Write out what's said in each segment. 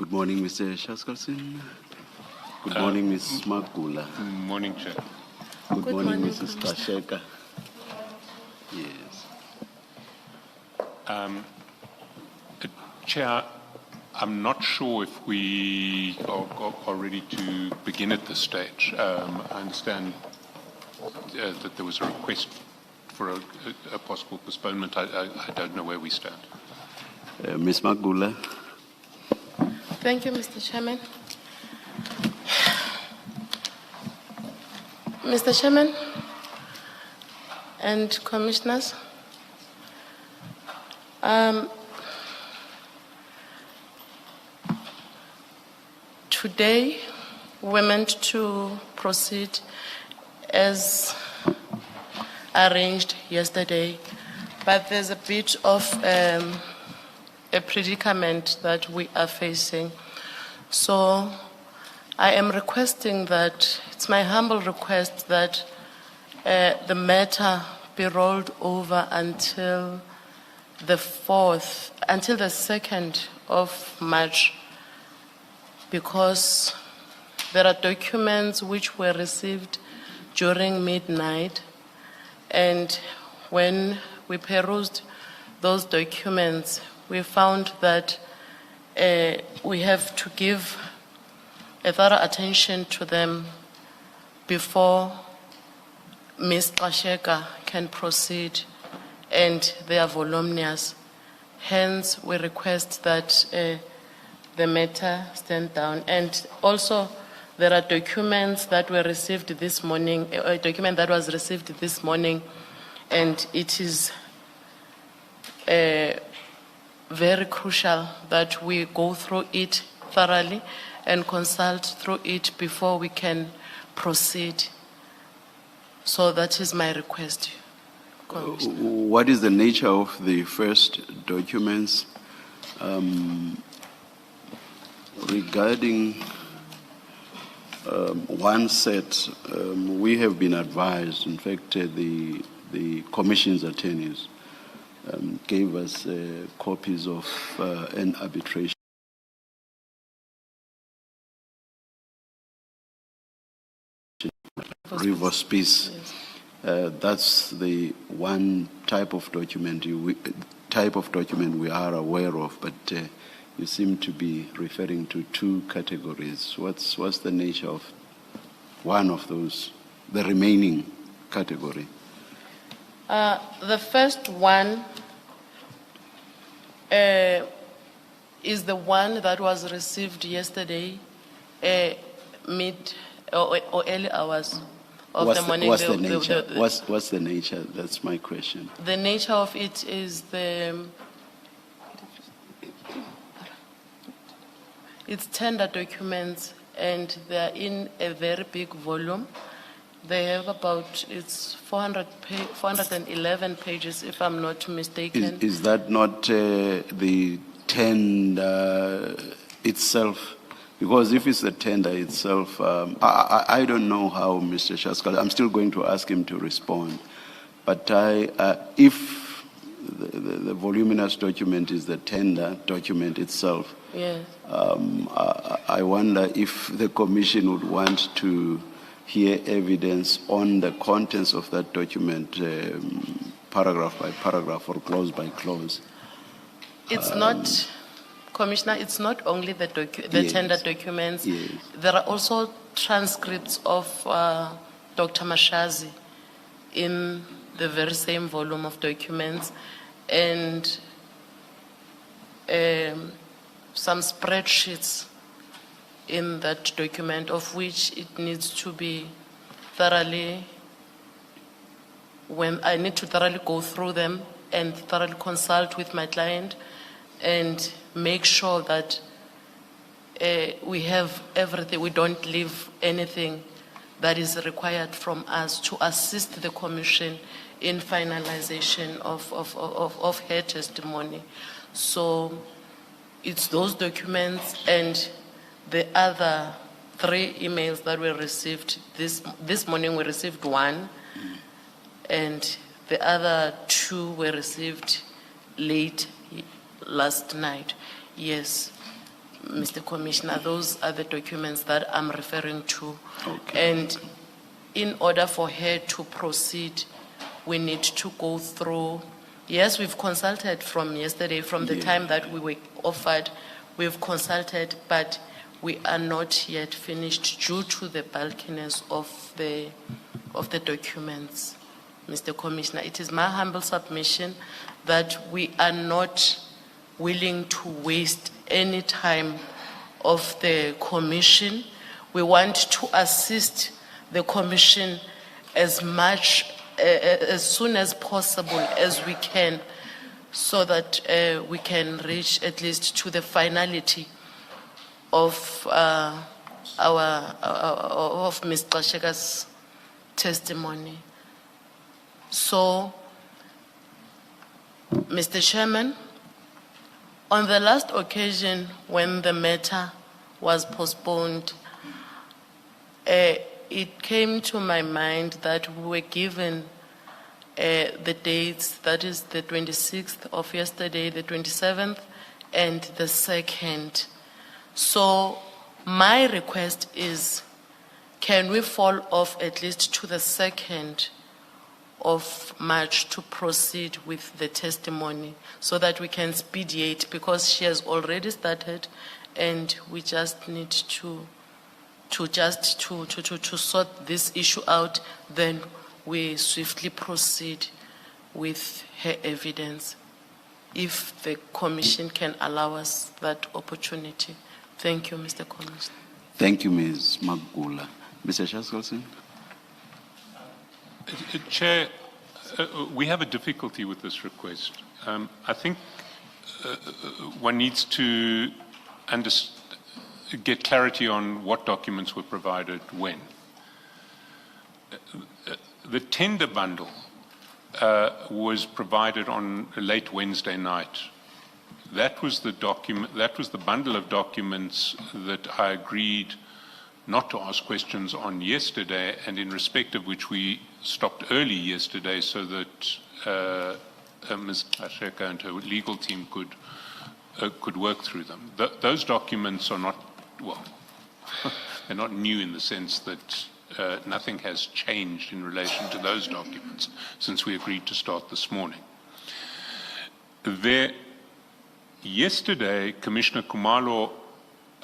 Good morning, Mr. Shaskalson. Good morning, Ms. Magula. Good morning, Chair. Good morning, morning, Mrs. Gxasheka. Yes. Chair, I'm not sure if we are ready to begin at this stage. I understand that there was a request for a possible postponement. I don't know where we stand. Ms. Magula. Thank you, Mr. Chairman. Mr. Chairman and Commissioners, today we're meant to proceed as arranged yesterday, but there's a bit of a predicament that we are facing. So I am requesting that, it's my humble request that the matter be rolled over until the 2nd of March, because there are documents which were received during midnight, and when we perused those documents, we found that we have to give a thorough attention to them before Ms. Gxasheka can proceed, and they are voluminous. Hence, we request that the matter stand down. And also, there are documents that were received this morning, a document that was received this morning, and it is very crucial that we go through it thoroughly and consult through it before we can proceed. So that is my request, Commissioner. What is the nature of the first documents? Regarding one set, we have been advised, in fact, the Commission's attorneys gave us copies of an arbitration reverse peace. Yes. That's the one type of document we are aware of, but you seem to be referring to two categories. What's the nature of one of those, the remaining category? The first one is the one that was received yesterday, mid or early hours of the morning. What's the nature? What's the nature? That's my question. The nature of it is it's tender documents, and they're in a very big volume. They have about, it's 411 pages, if I'm not mistaken. Is that not the tender itself? Because if it's the tender itself, I don't know how Mr. Shaskal, I'm still going to ask him to respond. But if the voluminous document is the tender document itself, Yes. I wonder if the Commission would want to hear evidence on the contents of that document, paragraph by paragraph or clause by clause. It's not, Commissioner, it's not only the Yes. tender documents. Yes. There are also transcripts of Dr. Mashazi in the very same volume of documents, and some spreadsheets in that document, of which it needs to be thoroughly, when I need to thoroughly go through them and thoroughly consult with my client and make sure that we have everything, we don't leave anything that is required from us to assist the Commission in finalization of her testimony. So it's those documents and the other 3 emails that were received this morning. We received 1, and the other 2 were received late last night. Yes. Mr. Commissioner, those are the documents that I'm referring to. Okay. And in order for her to proceed, we need to go through. Yes, we've consulted from yesterday, from the Yeah. time that we were offered, we've consulted, but we are not yet finished due to the bulkiness of the documents. Mr. Commissioner, it is my humble submission that we are not willing to waste any time of the commission. We want to assist the commission as much, as soon as possible as we can, so that we can reach at least to the finality of of Ms. Gxasheka's testimony. So, Mr. Chairman, on the last occasion when the matter was postponed, it came to my mind that we were given the dates, that is the 26th of yesterday, the 27th, and the 2nd. So my request is, can we fall off at least to the 2nd of March to proceed with the testimony so that we can expedite, because she has already started and we just need to sort this issue out, then we swiftly proceed with her evidence, if the commission can allow us that opportunity. Thank you, Mr. Commissioner. Thank you, Ms. Magula. Mr. Shaskalson? Chair, we have a difficulty with this request. I think one needs to get clarity on what documents were provided when. The tender bundle was provided on a late Wednesday night. That was the document. That was the bundle of documents that I agreed not to ask questions on yesterday, and in respect of which we stopped early yesterday so that Ms. Gxasheka and her legal team could work through them. Those documents are not, well, they're not new in the sense that nothing has changed in relation to those documents since we agreed to start this morning. Yesterday, Commissioner Kumalo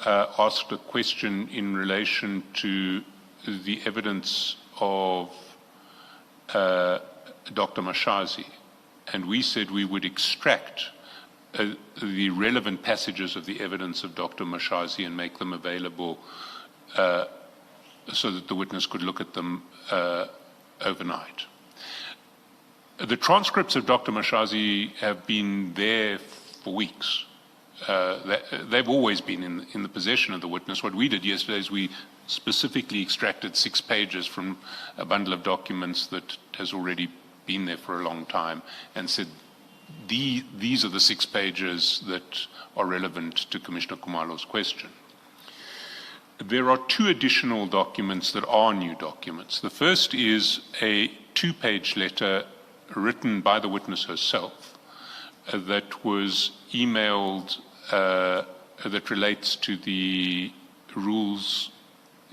asked a question in relation to the evidence of Dr. Mashazi, and we said we would extract the relevant passages of the evidence of Dr. Mashazi and make them available so that the witness could look at them overnight. The transcripts of Dr. Mashazi have been there for weeks. They've always been in the possession of the witness. What we did yesterday is we specifically extracted 6 pages from a bundle of documents that has already been there for a long time and said, these are the 6 pages that are relevant to Commissioner Kumalo's question. There are 2 additional documents that are new documents. The first is a 2-page letter written by the witness herself that was emailed that relates to the rules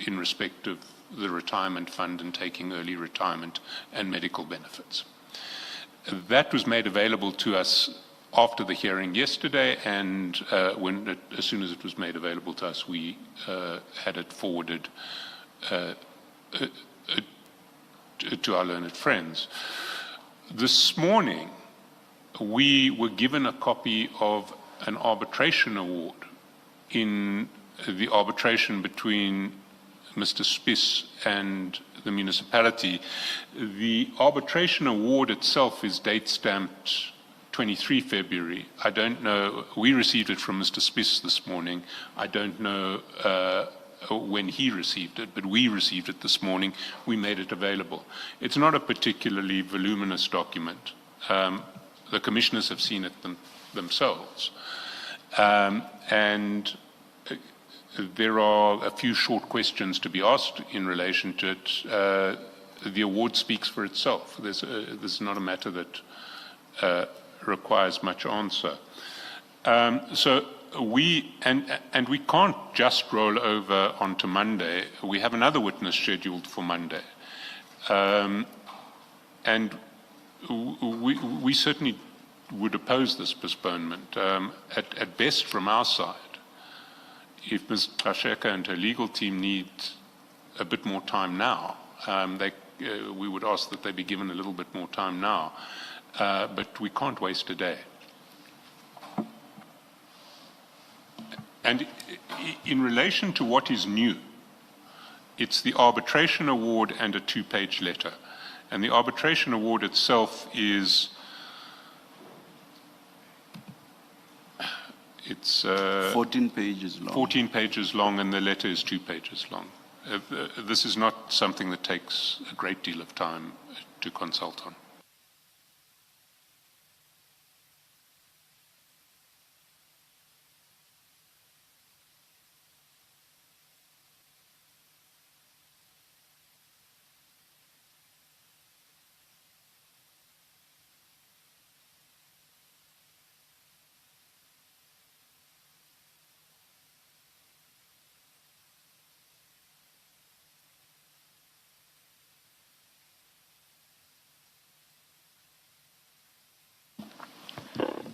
in respect of the retirement fund and taking early retirement and medical benefits. That was made available to us after the hearing yesterday, and as soon as it was made available to us, we had it forwarded to our learned friends. This morning, we were given a copy of an arbitration award in the arbitration between Mr. Spiss and the municipality. The arbitration award itself is date stamped 23 February. I don't know, we received it from Mr. Spiss this morning. I don't know when he received it, but we received it this morning. We made it available. It's not a particularly voluminous document. The commissioners have seen it themselves. And there are a few short questions to be asked in relation to it. The award speaks for itself. This is not a matter that requires much answer. So and we can't just roll over onto Monday. We have another witness scheduled for Monday. And we certainly would oppose this postponement. At best, from our side, if Ms. Gxasheka and her legal team need a bit more time now, we would ask that they be given a little bit more time now. But we can't waste a day. And in relation to what is new, it's the arbitration award and a 2-page letter. And the arbitration award itself is, it's 14 pages long. 14 pages long, and the letter is 2 pages long. This is not something that takes a great deal of time to consult on.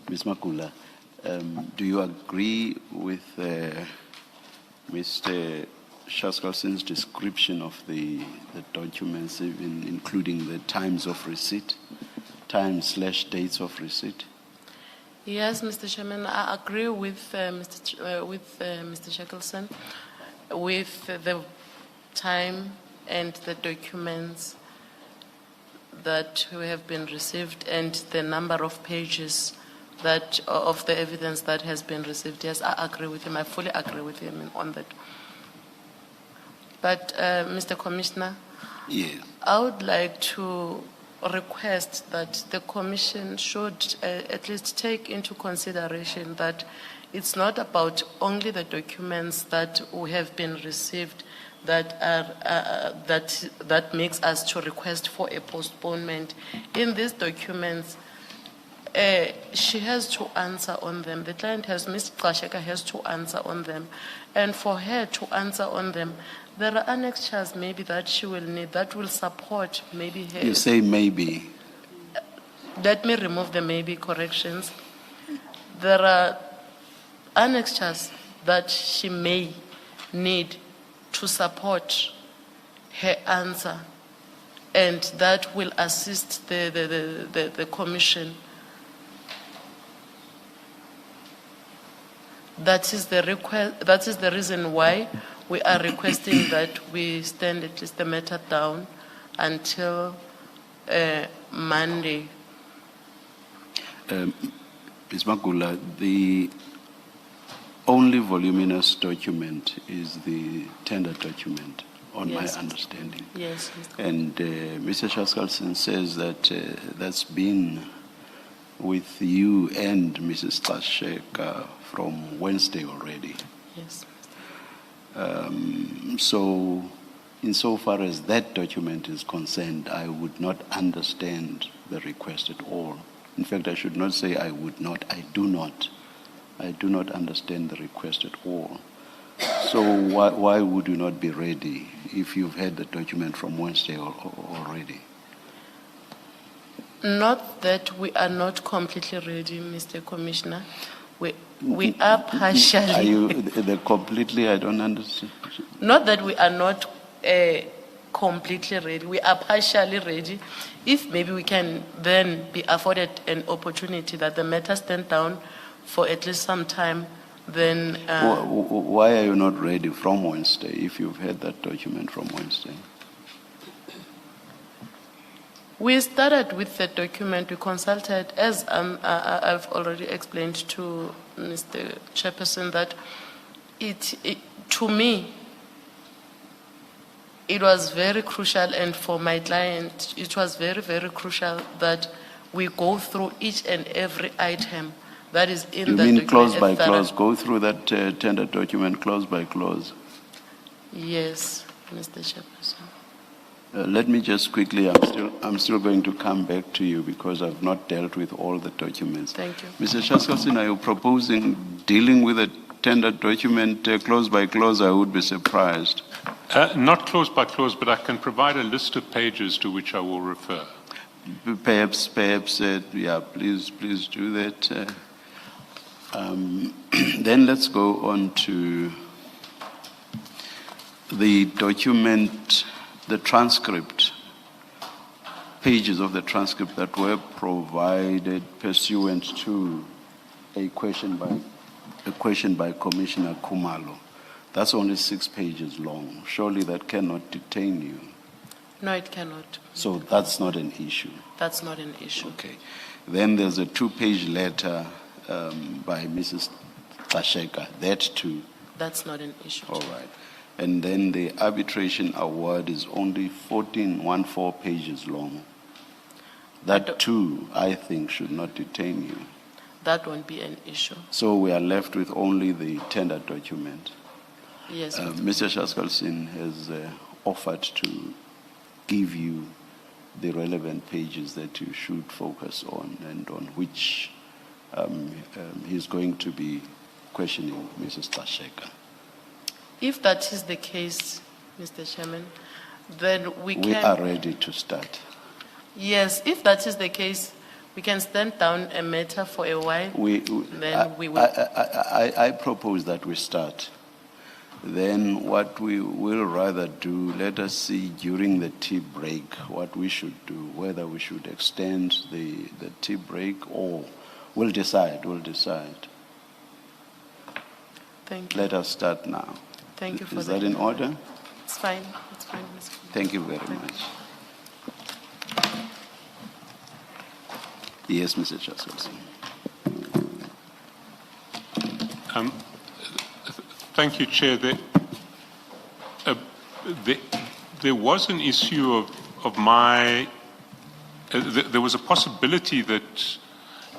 Ms. Makula, do you agree with Mr. Shaskalson's description of the documents, even including the times of receipt, time/dates of receipt? Yes, Mr. Chairman, I agree with Mr. Shackleson with the time and the documents that have been received and the number of pages that of the evidence that has been received. Yes, I agree with him. I fully agree with him on that. But, Mr. Commissioner, Yes. I would like to request that the Commission should at least take into consideration that it's not about only the documents that have been received that are that makes us to request for a postponement. In these documents, she has to answer on them. The client Ms. Gxasheka has to answer on them. And for her to answer on them, there are annexures maybe that she will need that will support maybe her. You say maybe. Let me remove the maybe corrections. There are annexures that she may need to support her answer, and that will assist the Commission. That is the request. That is the reason why we are requesting that we stand at least the matter down until Monday. Ms. Makula, the only voluminous document is the tender document, on Yes. my understanding. Yes, Mr. And Mr. Shaskalson says that that's been with you and Mrs. Gxasheka from Wednesday already. Yes. So, insofar as that document is concerned, I would not understand the request at all. In fact, I should not say I would not. I do not. I do not understand the request at all. So why would you not be ready if you've had the document from Wednesday already? Not that we are not completely ready, Mr. Commissioner. We are partially. Are you the completely? I don't understand. Not that we are not completely ready. We are partially ready. If maybe we can then be afforded an opportunity that the matter stand down for at least some time, then... Why are you not ready from Wednesday if you've had that document from Wednesday? We started with the document. We consulted, as I've already explained to Mr. Chairperson, that to me, it was very crucial, and for my client, it was very, very crucial that we go through each and every item that is in the document. You mean clause by clause? Go through that tender document clause by clause? Yes, Mr. Chairperson. Let me just quickly, I'm still going to come back to you because I've not dealt with all the documents. Thank you. Mr. Shaskalsin, are you proposing dealing with a tender document clause by clause? I would be surprised. Not clause by clause, but I can provide a list of pages to which I will refer. Perhaps, yeah, please do that. Then let's go on to the document, the transcript, pages of the transcript that were provided pursuant to a question by Commissioner Khumalo. That's only 6 pages long. Surely that cannot detain you. No, it cannot. So that's not an issue. That's not an issue. Okay. Then there's a 2-page letter by Mrs. Gxasheka. That too. That's not an issue. All right. And then the arbitration award is only 14 pages long. That too, I think, should not detain you. That won't be an issue. So we are left with only the tender document. Yes. Mr. Shaskalsin has offered to give you the relevant pages that you should focus on and on which he's going to be questioning Mrs. Gxasheka. If that is the case, Mr. Chairman, then we are ready to start. Yes, if that is the case, we can stand down a matter for a while. We will. I propose that we start. Then what we will rather do, let us see during the tea break what we should do, whether we should extend the tea break or we'll decide. Thank you. Let us start now. Thank you for that. Is that in order? It's fine. It's fine, Mr. Thank you very much. Yes, Mr. Shaskalsin. Thank you, Chair. There was an issue of my. There was a possibility that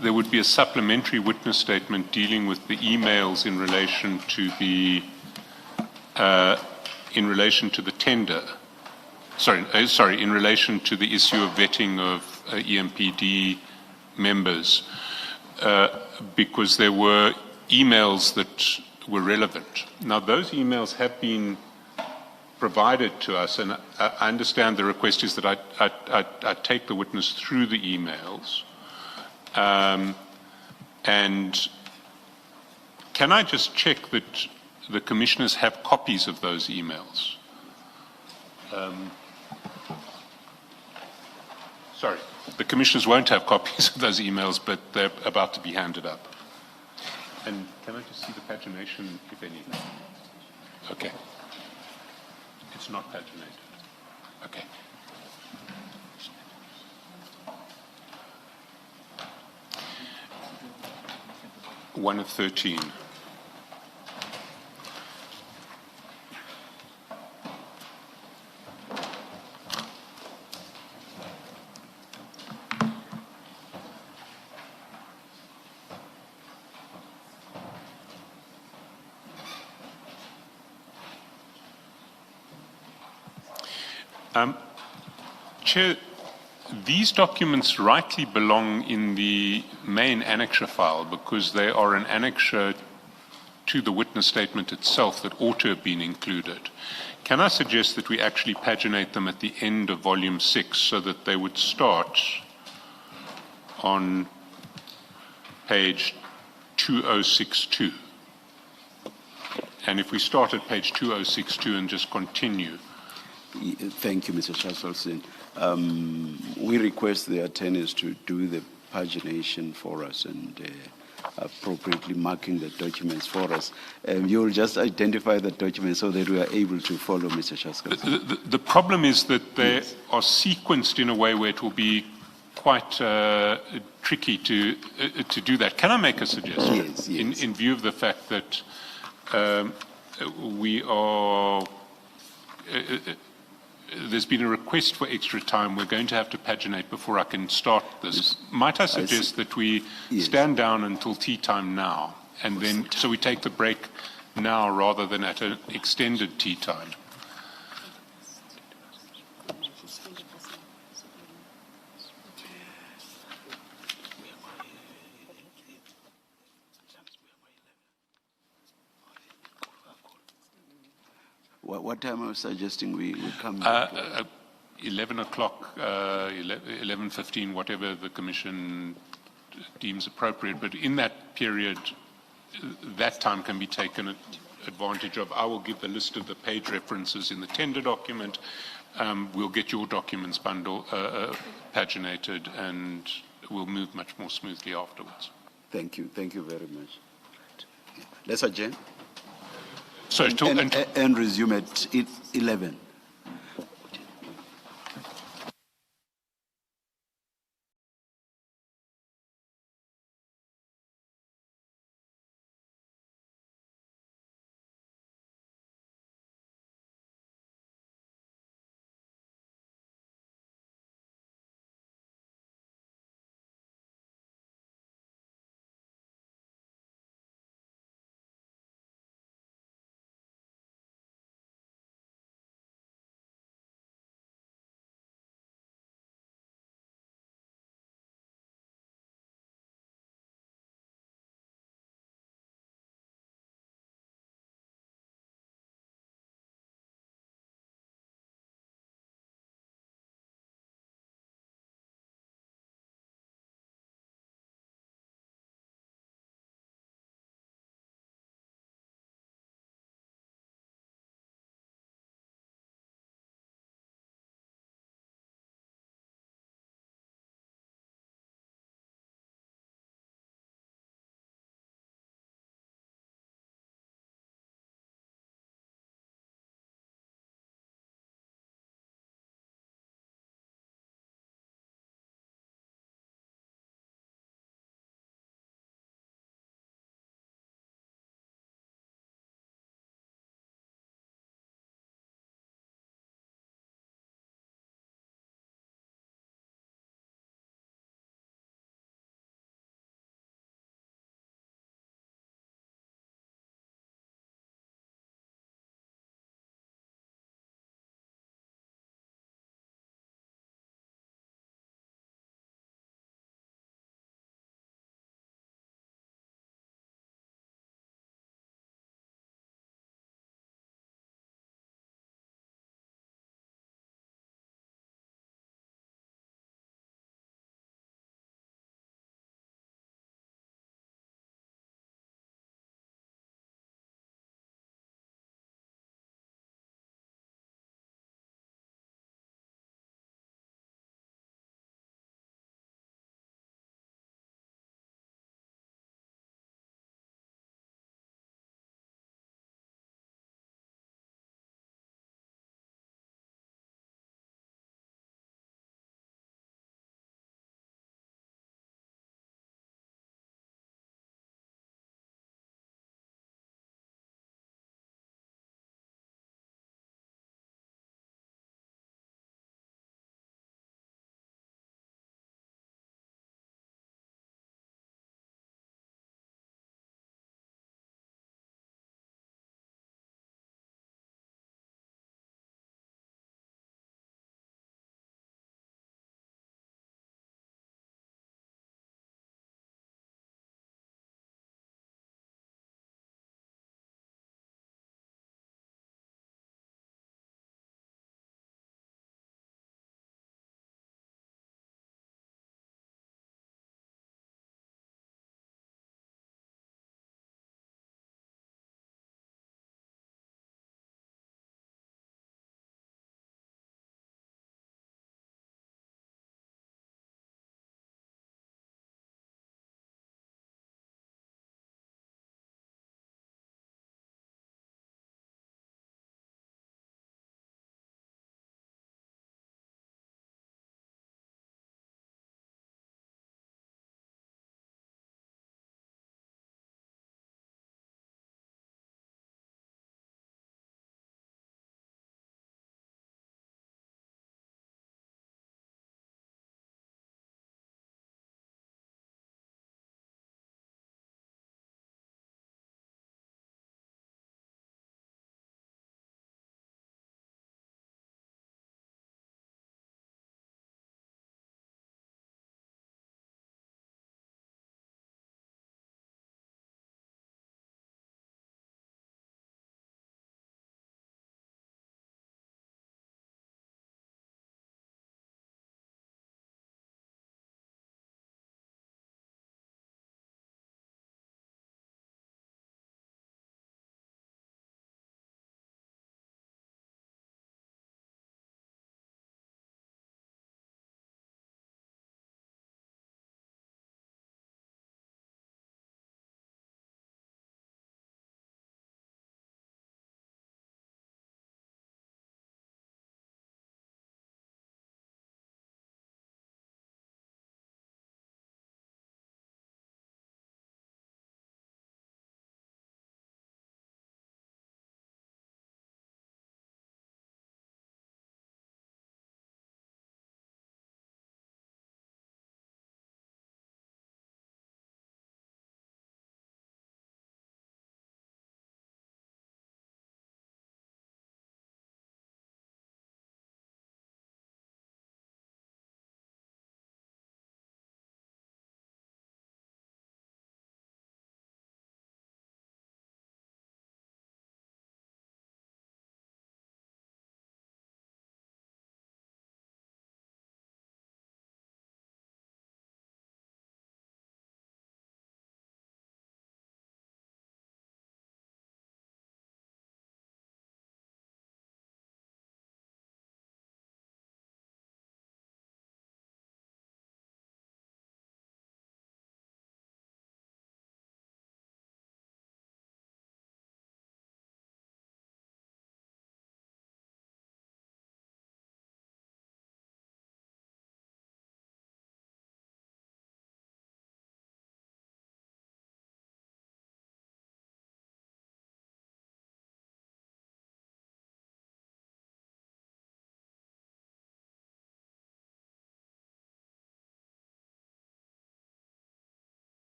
there would be a supplementary witness statement dealing with the emails in relation to the tender. Sorry, in relation to the issue of vetting of EMPD members, because there were emails that were relevant. Now, those emails have been provided to us, and I understand the request is that I take the witness through the emails. And can I just check that the commissioners have copies of those emails? Sorry, the commissioners won't have copies of those emails, but they're about to be handed up. And can I just see the pagination, if any? Okay. It's not paginated. Okay. One of 13. Chair, these documents rightly belong in the main annexure file because they are an annexure to the witness statement itself that ought to have been included. Can I suggest that we actually paginate them at the end of volume 6 so that they would start on page 2062? And if we start at page 2062 and just continue. Thank you, Mr. Shaskalsin. We request the attorneys to do the pagination for us and appropriately marking the documents for us. You'll just identify the documents so that we are able to follow Mr. Shaskalsin. The problem is that they are sequenced in a way where it will be quite tricky to do that. Can I make a suggestion? Yes. In view of the fact that we are... there's been a request for extra time. We're going to have to paginate before I can start this. Might I suggest that we stand down until tea time now, and then so we take the break now rather than at an extended tea time? What time are you suggesting we come back? 11 o'clock, 11:15, whatever the Commission deems appropriate. But in that period, that time can be taken advantage of. I will give the list of the page references in the tender document. We'll get your documents paginated, and we'll move much more smoothly afterwards. Thank you very much. Let's adjourn So and resume at 11.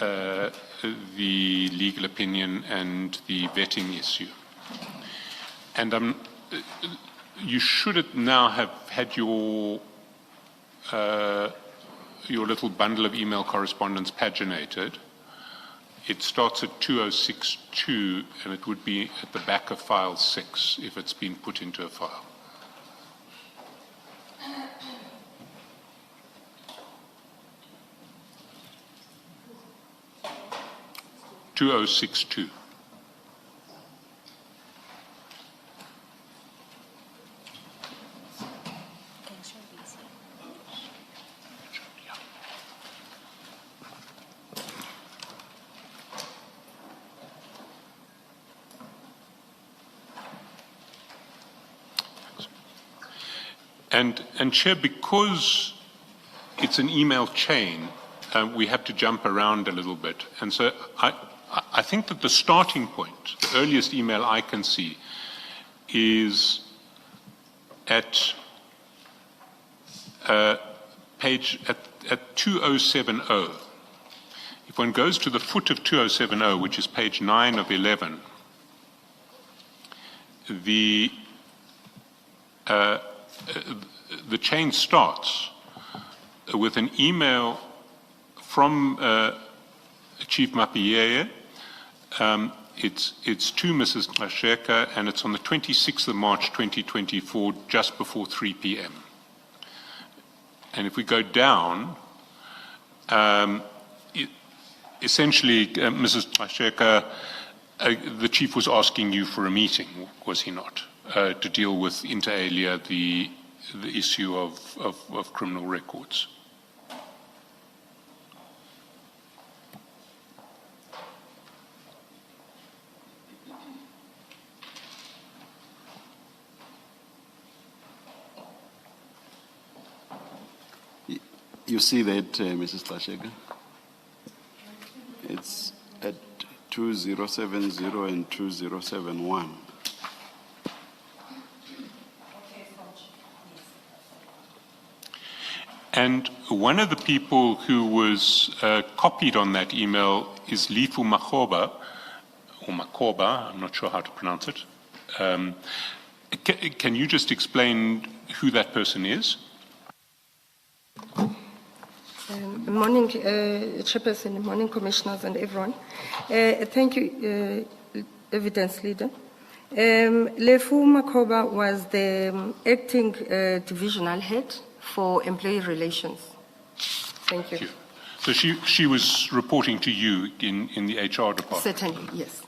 the legal opinion and the vetting issue. And you should now have had your little bundle of email correspondence paginated. It starts at 2062, and it would be at the back of file 6 if it's been put into a file. (2062). And Chair, because it's an email chain, we have to jump around a little bit. And so I think that the starting point, the earliest email I can see, is at page at 2070. If one goes to the foot of 2070, which is page 9 of 11, the chain starts with an email from Chief Mapiyeye. It's to Mrs. Gxasheka, and it's on the 26th of March 2024, just before 3 p.m. And if we go down, essentially, Mrs. Gxasheka, the Chief was asking you for a meeting, was he not, to deal with inter alia the issue of criminal records. You see that, Mrs. Gxasheka? It's at 2070 and 2071. And one of the people who was copied on that email is Lifu Makhoba, or Makoba, I'm not sure how to pronounce it. Can you just explain who that person is? Morning, Chairperson, morning, Commissioners and everyone. Thank you, Evidence Leader. Lefu Makoba was the acting divisional head for employee relations. Thank you. So she was reporting to you in the HR department? Certainly, yes.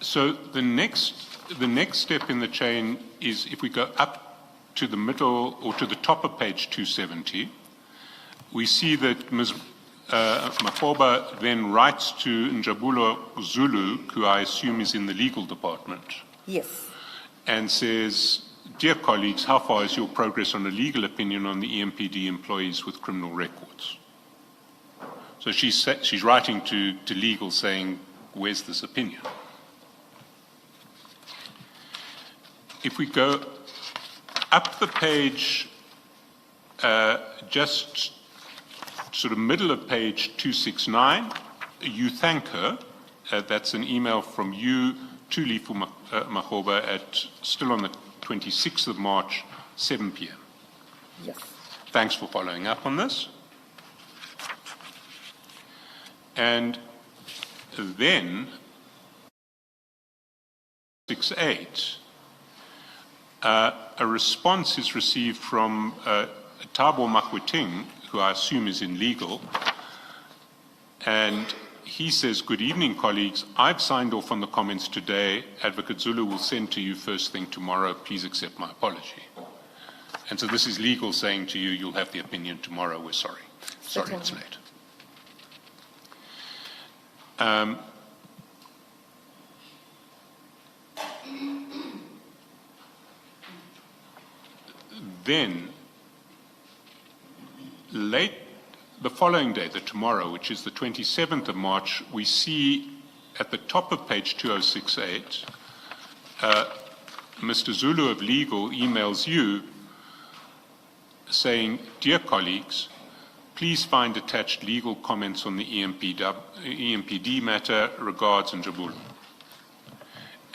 So the next step in the chain is if we go up to the middle or to the top of page 270, we see that Ms. Makoba then writes to Njabulo Zulu, who I assume is in the legal department. Yes. And says, "Dear colleagues, how far is your progress on a legal opinion on the EMPD employees with criminal records?" So she's writing to legal saying, where's this opinion? If we go up the page, just sort of middle of page 269, you thank her. That's an email from you to Lifu Makhoba at still on the 26th of March, 7 p.m. Yes. Thanks for following up on this. And then 6.8, a response is received from Thabo Makwiting, who I assume is in legal, and he says, "Good evening, colleagues. I've signed off on the comments today. Advocate Zulu will send to you first thing tomorrow. Please accept my apology." And so this is legal saying to you, you'll have the opinion tomorrow. We're sorry. Sorry, it's late. Then, late the following day, the tomorrow, which is the 27th of March, we see at the top of page 2068, Mr. Zulu of Legal emails you saying, "Dear colleagues, Please find attached legal comments on the EMPD matter. Regards, Njabulu.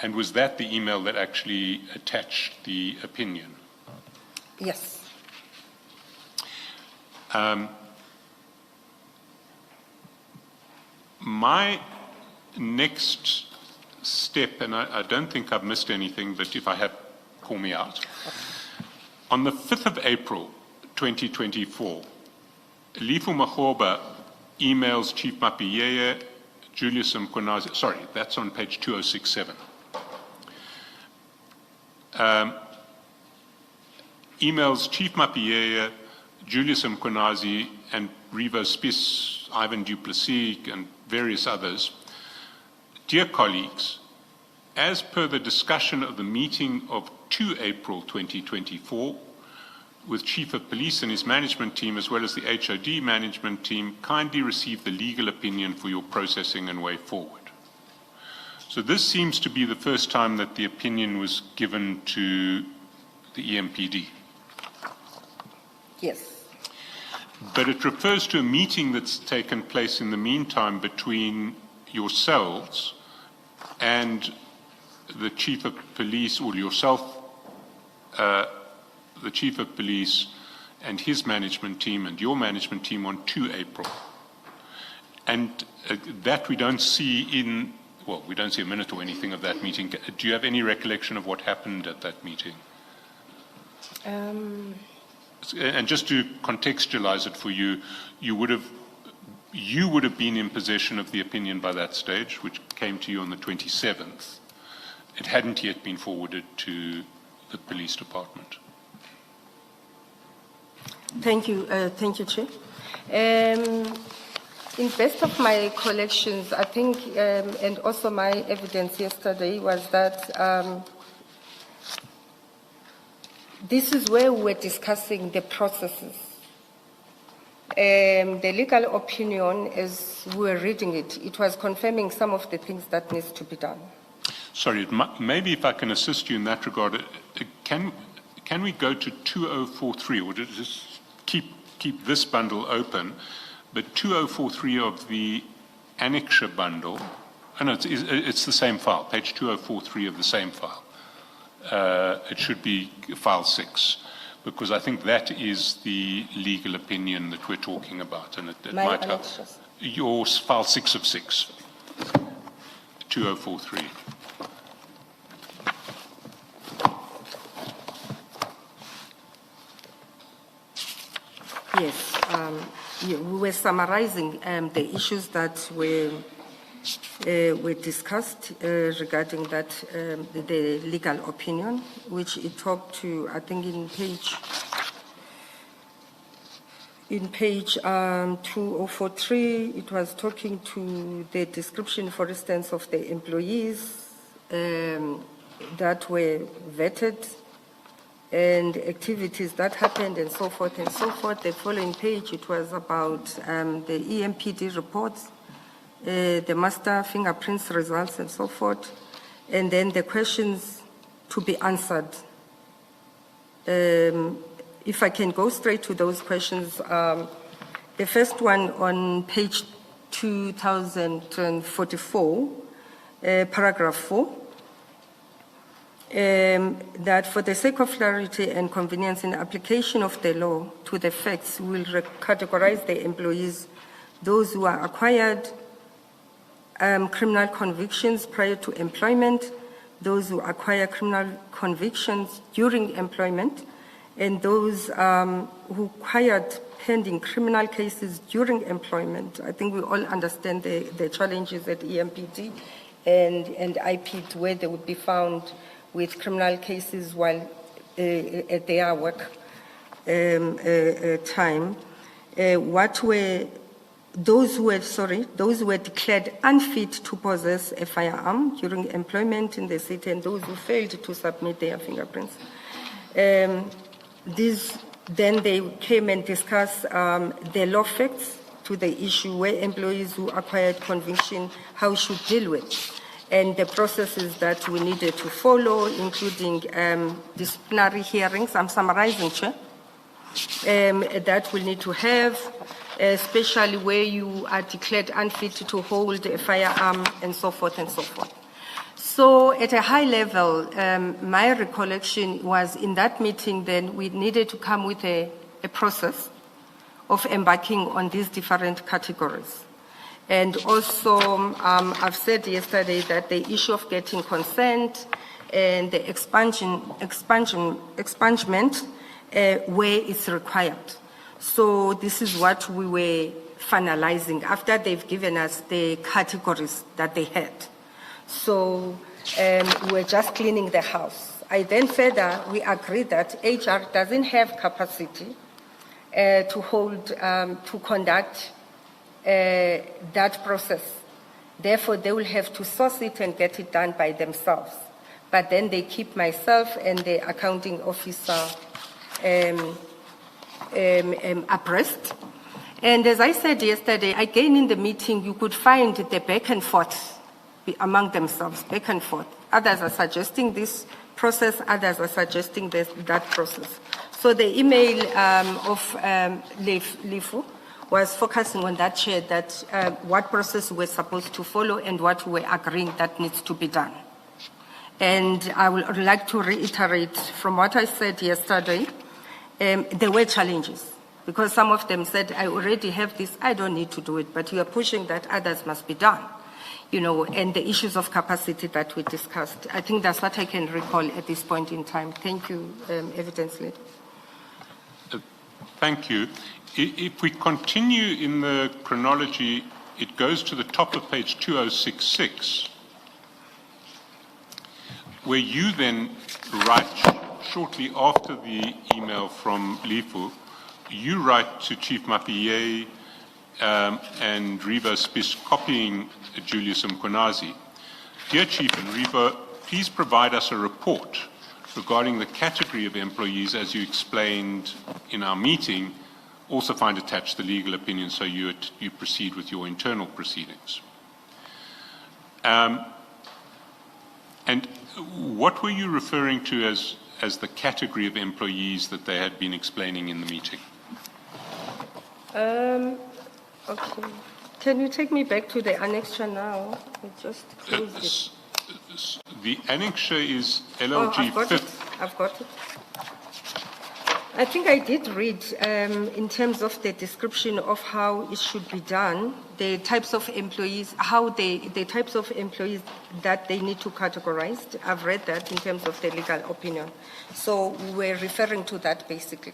And was that the email that actually attached the opinion? Yes. My next step, and I don't think I've missed anything, but if I have, call me out. On the 5th of April, 2024, Lifu Mahoba emails Chief Mapiyeye, Julius Mkhonazi, sorry, that's on page 2067. Emails Chief Mapiyeye, Julius Mkhonazi, and Revo Spies, Ivan Duplessis, and various others. Dear colleagues, as per the discussion of the meeting of 2 April 2024, with Chief of Police and his management team, as well as the HOD management team, kindly receive the legal opinion for your processing and way forward. So this seems to be the first time that the opinion was given to the EMPD. Yes. But it refers to a meeting that's taken place in the meantime between yourselves and the Chief of Police, or yourself, the Chief of Police and his management team and your management team on 2 April. And that we don't see in, well, we don't see a minute or anything of that meeting. Do you have any recollection of what happened at that meeting? And just to contextualize it for you, you would have been in possession of the opinion by that stage, which came to you on the 27th. It hadn't yet been forwarded to the police department. Thank you, Chair. In best of my collections, I think, and also my evidence yesterday was that this is where we're discussing the processes. The legal opinion, as we were reading it, it was confirming some of the things that needs to be done. Sorry, maybe if I can assist you in that regard, can we go to 2043, or just keep this bundle open, but 2043 of the annexure bundle, oh no, it's the same file, page 2043 of the same file. It should be file 6, because I think that is the legal opinion that we're talking about, and it might help. Your file 6 of 6, 2043. Yes, we were summarizing the issues that were discussed regarding that, the legal opinion, which it talked to, I think in page 2043, it was talking to the description, for instance, of the employees that were vetted, and activities that happened, and so forth and so forth. The following page, it was about the EMPD reports, the master fingerprints results, and so forth, and then the questions to be answered. If I can go straight to those questions, the first one on page 2044, paragraph 4, that for the sake of clarity and convenience in application of the law to the facts, we will categorize the employees, those who are acquired criminal convictions prior to employment, those who acquire criminal convictions during employment, and those who acquired pending criminal cases during employment. I think we all understand the challenges at EMPD and IPT, where they would be found with criminal cases while at their work time. Those who were declared unfit to possess a firearm during employment in the city, and those who failed to submit their fingerprints. Then they came and discussed the law facts to the issue where employees who acquired conviction, how we should deal with, and the processes that we needed to follow, including disciplinary hearings. I'm summarizing, Chair, that we need to have, especially where you are declared unfit to hold a firearm and so forth and so forth. So at a high level, my recollection was in that meeting then we needed to come with a process of embarking on these different categories. And also, I've said yesterday that the issue of getting consent and the expungement where it's required. So this is what we were finalizing after they've given us the categories that they had. So we're just cleaning the house. We agreed that HR doesn't have capacity to conduct that process. Therefore, they will have to source it and get it done by themselves. But then they keep myself and the accounting officer abreast. And as I said yesterday, again in the meeting, you could find the back and forth among themselves, back and forth. Others are suggesting this process, others are suggesting that process. So the email of Lifu was focusing on that, Chair, that what process we're supposed to follow and what we're agreeing that needs to be done. And I would like to reiterate from what I said yesterday, there were challenges because some of them said, I already have this, I don't need to do it, but you are pushing that others must be done. And the issues of capacity that we discussed. I think that's what I can recall at this point in time. Thank you, Evidence Lead. Thank you. If we continue in the chronology, it goes to the top of page 2066, where you then write shortly after the email from Lifu, you write to Chief Mapie and Riva Spis copying Julius Mkonazi. Dear Chief and Riva, please provide us a report regarding the category of employees as you explained in our meeting. Also find attached the legal opinion so you proceed with your internal proceedings. And what were you referring to as the category of employees that they had been explaining in the meeting? Okay. Can you take me back to the annexure now? I just closed it. The annexure is LLG I've got it. I think I did read in terms of the description of how it should be done, the types of employees, the types of employees that they need to categorize. I've read that in terms of the legal opinion. So we're referring to that basically.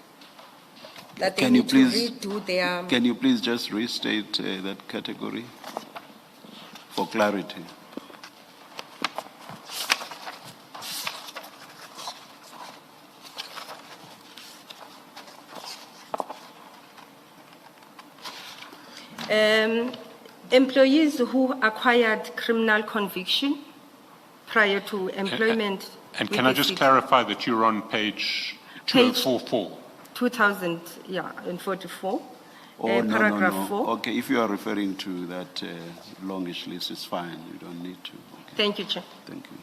That they need to redo their... Can you please just restate that category for clarity? Employees who acquired criminal conviction prior to employment. And can I just clarify that you're on page 2044? 2044. Paragraph 4. Okay, if you are referring to that longish list, it's fine. You don't need to. Okay. Thank you, Chair. Thank you.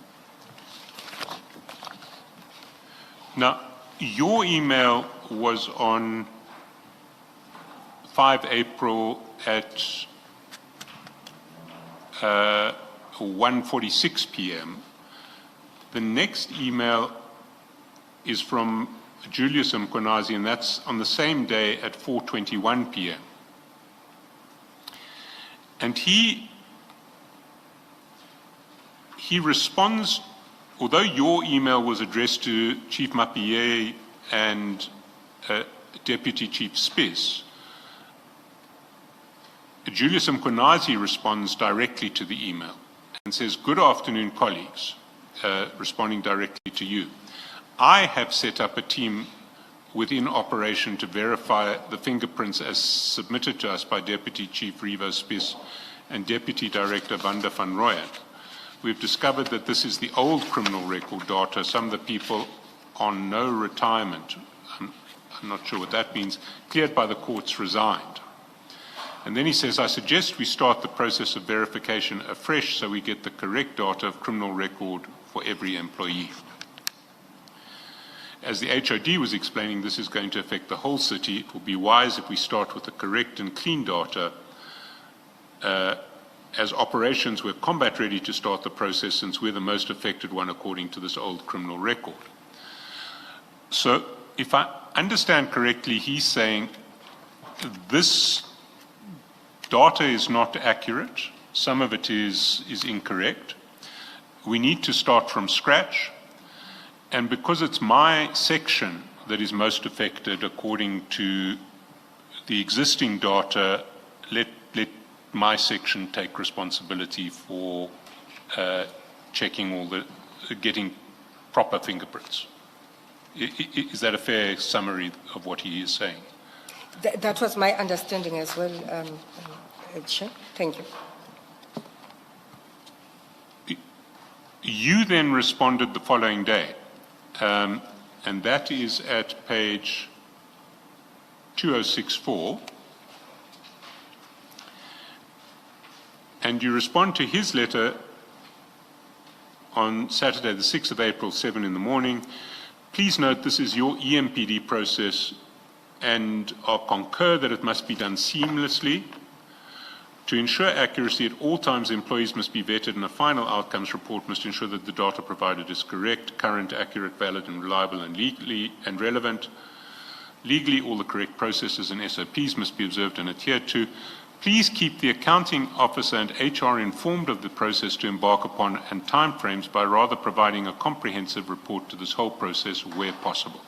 Now, your email was on 5 April at 1:46 p.m. The next email is from Julius Mkonazi, and that's on the same day at 4:21 p.m. And he responds, although your email was addressed to Chief Mapie and Deputy Chief Spis, Julius Mkonazi responds directly to the email and says, "Good afternoon, colleagues," responding directly to you. I have set up a team within operation to verify the fingerprints as submitted to us by Deputy Chief Riva Spis and Deputy Director Vanda van Rooyen. We've discovered that this is the old criminal record data. Some of the people on no retirement, I'm not sure what that means, cleared by the courts resigned. And then he says, I suggest we start the process of verification afresh so we get the correct data of criminal record for every employee. as the HOD was explaining, this is going to affect the whole city. It will be wise if we start with the correct and clean data as operations we're combat ready to start the process since we're the most affected one according to this old criminal record. So if I understand correctly, he's saying this data is not accurate. Some of it is incorrect. We need to start from scratch. And because it's my section that is most affected according to the existing data, let my section take responsibility for checking all the, getting proper fingerprints. Is that a fair summary of what he is saying? That was my understanding as well, Chair. Thank you. You then responded the following day, and that is at page 2064. And you respond to his letter on Saturday, the 6th of April, 7 in the morning. Please note this is your EMPD process and concur that it must be done seamlessly. To ensure accuracy at all times, employees must be vetted and a final outcomes report must ensure that the data provided is correct, current, accurate, valid and reliable and legally and relevant. Legally, all the correct processes and SOPs must be observed and adhered to. Please keep the accounting officer and HR informed of the process to embark upon and timeframes by rather providing a comprehensive report to this whole process where possible.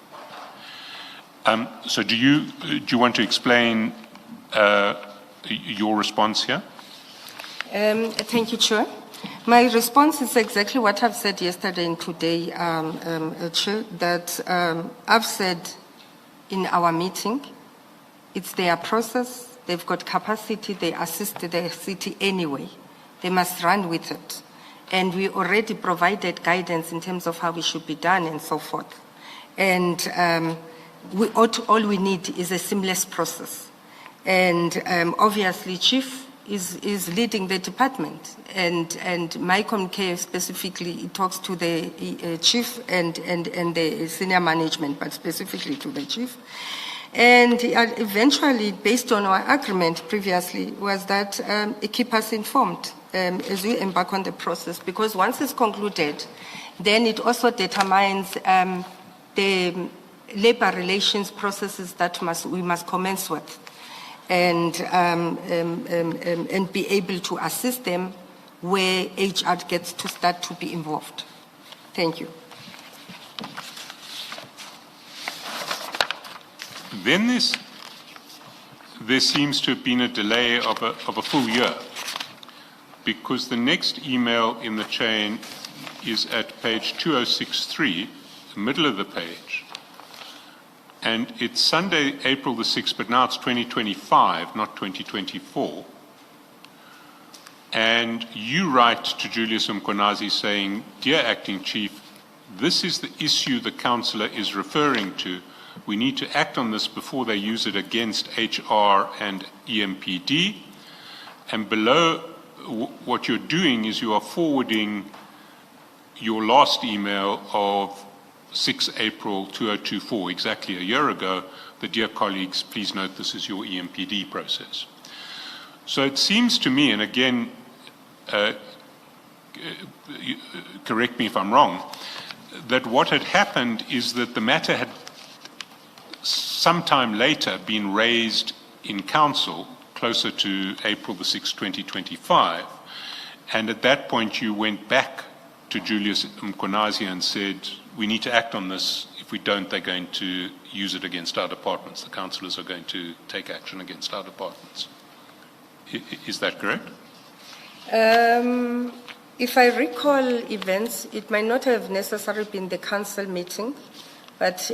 So do you want to explain your response here? Thank you, Chair. My response is exactly what I've said yesterday and today, Chair, that I've said in our meeting, it's their process. They've got capacity, they assist the city anyway. They must run with it. And we already provided guidance in terms of how it should be done and so forth. And all we need is a seamless process. And obviously, Chief is leading the department. And my communique specifically, it talks to the Chief and the senior management, but specifically to the Chief. And eventually, based on our agreement previously, was that it keep us informed as we embark on the process. Because once it's concluded, then it also determines the labor relations processes that we must commence with, and be able to assist them where HR gets to start to be involved. Thank you. Then there seems to have been a delay of a full year, because the next email in the chain is at page 2063, the middle of the page, and it's Sunday, April the 6th, but now it's 2025, not 2024. And you write to Julius Mkonazi saying, "Dear Acting Chief, this is the issue the councillor is referring to. We need to act on this before they use it against HR and EMPD." And below, what you're doing is you are forwarding your last email of 6 April 2024, exactly a year ago, the "Dear colleagues, please note this is your EMPD process." So it seems to me, and again, correct me if I'm wrong, that what had happened is that the matter had sometime later been raised in council closer to April the 6th, 2025. And at that point you went back to Julius Mkonazi and said, we need to act on this. If we don't, they're going to use it against our departments. The councillors are going to take action against our departments. Is that correct? If I recall events, it might not have necessarily been the council meeting, but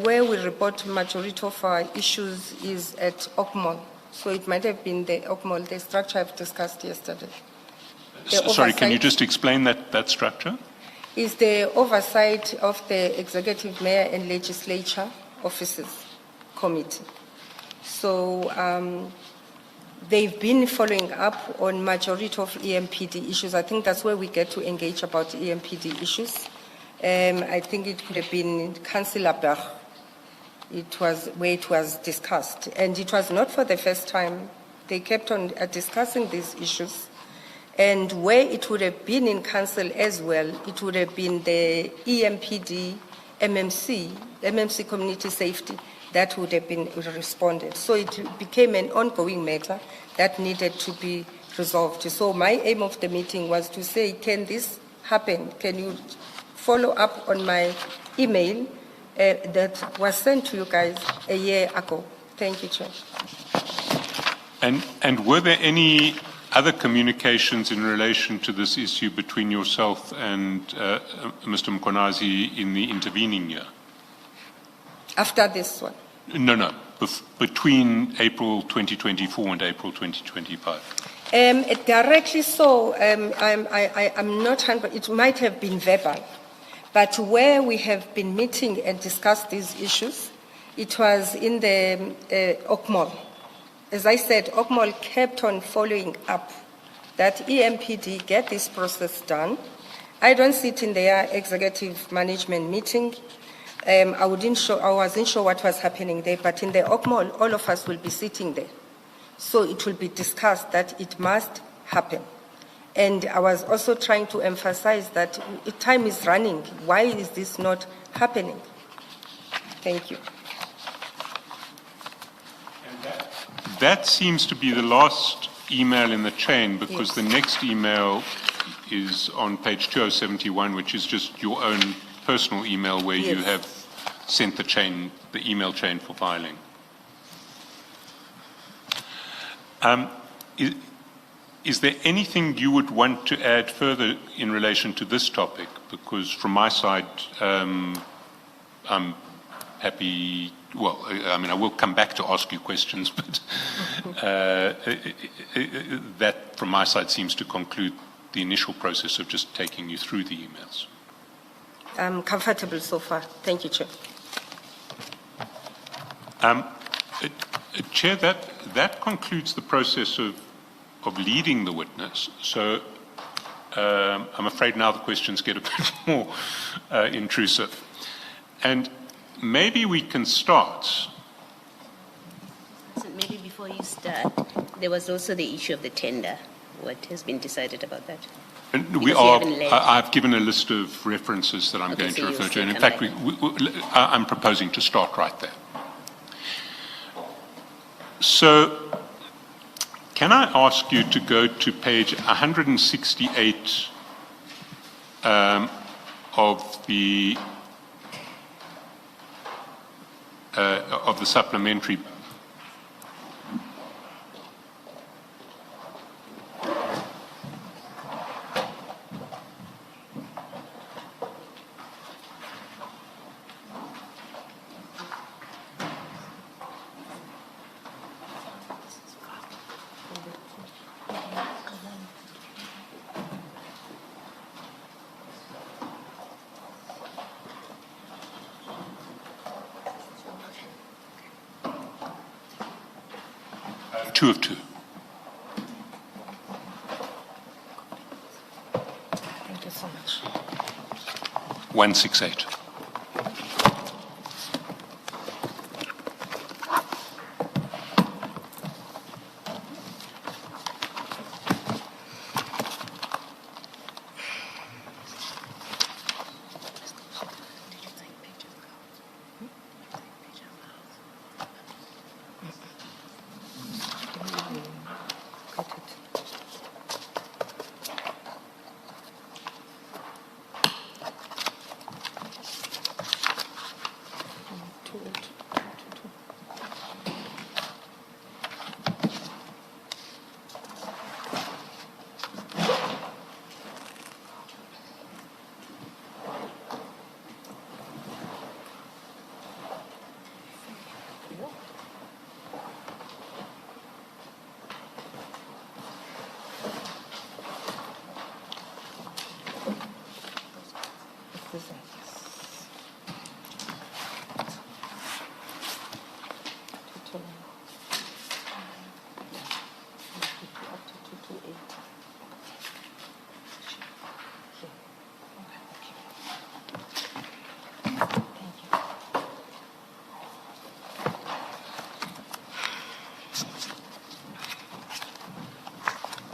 where we report majority of our issues is at OCMOL. So it might have been the OCMOL, the structure I've discussed yesterday. Sorry, can you just explain that structure? Is the oversight of the executive mayor and legislature offices committee. So they've been following up on majority of EMPD issues. I think that's where we get to engage about EMPD issues. I think it could have been Councillor Bach. It was where it was discussed. And it was not for the first time. They kept on discussing these issues. And where it would have been in council as well, it would have been the EMPD, MMC Community Safety, that would have been responded. So it became an ongoing matter that needed to be resolved. So my aim of the meeting was to say, can this happen? Can you follow up on my email that was sent to you guys a year ago? Thank you, Chair. And were there any other communications in relation to this issue between yourself and Mr. Mkonazi in the intervening year? After this one? No. Between April 2024 and April 2025? Directly so, I'm not, it might have been verbal, but where we have been meeting and discussed these issues, it was in the OCMOL. As I said, OCMOL kept on following up that EMPD get this process done. I don't sit in their executive management meeting. I wasn't sure what was happening there, but in the OCMOL, all of us will be sitting there. So it will be discussed that it must happen. And I was also trying to emphasize that time is running. Why is this not happening? Thank you. That seems to be the last email in the chain, because Yes. the next email is on page 2071, which is just your own personal email where you Yes. have sent the email chain for filing. Is there anything you would want to add further in relation to this topic? Because from my side, I'm happy. Well, I mean, I will come back to ask you questions, but that from my side seems to conclude the initial process of just taking you through the emails. I'm comfortable so far. Thank you, Chair. Chair, that concludes the process of leading the witness. So I'm afraid now the questions get a bit more intrusive. And maybe we can start. So maybe before you start, there was also the issue of the tender. What has been decided about that? And Because I've given a list of references that I'm Okay, going so to you'll refer to. still And in come fact, back. I'm proposing to start right there. So can I ask you to go to page 168 of the supplementary. Two of two. Thank you so much. 168. Got it.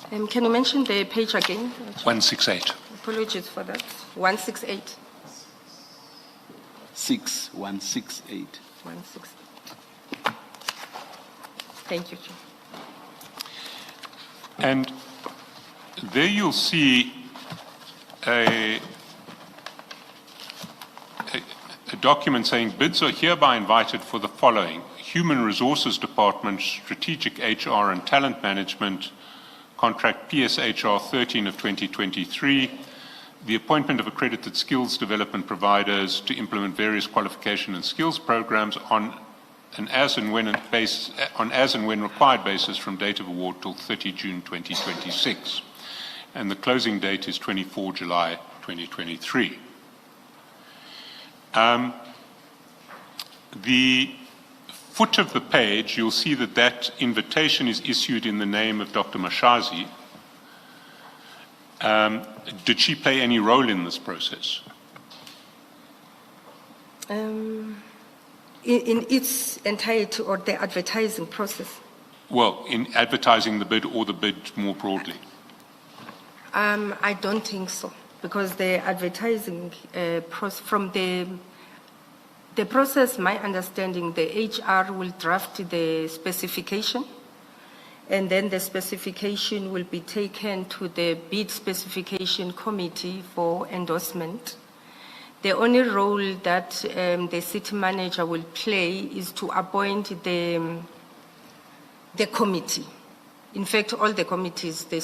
Can you mention the page again? 168. Apologies for that. 168. 6168. 168. Thank you, Chair. And there you'll see a document saying bids are hereby invited for the following: Human Resources Department, Strategic HR and Talent Management, Contract PSHR 13 of 2023, the appointment of accredited skills development providers to implement various qualification and skills programs on an as and when required basis from date of award till 30 June 2026. And the closing date is 24 July 2023. The foot of the page, you'll see that that invitation is issued in the name of Dr. Mashazi. Did she play any role in this process? In its entirety, or the advertising process? Well, in advertising the bid or the bid more broadly? I don't think so, because the advertising from the process, my understanding, the HR will draft the specification, and then the specification will be taken to the bid specification committee for endorsement. The only role that the city manager will play is to appoint the committee. In fact, all the committees, the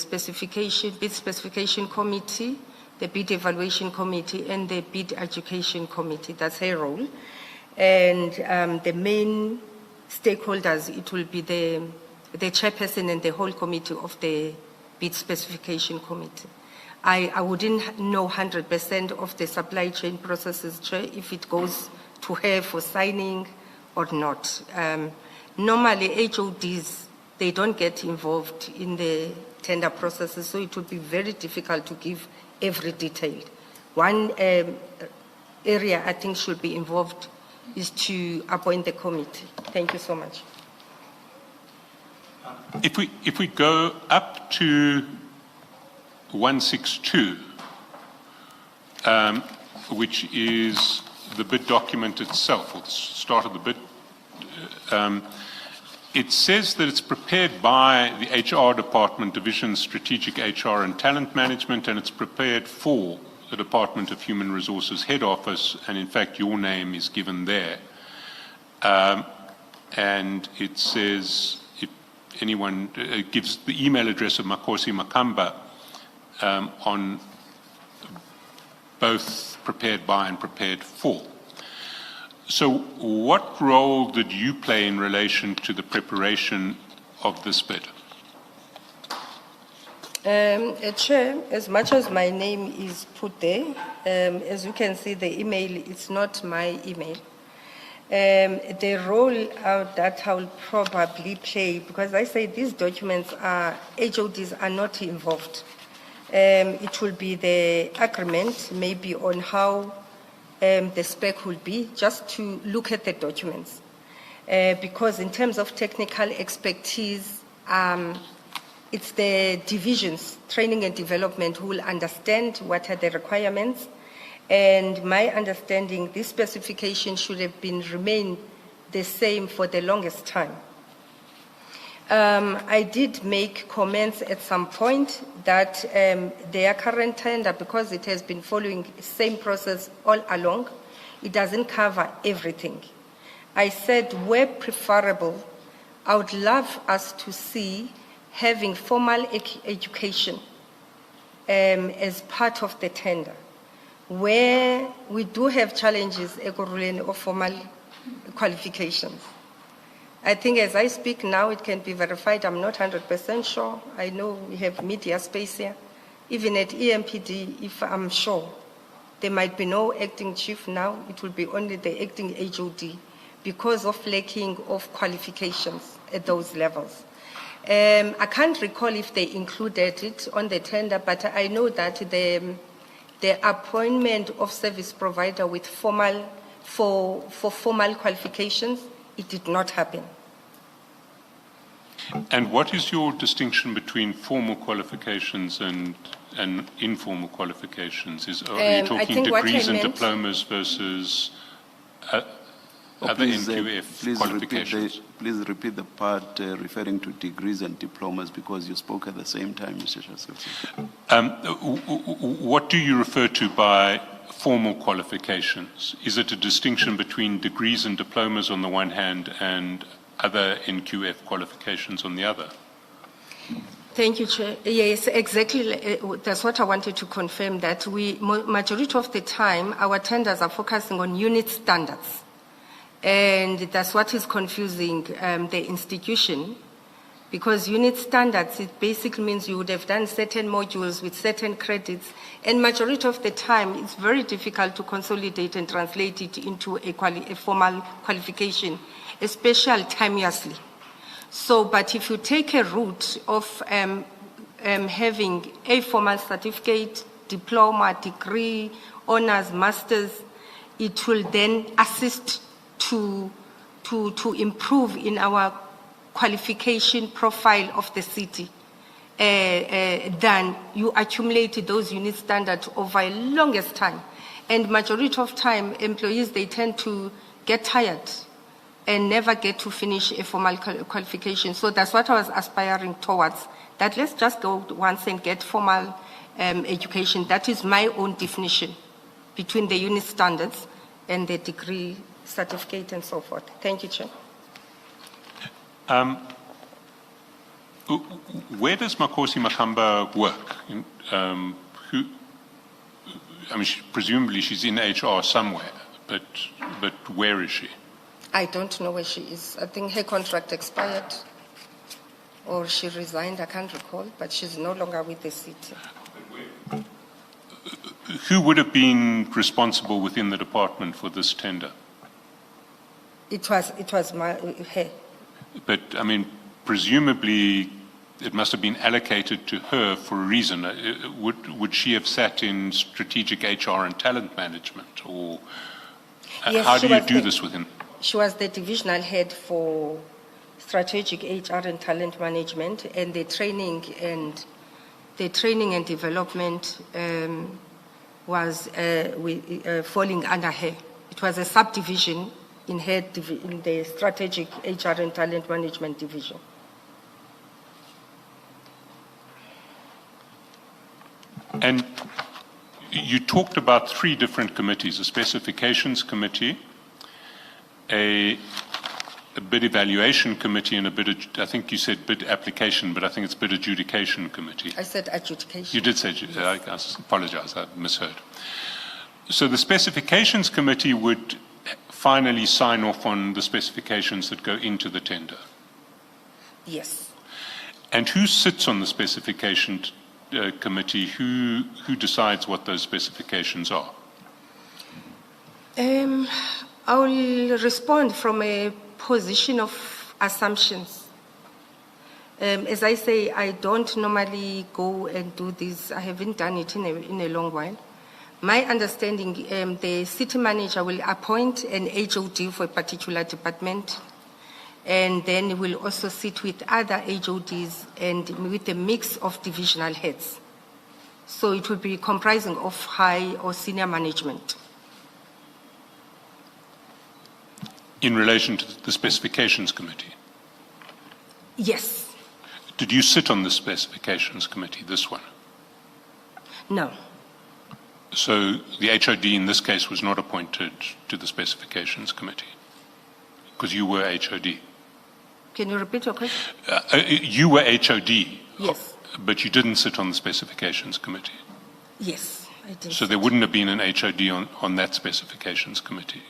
bid specification committee, the bid evaluation committee, and the bid education committee, that's her role. And the main stakeholders, it will be the chairperson and the whole committee of the bid specification committee. I wouldn't know 100% of the supply chain processes, Chair, if it goes to her for signing or not. Normally, HODs, they don't get involved in the tender processes, so it would be very difficult to give every detail. One area I think should be involved is to appoint the committee. Thank you so much. If we go up to 162, which is the bid document itself, or the start of the bid, it says that it's prepared by the HR department, Division Strategic HR and Talent Management, and it's prepared for the Department of Human Resources Head Office, and in fact your name is given there. And it says, if anyone gives the email address of Makosi Makamba on both prepared by and prepared for. So what role did you play in relation to the preparation of this bid? Chair, as much as my name is put there, as you can see, the email, it's not my email. The role that I will probably play, because I say these documents are, HODs are not involved. It will be the agreement, maybe on how the spec will be, just to look at the documents. Because in terms of technical expertise, it's the divisions, training and development, who will understand what are the requirements. And my understanding, this specification should have remained the same for the longest time. I did make comments at some point that their current tender, because it has been following the same process all along, it doesn't cover everything. I said, where preferable, I would love us to see having formal education as part of the tender. Where we do have challenges, Ekurhuleni, of formal qualifications. I think as I speak now, it can be verified. I'm not 100% sure. I know we have media space here. Even at EMPD, if I'm sure, there might be no acting chief now. It will be only the acting HOD because of lacking of qualifications at those levels. I can't recall if they included it on the tender, but I know that the appointment of service provider with formal qualifications, it did not happen. And what is your distinction between formal qualifications and informal qualifications? Are you talking think what I degrees and meant- diplomas versus other NQF qualifications? Please repeat the part referring to degrees and diplomas because you spoke at the same time, Mr. Shaskalsi. What do you refer to by formal qualifications? Is it a distinction between degrees and diplomas on the one hand and other NQF qualifications on the other? Thank you, Chair. Yes, exactly. That's what I wanted to confirm, that majority of the time, our tenders are focusing on unit standards. And that's what is confusing the institution, because unit standards, it basically means you would have done certain modules with certain credits, and majority of the time, it's very difficult to consolidate and translate it into a formal qualification, especially timeously. So, but if you take a route of having a formal certificate, diploma, degree, honors, masters, it will then assist to improve in our qualification profile of the city. Then you accumulate those unit standards over a longest time. And majority of time, employees, they tend to get tired and never get to finish a formal qualification. So that's what I was aspiring towards, that let's just go once and get formal education. That is my own definition between the unit standards and the degree, certificate, and so forth. Thank you, Chair. Where does Makosi Makamba work? Presumably she's in HR somewhere, but where is she? I don't know where she is. I think her contract expired or she resigned, I can't recall, but she's no longer with the city. Who would have been responsible within the department for this tender? It was her. But, presumably it must have been allocated to her for a reason. Would she have sat in strategic HR and talent management? Or Yes, how do you do this within? She was the divisional head for strategic HR and talent management, and the training and development was falling under her. It was a subdivision in the strategic HR and talent management division. And you talked about 3 different committees: a specifications committee, a bid evaluation committee, and I think you said bid application, but I think it's bid adjudication committee. I said adjudication. You did say, I apologize, I misheard. So the specifications committee would finally sign off on the specifications that go into the tender? Yes. And who sits on the specification committee? Who decides what those specifications are? I will respond from a position of assumptions. As I say, I don't normally go and do this. I haven't done it in a long while. My understanding, the city manager will appoint an HOD for a particular department, and then will also sit with other HODs and with a mix of divisional heads. So it will be comprising of high or senior management. In relation to the specifications committee? Yes. Did you sit on the specifications committee, this one? No. So the HOD in this case was not appointed to the specifications committee because you were HOD. Can you repeat your question? You were HOD. Yes. But you didn't sit on the specifications committee. Yes, I did. So there wouldn't have been an HOD on that specifications committee.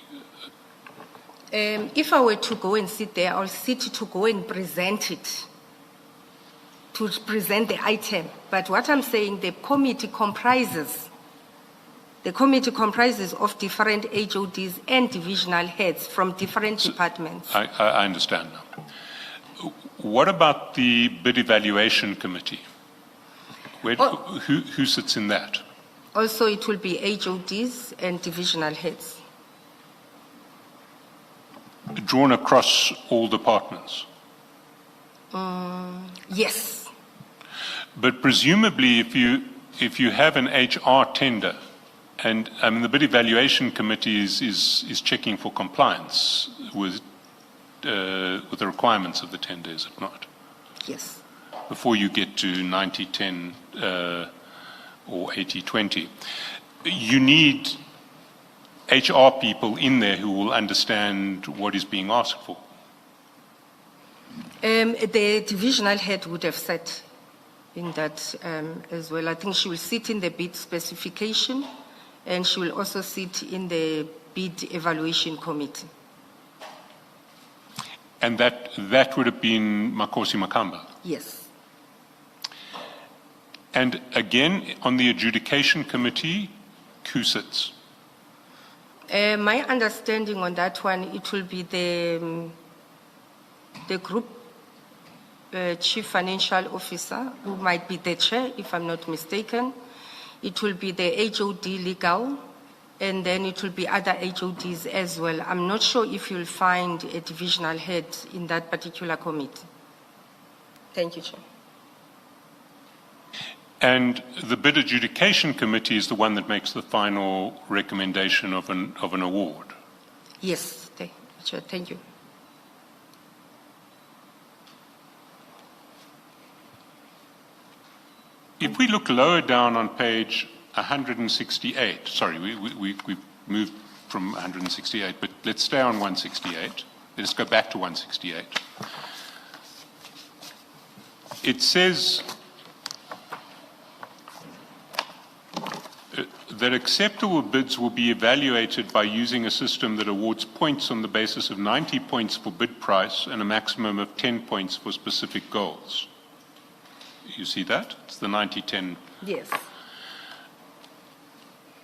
If I were to go and sit there, I'll sit to go and present it, to present the item. But what I'm saying, the committee comprises of different HODs and divisional heads from different departments. I understand now. What about the bid evaluation committee? Who sits in that? Also, it will be HODs and divisional heads. Drawn across all departments? Yes. But presumably, if you have an HR tender, and the bid evaluation committee is checking for compliance with the requirements of the tender, is it not? Yes. Before you get to 90-10 or 80-20, you need HR people in there who will understand what is being asked for. The divisional head would have said in that as well. I think she will sit in the bid specification, and she will also sit in the bid evaluation committee. And that would have been Makosi Makamba? Yes. And again, on the adjudication committee, who sits? My understanding on that one, it will be the group chief financial officer, who might be the chair, if I'm not mistaken. It will be the HOD legal, and then it will be other HODs as well. I'm not sure if you'll find a divisional head in that particular committee. Thank you, Chair. And the bid adjudication committee is the one that makes the final recommendation of an award? Yes, Chair, thank you. If we look lower down on page 168, sorry, we've moved from 168, but let's stay on 168. Let's go back to 168. It says that acceptable bids will be evaluated by using a system that awards points on the basis of 90 points for bid price and a maximum of 10 points for specific goals. You see that? It's the 90-10. Yes.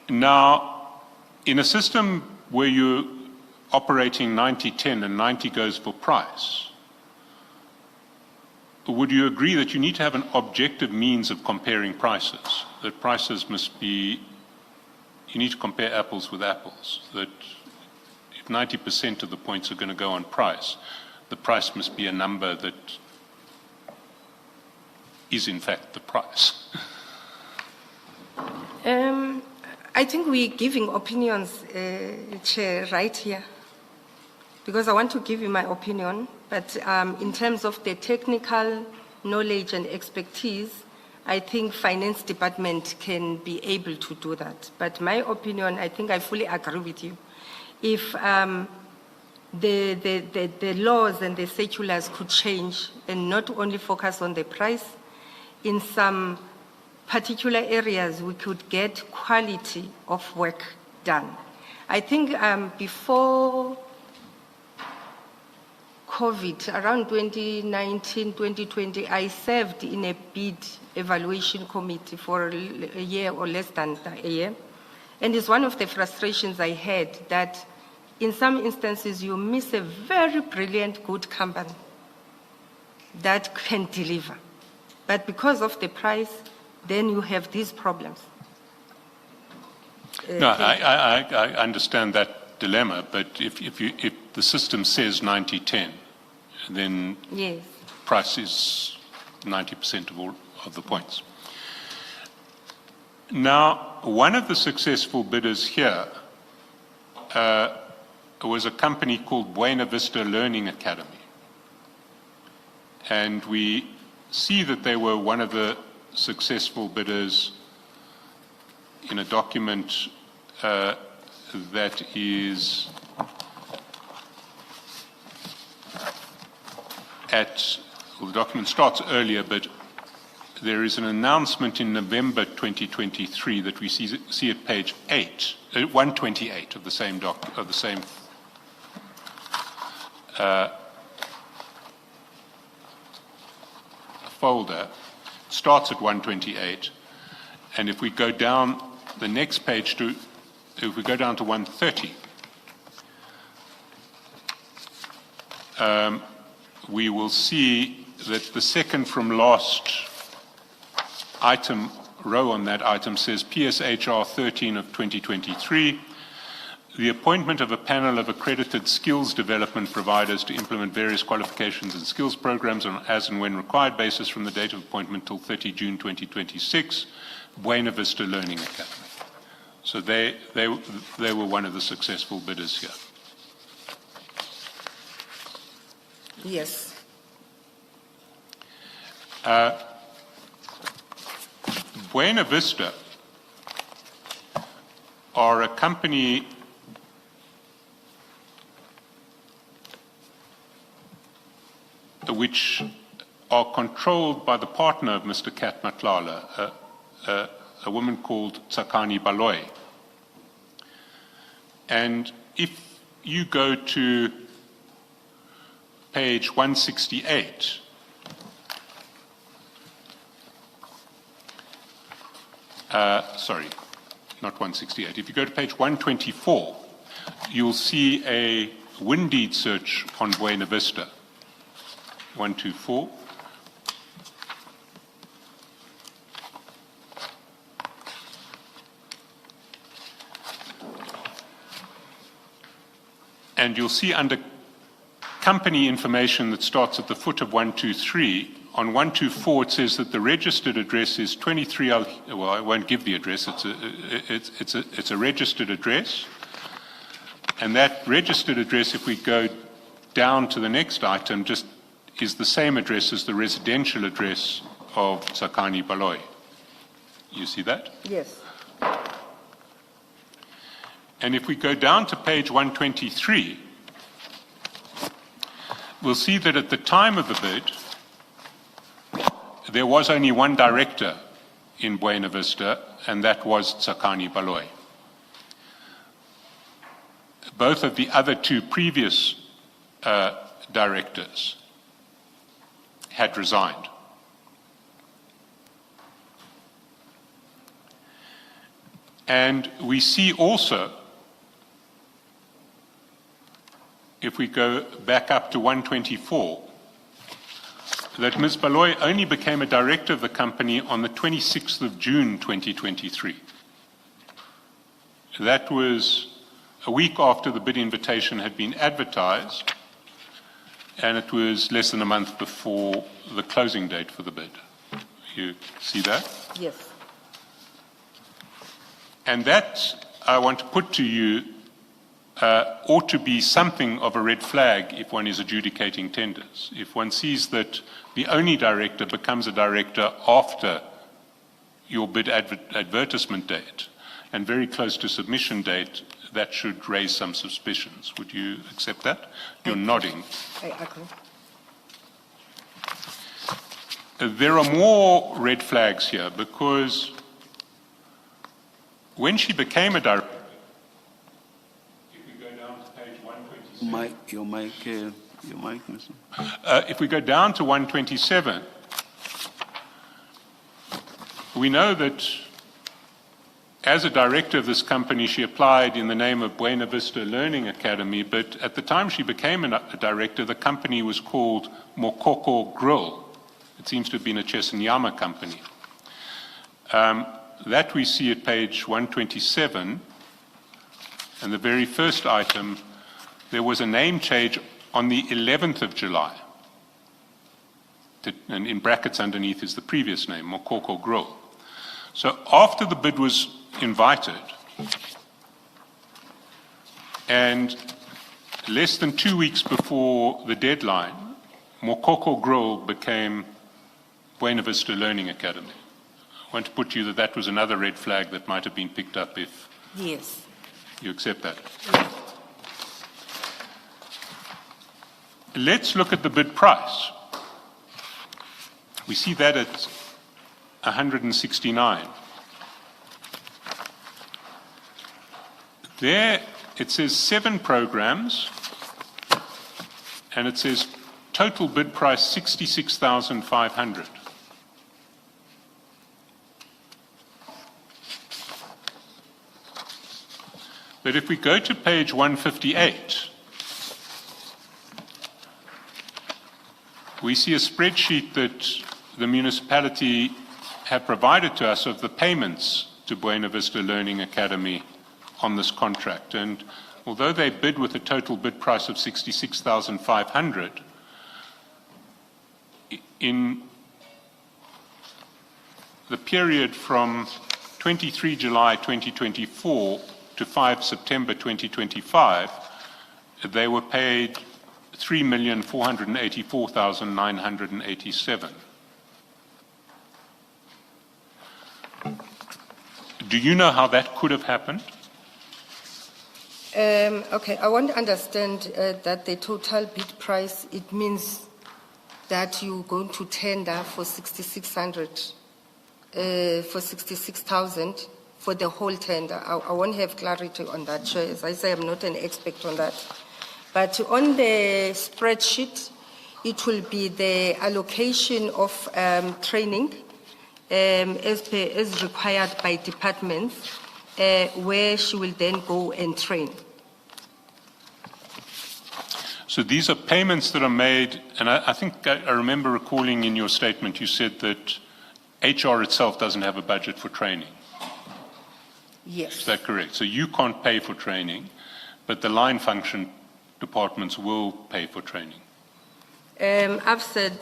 Now, in a system where you're operating 90-10 and 90 goes for price, would you agree that you need to have an objective means of comparing prices? That prices must be, you need to compare apples with apples. That if 90% of the points are going to go on price, the price must be a number that is in fact the price. I think we're giving opinions, Chair, right here, because I want to give you my opinion, but in terms of the technical knowledge and expertise, I think Finance Department can be able to do that. But my opinion, I think I fully agree with you. If the laws and the circulars could change and not only focus on the price, in some particular areas we could get quality of work done. I think before COVID, around 2019, 2020, I served in a bid evaluation committee for a year or less than a year. And it's one of the frustrations I had that in some instances you miss a very brilliant, good company that can deliver. But because of the price, then you have these problems. No, I understand that dilemma, but if the system says 90-10, then yes, price is 90% of all of the points. Now, one of the successful bidders here was a company called Buena Vista Learning Academy. And we see that they were one of the successful bidders in a document that is well, the document starts earlier, but there is an announcement in November 2023 that we see at page 128 of the same folder. It starts at 128, and if we go down the next page if we go down to 130, we will see that the second from last item row on that item says PSHR 13 of 2023. the appointment of a panel of accredited skills development providers to implement various qualifications and skills programs on as and when required basis from the date of appointment till 30 June 2026, Buena Vista Learning Academy. So they were one of the successful bidders here. Yes. Buena Vista are a company which are controlled by the partner of Mr. Kat Matlala, a woman called Tsakani Baloy. And if you go to page 168, sorry, not 168. If you go to page 124, you'll see a Windeed search on Buena Vista. 124. And you'll see under company information that starts at the foot of 123, on 124 it says that the registered address is 23, well, I won't give the address, it's a registered address. And that registered address, if we go down to the next item, just is the same address as the residential address of Tsakani Baloy. You see that? Yes. And if we go down to page 123, we'll see that at the time of the bid, there was only one director in Buena Vista, and that was Tsakani Baloy. Both of the other two previous directors had resigned. And we see also, if we go back up to 124, that Ms. Baloy only became a director of the company on the 26th of June 2023. That was a week after the bid invitation had been advertised, and it was less than a month before the closing date for the bid. You see that? Yes. And that, I want to put to you, ought to be something of a red flag if one is adjudicating tenders. If one sees that the only director becomes a director after your bid advertisement date and very close to submission date, that should raise some suspicions. Would you accept that? You're nodding. I agree. There are more red flags here because when she became a director, if we go down to page 127, Your mic, Mr. if we go down to 127, we know that as a director of this company, she applied in the name of Buena Vista Learning Academy, but at the time she became a director, the company was called Mokoko Grill. It seems to have been a Chesenyama company. That we see at page 127, and the very first item, there was a name change on the 11th of July. And in brackets underneath is the previous name, Mokoko Grill. So after the bid was invited, and less than 2 weeks before the deadline, Mokoko Grill became Buena Vista Learning Academy. I want to put to you that that was another red flag that might have been picked up if Yes. you accept that. Let's look at the bid price. We see that at 169. There it says 7 programs, and it says total bid price 66,500. But if we go to page 158, we see a spreadsheet that the municipality have provided to us of the payments to Buena Vista Learning Academy on this contract. And although they bid with a total bid price of 66,500, in the period from 23 July 2024 to 5 September 2025, they were paid 3,484,987. Do you know how that could have happened? Okay, I want to understand that the total bid price, it means that you're going to tender for 6,600, for 66,000 for the whole tender. I want to have clarity on that, Chair. As I say, I'm not an expert on that. But on the spreadsheet, it will be the allocation of training as required by departments, where she will then go and train. So these are payments that are made, and I think I remember recalling in your statement you said that HR itself doesn't have a budget for training. Yes. Is that correct? So you can't pay for training, but the line function departments will pay for training. I've said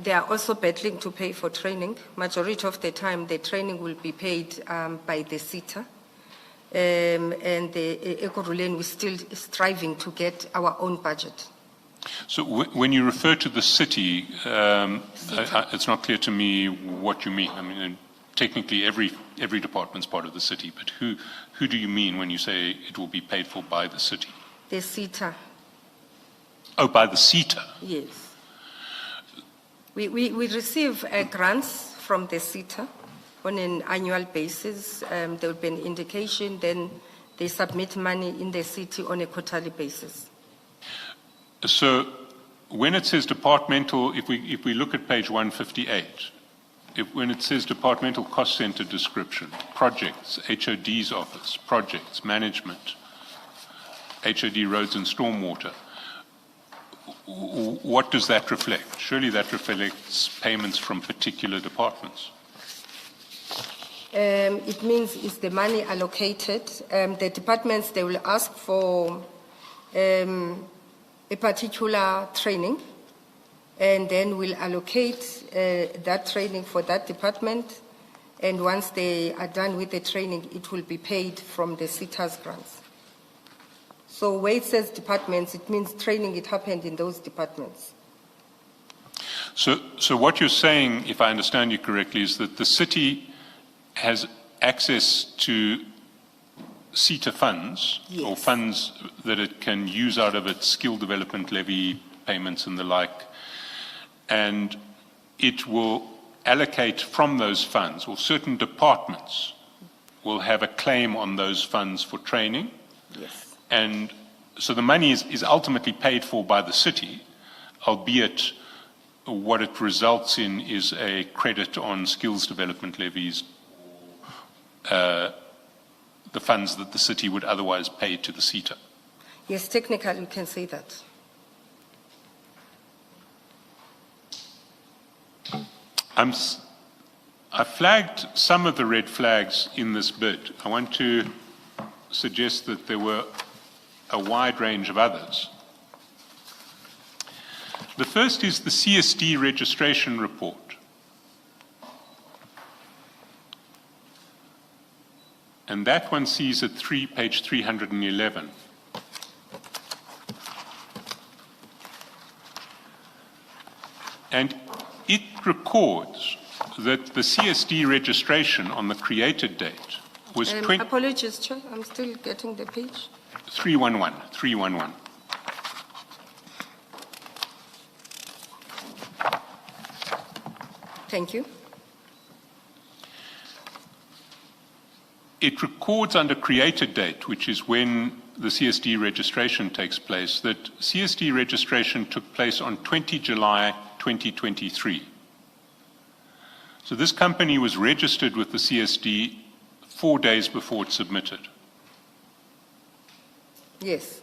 they are also battling to pay for training. Majority of the time, the training will be paid by the SETA. And the Ekurhuleni, we're still striving to get our own budget. So when you refer to the city, it's not clear to me what you mean. I mean, technically every department's part of the city, but who do you mean when you say it will be paid for by the city? The SETA. Oh, by the SETA? Yes. We receive grants from the SETA on an annual basis. There will be an indication, then they submit money in the city on a quarterly basis. So when it says departmental, if we look at page 158, when it says departmental cost center description, projects, HOD's office, projects, management, HOD roads and stormwater, what does that reflect? Surely that reflects payments from particular departments. It means it's the money allocated. The departments, they will ask for a particular training, and then we'll allocate that training for that department. And once they are done with the training, it will be paid from the SETA's grants. So where it says departments, it means training, it happened in those departments. So what you're saying, if I understand you correctly, is that the city has access to SETA funds, yes, or funds that it can use out of its skill development levy payments and the like, and it will allocate from those funds, or certain departments will have a claim on those funds for training. Yes. And so the money is ultimately paid for by the city, albeit what it results in is a credit on skills development levies, the funds that the city would otherwise pay to the SETA. Yes, technically you can say that. I flagged some of the red flags in this bid. I want to suggest that there were a wide range of others. The first is the CSD registration report. And that one sees at page 311. And it records that the CSD registration on the created date was apologies, Chair, I'm still getting the page. 311. Thank you. It records under created date, which is when the CSD registration takes place, that CSD registration took place on 20 July 2023. So this company was registered with the CSD 4 days before it submitted. Yes.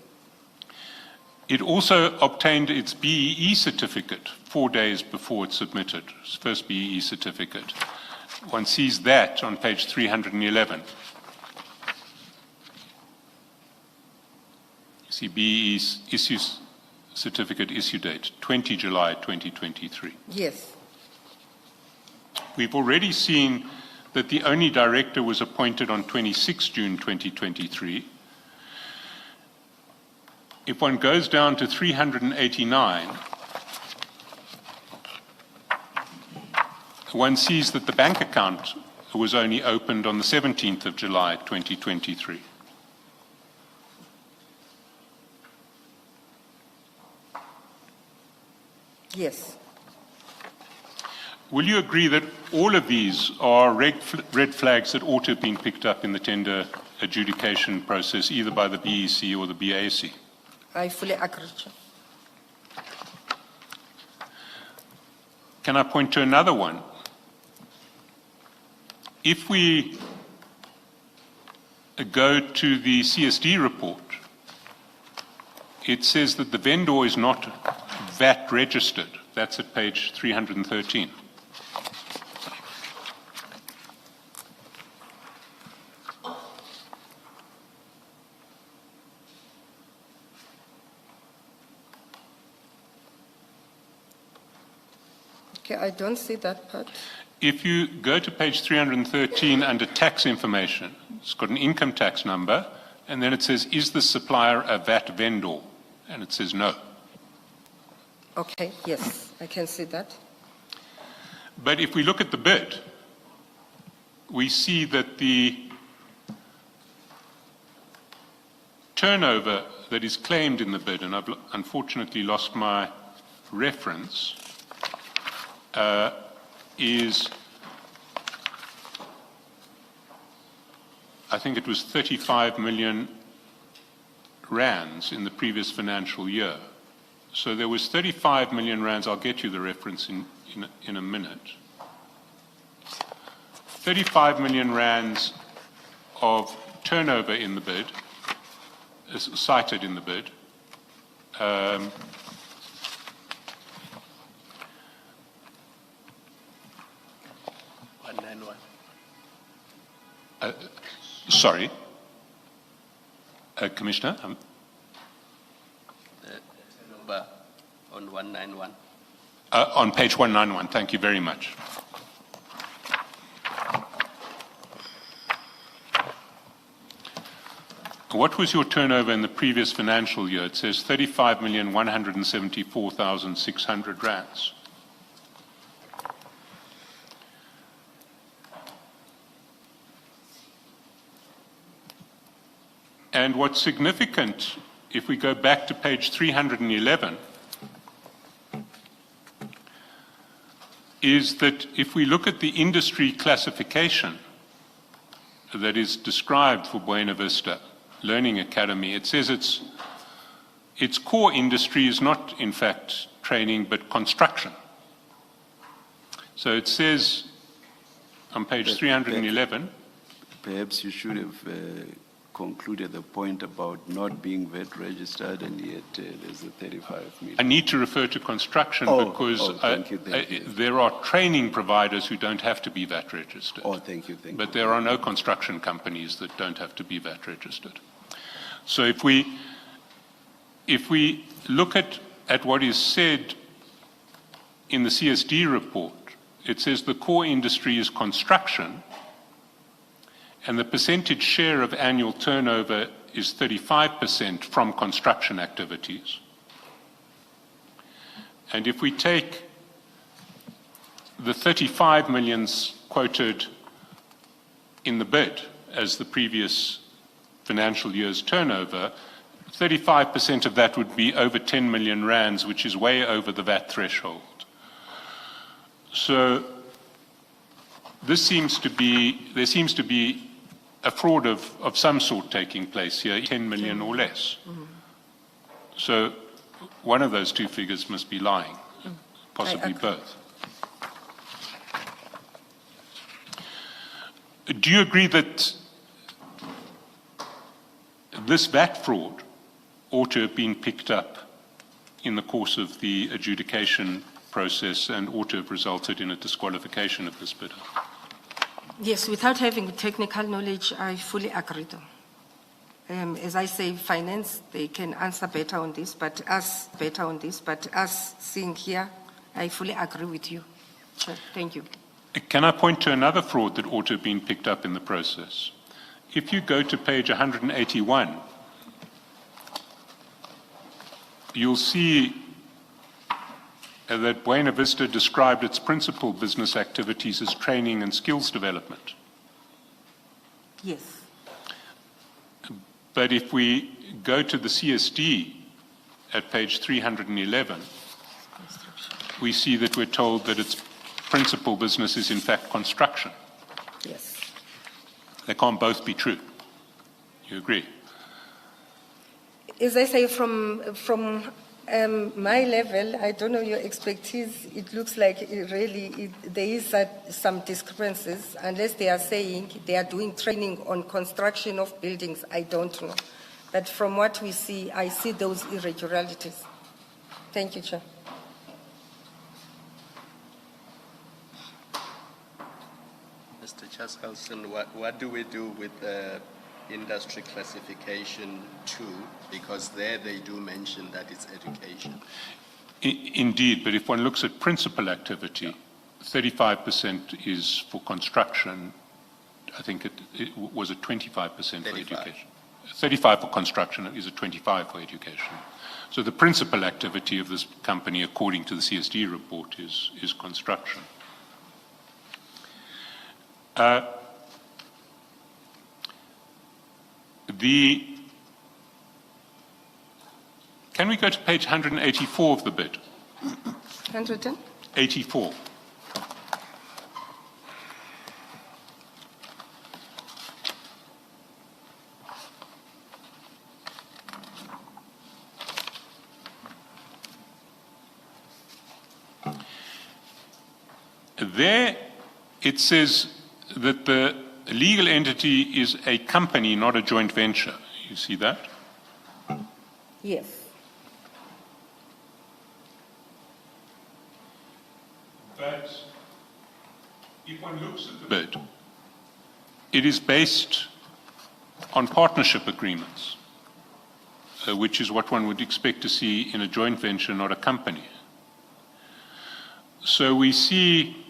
It also obtained its BEE certificate 4 days before it submitted, its first BEE certificate. One sees that on page 311. CBE's issue certificate issue date, 20 July 2023. Yes. We've already seen that the only director was appointed on 26 June 2023. If one goes down to 389, one sees that the bank account was only opened on the 17th of July 2023. Yes. Will you agree that all of these are red flags that ought to have been picked up in the tender adjudication process, either by the BEC or the BAC? I fully agree. Can I point to another one? If we go to the CSD report, it says that the vendor is not VAT registered. That's at page 313. Okay, I don't see that part. If you go to page 313 under tax information, it's got an income tax number, and then it says, is the supplier a VAT vendor? And it says no. Okay, yes, I can see that. But if we look at the bid, we see that the turnover that is claimed in the bid, and I've unfortunately lost my reference, is, I think it was 35 million rands in the previous financial year. So there was 35 million rands, I'll get you the reference in a minute. 35 million rands of turnover in the bid, cited in the bid. 191. Sorry, Commissioner. Number on 191. On page 191, thank you very much. What was your turnover in the previous financial year? It says 35,174,600 rands. And what's significant, if we go back to page 311, is that if we look at the industry classification that is described for Buena Vista Learning Academy, it says its core industry is not, in fact, training, but construction. So it says on page 311... Perhaps you should have concluded the point about not being VAT registered, and yet there's a 35 million. I need to refer to construction because thank you. there are training providers who don't have to be VAT registered. Oh, thank you. But there are no construction companies that don't have to be VAT registered. So if we look at what is said in the CSD report, it says the core industry is construction, and the percentage share of annual turnover is 35% from construction activities. And if we take the 35 millions quoted in the bid as the previous financial year's turnover, 35% of that would be over 10 million rands, which is way over the VAT threshold. So there seems to be a fraud of some sort taking place here, 10 million or less. Mm-hmm. So one of those two figures must be lying, possibly both. Do you agree that this VAT fraud ought to have been picked up in the course of the adjudication process and ought to have resulted in a disqualification of this bidder? Yes, without having technical knowledge, I fully agree though. As I say, finance, they can answer better on this, but us seeing here, I fully agree with you. Chair, thank you. Can I point to another fraud that ought to have been picked up in the process? If you go to page 181, you'll see that Buena Vista described its principal business activities as training and skills development. Yes. But if we go to the CSD at page 311, we see that we're told that its principal business is in fact construction. Yes. They can't both be true. You agree? As I say, from my level, I don't know your expertise, it looks like there is some discrepancies, unless they are saying they are doing training on construction of buildings, I don't know. But from what we see, I see those irregularities. Thank you, Chair. Mr. Chaskalson, what do we do with the industry classification 2, because there they do mention that it's education. Indeed, but if one looks at principal activity, 35% is for construction. I think it was a 25% for education. 35 for construction is a 25 for education. So the principal activity of this company, according to the CSD report, is construction. Can we go to page 184 of the bid? 184. There it says that the legal entity is a company, not a joint venture. You see that? Yes. But if one looks at the bid, it is based on partnership agreements, which is what one would expect to see in a joint venture, not a company. So we see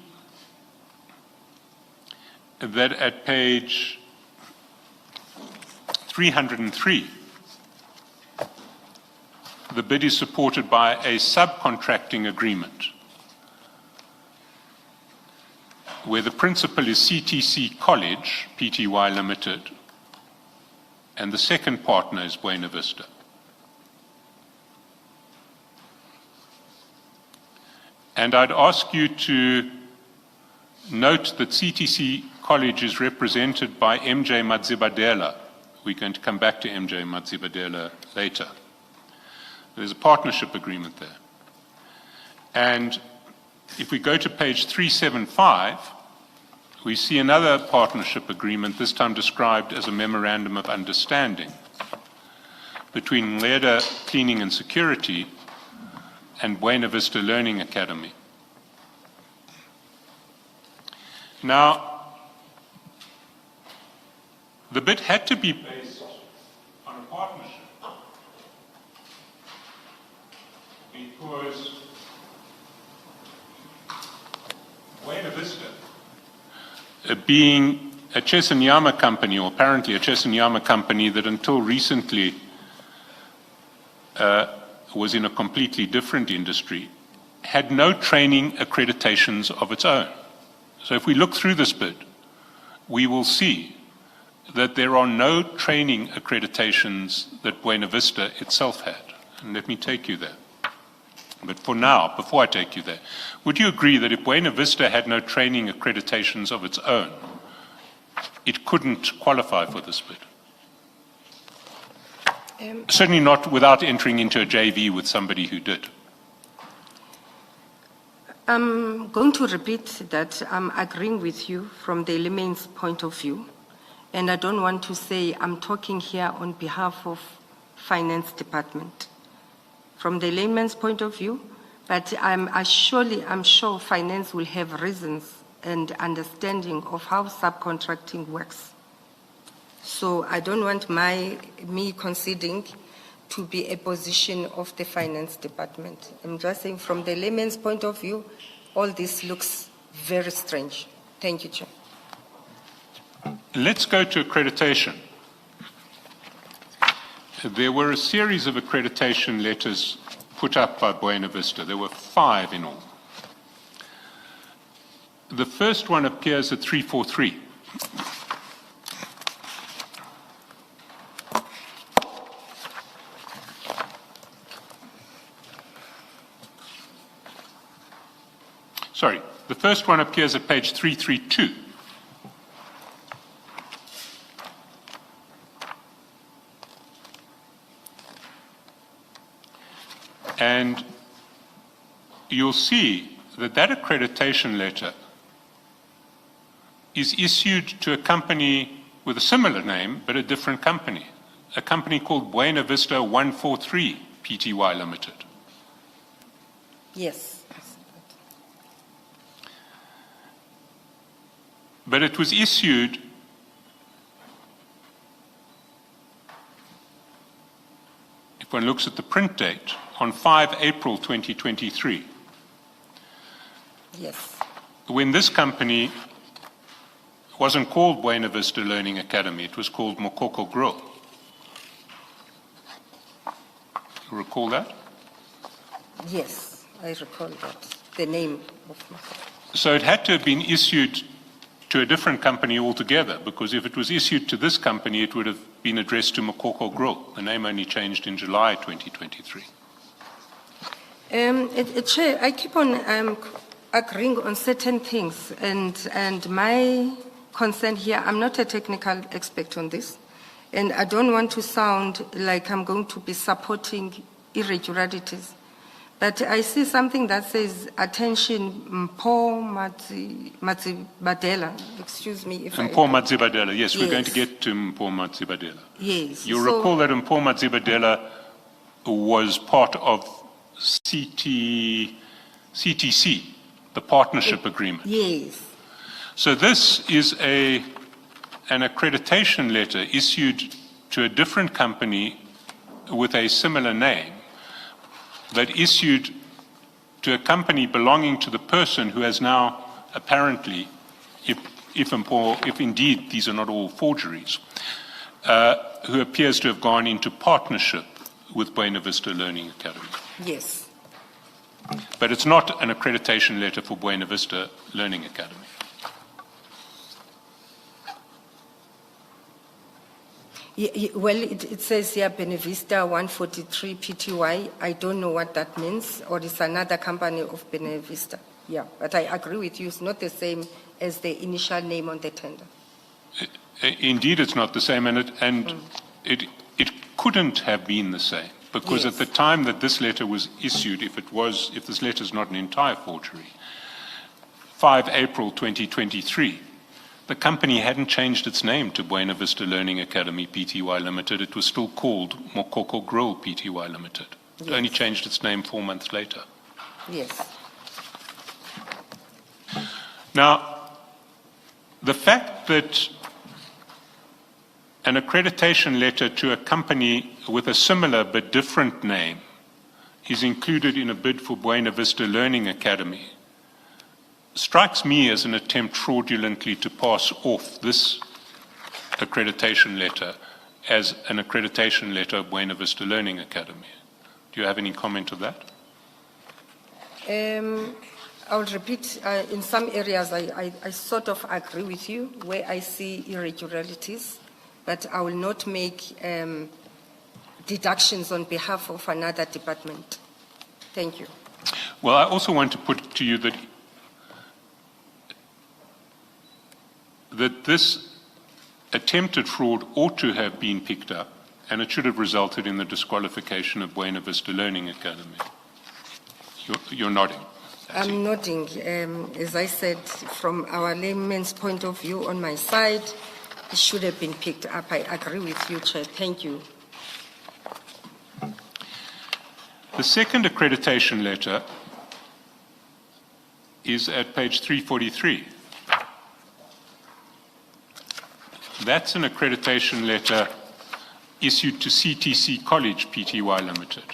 that at page 303, the bid is supported by a subcontracting agreement where the principal is CTC College, Pty Limited, and the second partner is Buena Vista. And I'd ask you to note that CTC College is represented by MJ Madzibadela. We're going to come back to MJ Madzibadela later. There's a partnership agreement there. And if we go to page 375, we see another partnership agreement, this time described as a memorandum of understanding between Leda Cleaning and Security and Buena Vista Learning Academy. Now, the bid had to be based on a partnership because Buena Vista, being a Chesanyama company, or apparently a Chesanyama company that until recently was in a completely different industry, had no training accreditations of its own. So if we look through this bid, we will see that there are no training accreditations that Buena Vista itself had. And let me take you there. But for now, before I take you there, would you agree that if Buena Vista had no training accreditations of its own, it couldn't qualify for this bid? Certainly not without entering into a JV with somebody who did. I'm going to repeat that I'm agreeing with you from the layman's point of view, and I don't want to say I'm talking here on behalf of Finance Department. From the layman's point of view, but I'm sure finance will have reasons and understanding of how subcontracting works. So I don't want me conceding to be a position of the finance department. I'm just saying from the layman's point of view, all this looks very strange. Thank you, Chair. Let's go to accreditation. There were a series of accreditation letters put up by Buena Vista. There were 5 in all. The first one appears at 343. Sorry, the first one appears at page 332. And you'll see that that accreditation letter is issued to a company with a similar name, but a different company, a company called Buena Vista 143 Pty Limited. Yes. But it was issued if one looks at the print date, on 5 April 2023. Yes. When this company wasn't called Buena Vista Learning Academy, it was called Mokoko Grill. You recall that? Yes, I recall that, the name of my. So it had to have been issued to a different company altogether, because if it was issued to this company, it would have been addressed to Mokoko Grill. The name only changed in July 2023. Chair, I keep on agreeing on certain things, and my concern here, I'm not a technical expert on this, and I don't want to sound like I'm going to be supporting irregularities. But I see something that says, attention, Mpo Matsibadela, excuse me if Mpo Matsibadela, yes, we're going to get to Mpo Matsibadela. Yes. You'll recall that Mpo Matsibadela was part of CTC, the partnership agreement. Yes. So this is an accreditation letter issued to a different company with a similar name, that issued to a company belonging to the person who has now apparently, if indeed these are not all forgeries, who appears to have gone into partnership with Buena Vista Learning Academy. Yes. But it's not an accreditation letter for Buena Vista Learning Academy. Well, it says here Buena Vista 143 Pty. I don't know what that means, or it's another company of Buena Vista. Yeah, but I agree with you. It's not the same as the initial name on the tender. Indeed, it's not the same, and it couldn't have been the same, because Yes. at the time that this letter was issued, if this letter is not an entire forgery, 5 April 2023, the company hadn't changed its name to Buena Vista Learning Academy Pty Limited. It was still called Mokoko Grill Pty Limited. It only changed its name 4 months later. Yes. Now, the fact that an accreditation letter to a company with a similar but different name is included in a bid for Buena Vista Learning Academy strikes me as an attempt fraudulently to pass off this accreditation letter as an accreditation letter of Buena Vista Learning Academy. Do you have any comment to that? I'll repeat, in some areas I sort of agree with you where I see irregularities, but I will not make deductions on behalf of another department. Thank you. Well, I also want to put to you that this attempted fraud ought to have been picked up, and it should have resulted in the disqualification of Buena Vista Learning Academy. You're nodding. I'm nodding. As I said, from our layman's point of view on my side, it should have been picked up. I agree with you, Chair. Thank you. The second accreditation letter is at page 343. That's an accreditation letter issued to CTC College Pty Limited.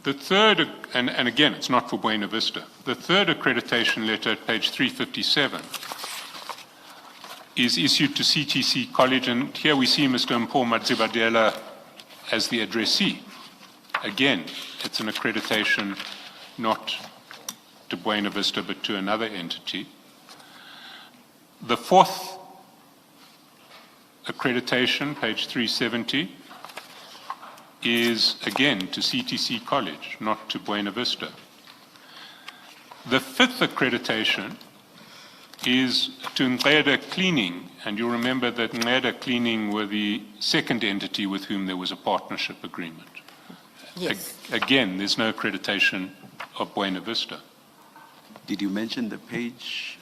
The third, and again, it's not for Buena Vista, the third accreditation letter at page 357 is issued to CTC College, and here we see Mr. Mpho Madzibadela as the addressee. Again, it's an accreditation not to Buena Vista but to another entity. The fourth accreditation, page 370, is again to CTC College, not to Buena Vista. The fifth accreditation is to Ngeda Cleaning, and you'll remember that Ngeda Cleaning were the second entity with whom there was a partnership agreement. Yes. Again, there's no accreditation of Buena Vista. Did you mention the page?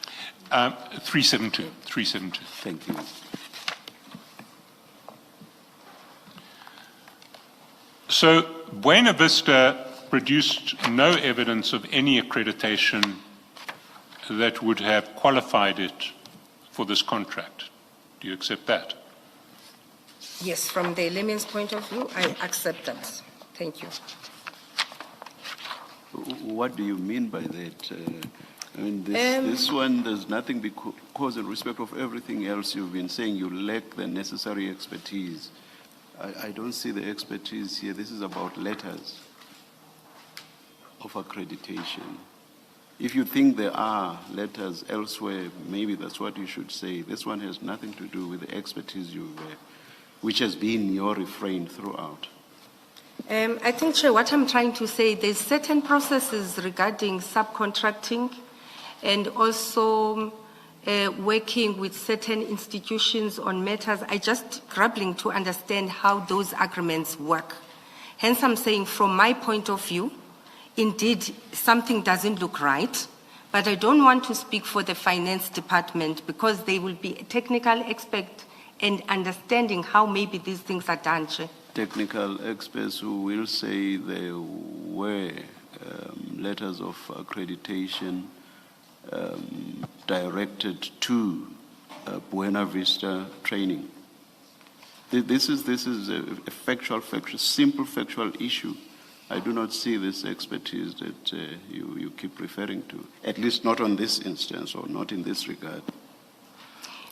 372. 372. Thank you. So Buena Vista produced no evidence of any accreditation that would have qualified it for this contract. Do you accept that? Yes, from the layman's point of view, I accept that. Thank you. What do you mean by that? I mean, this one does nothing because in respect of everything else you've been saying, you lack the necessary expertise. I don't see the expertise here. This is about letters of accreditation. If you think there are letters elsewhere, maybe that's what you should say. This one has nothing to do with the expertise which has been your refrain throughout. I think, Chair, what I'm trying to say, there's certain processes regarding subcontracting and also working with certain institutions on matters. I just grappling to understand how those agreements work. Hence, I'm saying from my point of view, indeed, something doesn't look right, but I don't want to speak for the finance department because they will be a technical expert and understanding how maybe these things are done, Chair. Technical experts who will say there were letters of accreditation directed to Buena Vista training. This is a factual, simple factual issue. I do not see this expertise that you keep referring to, at least not on this instance or not in this regard.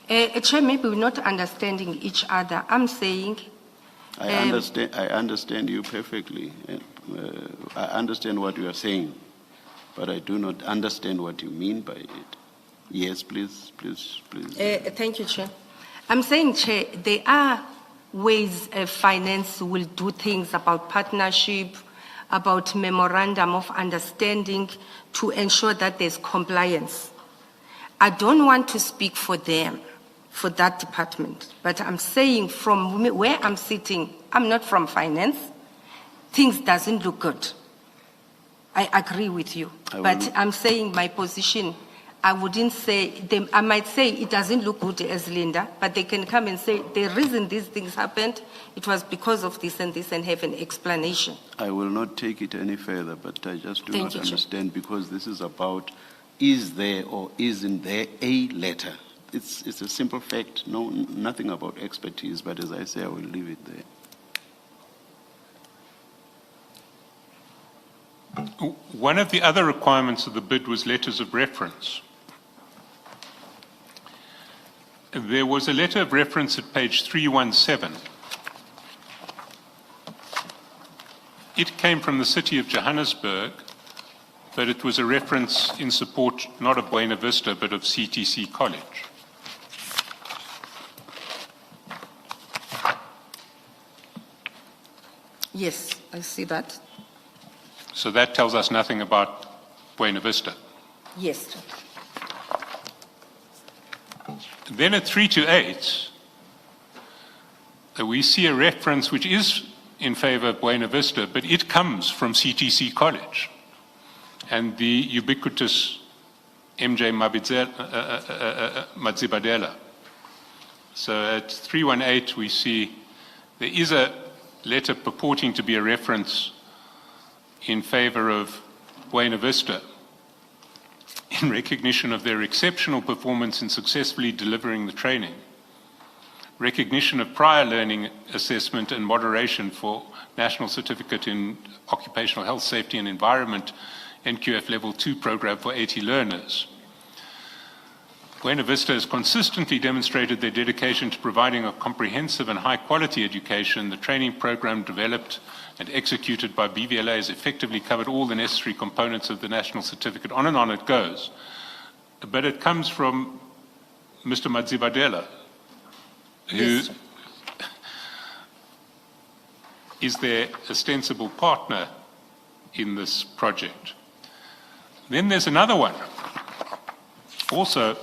Chair, maybe we're not understanding each other. I'm saying... I understand you perfectly. I understand what you are saying, but I do not understand what you mean by it. Yes, please. Thank you, Chair. I'm saying, Chair, there are ways finance will do things about partnership, about memorandum of understanding to ensure that there's compliance. I don't want to speak for them, for that department, but I'm saying from where I'm sitting, I'm not from finance, things doesn't look good. I agree with you, but I'm saying my position, I wouldn't say, I might say it doesn't look good as Linda, but they can come and say the reason these things happened, it was because of this and this and have an explanation. I will not take it any further, but I just do not understand because this is about is there or isn't there a letter. It's a simple fact, nothing about expertise, but as I say, I will leave it there. One of the other requirements of the bid was letters of reference. There was a letter of reference at page 317. It came from the city of Johannesburg, but it was a reference in support not of Buena Vista, but of CTC College. Yes, I see that. So that tells us nothing about Buena Vista. Yes. Then at 328, we see a reference which is in favor of Buena Vista, but it comes from CTC College and the ubiquitous MJ Madzibadela. So at 318, we see there is a letter purporting to be a reference in favor of Buena Vista, in recognition of their exceptional performance in successfully delivering the training, recognition of prior learning assessment and moderation for National Certificate in Occupational Health, Safety and Environment, NQF Level 2 program for 80 learners. Buena Vista has consistently demonstrated their dedication to providing a comprehensive and high-quality education. The training program developed and executed by BVLA has effectively covered all the necessary components of the National Certificate. On and on it goes. But it comes from Mr. Madzibadela, who Yes. is their ostensible partner in this project. Then there's another one, also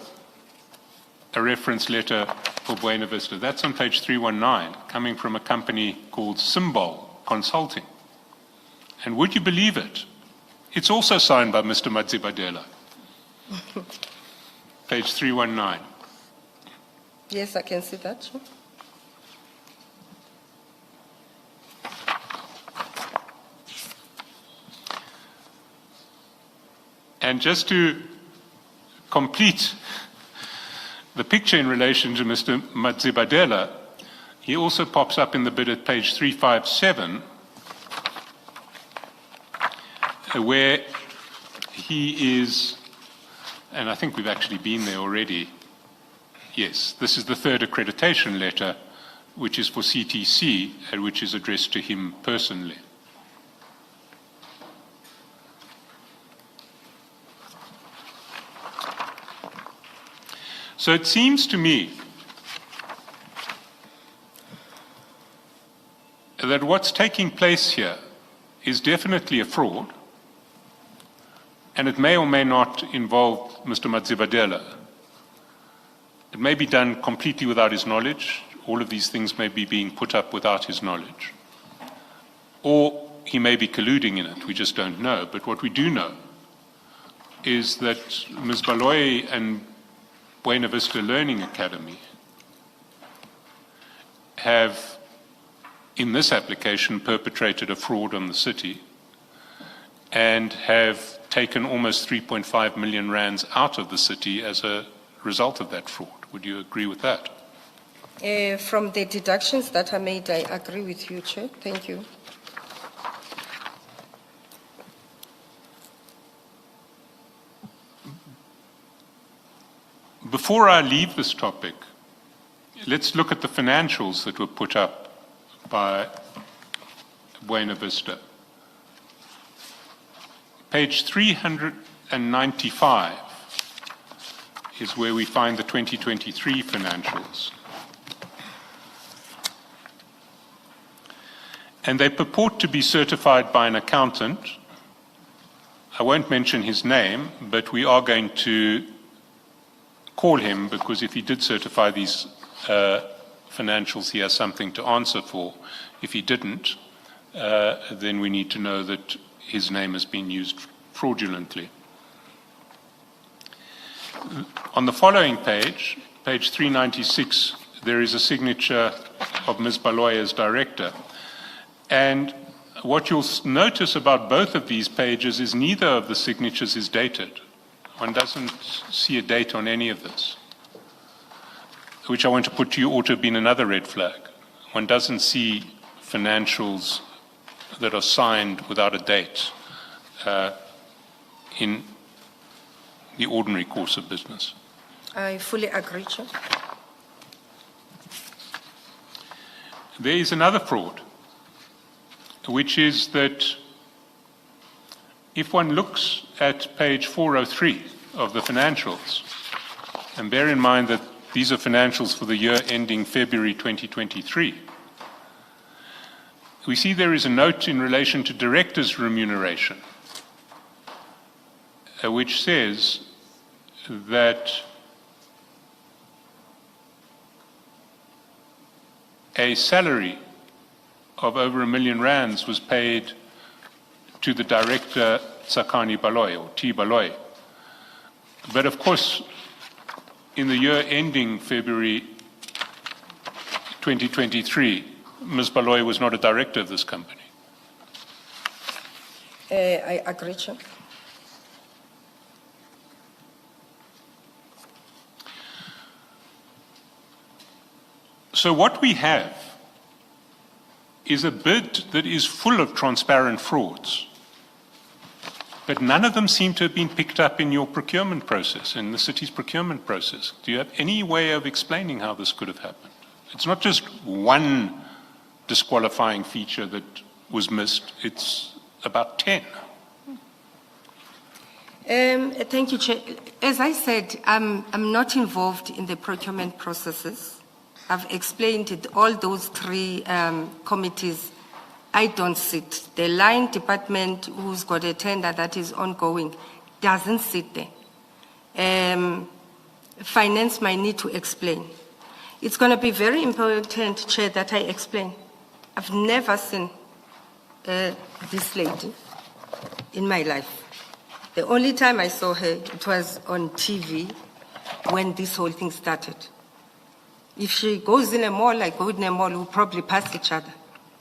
a reference letter for Buena Vista. That's on page 319, coming from a company called Symbol Consulting. And would you believe it? It's also signed by Mr. Madzibadela. Page 319. Yes, I can see that. And just to complete the picture in relation to Mr. Madzibadela, he also pops up in the bid at page 357, where he is, and I think we've actually been there already. Yes, this is the third accreditation letter, which is for CTC and which is addressed to him personally. So it seems to me that what's taking place here is definitely a fraud, and it may or may not involve Mr. Madzibadela. It may be done completely without his knowledge. All of these things may be being put up without his knowledge. Or he may be colluding in it, we just don't know. But what we do know is that Ms. Baloyi and Buena Vista Learning Academy have, in this application, perpetrated a fraud on the city and have taken almost 3.5 million rands out of the city as a result of that fraud. Would you agree with that? From the deductions that are made, I agree with you, Chair. Thank you. Before I leave this topic, let's look at the financials that were put up by Buena Vista. Page 395 is where we find the 2023 financials. And they purport to be certified by an accountant. I won't mention his name, but we are going to call him, because if he did certify these financials, he has something to answer for. If he didn't, then we need to know that his name has been used fraudulently. On the following page, page 396, there is a signature of Ms. Baloyi as director. And what you'll notice about both of these pages is neither of the signatures is dated. One doesn't see a date on any of this, which I want to put to you ought to have been another red flag. One doesn't see financials that are signed without a date in the ordinary course of business. I fully agree, Chair. There is another fraud, which is that if one looks at page 403 of the financials, and bear in mind that these are financials for the year ending February 2023, we see there is a note in relation to directors' remuneration, which says that a salary of over R1 million was paid to the director Tsakani Baloyi, or T. Baloyi. But of course, in the year ending February 2023, Ms. Baloyi was not a director of this company. I agree, Chair. So what we have is a bid that is full of transparent frauds, but none of them seem to have been picked up in your procurement process, in the city's procurement process. Do you have any way of explaining how this could have happened? It's not just one disqualifying feature that was missed, it's about 10. Thank you, Chair. As I said, I'm not involved in the procurement processes. I've explained it, all those three committees. I don't sit. The line department, who's got a tender that is ongoing, doesn't sit there. Finance might need to explain. It's going to be very important, Chair, that I explain. I've never seen this lady in my life. The only time I saw her, it was on TV when this whole thing started. If she goes in a mall, I go in a mall, we'll probably pass each other.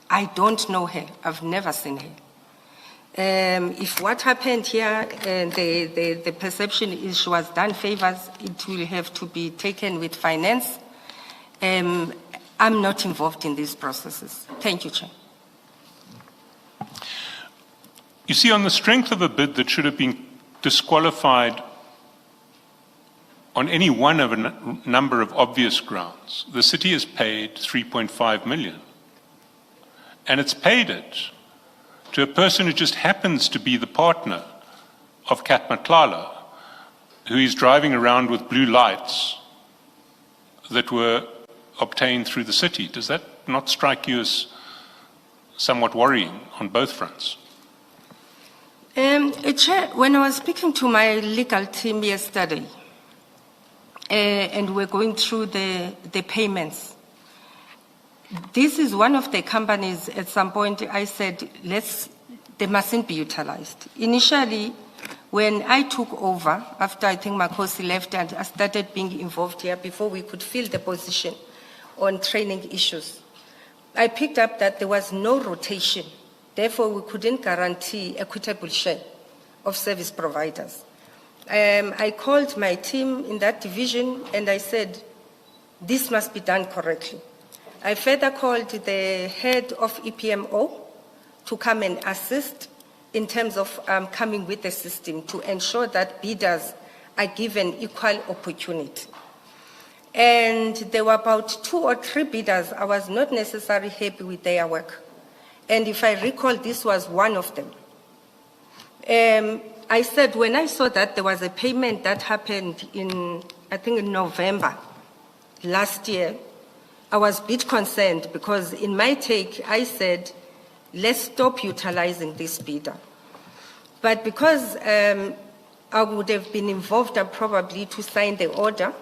I don't know her. I've never seen her. If what happened here, the perception is she was done favors, it will have to be taken with finance. I'm not involved in these processes. Thank you, Chair. You see, on the strength of a bid that should have been disqualified on any one of a number of obvious grounds, the city has paid 3.5 million. And it's paid it to a person who just happens to be the partner of Kat Matlala, who is driving around with blue lights that were obtained through the city. Does that not strike you as somewhat worrying on both fronts? Chair, when I was speaking to my legal team yesterday, and we're going through the payments, this is one of the companies. At some point I said, they mustn't be utilized. Initially, when I took over, after I think Makosi left and I started being involved here before we could fill the position on training issues, I picked up that there was no rotation. Therefore, we couldn't guarantee equitable share of service providers. I called my team in that division and I said, this must be done correctly. I further called the head of EPMO to come and assist in terms of coming with the system to ensure that bidders are given equal opportunity. And there were about 2 or 3 bidders. I was not necessarily happy with their work. And if I recall, this was one of them. I said, when I saw that there was a payment that happened I think in November last year, I was a bit concerned because in my take, I said, let's stop utilizing this bidder. But because I would have been involved probably to sign the order,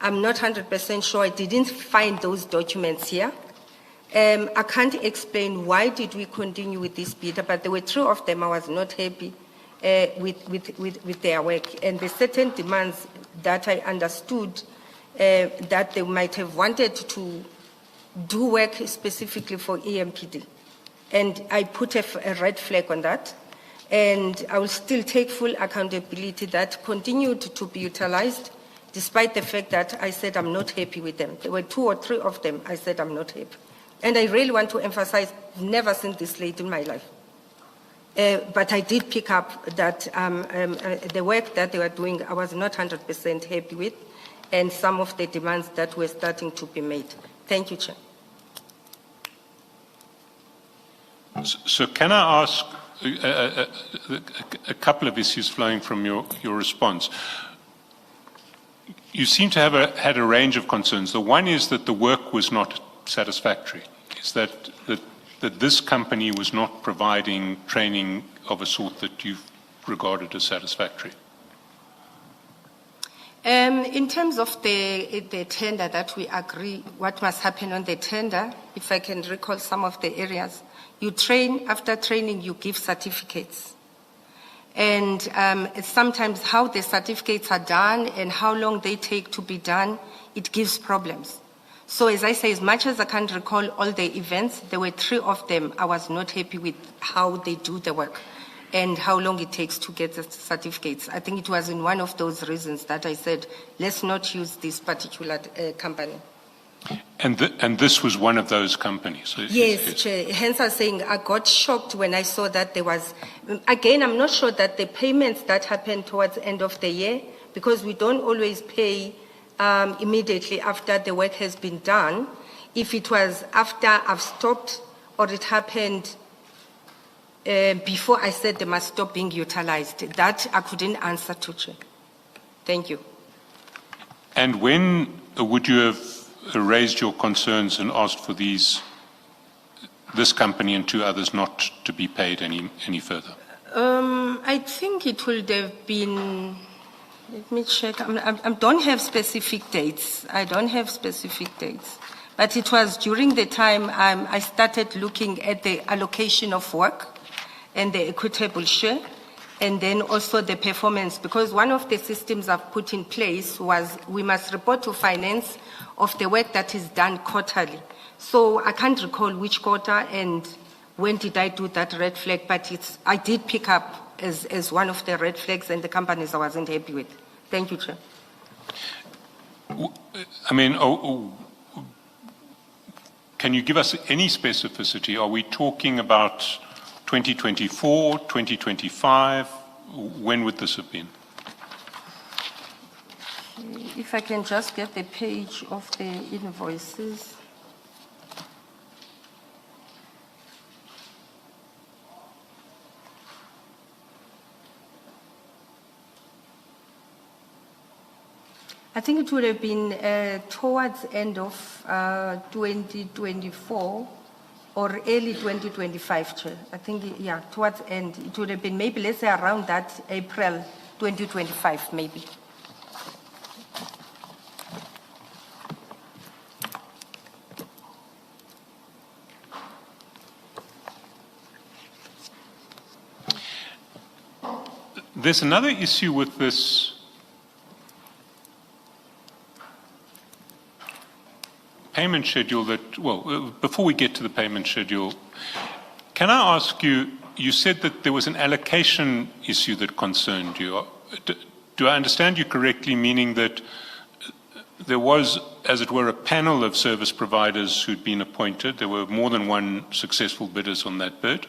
I'm not 100% sure. I didn't find those documents here. I can't explain why did we continue with this bidder, but there were 3 of them I was not happy with their work. And the certain demands that I understood that they might have wanted to do work specifically for EMPD. And I put a red flag on that. And I will still take full accountability that continued to be utilized, despite the fact that I said I'm not happy with them. There were 2 or 3 of them I said I'm not happy. And I really want to emphasize, I've never seen this late in my life. But I did pick up that the work that they were doing, I was not 100% happy with, and some of the demands that were starting to be made. Thank you, Chair. So can I ask a couple of issues flowing from your response? You seem to have had a range of concerns. The one is that the work was not satisfactory. Is that this company was not providing training of a sort that you've regarded as satisfactory? In terms of the tender that we agree, what must happen on the tender, if I can recall some of the areas, you train, after training you give certificates. And sometimes how the certificates are done and how long they take to be done, it gives problems. So as I say, as much as I can't recall all the events, there were 3 of them I was not happy with how they do the work and how long it takes to get the certificates. I think it was in one of those reasons that I said, let's not use this particular company. And this was one of those companies? So Yes, Chair. Hence I'm saying I got shocked when I saw that there was, again, I'm not sure that the payments that happened towards the end of the year, because we don't always pay immediately after the work has been done. If it was after I've stopped or it happened before I said they must stop being utilized, that I couldn't answer to, Chair. Thank you. And when would you have raised your concerns and asked for this company and 2 others not to be paid any further? I think it would have been, let me check, I don't have specific dates. I don't have specific dates. But it was during the time I started looking at the allocation of work and the equitable share, and then also the performance, because one of the systems I've put in place was we must report to finance of the work that is done quarterly. So I can't recall which quarter and when did I do that red flag, but I did pick up as one of the red flags and the companies I wasn't happy with. Thank you, Chair. I mean, can you give us any specificity? Are we talking about 2024, 2025? When would this have been? If I can just get the page of the invoices. I think it would have been towards end of 2024 or early 2025, Chair. I think, yeah, towards end. It would have been maybe, let's say, around that April 2025, maybe. There's another issue with this payment schedule that, well, before we get to the payment schedule, can I ask you, you said that there was an allocation issue that concerned you. Do I understand you correctly, meaning that there was, as it were, a panel of service providers who'd been appointed? There were more than one successful bidders on that bid.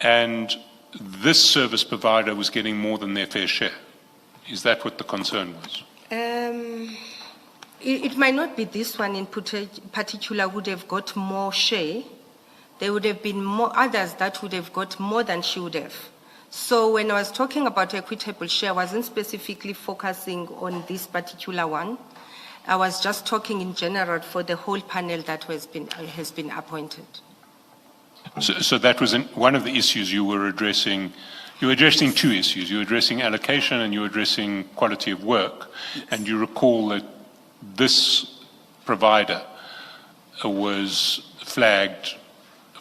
And this service provider was getting more than their fair share. Is that what the concern was? It might not be this one in particular would have got more share. There would have been more others that would have got more than she would have. So when I was talking about equitable share, I wasn't specifically focusing on this particular one. I was just talking in general for the whole panel that has been appointed. So that was one of the issues you were addressing. You were addressing 2 issues. You were addressing allocation and you were addressing quality of work. And you recall that this provider was flagged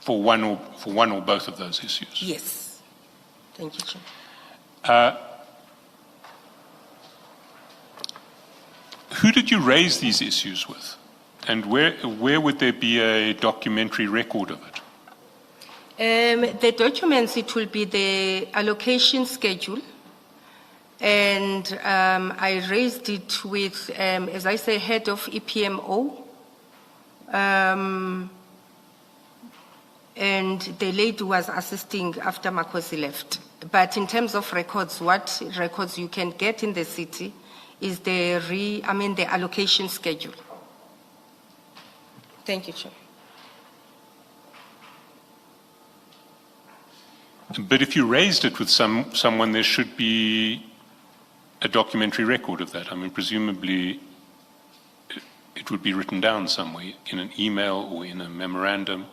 for one or both of those issues. Yes. Thank you, Chair. Who did you raise these issues with? And where would there be a documentary record of it? The documents, it will be the allocation schedule. And I raised it with, as I say, head of EPMO. And the lady was assisting after Makosi left. But in terms of records, what records you can get in the city is the allocation schedule. Thank you, Chair. But if you raised it with someone, there should be a documentary record of that. I mean, presumably it would be written down somewhere in an email or in a memorandum.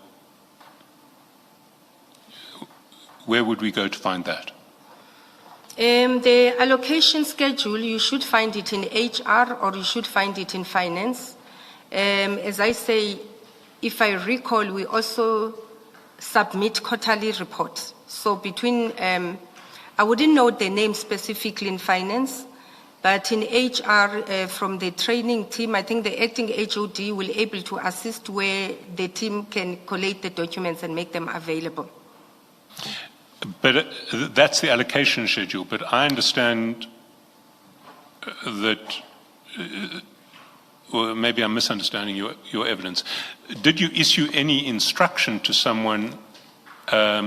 Where would we go to find that? The allocation schedule, you should find it in HR or you should find it in finance. As I say, if I recall, we also submit quarterly reports. So between, I wouldn't know the name specifically in finance, but in HR, from the training team, I think the acting HOD will be able to assist where the team can collate the documents and make them available. But that's the allocation schedule. But I understand that or maybe I'm misunderstanding your evidence. Did you issue any instruction to someone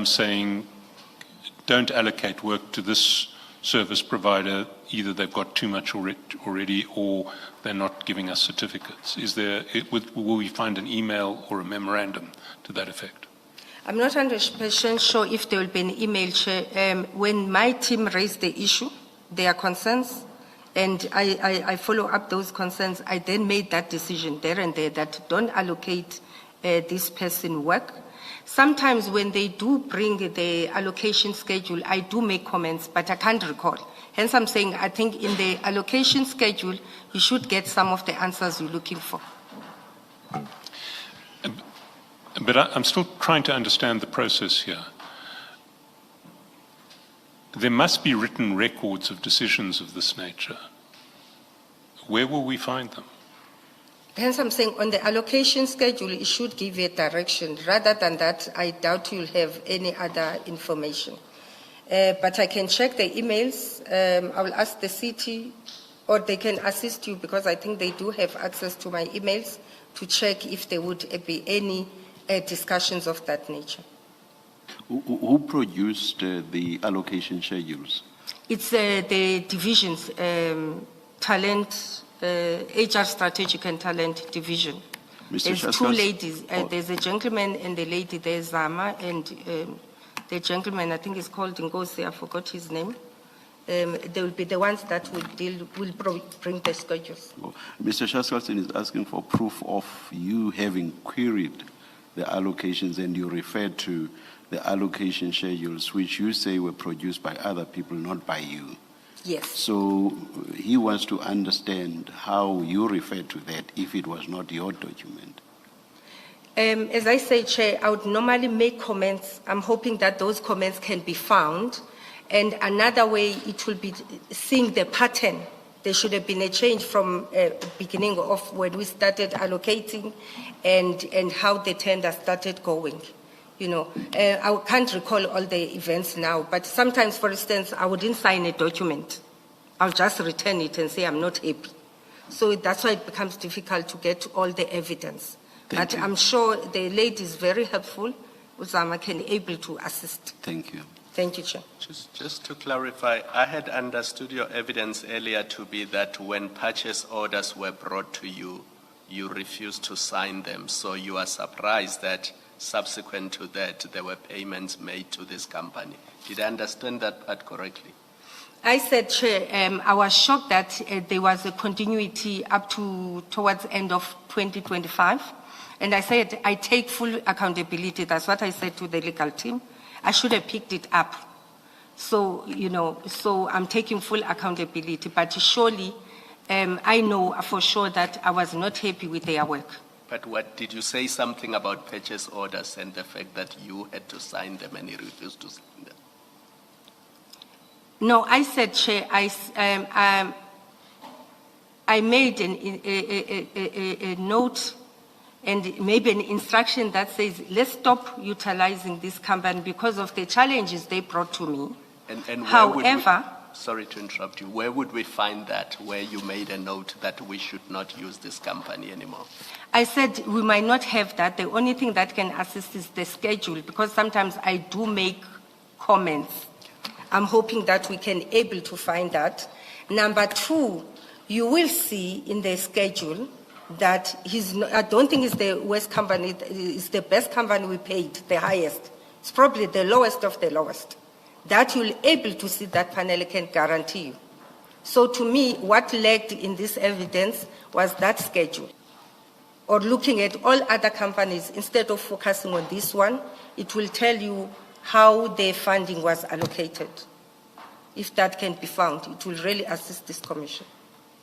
saying, don't allocate work to this service provider, either they've got too much already or they're not giving us certificates? Will we find an email or a memorandum to that effect? I'm not 100% sure if there will be an email, Chair. When my team raised the issue, their concerns, and I follow up those concerns, I then made that decision there and there that don't allocate this person work. Sometimes when they do bring the allocation schedule, I do make comments, but I can't recall. Hence I'm saying I think in the allocation schedule, you should get some of the answers you're looking for. But I'm still trying to understand the process here. There must be written records of decisions of this nature. Where will we find them? Hence I'm saying on the allocation schedule, it should give a direction. Rather than that, I doubt you'll have any other information. But I can check the emails. I will ask the city, or they can assist you because I think they do have access to my emails to check if there would be any discussions of that nature. Who produced the allocation schedules? It's the divisions, talent, HR strategic and talent division. There's two ladies. There's a gentleman and the lady. There's Zama and the gentleman, I think is called Ngozi, I forgot his name. They will be the ones that will bring the schedules. Mr. Shaskalson is asking for proof of you having queried the allocations, and you referred to the allocation schedules, which you say were produced by other people, not by you. Yes. So he wants to understand how you referred to that if it was not your document. As I say, Chair, I would normally make comments. I'm hoping that those comments can be found. And another way, it will be seeing the pattern. There should have been a change from beginning of when we started allocating and how the tender started going. You know, I can't recall all the events now, but sometimes, for instance, I wouldn't sign a document. I'll just return it and say I'm not happy. So that's why it becomes difficult to get all the evidence. But I'm sure the lady is very helpful. Uzama can be able to assist. Thank you. Thank you, Chair. Just to clarify, I had understood your evidence earlier to be that when purchase orders were brought to you, you refused to sign them. So you are surprised that subsequent to that, there were payments made to this company. Did I understand that part correctly? I said, Chair, I was shocked that there was a continuity up to towards the end of 2025. And I said, I take full accountability. That's what I said to the legal team. I should have picked it up. So, you know, so I'm taking full accountability. But surely, I know for sure that I was not happy with their work. But what did you say something about purchase orders and the fact that you had to sign them and you refused to sign them? No, I said, Chair, I made a note and maybe an instruction that says, let's stop utilizing this company because of the challenges they brought to me. And however, sorry to interrupt you, where would we find that, where you made a note that we should not use this company anymore? I said we might not have that. The only thing that can assist is the schedule, because sometimes I do make comments. I'm hoping that we can able to find that. Number two, you will see in the schedule that I don't think it's the worst company, it's the best company we paid, the highest. It's probably the lowest of the lowest. That you'll able to see that panel can guarantee you. So to me, what lacked in this evidence was that schedule. Or looking at all other companies, instead of focusing on this one, it will tell you how their funding was allocated. If that can be found, it will really assist this commission.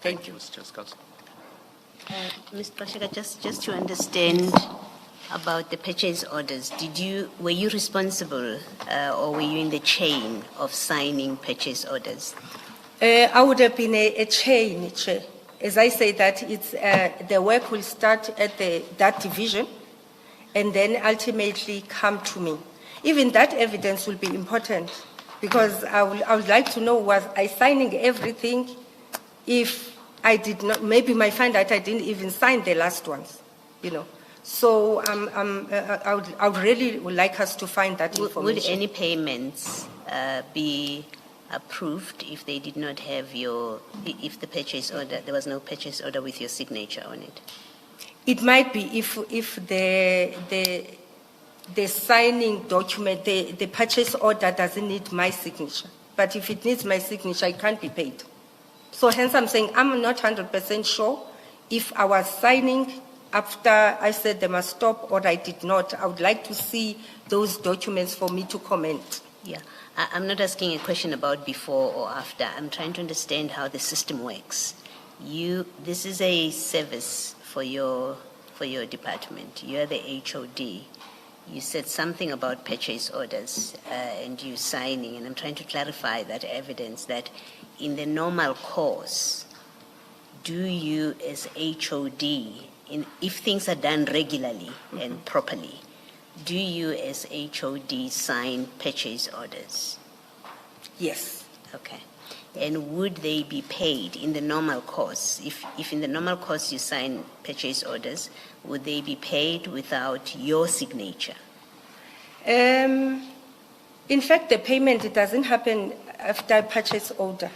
Thank you. Mr. Scott. Ms. Gxasheka, just to understand about the purchase orders, were you responsible or were you in the chain of signing purchase orders? I would have been a chain. As I say that it's the work will start at that division and then ultimately come to me. Even that evidence will be important because I would like to know, was I signing everything if I did not, maybe you might find that I didn't even sign the last ones, you know. So I would really like us to find that information. Would any payments be approved if they did not have if the purchase order, there was no purchase order with your signature on it? It might be if the signing document, the purchase order doesn't need my signature. But if it needs my signature, it can't be paid. So hence I'm saying I'm not 100% sure if I was signing after I said they must stop or I did not. I would like to see those documents for me to comment. Yeah, I'm not asking a question about before or after. I'm trying to understand how the system works. This is a service for your department. You're the HOD. You said something about purchase orders and you signing, and I'm trying to clarify that evidence that in the normal course, do you as HOD, if things are done regularly and properly, do you as HOD sign purchase orders? Yes. Okay. And would they be paid in the normal course? If in the normal course you sign purchase orders, would they be paid without your signature? In fact, the payment, it doesn't happen after purchase order,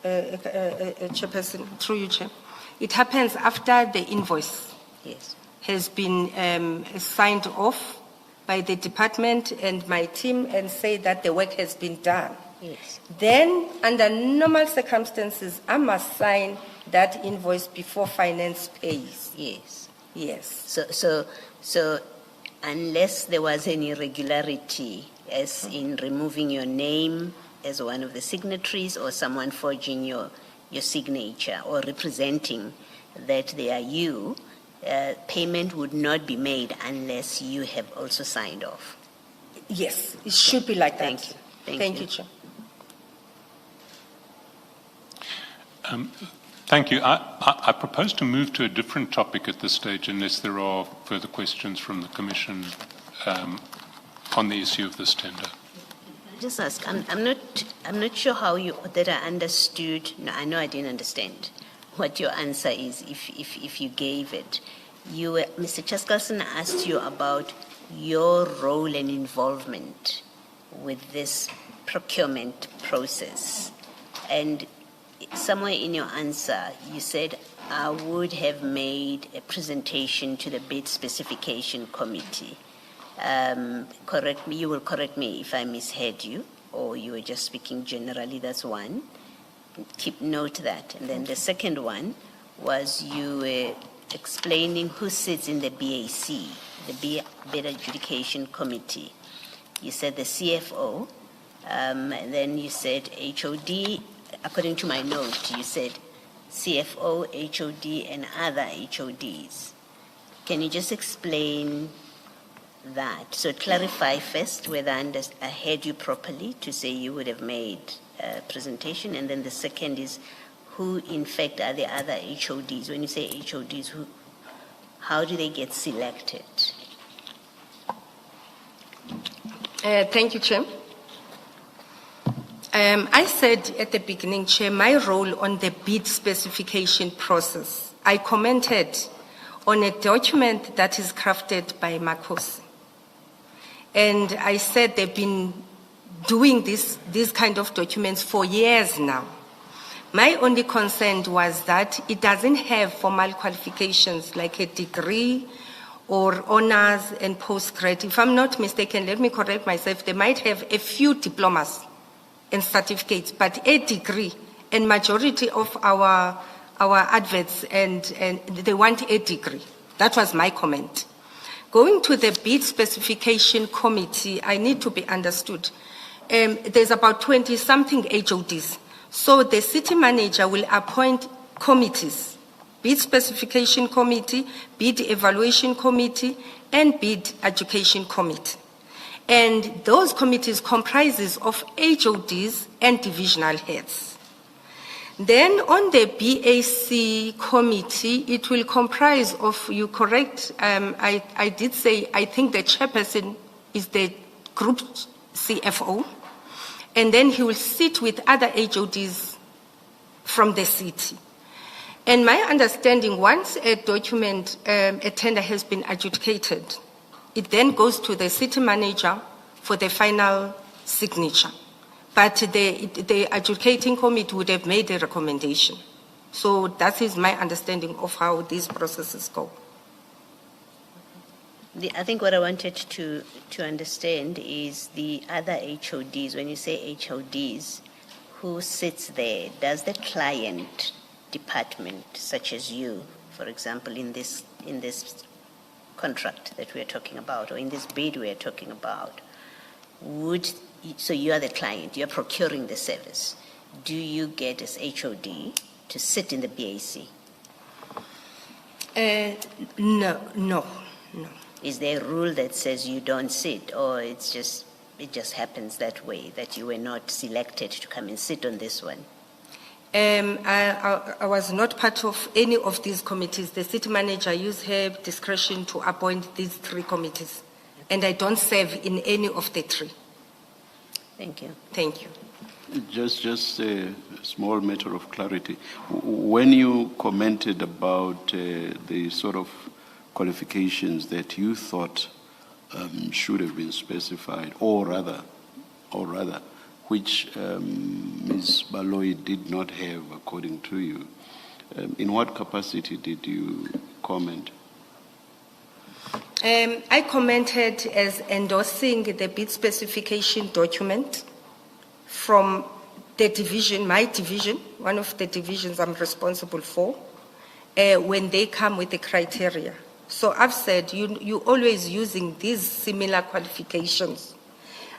Chairperson, through you, Chair. It happens after the invoice has been signed off by the department and my team and say that the work has been done. Yes. Then, under normal circumstances, I must sign that invoice before finance pays. Yes. Yes. So unless there was any irregularity, as in removing your name as one of the signatories or someone forging your signature or representing that they are you, payment would not be made unless you have also signed off. Yes, it should be like that. Thank you. Thank you, Chair. Thank you. I propose to move to a different topic at this stage, unless there are further questions from the Commission on the issue of this tender. Just ask. I'm not sure how that I understood. No, I know I didn't understand what your answer is. If you gave it, Mr. Chaskalson asked you about your role and involvement with this procurement process, and somewhere in your answer, you said, I would have made a presentation to the bid specification committee. Correct me, you will correct me if I misheard you, or you were just speaking generally, that's one. Keep note that. And then the second one was you were explaining who sits in the BAC, the Bid Adjudication Committee. You said the CFO, and then you said HOD. According to my note, you said CFO, HOD, and other HODs. Can you just explain that? So clarify first whether I heard you properly to say you would have made a presentation, and then the second is who in fact are the other HODs? When you say HODs, how do they get selected? Thank you, Chair. I said at the beginning, Chair, my role on the bid specification process, I commented on a document that is crafted by Makosi. And I said they've been doing these kind of documents for years now. My only concern was that it doesn't have formal qualifications like a degree or honors and postgrad. If I'm not mistaken, let me correct myself, they might have a few diplomas and certificates, but a degree, and majority of our adverts and they want a degree. That was my comment. Going to the bid specification committee, I need to be understood. There's about 20-something HODs. So the city manager will appoint committees, bid specification committee, bid evaluation committee, and bid education committee. And those committees comprises of HODs and divisional heads. Then on the BAC committee, it will comprise of, you correct, I did say, I think the chairperson is the group CFO, and then he will sit with other HODs from the city. And my understanding, once a document, a tender has been adjudicated, it then goes to the city manager for the final signature. But the adjudicating committee would have made a recommendation. So that is my understanding of how these processes go. I think what I wanted to understand is the other HODs. When you say HODs, who sits there? Does the client department, such as you, for example, in this contract that we are talking about, or in this bid we are talking about, so you are the client, you are procuring the service. Do you get as HOD to sit in the BAC? No. Is there a rule that says you don't sit, or it just happens that way, that you were not selected to come and sit on this one? I was not part of any of these committees. The city manager used her discretion to appoint these 3 committees, and I don't serve in any of the 3. Thank you. Thank you. Just a small matter of clarity. When you commented about the sort of qualifications that you thought should have been specified, or rather, which Ms. Baloyi did not have, according to you, in what capacity did you comment? I commented as endorsing the bid specification document from the division, my division, one of the divisions I'm responsible for, when they come with the criteria. So I've said, you always using these similar qualifications.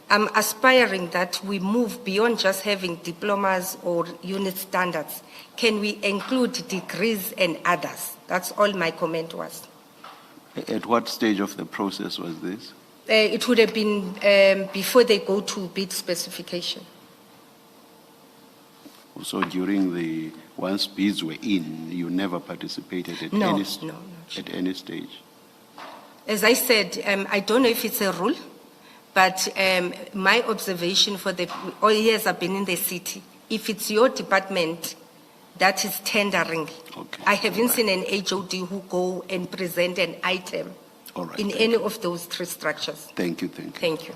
I'm aspiring that we move beyond just having diplomas or unit standards. Can we include degrees and others? That's all my comment was. At what stage of the process was this? It would have been before they go to bid specification. So during once bids were in, you never participated at No. at any stage? As I said, I don't know if it's a rule, but my observation for all years I've been in the city, if it's your department that is tendering, Okay. I haven't seen an HOD who go and present an item in any of those 3 structures. Thank you. Thank you.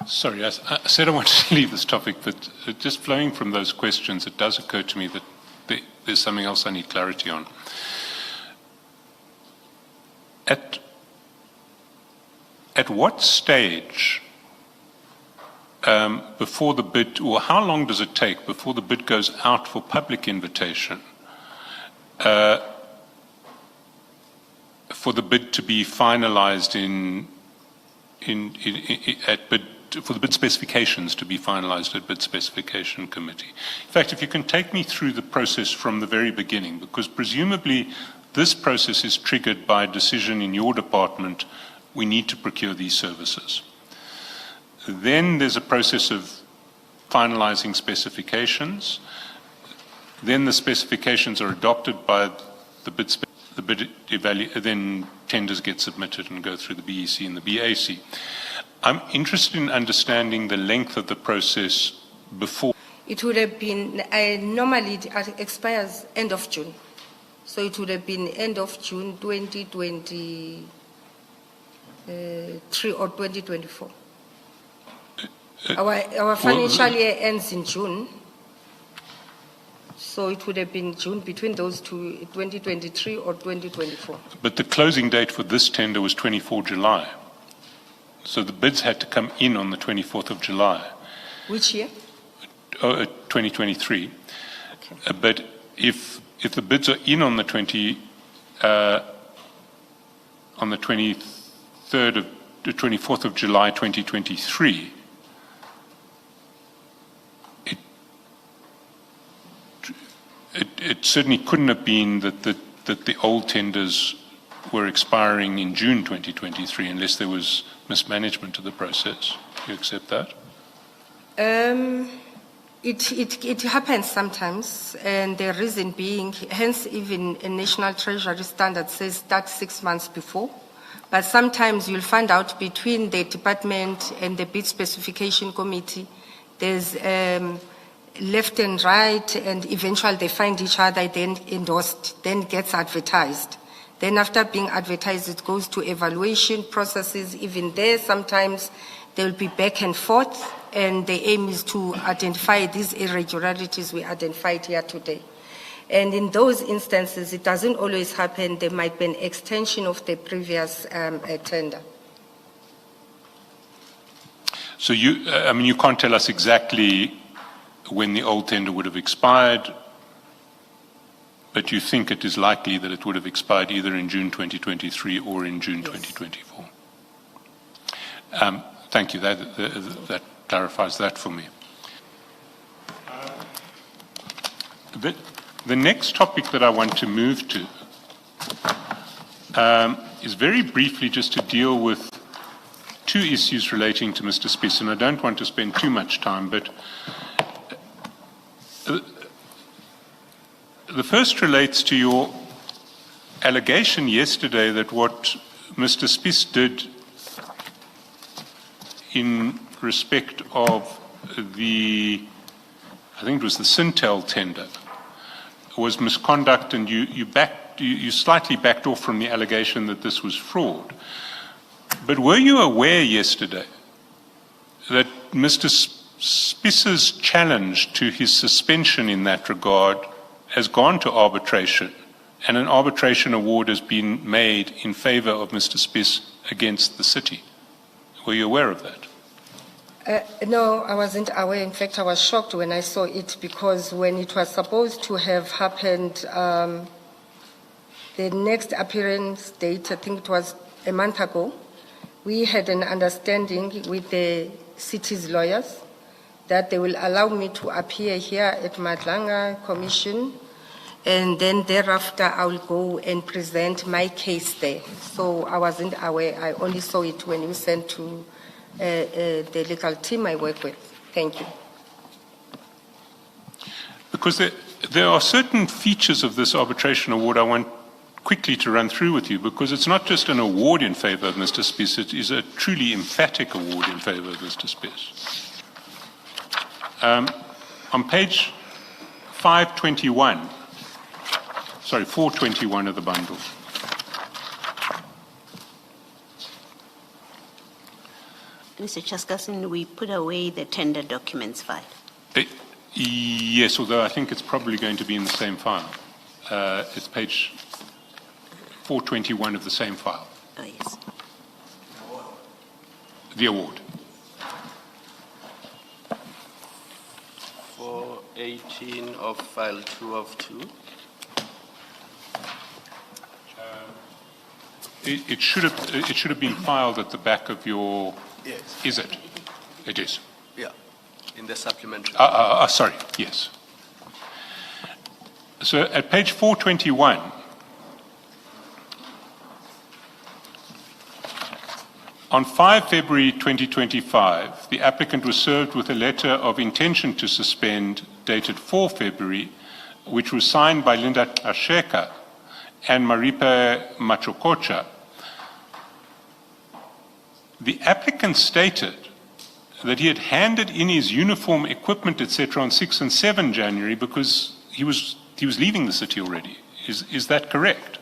Sorry, I said I wanted to leave this topic, but just flowing from those questions, it does occur to me that there's something else I need clarity on. At what stage before the bid, or how long does it take before the bid goes out for public invitation for the bid to be finalized for the bid specifications to be finalized at bid specification committee? In fact, if you can take me through the process from the very beginning, because presumably this process is triggered by a decision in your department, we need to procure these services. Then there's a process of finalizing specifications. Then the specifications are adopted by the bid then tenders get submitted and go through the BEC and the BAC. I'm interested in understanding the length of the process before. It would have been, normally it expires end of June. So it would have been end of June 2023 or 2024. Our financial year ends in June. So it would have been June between those 2, 2023 or 2024. But the closing date for this tender was 24 July. So the bids had to come in on the 24th of July. Which year? 2023. Okay. But if the bids are in on the 23rd of the 24th of July 2023, it certainly couldn't have been that the old tenders were expiring in June 2023 unless there was mismanagement of the process. Do you accept that? It happens sometimes, and the reason being, hence even a National Treasury standard says start 6 months before, but sometimes you'll find out between the department and the bid specification committee, there's left and right, and eventually they find each other, then endorsed, then gets advertised. Then after being advertised, it goes to evaluation processes. Even there, sometimes there will be back and forth, and the aim is to identify these irregularities we identified here today. And in those instances, it doesn't always happen. There might be an extension of the previous tender. So you can't tell us exactly when the old tender would have expired, but you think it is likely that it would have expired either in June 2023 or in June 2024. Thank you. That clarifies that for me. The next topic that I want to move to is very briefly just to deal with two issues relating to Mr. Spies, and I don't want to spend too much time, but the first relates to your allegation yesterday that what Mr. Spies did in respect of I think it was the Syntel tender, was misconduct, and you slightly backed off from the allegation that this was fraud. But were you aware yesterday that Mr. Spies's challenge to his suspension in that regard has gone to arbitration, and an arbitration award has been made in favor of Mr. Spies against the city? Were you aware of that? No, I wasn't aware. In fact, I was shocked when I saw it, because when it was supposed to have happened, the next appearance date, I think it was a month ago, we had an understanding with the city's lawyers that they will allow me to appear here at Madlanga Commission, and then thereafter I will go and present my case there. So I wasn't aware. I only saw it when you sent to the legal team I work with. Thank you. Because there are certain features of this arbitration award I want quickly to run through with you, because it's not just an award in favor of Mr. Spies, it is a truly emphatic award in favor of Mr. Spies. On page 421 of the bundle, Mr. Chaskasin, we put away the tender documents file. Yes, although I think it's probably going to be in the same file. It's page 421 of the same file. Oh, yes. The award. 418 of file 2 of 2. It should have been filed at the back of your. Yes. Is it? It is. Yeah, in the supplementary. Sorry. Yes. So at page 421. On 5 February 2025, the applicant was served with a letter of intention to suspend dated 4 February, which was signed by Linda Gxasheka and Maripa Machokocha. The applicant stated that he had handed in his uniform, equipment, etc. on 6 and 7 January because he was leaving the city already. Is that correct?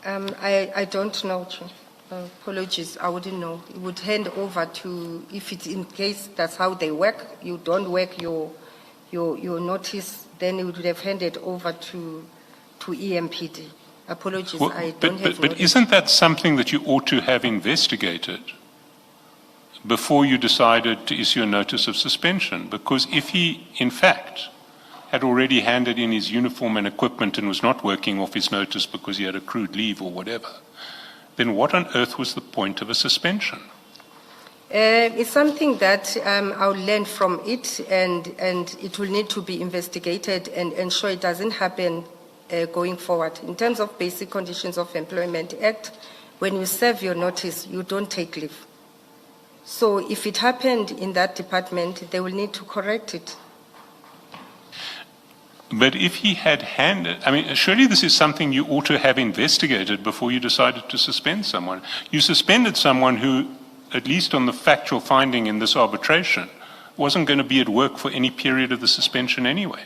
I don't know, Chief. Apologies, I wouldn't know. You would hand over to, if it's in case that's how they work, you don't work your notice, then you would have handed over to EMPD. Apologies, Well, I don't have but notice. isn't that something that you ought to have investigated before you decided to issue a notice of suspension? Because if he, in fact, had already handed in his uniform and equipment and was not working off his notice because he had accrued leave or whatever, then what on earth was the point of a suspension? It's something that I'll learn from it, and it will need to be investigated and ensure it doesn't happen going forward. In terms of Basic Conditions of Employment Act, when you serve your notice, you don't take leave. So if it happened in that department, they will need to correct it. But if he had handed, I mean, surely this is something you ought to have investigated before you decided to suspend someone. You suspended someone who, at least on the factual finding in this arbitration, wasn't going to be at work for any period of the suspension anyway.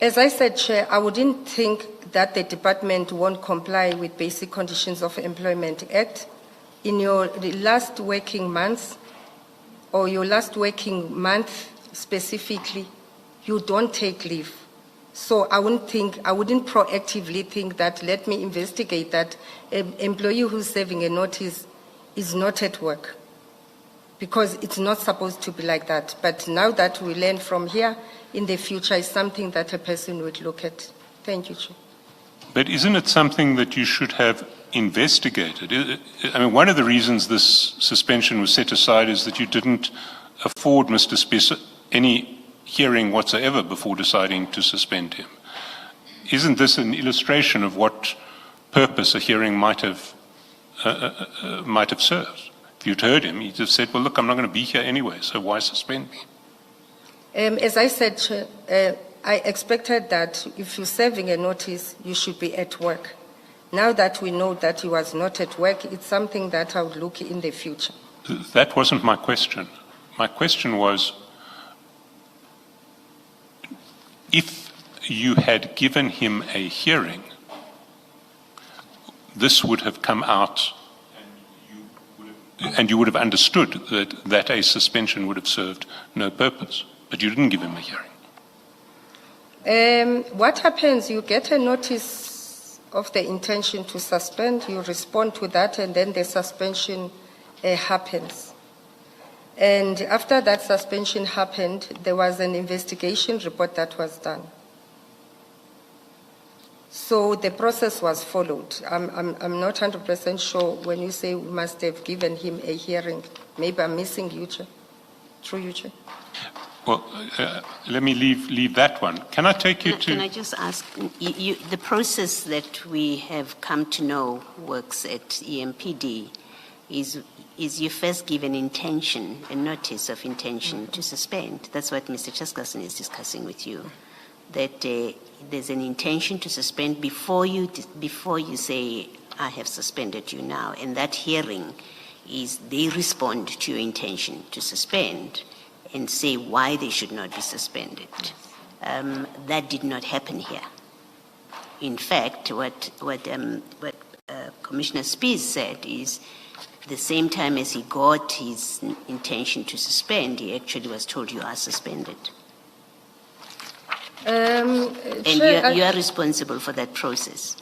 As I said, Chair, I wouldn't think that the department won't comply with Basic Conditions of Employment Act. In your last working months, or your last working month specifically, you don't take leave. So I wouldn't proactively think that, let me investigate that an employee who's serving a notice is not at work, because it's not supposed to be like that. But now that we learn from here, in the future is something that a person would look at. Thank you, Chair. But isn't it something that you should have investigated? I mean, one of the reasons this suspension was set aside is that you didn't afford Mr. Spies any hearing whatsoever before deciding to suspend him. Isn't this an illustration of what purpose a hearing might have served? If you'd heard him, he'd have said, well, look, I'm not going to be here anyway, so why suspend me? As I said, Chair, I expected that if you're serving a notice, you should be at work. Now that we know that he was not at work, it's something that I would look in the future. That wasn't my question. My question was, if you had given him a hearing, this would have come out and you would have understood that a suspension would have served no purpose. But you didn't give him a hearing. What happens, you get a notice of the intention to suspend, you respond to that, and then the suspension happens. And after that suspension happened, there was an investigation report that was done. So the process was followed. I'm not 100% sure when you say we must have given him a hearing. Maybe I'm missing you, Chair. Through you, Chair. Well, let me leave that one. Can I take you to... Can I just ask, the process that we have come to know works at EMPD is you first give an intention, a notice of intention to suspend. That's what Mr. Gxasheka is discussing with you, that there's an intention to suspend before you say, I have suspended you now. And that hearing is they respond to your intention to suspend and say why they should not be suspended. That did not happen here. In fact, what Commissioner Spies said is the same time as he got his intention to suspend, he actually was told you are suspended. And you are responsible for that process.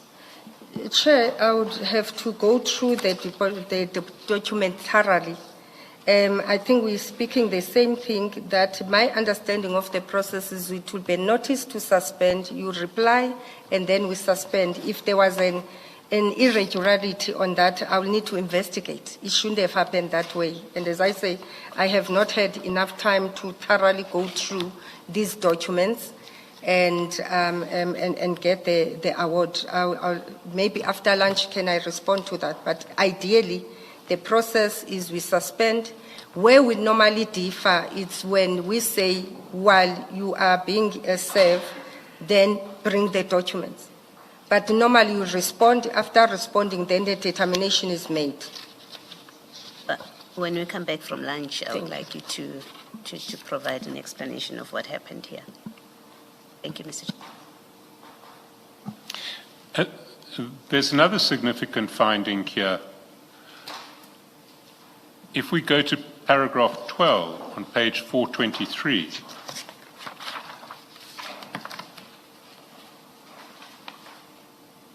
Chair, I would have to go through the document thoroughly. I think we're speaking the same thing, that my understanding of the process is it will be notice to suspend, you reply, and then we suspend. If there was an irregularity on that, I will need to investigate. It shouldn't have happened that way. And as I say, I have not had enough time to thoroughly go through these documents and get the award. Maybe after lunch can I respond to that, but ideally, the process is we suspend. Where we normally differ, it's when we say, while you are being served, then bring the documents. But normally you respond. After responding, then the determination is made. When we come back from lunch, I would like you to provide an explanation of what happened here. Thank you, Mr. Chair. There's another significant finding here. If we go to paragraph 12 on page 423,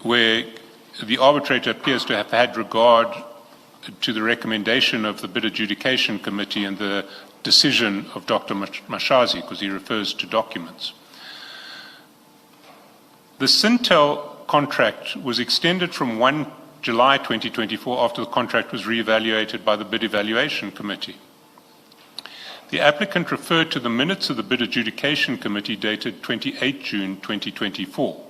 where the arbitrator appears to have had regard to the recommendation of the Bid Adjudication Committee and the decision of Dr. Mashazi, because he refers to documents. The Syntel contract was extended from 1 July 2024 after the contract was re-evaluated by the Bid Evaluation Committee. The applicant referred to the minutes of the Bid Adjudication Committee dated 28 June 2024,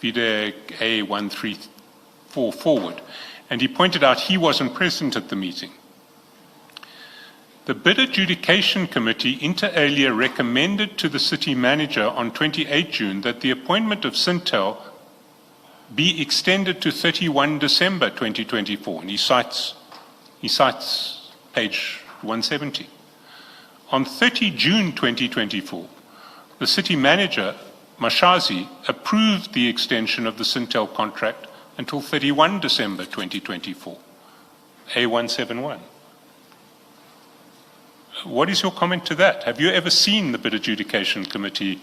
Vide A134 forward, and he pointed out he wasn't present at the meeting. The Bid Adjudication Committee inter alia recommended to the city manager on 28 June that the appointment of Syntel be extended to 31 December 2024, and he cites page 170. On 30 June 2024, the city manager, Mashazi, approved the extension of the Syntel contract until 31 December 2024, A171. What is your comment to that? Have you ever seen the Bid Adjudication Committee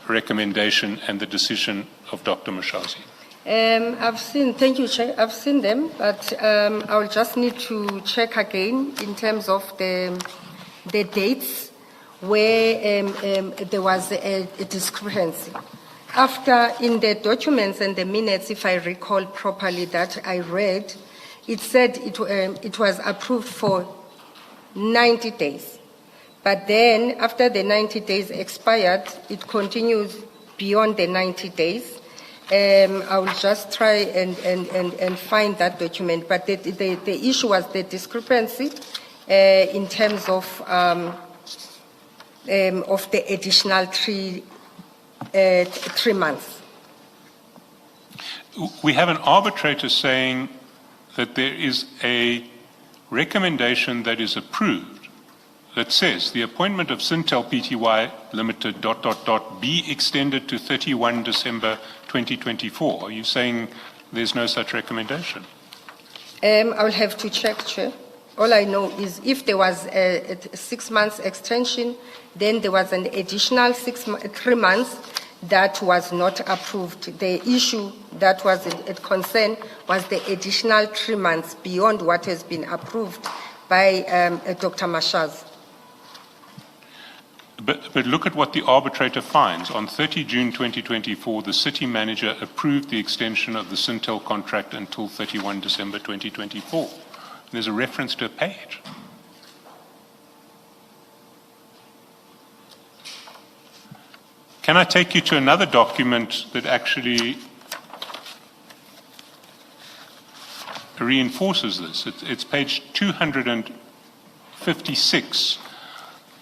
recommendation and the decision of Dr. Mashazi? I've seen, thank you, Chair. I've seen them, but I will just need to check again in terms of the dates where there was a discrepancy. After, in the documents and the minutes, if I recall properly that I read, it said it was approved for 90 days. But then, after the 90 days expired, it continues beyond the 90 days. I will just try and find that document. But the issue was the discrepancy in terms of the additional three months. We have an arbitrator saying that there is a recommendation that is approved that says the appointment of Syntel Pty Limited ... be extended to 31 December 2024. Are you saying there's no such recommendation? I will have to check, Chair. All I know is if there was a 6 months extension, then there was an additional 3 months that was not approved. The issue that was at concern was the additional 3 months beyond what has been approved by Dr. Mashaz. But look at what the arbitrator finds. On 30 June 2024, the city manager approved the extension of the Syntel contract until 31 December 2024. There's a reference to a page. Can I take you to another document that actually reinforces this? It's page 256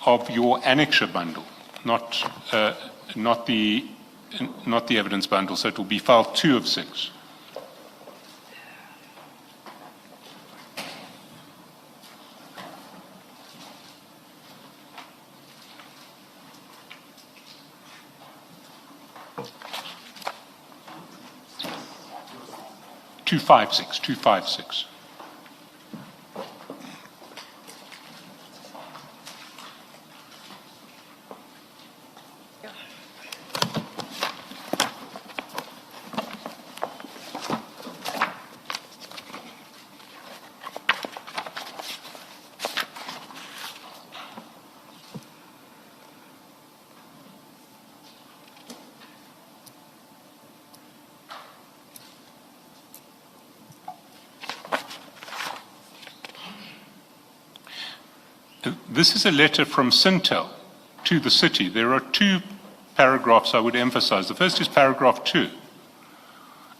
of your annexure bundle, not the evidence bundle, so it will be file 2 of 6. Two five six. This is a letter from Syntel to the city. There are 2 paragraphs I would emphasize. The first is paragraph 2.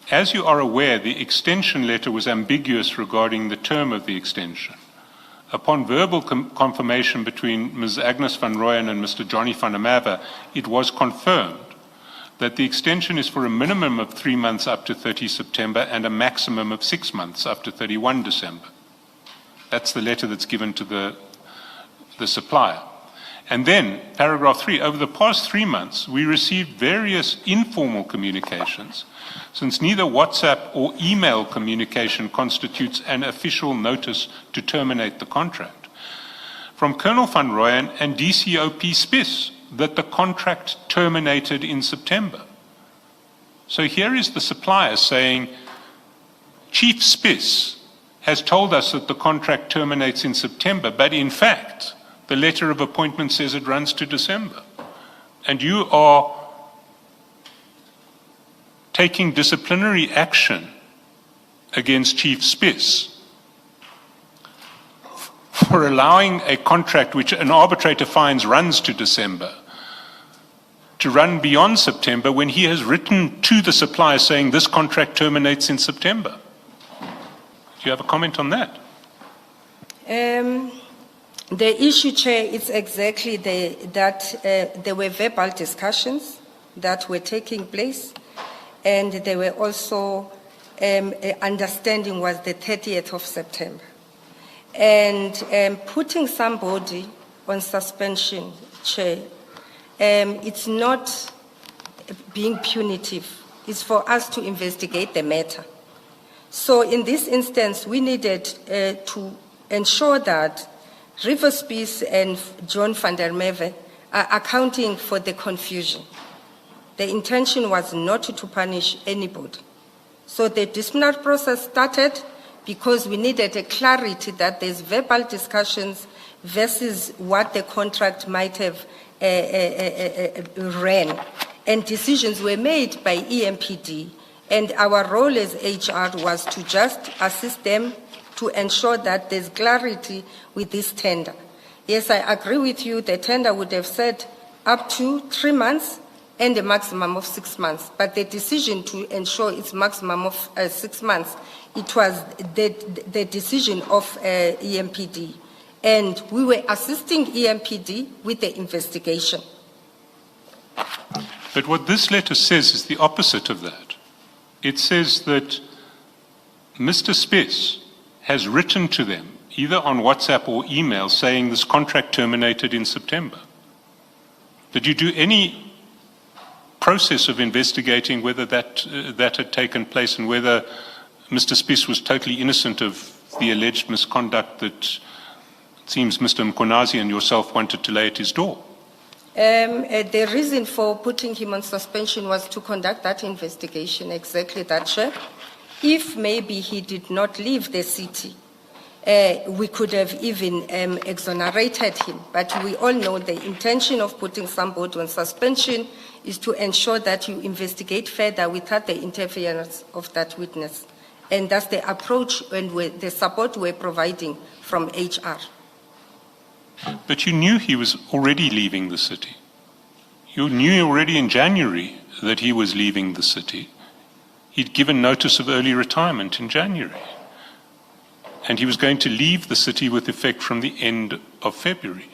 As you are aware, the extension letter was ambiguous regarding the term of the extension. Upon verbal confirmation between Ms. Agnes van Rooyen and Mr. Johnny van der Merwe, it was confirmed that the extension is for a minimum of 3 months up to 30 September and a maximum of 6 months up to 31 December. That's the letter that's given to the supplier. And then, paragraph 3, over the past 3 months, we received various informal communications, since neither WhatsApp or email communication constitutes an official notice to terminate the contract, from Colonel van Rooyen and DCOP Spies that the contract terminated in September. So here is the supplier saying, Chief Spies has told us that the contract terminates in September, but in fact, the letter of appointment says it runs to December. And you are taking disciplinary action against Chief Spies for allowing a contract which an arbitrator finds runs to December to run beyond September when he has written to the supplier saying this contract terminates in September. Do you have a comment on that? The issue, Chair, is exactly that there were verbal discussions that were taking place, and there were also understanding was the 30th of September. And putting somebody on suspension, Chair, it's not being punitive. It's for us to investigate the matter. So in this instance, we needed to ensure that Rivers Peace and John van der Merwe are accounting for the confusion. The intention was not to punish anybody. So the disciplinary process started because we needed a clarity that there's verbal discussions versus what the contract might have ran. And decisions were made by EMPD. And our role as HR was to just assist them to ensure that there's clarity with this tender. Yes, I agree with you, the tender would have said up to 3 months and a maximum of 6 months. But the decision to ensure it's maximum of 6 months, it was the decision of EMPD. And we were assisting EMPD with the investigation. But what this letter says is the opposite of that. It says that Mr. Spies has written to them, either on WhatsApp or email, saying this contract terminated in September. Did you do any process of investigating whether that had taken place and whether Mr. Spies was totally innocent of the alleged misconduct that it seems Mr. Mkonazi and yourself wanted to lay at his door? The reason for putting him on suspension was to conduct that investigation, exactly that, Chair. If maybe he did not leave the city, we could have even exonerated him. But we all know the intention of putting somebody on suspension is to ensure that you investigate further without the interference of that witness. And that's the approach and the support we're providing from HR. But you knew he was already leaving the city. You knew already in January that he was leaving the city. He'd given notice of early retirement in January. And he was going to leave the city with effect from the end of February.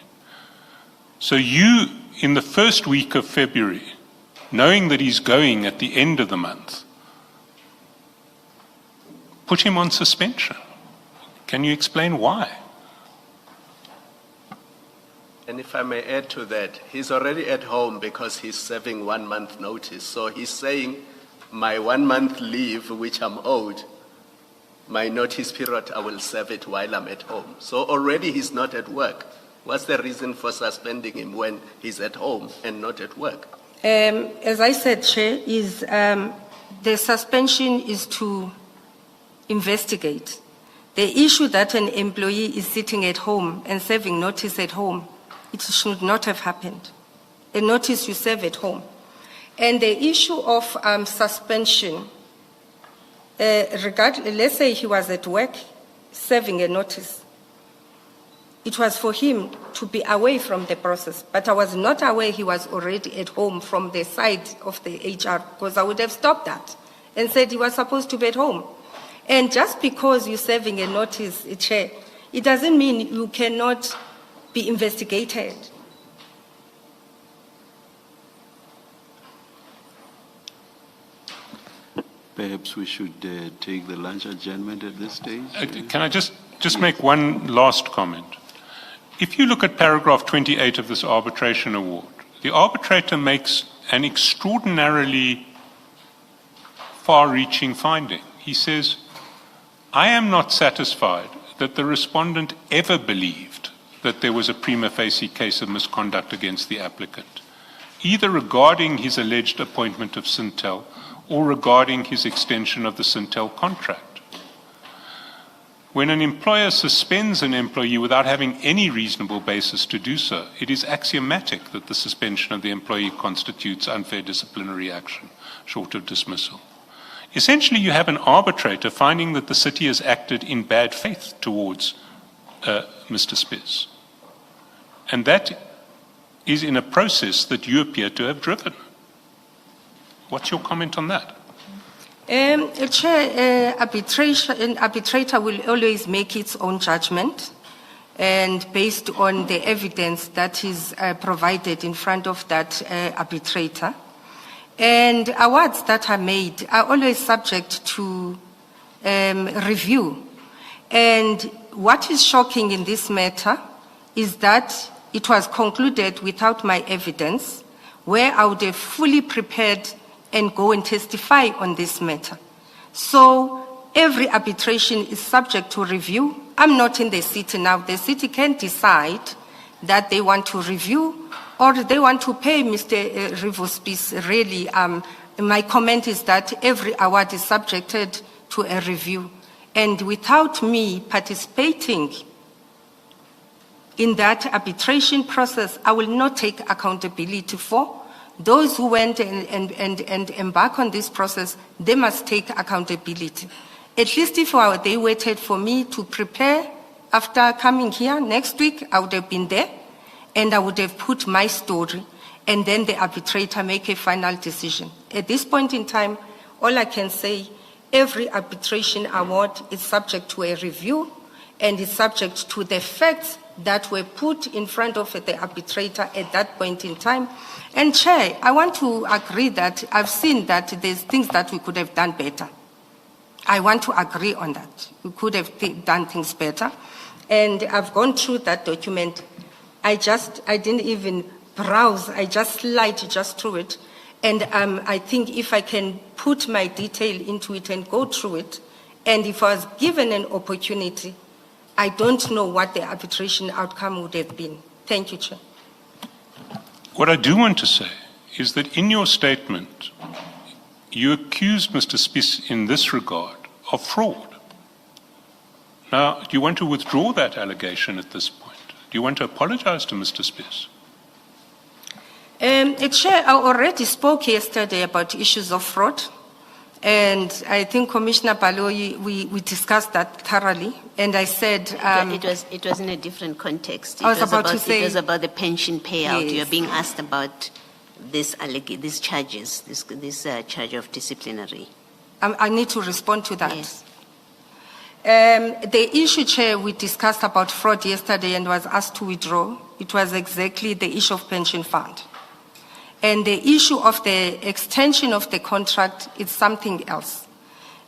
So you, in the first week of February, knowing that he's going at the end of the month, put him on suspension. Can you explain why? And if I may add to that, he's already at home because he's serving 1 month notice. So he's saying, my 1 month leave, which I'm owed, my notice period, I will serve it while I'm at home. So already he's not at work. What's the reason for suspending him when he's at home and not at work? As I said, Chair, the suspension is to investigate. The issue that an employee is sitting at home and serving notice at home, it should not have happened. A notice you serve at home. And the issue of suspension, let's say he was at work serving a notice. It was for him to be away from the process, but I was not aware he was already at home from the side of the HR, because I would have stopped that and said he was supposed to be at home. And just because you're serving a notice, Chair, it doesn't mean you cannot be investigated. Perhaps we should take the lunch adjournment at this stage. Can I just make one last comment? If you look at paragraph 28 of this arbitration award, the arbitrator makes an extraordinarily far-reaching finding. He says, I am not satisfied that the respondent ever believed that there was a prima facie case of misconduct against the applicant, either regarding his alleged appointment of Syntel or regarding his extension of the Syntel contract. When an employer suspends an employee without having any reasonable basis to do so, it is axiomatic that the suspension of the employee constitutes unfair disciplinary action, short of dismissal. Essentially, you have an arbitrator finding that the city has acted in bad faith towards Mr. Spies. And that is in a process that you appear to have driven. What's your comment on that? Chair, an arbitrator will always make its own judgment, and based on the evidence that is provided in front of that arbitrator. And awards that are made are always subject to review. And what is shocking in this matter is that it was concluded without my evidence, where I would have fully prepared and go and testify on this matter. So every arbitration is subject to review. I'm not in the city now. The city can decide that they want to review or they want to pay Mr. Rivospis. Really, my comment is that every award is subjected to a review. And without me participating in that arbitration process, I will not take accountability for. Those who went and embark on this process, they must take accountability. At least if they waited for me to prepare after coming here next week, I would have been there and I would have put my story and then the arbitrator make a final decision. At this point in time, all I can say, every arbitration award is subject to a review and is subject to the facts that were put in front of the arbitrator at that point in time. And Chair, I want to agree that I've seen that there's things that we could have done better. I want to agree on that. We could have done things better. And I've gone through that document. I didn't even browse. I just slid just through it. And I think if I can put my detail into it and go through it, and if I was given an opportunity, I don't know what the arbitration outcome would have been. Thank you, Chair. What I do want to say is that in your statement, you accused Mr. Spies in this regard of fraud. Now, do you want to withdraw that allegation at this point? Do you want to apologize to Mr. Spies? Chair, I already spoke yesterday about issues of fraud. And I think Commissioner Baloyi, we discussed that thoroughly. And I said... it was in a different context. I was about to say... It was about the pension payout. Yes. You're being asked about these charges, this charge of disciplinary. I need to respond to that. Yes. The issue, Chair, we discussed about fraud yesterday and was asked to withdraw. It was exactly the issue of pension fund. And the issue of the extension of the contract is something else.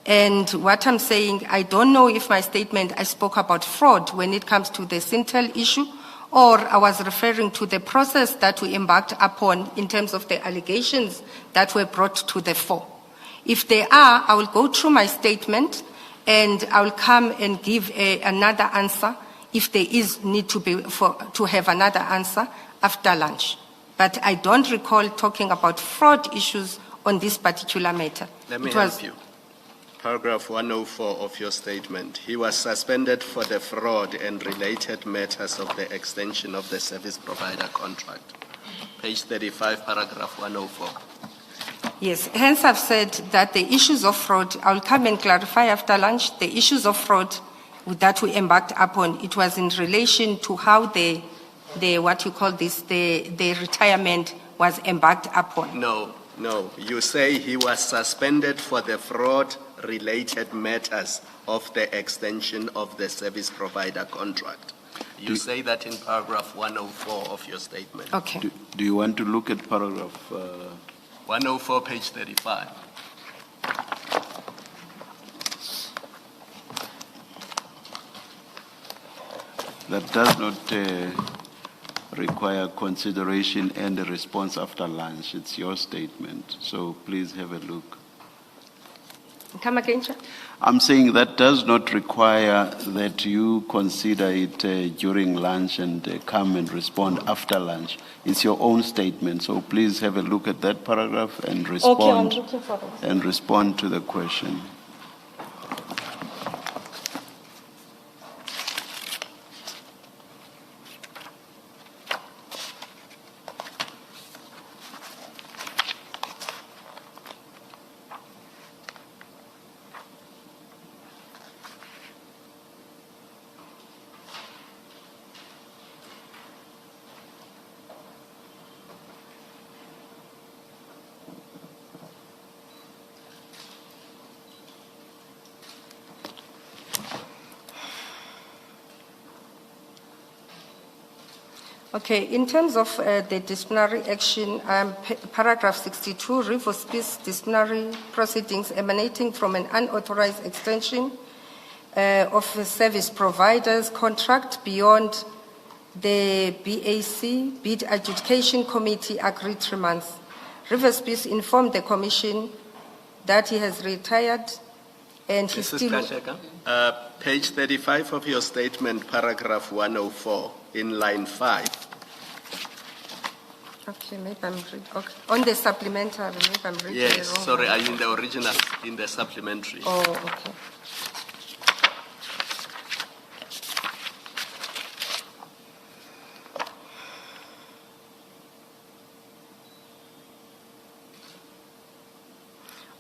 And what I'm saying, I don't know if my statement, I spoke about fraud when it comes to the Sintel issue, or I was referring to the process that we embarked upon in terms of the allegations that were brought to the fore. If they are, I will go through my statement and I will come and give another answer if there is need to have another answer after lunch. But I don't recall talking about fraud issues on this particular matter. Let me help you. Paragraph 104 of your statement. He was suspended for the fraud and related matters of the extension of the service provider contract. Page 35, paragraph 104. Yes, hence I've said that the issues of fraud, I'll come and clarify after lunch, the issues of fraud that we embarked upon, it was in relation to how the retirement was embarked upon. No. You say he was suspended for the fraud-related matters of the extension of the service provider contract. You say that in paragraph 104 of your statement. Okay. Do you want to look at paragraph... 104, page 35. That does not require consideration and a response after lunch. It's your statement. So please have a look. Come again, Chair? I'm saying that does not require that you consider it during lunch and come and respond after lunch. It's your own statement. So please have a look at that paragraph and respond, Okay, I'm looking for it. and respond to the question. Okay, in terms of the disciplinary action, paragraph 62, Rivospis disciplinary proceedings emanating from an unauthorized extension of a service provider's contract beyond The BAC, Bid Adjudication Committee, agreed 3 months. Rivers Peace informed the Commission that he has retired and he Mrs. still... Gxasheka, page 35 of your statement, paragraph 104, in line 5. Okay, maybe I'm reading. Okay. On the supplementary, maybe I'm reading Yes, the wrong sorry, one. are you in the original, in the supplementary? Oh, okay.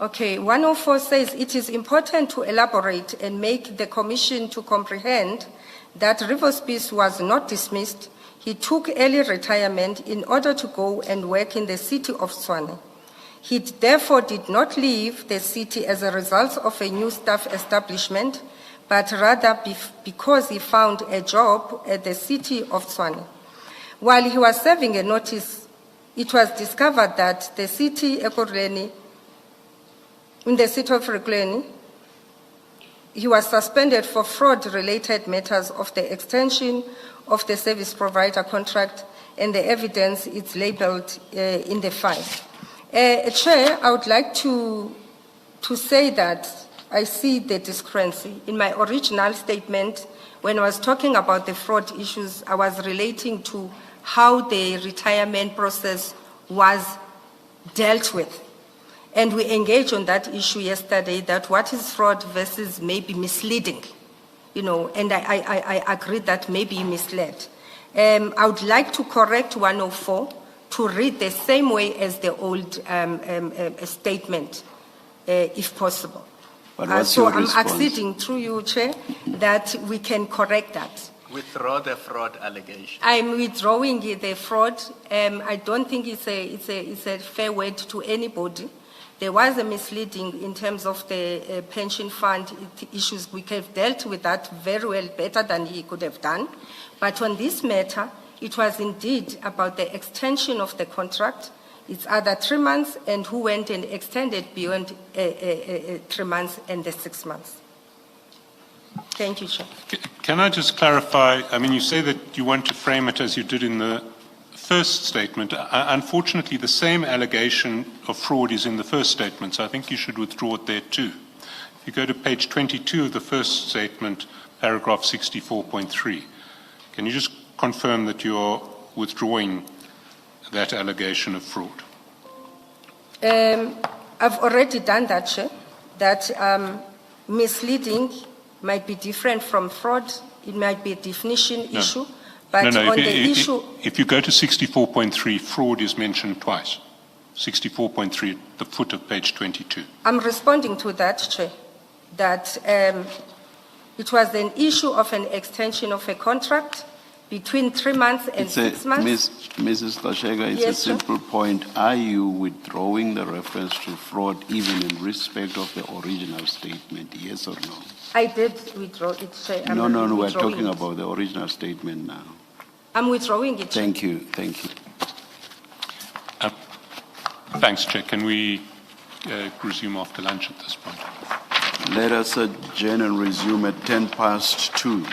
Okay, 104 says it is important to elaborate and make the Commission to comprehend that Rivers Peace was not dismissed. He took early retirement in order to go and work in the city of Tshwane. He therefore did not leave the city as a result of a new staff establishment, but rather because he found a job at the city of Tshwane. While he was serving a notice, it was discovered that the city, Ekurhuleni, in the city of Ekurhuleni, he was suspended for fraud-related matters of the extension of the service provider contract, and the evidence is labeled in the file. Chair, I would like to say that I see the discrepancy. In my original statement, when I was talking about the fraud issues, I was relating to how the retirement process was dealt with. And we engaged on that issue yesterday, that what is fraud versus maybe misleading, and I agree that maybe misled. I would like to correct 104 to read the same way as the old statement, if possible. But what's so your response? I'm acceding through you, Chair, that we can correct that. Withdraw the fraud allegation. I'm withdrawing the fraud. I don't think it's a fair word to anybody. There was a misleading in terms of the pension fund issues. We could have dealt with that very well, better than he could have done. But on this matter, it was indeed about the extension of the contract. It's either 3 months, and who went and extended beyond 3 months and the 6 months. Thank you, Chair. Can I just clarify? I mean, you say that you want to frame it as you did in the first statement. Unfortunately, the same allegation of fraud is in the first statement, so I think you should withdraw it there too. If you go to page 22 of the first statement, paragraph 64.3, can you just confirm that you're withdrawing that allegation of fraud? I've already done that, Chair. That misleading might be different from fraud. It might be a definition issue. But on the issue... If you go to 64.3, fraud is mentioned twice. 64.3 at the foot of page 22. I'm responding to that, Chair, that it was an issue of an extension of a contract between 3 months and 6 months. Mrs. Gxasheka, it's Yes, a simple point. Are you withdrawing the reference to fraud even in respect of the original statement, yes or no? I did withdraw it, Chair. No, we're talking about the original statement now. I'm withdrawing it, Chair. Thank you, thank you. Thanks, Chair. Can we resume after lunch at this point? Let us adjourn and resume at 2:10.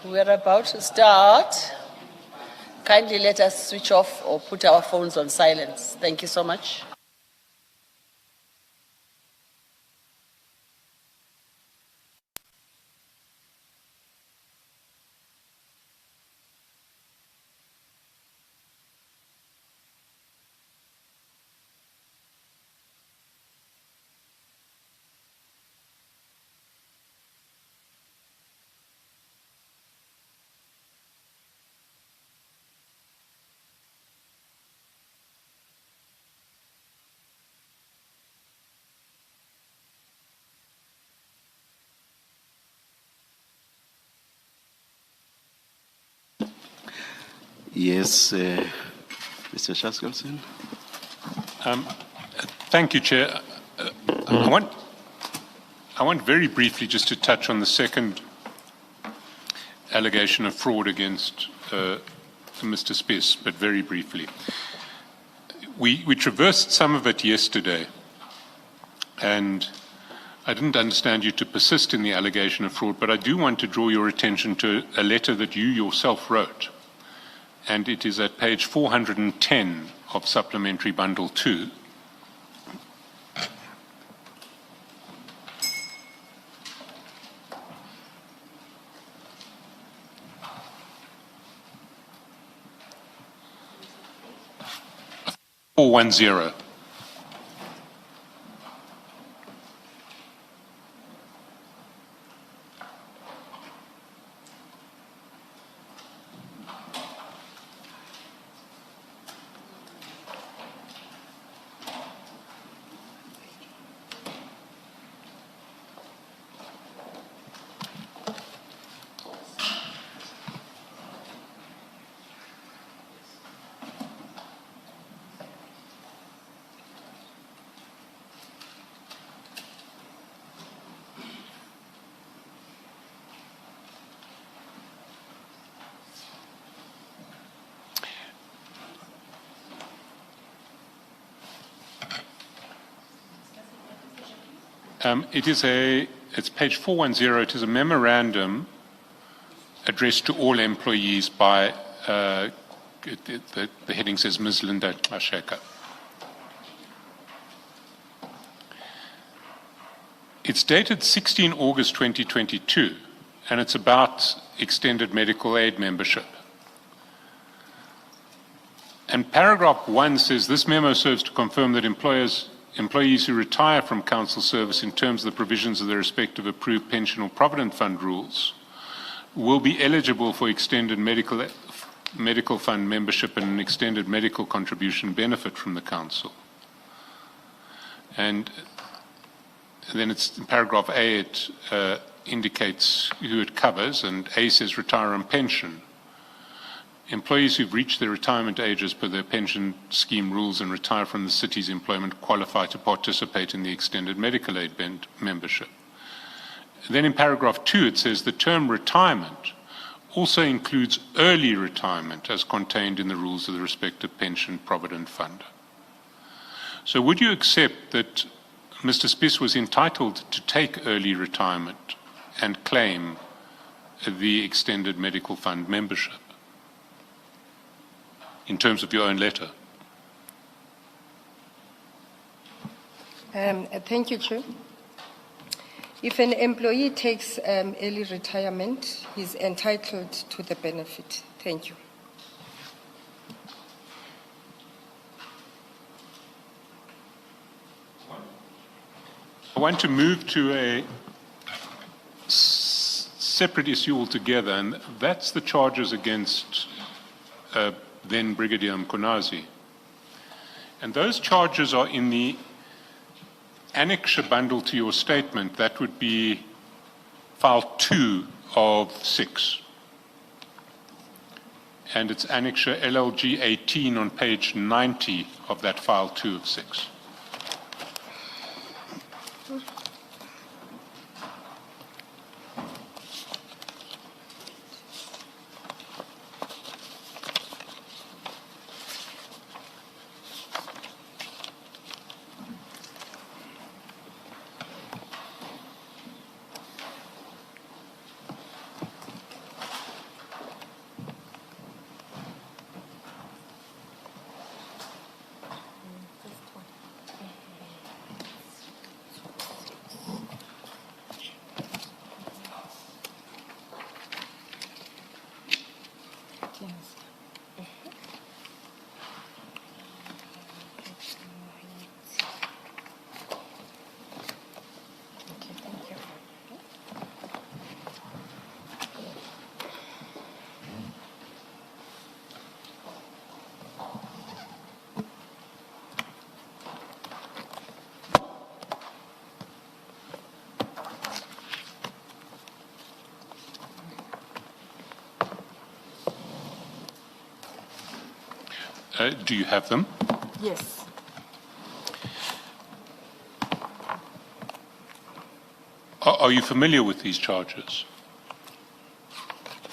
We're about to start. Kindly let us switch off or put our phones on silence. Thank you so much. Yes, Mr. Shaskelson. Thank you, Chair. I want very briefly just to touch on the second allegation of fraud against Mr. Spies, but very briefly. We traversed some of it yesterday, and I didn't understand you to persist in the allegation of fraud, but I do want to draw your attention to a letter that you yourself wrote, and it is at page 410 of Supplementary Bundle 2. (410). It's page 410. It is a memorandum addressed to all employees by, the heading says Ms. Linda Gxasheka. It's dated 16 August 2022, and it's about extended medical aid membership. And paragraph 1 says, this memo serves to confirm that employees who retire from council service in terms of the provisions of their respective approved pension or provident fund rules will be eligible for extended medical fund membership and an extended medical contribution benefit from the council. And then it's in paragraph A, it indicates who it covers, and A says retire on pension. Employees who've reached their retirement age as per their pension scheme rules and retire from the city's employment qualify to participate in the extended medical aid membership. Then in paragraph 2 it says the term retirement also includes early retirement as contained in the rules of the respective pension provident fund. So would you accept that Mr. Spies was entitled to take early retirement and claim the extended medical fund membership in terms of your own letter? Thank you, Chair. If an employee takes early retirement, he's entitled to the benefit. Thank you. I want to move to a separate issue altogether, and that's the charges against then Brigadier Mkonazi. And those charges are in the annexure bundle to your statement. That would be file 2 of 6. And it's annexure LLG 18 on page 90 of that file 2 of 6. Do you have them? Yes. Are you familiar with these charges?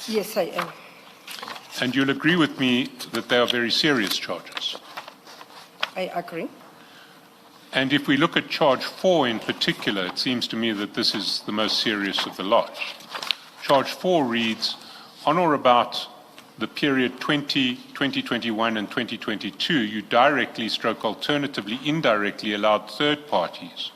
Yes, I am. And you'll agree with me that they are very serious charges. I agree. And if we look at charge 4 in particular, it seems to me that this is the most serious of the lot. Charge 4 reads, on or about the period 2021 and 2022, you directly stroke alternatively indirectly allowed third parties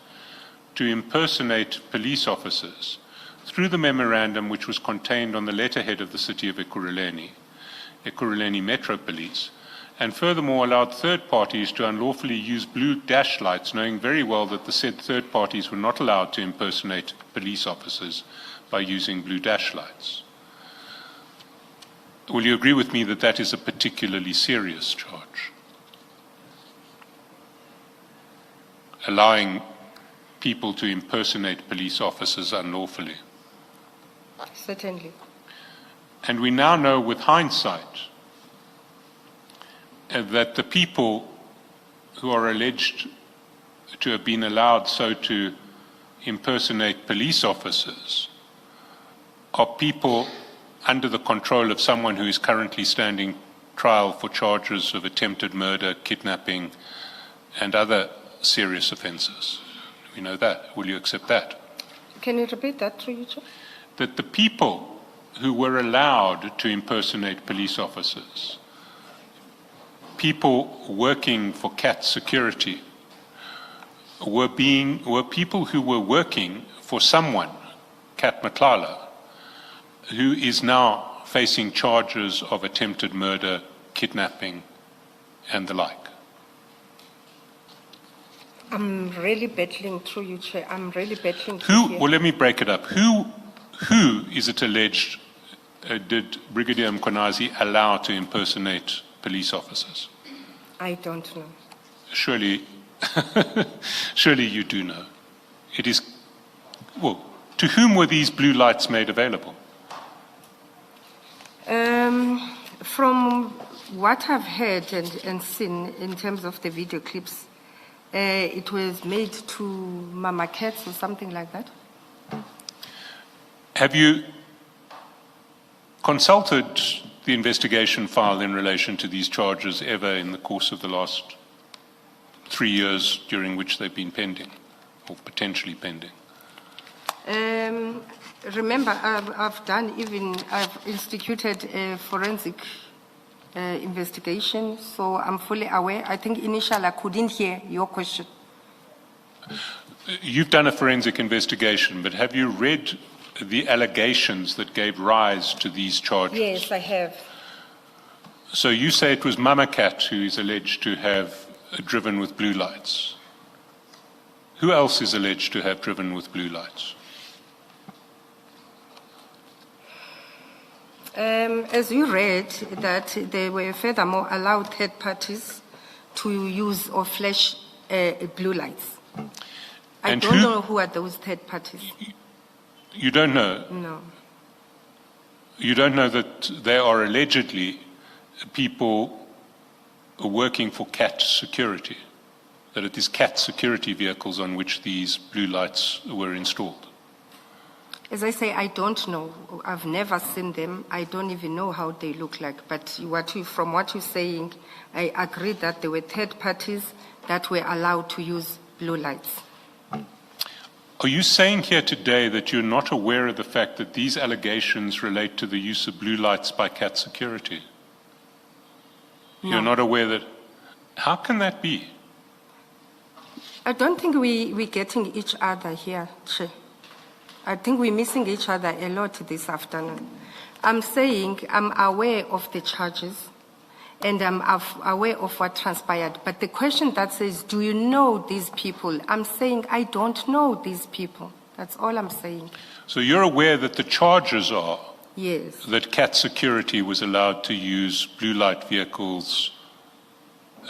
to impersonate police officers through the memorandum which was contained on the letterhead of the city of Ekurhuleni Metro Police, and furthermore allowed third parties to unlawfully use blue dash lights, knowing very well that the said third parties were not allowed to impersonate police officers by using blue dash lights. Will you agree with me that that is a particularly serious charge? Allowing people to impersonate police officers unlawfully. Certainly. And we now know with hindsight that the people who are alleged to have been allowed so to impersonate police officers are people under the control of someone who is currently standing trial for charges of attempted murder, kidnapping, and other serious offences. We know that. Will you accept that? Can you repeat that, through you, Chair? That the people who were allowed to impersonate police officers, people working for CAT security, were people who were working for someone, Kat Matlala, who is now facing charges of attempted murder, kidnapping, and the like. I'm really battling, through you, Chair. I'm really battling. Well, let me break it up. Who is it alleged did Brigadier Mkhwanazi allow to impersonate police officers? I don't know. Surely you do know. It is, well, to whom were these blue lights made available? From what I've heard and seen in terms of the video clips, it was made to Mama Cats or something like that. Have you consulted the investigation file in relation to these charges ever in the course of the last 3 years during which they've been pending or potentially pending? Remember, I've instituted a forensic investigation, so I'm fully aware. I think initially I couldn't hear your question. You've done a forensic investigation, but have you read the allegations that gave rise to these charges? Yes, I have. So you say it was Mama Cat who is alleged to have driven with blue lights. Who else is alleged to have driven with blue lights? As you read, that they were furthermore allowed third parties to use or flash blue lights. I don't know who are those third parties. You don't know? No. You don't know that they are allegedly people working for CAT security, that it is CAT security vehicles on which these blue lights were installed? As I say, I don't know. I've never seen them. I don't even know how they look like. But from what you're saying, I agree that there were third parties that were allowed to use blue lights. Are you saying here today that you're not aware of the fact that these allegations relate to the use of blue lights by CAT security? No. You're not aware that... How can that be? I don't think we're getting each other here, Chair. I think we're missing each other a lot this afternoon. I'm saying I'm aware of the charges and I'm aware of what transpired. But the question that says, do you know these people? I'm saying I don't know these people. That's all I'm saying. So you're aware that the charges are Yes. that CAT security was allowed to use blue light vehicles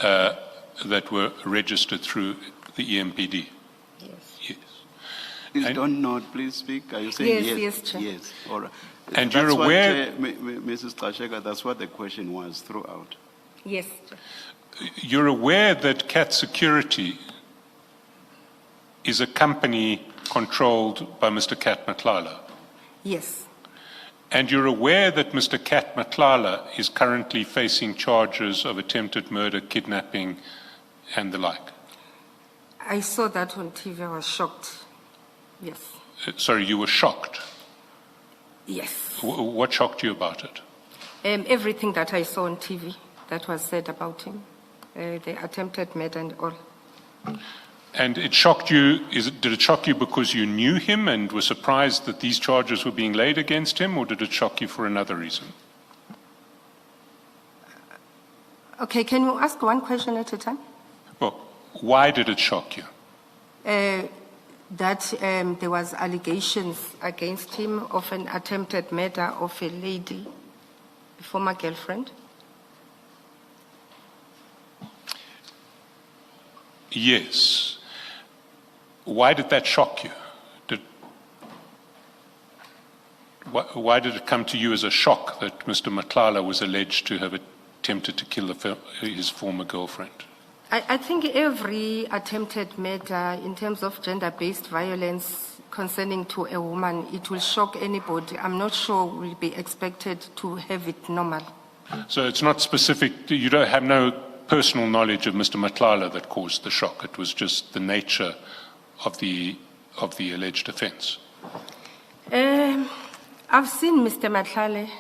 that were registered through the EMPD? Yes. Yes. Please don't nod, please speak. Are you saying Yes, yes? yes, Chair. Yes, all right. And That's you're what, aware- Mrs. Gxasheka, that's what the question was throughout. Yes. You're aware that Cat Security is a company controlled by Mr. Cat Matlala? Yes. And you're aware that Mr. Cat Matlala is currently facing charges of attempted murder, kidnapping, and the like? I saw that on TV. I was shocked. Yes. Sorry, you were shocked. Yes. What shocked you about it? Everything that I saw on TV that was said about him, the attempted murder and all. And it shocked you, did it shock you because you knew him and were surprised that these charges were being laid against him, or did it shock you for another reason? Okay, can you ask one question at a time? Well, why did it shock you? That there was allegations against him of an attempted murder of a lady, a former girlfriend. Yes. Why did that shock you? Why did it come to you as a shock that Mr. Matlala was alleged to have attempted to kill his former girlfriend? I think every attempted murder in terms of gender-based violence concerning to a woman, it will shock anybody. I'm not sure we'll be expected to have it normal. So it's not specific, you don't have no personal knowledge of Mr. Matlala that caused the shock. It was just the nature of the alleged offence. I've seen Mr. Matlale.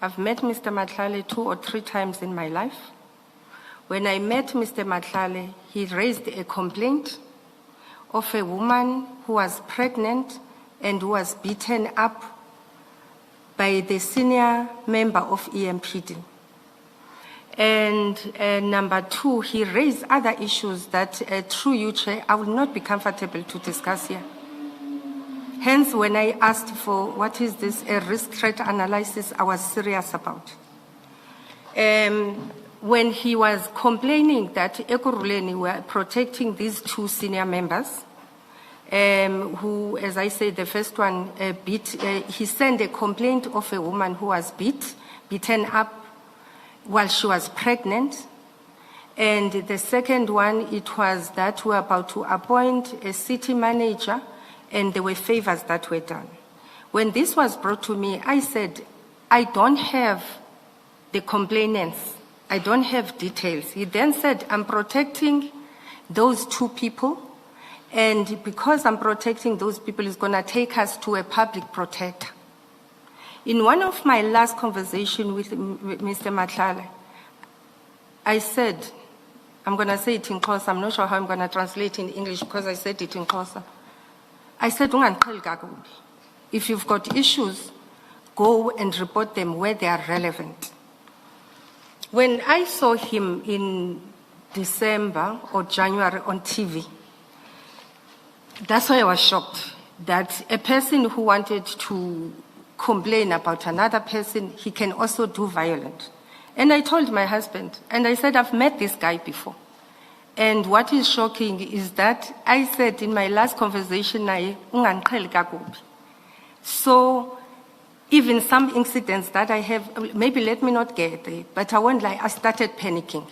I've met Mr. Matlale 2 or 3 times in my life. When I met Mr. Matlale, he raised a complaint of a woman who was pregnant and who was beaten up by the senior member of EMPD. And number 2, he raised other issues that, through you, Chair, I will not be comfortable to discuss here. Hence, when I asked for what is this, a risk threat analysis, I was serious about. When he was complaining that Ekurhuleni were protecting these 2 senior members, who, as I said, the first one he sent a complaint of a woman who was beaten up while she was pregnant. And the second one, it was that we were about to appoint a city manager and there were favors that were done. When this was brought to me, I said, I don't have the complainants. I don't have details. He then said, I'm protecting those 2 people, and because I'm protecting those people, it's going to take us to a public protector. In one of my last conversations with Mr. Matlala, I said, I'm going to say it in Xhosa, I'm not sure how I'm going to translate in English because I said it in Xhosa. I said, if you've got issues, go and report them where they are relevant. When I saw him in December or January on TV, that's why I was shocked that a person who wanted to complain about another person, he can also do violence. And I told my husband, and I said, I've met this guy before. And what is shocking is that I said in my last conversation, so even some incidents that I have, maybe let me not get there, but I won't lie, I started panicking.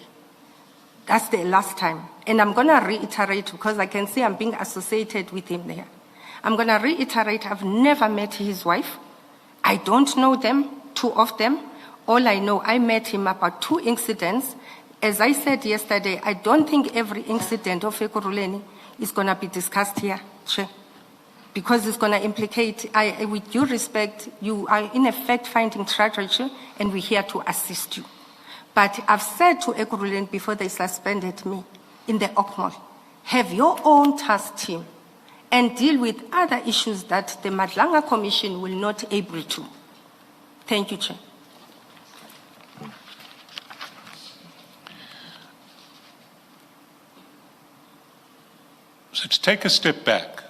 That's the last time. And I'm going to reiterate, because I can see I'm being associated with him there. I'm going to reiterate, I've never met his wife. I don't know them, 2 of them. All I know, I met him about 2 incidents. As I said yesterday, I don't think every incident of Ekurhuleni is going to be discussed here, Chair, because it's going to implicate, with due respect, you are in effect finding strategy, and we're here to assist you. But I've said to Ekurhuleni before they suspended me in the OCMOL, have your own task team and deal with other issues that the Madlanga Commission will not able to. Thank you, Chair. So to take a step back,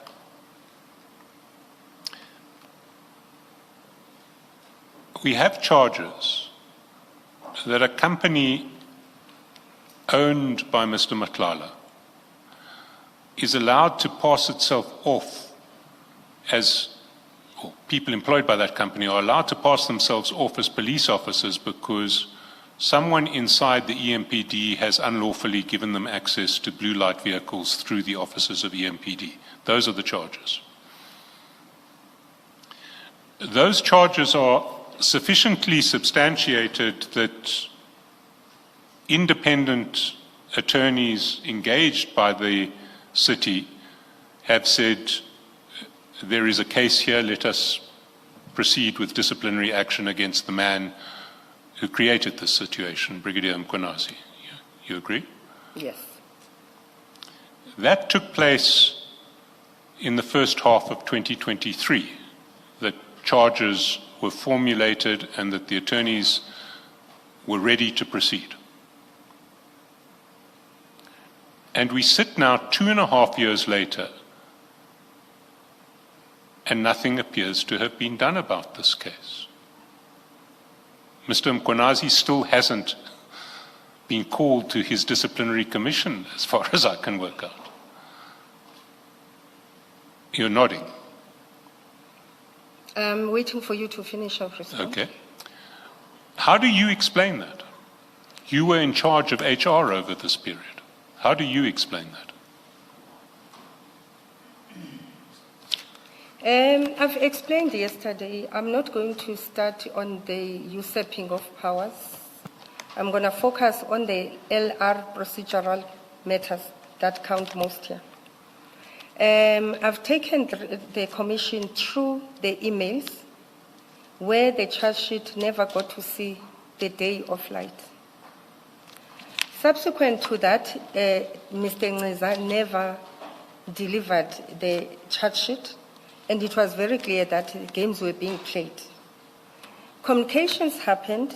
we have charges that a company owned by Mr. Matlala is allowed to pass itself off as, or people employed by that company are allowed to pass themselves off as police officers because someone inside the EMPD has unlawfully given them access to blue light vehicles through the offices of EMPD. Those are the charges. Those charges are sufficiently substantiated that independent attorneys engaged by the city have said, there is a case here, let us proceed with disciplinary action against the man who created this situation, Brigadier Mkhwanazi. You agree? Yes. That took place in the first half of 2023, that charges were formulated and that the attorneys were ready to proceed. And we sit now 2.5 years later, and nothing appears to have been done about this case. Mr. Mkhwanazi still hasn't been called to his disciplinary commission, as far as I can work out. You're nodding. I'm waiting for you to finish off response. Okay. How do you explain that? You were in charge of HR over this period. How do you explain that? I've explained yesterday, I'm not going to start on the usurping of powers. I'm going to focus on the LR procedural matters that count most here. I've taken the commission through the emails where the charge sheet never got to see the day of light. Subsequent to that, Mr. Ngqiza never delivered the charge sheet, and it was very clear that games were being played. Communications happened,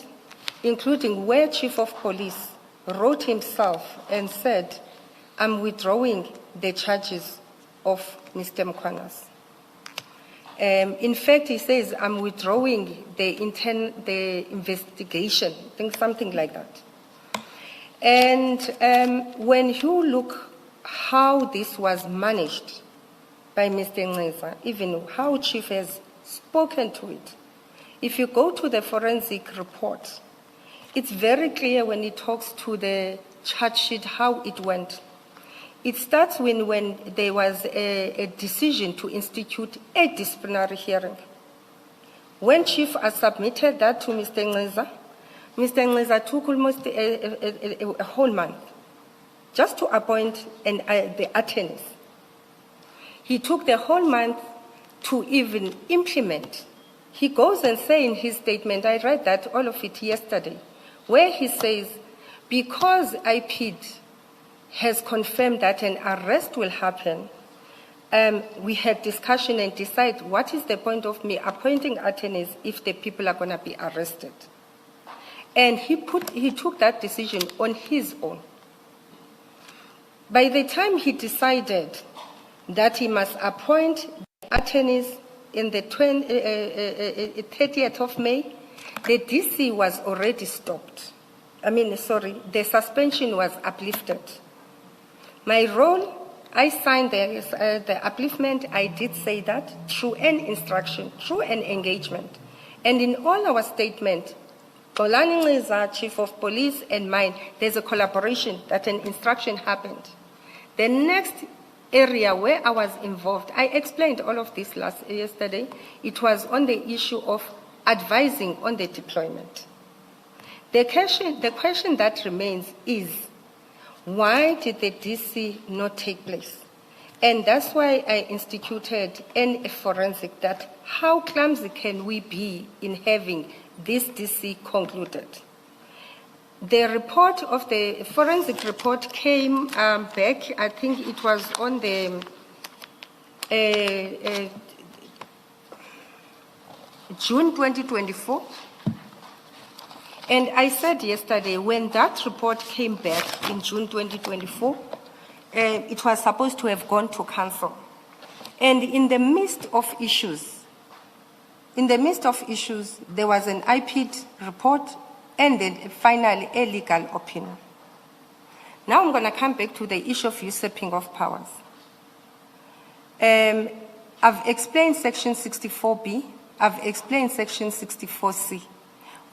including where Chief of Police wrote himself and said, I'm withdrawing the charges of Mr. Mkhwanazi. In fact, he says, I'm withdrawing the investigation, I think something like that. And when you look how this was managed by Mr. Ngqiza, even how Chief has spoken to it, if you go to the forensic report, it's very clear when he talks to the charge sheet how it went. It starts when there was a decision to institute a disciplinary hearing. When Chief has submitted that to Mr. Ngqiza took almost a whole month just to appoint the attorneys. He took the whole month to even implement. He goes and says in his statement, I read that all of it yesterday, where he says, because IPID has confirmed that an arrest will happen, we had discussion and decide what is the point of me appointing attorneys if the people are going to be arrested. And he took that decision on his own. By the time he decided that he must appoint attorneys in the 30th of May, the DC was already stopped. The suspension was uplifted. My role, I signed the upliftment, I did say that, through an instruction, through an engagement. And in all our statements, Xolani Ngqiza, Chief of Police, and mine, there's a collaboration that an instruction happened. The next area where I was involved, I explained all of this yesterday, it was on the issue of advising on the deployment. The question that remains is, why did the DC not take place? And that's why I instituted a forensic, that how clumsy can we be in having this DC concluded? The report of the forensic report came back, I think it was on the June 2024. And I said yesterday, when that report came back in June 2024, it was supposed to have gone to council. And in the midst of issues, there was an IPID report and then finally a legal opinion. Now I'm going to come back to the issue of usurping of powers. I've explained Section 64B, I've explained Section 64C.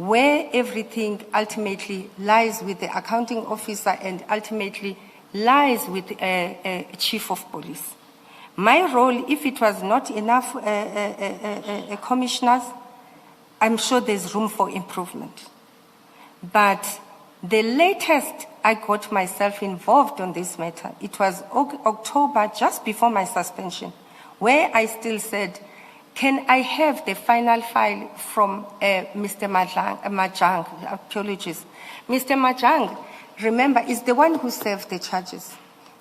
where everything ultimately lies with the accounting officer and ultimately lies with a chief of police. My role, if it was not enough commissioners, I'm sure there's room for improvement. But the latest I got myself involved on this matter, it was October, just before my suspension, where I still said, can I have the final file from Mr. Majang? Apologies. Mr. Majang, remember, is the one who served the charges.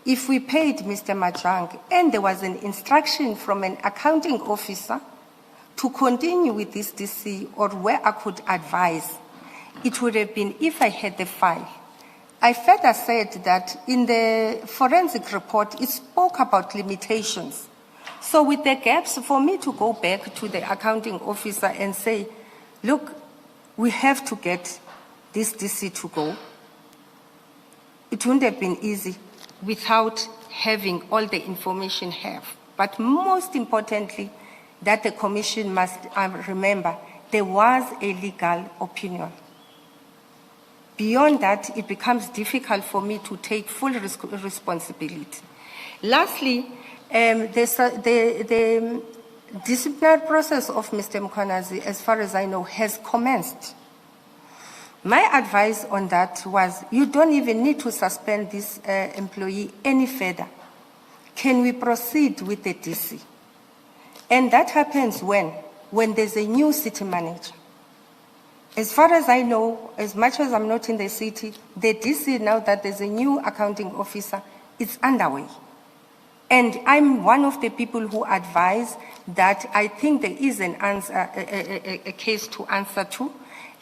If we paid Mr. Majang and there was an instruction from an accounting officer to continue with this DC or where I could advise, it would have been if I had the file. I further said that in the forensic report, it spoke about limitations. So with the gaps, for me to go back to the accounting officer and say, look, we have to get this DC to go, it wouldn't have been easy without having all the information have. But most importantly, that the commission must remember, there was a legal opinion. Beyond that, it becomes difficult for me to take full responsibility. Lastly, the disciplinary process of Mr. Mkhwanazi, as far as I know, has commenced. My advice on that was, you don't even need to suspend this employee any further. Can we proceed with the DC? And that happens when there's a new city manager. As far as I know, as much as I'm not in the city, the DC, now that there's a new accounting officer, it's underway. And I'm one of the people who advise that I think there is an answer, a case to answer to.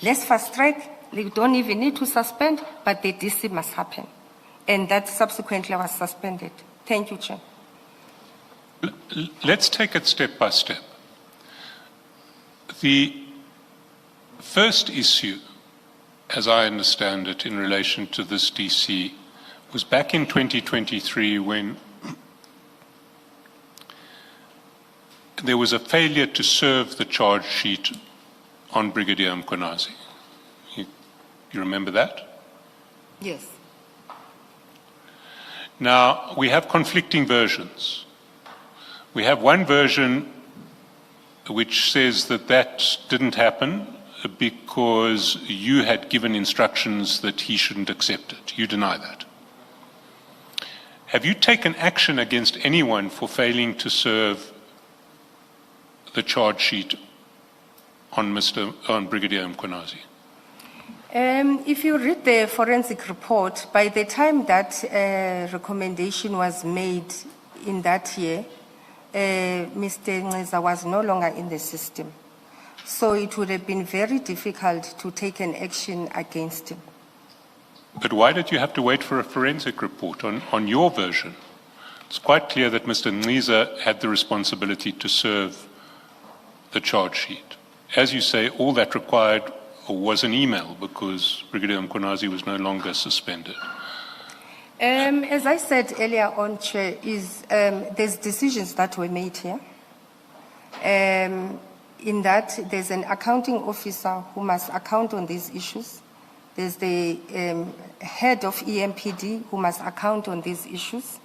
Let's fast track. You don't even need to suspend, but the DC must happen. And that subsequently was suspended. Thank you, Chair. Let's take it step by step. The first issue, as I understand it, in relation to this DC, was back in 2023 when there was a failure to serve the charge sheet on Brigadier Mkhwanazi. You remember that? Yes. Now, we have conflicting versions. We have one version which says that that didn't happen because you had given instructions that he shouldn't accept it. You deny that. Have you taken action against anyone for failing to serve the charge sheet on Brigadier Mkhwanazi? If you read the forensic report, by the time that recommendation was made in that year, Mr. Ngeza was no longer in the system. So it would have been very difficult to take an action against him. But why did you have to wait for a forensic report on your version? It's quite clear that Mr. Ngeza had the responsibility to serve the charge sheet. As you say, all that required was an email because Brigadier Mkhwanazi was no longer suspended. As I said earlier on, Chair, there's decisions that were made here. In that, there's an accounting officer who must account on these issues. There's the head of EMPD who must account on these issues.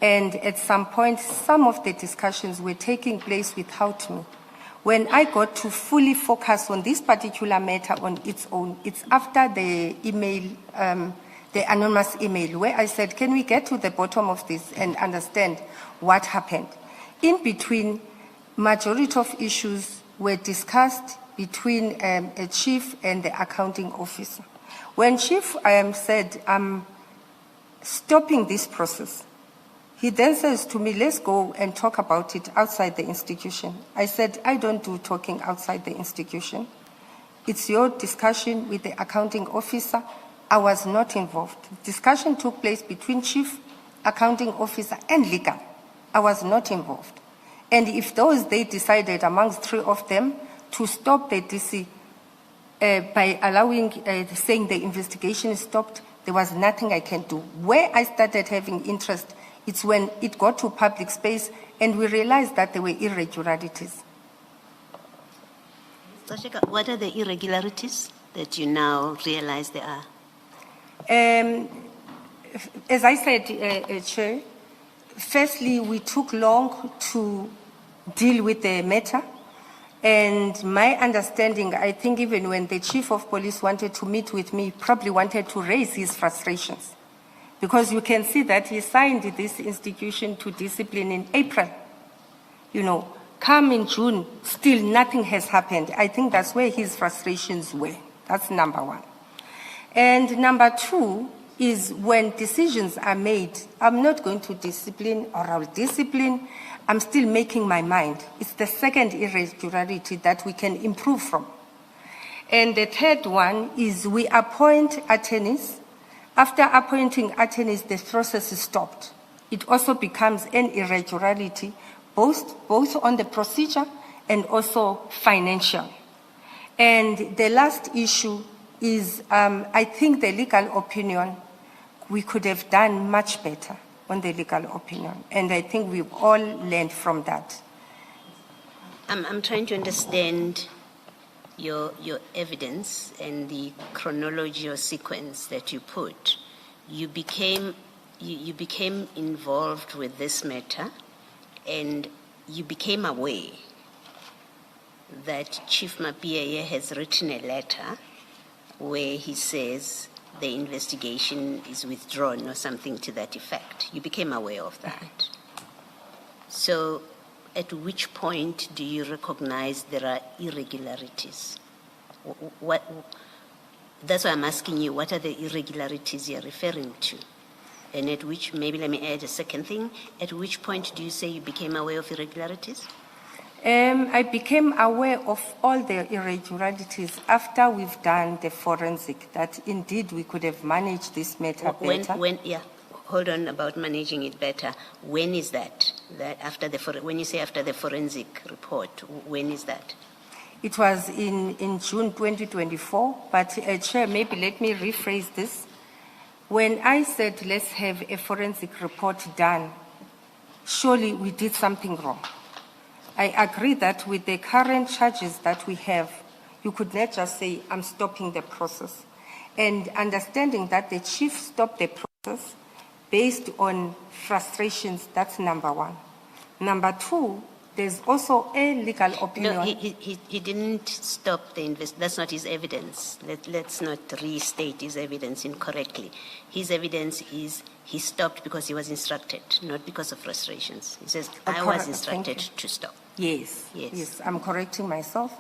And at some point, some of the discussions were taking place without me. When I got to fully focus on this particular matter on its own, it's after the email, the anonymous email, where I said, can we get to the bottom of this and understand what happened? In between, majority of issues were discussed between a chief and the accounting officer. When chief said, I'm stopping this process, he then says to me, let's go and talk about it outside the institution. I said, I don't do talking outside the institution. It's your discussion with the accounting officer. I was not involved. Discussion took place between chief, accounting officer, and legal. I was not involved. And if they decided amongst three of them to stop the DC by allowing, saying the investigation is stopped, there was nothing I can do. Where I started having interest, it's when it got to public space and we realized that there were irregularities. Gxasheka, what are the irregularities? that you now realize there are? As I said, Chair, firstly, we took long to deal with the matter. And my understanding, I think even when the chief of police wanted to meet with me, probably wanted to raise his frustrations. Because you can see that he signed this institution to discipline in April. You know, come in June, still nothing has happened. I think that's where his frustrations were. That's number one. And number two is when decisions are made, I'm not going to discipline or I'll discipline. I'm still making my mind. It's the second irregularity that we can improve from. And the third one is we appoint attorneys. After appointing attorneys, the process is stopped. It also becomes an irregularity, both on the procedure and also financial. And the last issue is, I think the legal opinion, we could have done much better on the legal opinion. And I think we've all learned from that. I'm trying to understand your evidence and the chronology or sequence that you put. You became involved with this matter, and you became aware that Chief Mapia has written a letter where he says the investigation is withdrawn or something to that effect. You became aware of that. So at which point do you recognize there are irregularities? That's why I'm asking you, what are the irregularities you're referring to? And at which, maybe let me add a second thing, at which point do you say you became aware of irregularities? I became aware of all the irregularities after we've done the forensic, that indeed we could have managed this matter better. Hold on about managing it better. When is that? That after when you say after the forensic report, when is that? It was in June 2024, but Chair, maybe let me rephrase this. When I said let's have a forensic report done, surely we did something wrong. I agree that with the current charges that we have, you could not just say, I'm stopping the process. And understanding that the chief stopped the process based on frustrations, that's number one. Number two, there's also a legal opinion. No, he didn't stop the investigation. That's not his evidence. Let's not restate his evidence incorrectly. His evidence is he stopped because he was instructed, not because of frustrations. He says, I was instructed to stop. Yes, I'm correcting myself.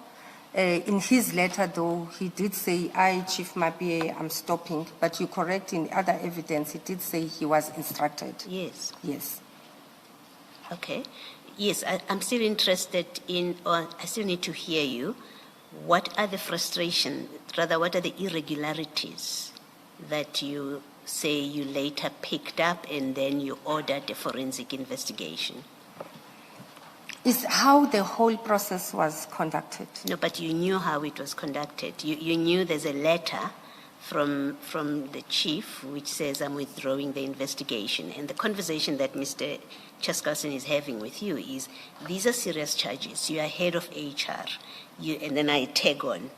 In his letter, though, he did say, Chief Mapia, I'm stopping. But you correct in other evidence, he did say he was instructed. Yes. Yes. Okay. Yes, I'm still interested in, or I still need to hear you. What are the frustrations, rather, what are the irregularities that you say you later picked up and then you ordered a forensic investigation? Is how the whole process was conducted. No, but you knew how it was conducted. You knew there's a letter from the chief which says I'm withdrawing the investigation. And the conversation that Mr. Chaskalson is having with you is, these are serious charges. You are head of HR. And then I tag on.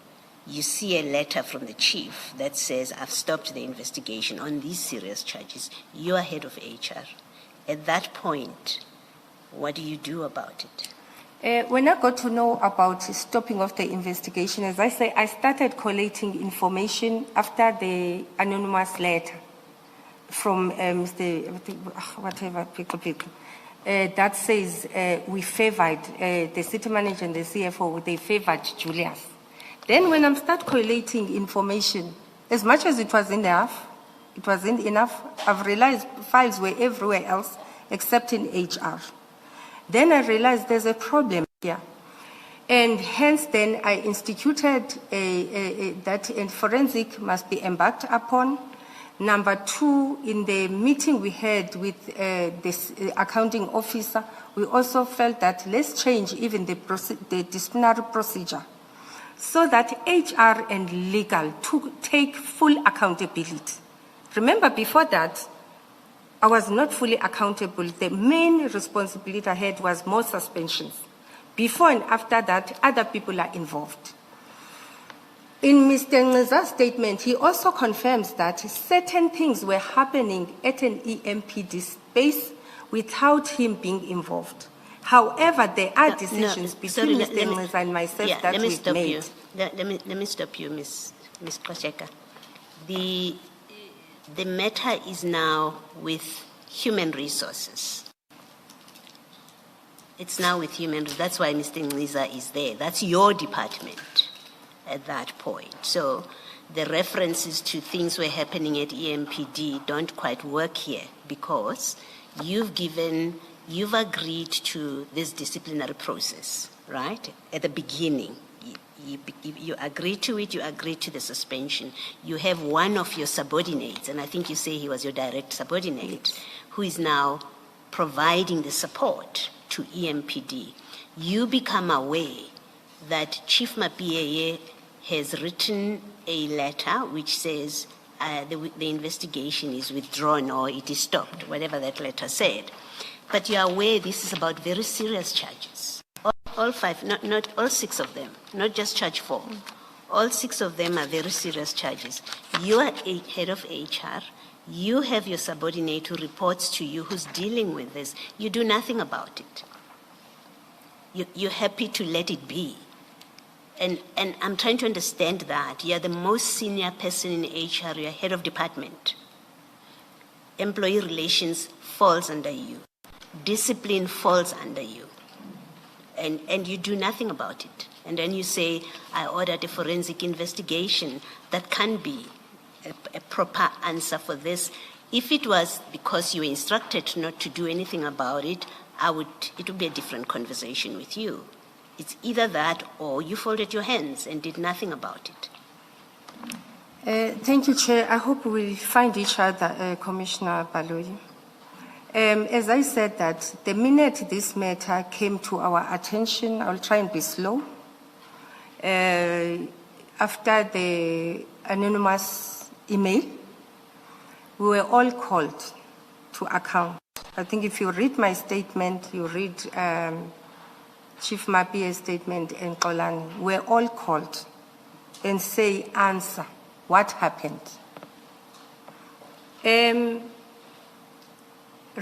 You see a letter from the chief that says I've stopped the investigation on these serious charges. You are head of HR. At that point, what do you do about it? When I got to know about stopping of the investigation, as I say, I started collating information after the anonymous letter from Mr. whatever, that says we favored, the city manager and the CFO, they favored Julius. Then when I start collating information, as much as it wasn't enough, I've realized files were everywhere else except in HR. Then I realized there's a problem here. And hence then I instituted that a forensic must be embarked upon. Number two, in the meeting we had with this accounting officer, we also felt that let's change even the disciplinary procedure so that HR and legal take full accountability. Remember, before that, I was not fully accountable. The main responsibility I had was more suspensions. Before and after that, other people are involved. In Mr. Ngiza's statement, he also confirms that certain things were happening at an EMPD space without him being involved. However, there are decisions between Mr. Ngiza and myself that we've made. Let me stop you, Ms. Gxasheka. The matter is now with human resources. It's now with human resources. That's why Mr. Ngiza is there. That's your department at that point. So the references to things were happening at EMPD don't quite work here because you've agreed to this disciplinary process, right? At the beginning. You agreed to it, you agreed to the suspension. You have one of your subordinates, and I think you say he was your direct subordinate, who is now providing the support to EMPD. You become aware that Chief Mapiyeye has written a letter which says the investigation is withdrawn or it is stopped, whatever that letter said. But you are aware this is about very serious charges. All five, not all six of them, not just charge 4. All 6 of them are very serious charges. You are a head of HR. You have your subordinate who reports to you, who's dealing with this. You do nothing about it. You're happy to let it be. And I'm trying to understand that. You're the most senior person in HR. You're head of department. Employee relations falls under you. Discipline falls under you. And you do nothing about it. And then you say, I ordered a forensic investigation. That can be a proper answer for this. If it was because you were instructed not to do anything about it, it would be a different conversation with you. It's either that or you folded your hands and did nothing about it. Thank you, Chair. I hope we'll find each other, Commissioner Baloyi. As I said that the minute this matter came to our attention, I'll try and be slow. After the anonymous email, we were all called to account. I think if you read my statement, you read Chief Mapiye's statement and Xolani, we're all called and say, answer, what happened?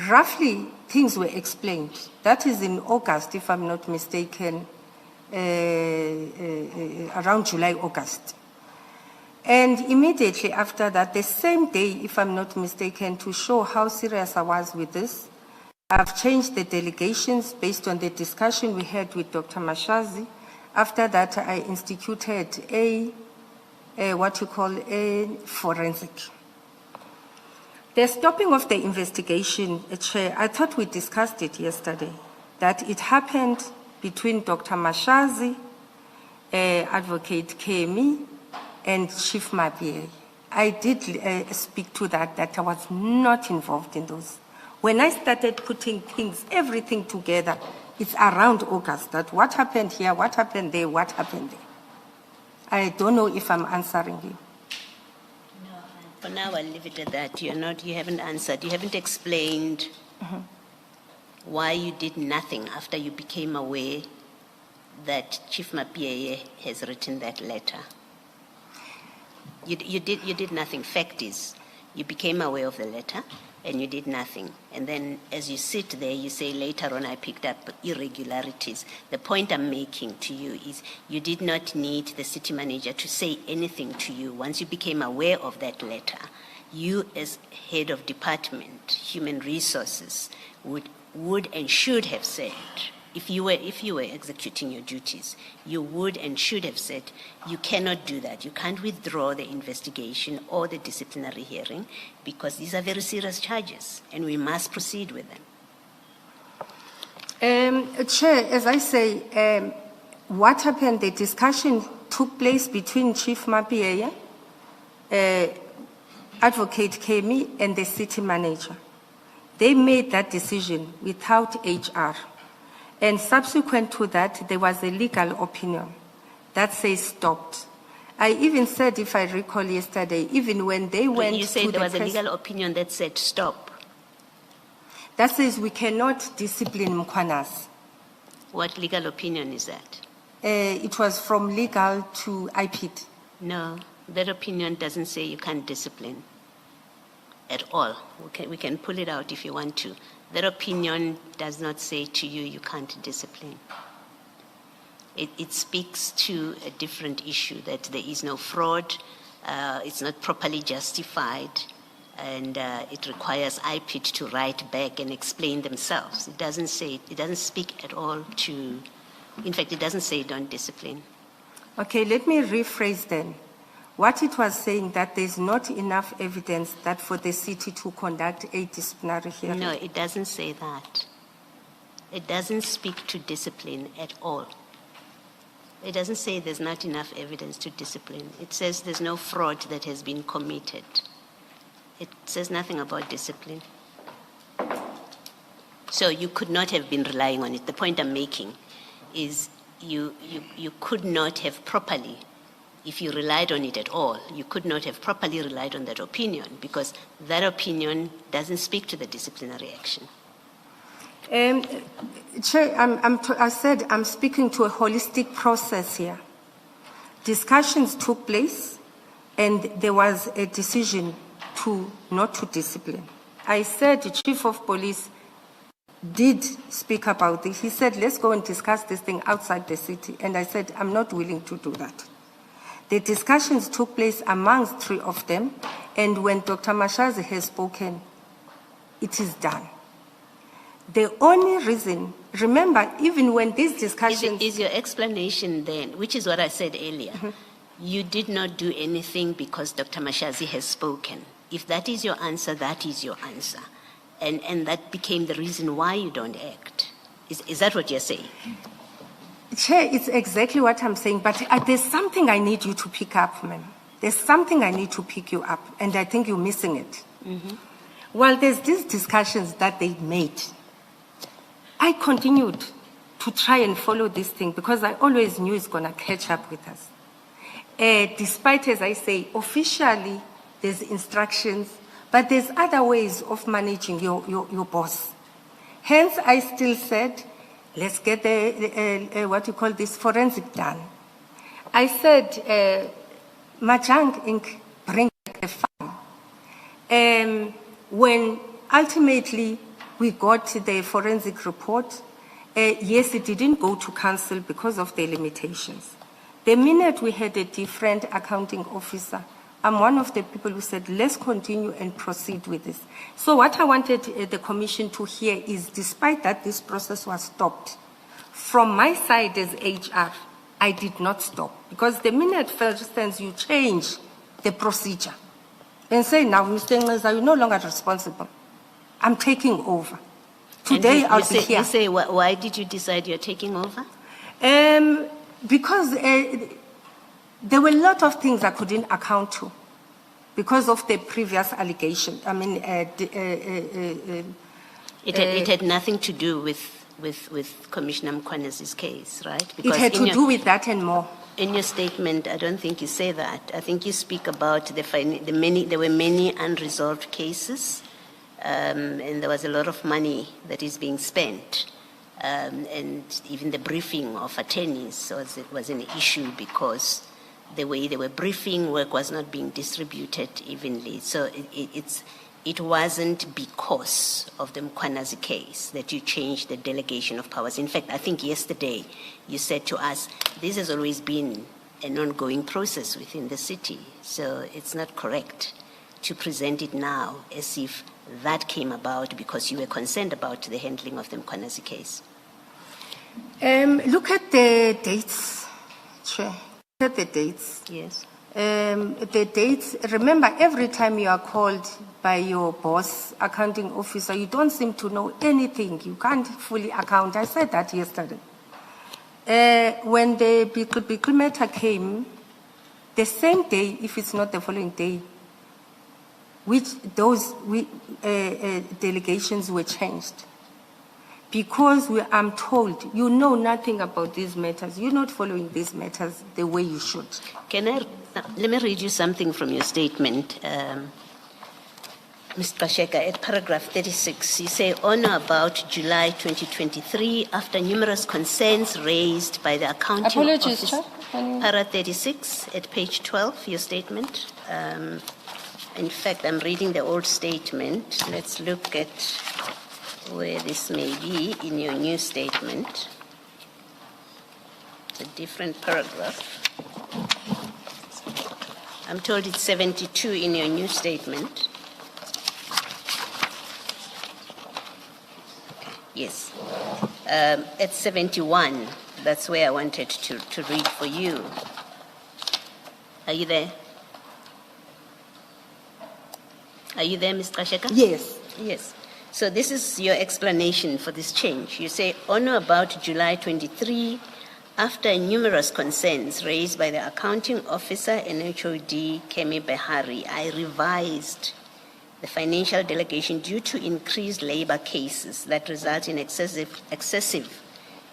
Roughly, things were explained. That is in August, if I'm not mistaken, around July, August. And immediately after that, the same day, if I'm not mistaken, to show how serious I was with this, I've changed the delegations based on the discussion we had with Dr. Mashazi. After that, I instituted a forensic. The stopping of the investigation, Chair, I thought we discussed it yesterday, that it happened between Dr. Mashazi, Advocate Kemi, and Chief Mapiyeye. I did speak to that I was not involved in those. When I started putting everything together, it's around August, that what happened here, what happened there, what happened there. I don't know if I'm answering you. For now, I'll leave it at that. You haven't answered. You haven't explained why you did nothing after you became aware that Chief Mapiyeye has written that letter. You did nothing. Fact is, you became aware of the letter and you did nothing. And then as you sit there, you say, later on I picked up irregularities. The point I'm making to you is you did not need the city manager to say anything to you. Once you became aware of that letter, you as head of department, human resources, would and should have said, if you were executing your duties, you would and should have said, you cannot do that. You can't withdraw the investigation or the disciplinary hearing because these are very serious charges and we must proceed with them. Chair, as I say, what happened, the discussion took place between Chief Mapiyeye, Advocate Kemi, and the city manager. They made that decision without HR. And subsequent to that, there was a legal opinion that says stopped. I even said, if I recall yesterday, even when they went to the You said there was a legal opinion that said stop. That says we cannot discipline Mkhwanazi. What legal opinion is that? It was from legal to IPID. No, that opinion doesn't say you can't discipline at all. We can pull it out if you want to. That opinion does not say to you you can't discipline. It speaks to a different issue, that there is no fraud, it's not properly justified, and it requires IPIT to write back and explain themselves. It doesn't speak at all to, in fact, it doesn't say don't discipline. Okay, let me rephrase then. What it was saying, that there's not enough evidence that for the city to conduct a disciplinary hearing. No, it doesn't say that. It doesn't speak to discipline at all. It doesn't say there's not enough evidence to discipline. It says there's no fraud that has been committed. It says nothing about discipline. So you could not have been relying on it. The point I'm making is you could not have properly, if you relied on it at all, you could not have properly relied on that opinion, because that opinion doesn't speak to the disciplinary action. Chair, I said I'm speaking to a holistic process here. Discussions took place and there was a decision not to discipline. I said the Chief of Police did speak about this. He said, let's go and discuss this thing outside the city. And I said, I'm not willing to do that. The discussions took place amongst three of them. And when Dr. Mashazi has spoken, it is done. The only reason, remember, even when these discussions... Is your explanation then, which is what I said earlier, you did not do anything because Dr. Mashazi has spoken. If that is your answer, that is your answer. And that became the reason why you don't act. Is that what you're saying? Chair, it's exactly what I'm saying, but there's something I need you to pick up, ma'am. There's something I need to pick you up, and I think you're missing it. While there's these discussions that they made, I continued to try and follow this thing because I always knew it's going to catch up with us. Despite, as I say, officially there's instructions, but there's other ways of managing your boss. Hence, I still said, let's get the what you call this, forensic done. I said, Majang Inc. bring back the file. When ultimately we got the forensic report, yes, it didn't go to council because of the limitations. The minute we had a different accounting officer, I'm one of the people who said, let's continue and proceed with this. So what I wanted the commission to hear is, despite that this process was stopped, from my side as HR, I did not stop. Because the minute, for instance, you change the procedure and say, now, Mr. Ngeza, you're no longer responsible. I'm taking over. Today, I'll be here. You say, why did you decide you're taking over? Because there were a lot of things I couldn't account to because of the previous allegation. I mean, it had nothing to do with Commissioner Mkhwanazi's case, right? Because it had to do with that and more. In your statement, I don't think you say that. I think you speak about there were many unresolved cases, and there was a lot of money that is being spent. And even the briefing of attorneys was an issue because the way they were briefing, work was not being distributed evenly. So it wasn't because of the Mkhwanazi case that you changed the delegation of powers. In fact, I think yesterday you said to us, this has always been an ongoing process within the city. So it's not correct to present it now as if that came about because you were concerned about the handling of the Mkhwanazi case. Look at the dates, Chair. Look at the dates. Yes. The dates, remember, every time you are called by your boss, accounting officer, you don't seem to know anything. You can't fully account. I said that yesterday. When the Bikul matter came, the same day, if it's not the following day, which those delegations were changed. Because I'm told you know nothing about these matters. You're not following these matters the way you should. Let me read you something from your statement. Mr. Gxasheka, at paragraph 36, you say, on or about July 2023, after numerous concerns raised by the accounting Apologies, office. Chair. Para 36 at page 12, your statement. In fact, I'm reading the old statement. Let's look at where this may be in your new statement. It's a different paragraph. I'm told it's 72 in your new statement. Yes. At 71, that's where I wanted to read for you. Are you there? Are you there, Ms. Gxasheka? Yes. Yes. So this is your explanation for this change. You say, on or about July 23, after numerous concerns raised by the accounting officer and HOD Kemi Behari, I revised the financial delegation due to increased labor cases that result in excessive,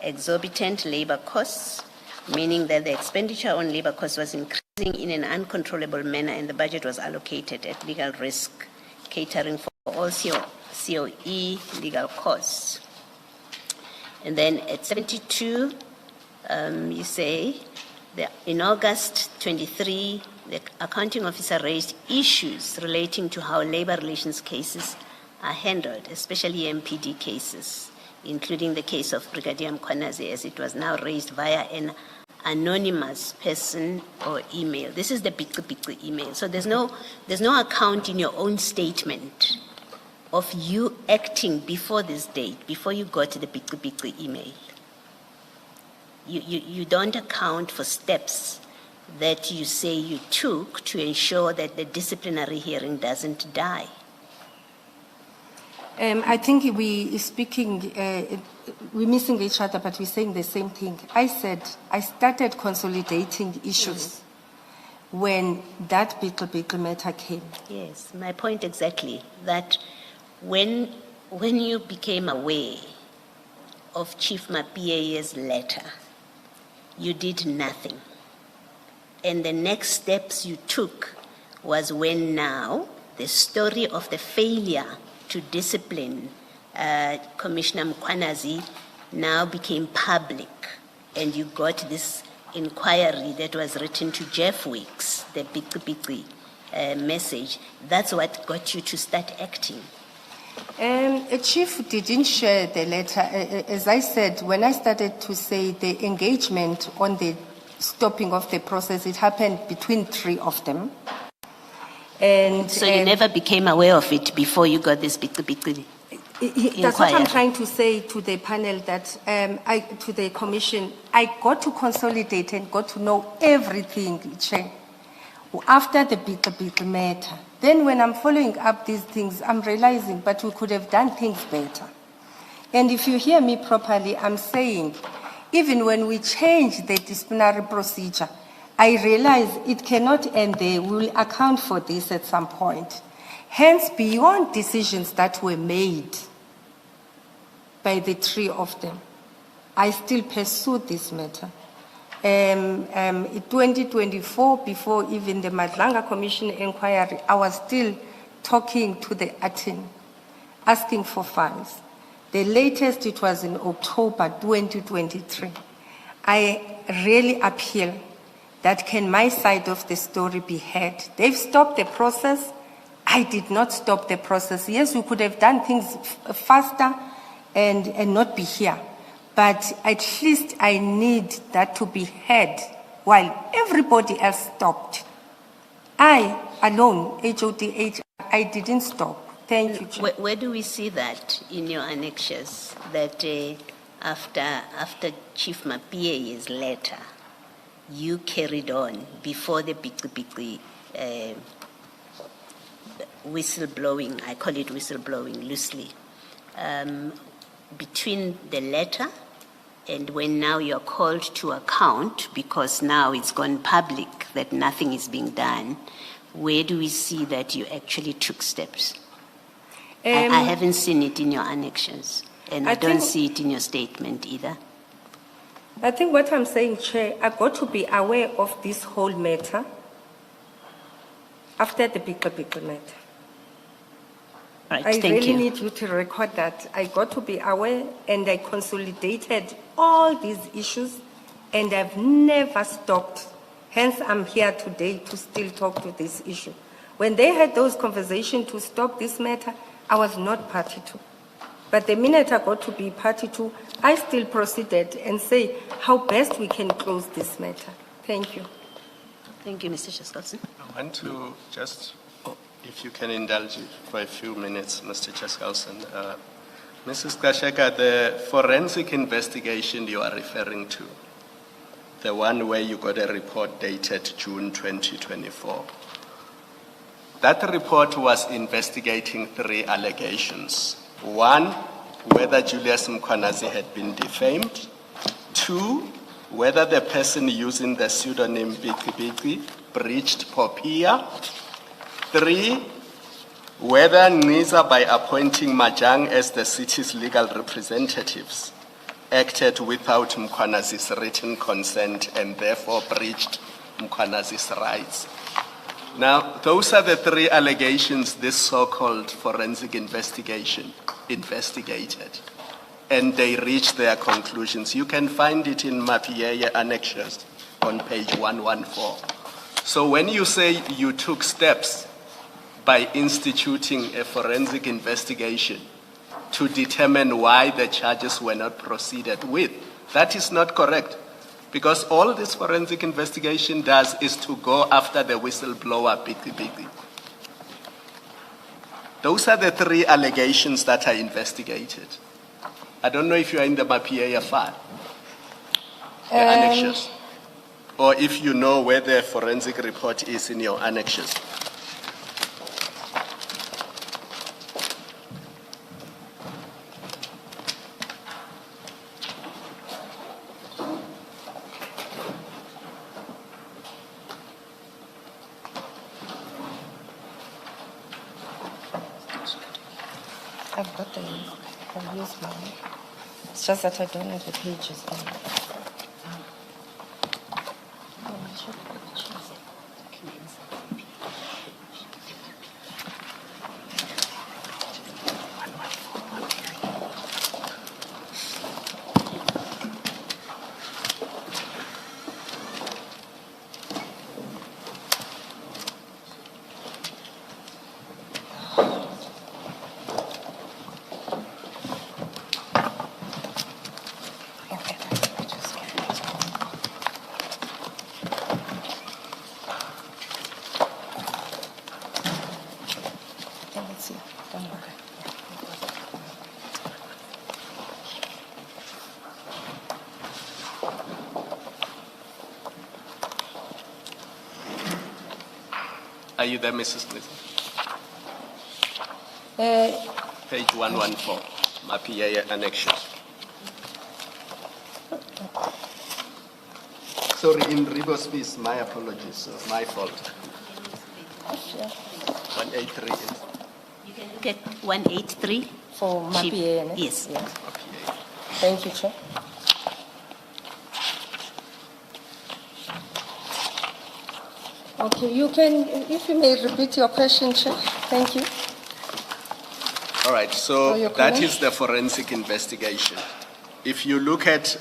exorbitant labor costs, meaning that the expenditure on labor costs was increasing in an uncontrollable manner and the budget was allocated at legal risk, catering for all COE legal costs. And then at 72, you say, in August 23, the accounting officer raised issues relating to how labor relations cases are handled, especially MPD cases, including the case of Brigadier Mkhwanazi, as it was now raised via an anonymous person or email. This is the big email. So there's no account in your own statement of you acting before this date, before you got the big email. You don't account for steps that you say you took to ensure that the disciplinary hearing doesn't die. I think we're missing each other, but we're saying the same thing. I said I started consolidating issues when that big matter came. Yes, my point exactly, that when you became aware of Chief Mapia's letter, you did nothing. And the next steps you took was when now the story of the failure to discipline Commissioner Mkhwanazi now became public, and you got this inquiry that was written to Jeff Weeks, the big message. That's what got you to start acting. Chief didn't share the letter. As I said, when I started to say the engagement on the stopping of the process, it happened between three of them. And so you never became aware of it before you got this big that's what I'm trying to say to the panel, that to the commission, I got to consolidate and got to know everything, Chair, after the big matter. Then when I'm following up these things, I'm realizing, but we could have done things better. And if you hear me properly, I'm saying, even when we change the disciplinary procedure, I realize it cannot end there. We will account for this at some point. Hence, beyond decisions that were made by the three of them, I still pursued this matter. In 2024, before even the Madlanga Commission of Inquiry, I was still talking to the attorney, asking for funds. The latest, it was in October 2023. I really appeal that can my side of the story be heard. They've stopped the process. I did not stop the process. Yes, we could have done things faster and not be here. But at least I need that to be heard while everybody else stopped. I alone, HODH, I didn't stop. Thank you, Chair. Where do we see that in your annexures, that after Chief Mapia's letter, you carried on before the big whistleblowing, I call it whistleblowing loosely, between the letter and when now you're called to account, because now it's gone public that nothing is being done, where do we see that you actually took steps? I haven't seen it in your annexures, and I don't see it in your statement either. I think what I'm saying, Chair, I got to be aware of this whole matter after the big matter. Right, I thank really you. need you to record that. I got to be aware and I consolidated all these issues and I've never stopped. Hence, I'm here today to still talk to this issue. When they had those conversations to stop this matter, I was not party to. But the minute I got to be party to, I still proceeded and say how best we can close this matter. Thank you. Thank you, Mr. Chaskalson. I want to just, if you can indulge for a few minutes, Mr. Chaskalson. Mrs. Gxasheka, the forensic investigation you are referring to, the one where you got a report dated June 2024, that report was investigating 3 allegations. 1, whether Julius Mkhwanazi had been defamed. 2, whether the person using the pseudonym Biki breached POPIA. 3, whether Ngqiza, by appointing Majang as the city's legal representatives, acted without Mkhwanazi's written consent and therefore breached Mkhwanazi's rights. Now, those are the 3 allegations this so-called forensic investigation investigated, and they reached their conclusions. You can find it in MAPIA annexures on page 114. So when you say you took steps by instituting a forensic investigation to determine why the charges were not proceeded with, that is not correct. Because all this forensic investigation does is to go after the whistleblower, Biki. Those are the 3 allegations that are investigated. I don't know if you are in the MAPIA file, the annexures, or if you know where the forensic report is in your annexures. I've got them. I'll use mine. It's just that I don't have the pages. Are you there, Mrs. Smith? Page 114, MAPIA annexures. Sorry, in Ribo's piece, my apologies, my fault. 183 is. You can look at 183. For Chief. MAPIA, Yes. MAPIA. Thank you, Chair. Okay, you can, if you may repeat your question, Chair. Thank you. All right, so your that comment? is the forensic investigation. If you look at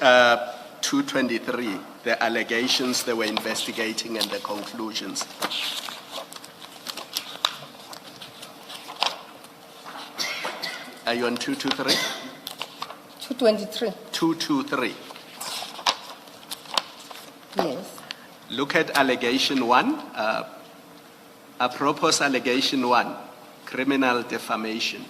223, the allegations they were investigating and the conclusions. Are you on 223? 223. 223. Yes. Look at allegation 1, apropos allegation 1, criminal defamation.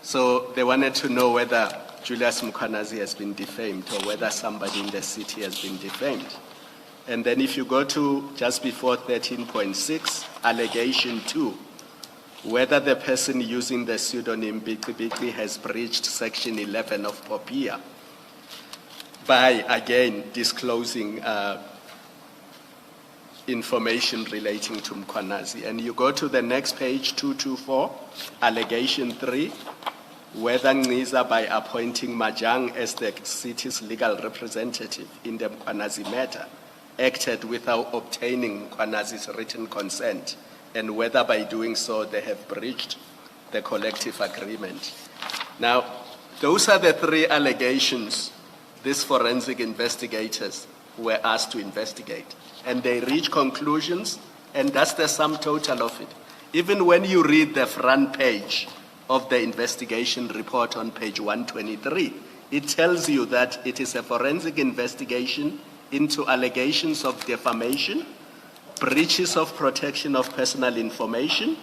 So they wanted to know whether Julius Mkhwanazi has been defamed or whether somebody in the city has been defamed. And then if you go to just before 13.6, allegation 2, whether the person using the pseudonym Biki has breached section 11 of POPIA by, again, disclosing information relating to Mkhwanazi. And you go to the next page, 224, allegation 3, whether Ngqiza, by appointing Majang as the city's legal representative in the Mkhwanazi matter, acted without obtaining Mkhwanazi's written consent and whether by doing so they have breached the collective agreement. Now, those are the three allegations these forensic investigators were asked to investigate. And they reach conclusions, and that's the sum total of it. Even when you read the front page of the investigation report on page 123, it tells you that it is a forensic investigation into allegations of defamation, breaches of protection of personal information,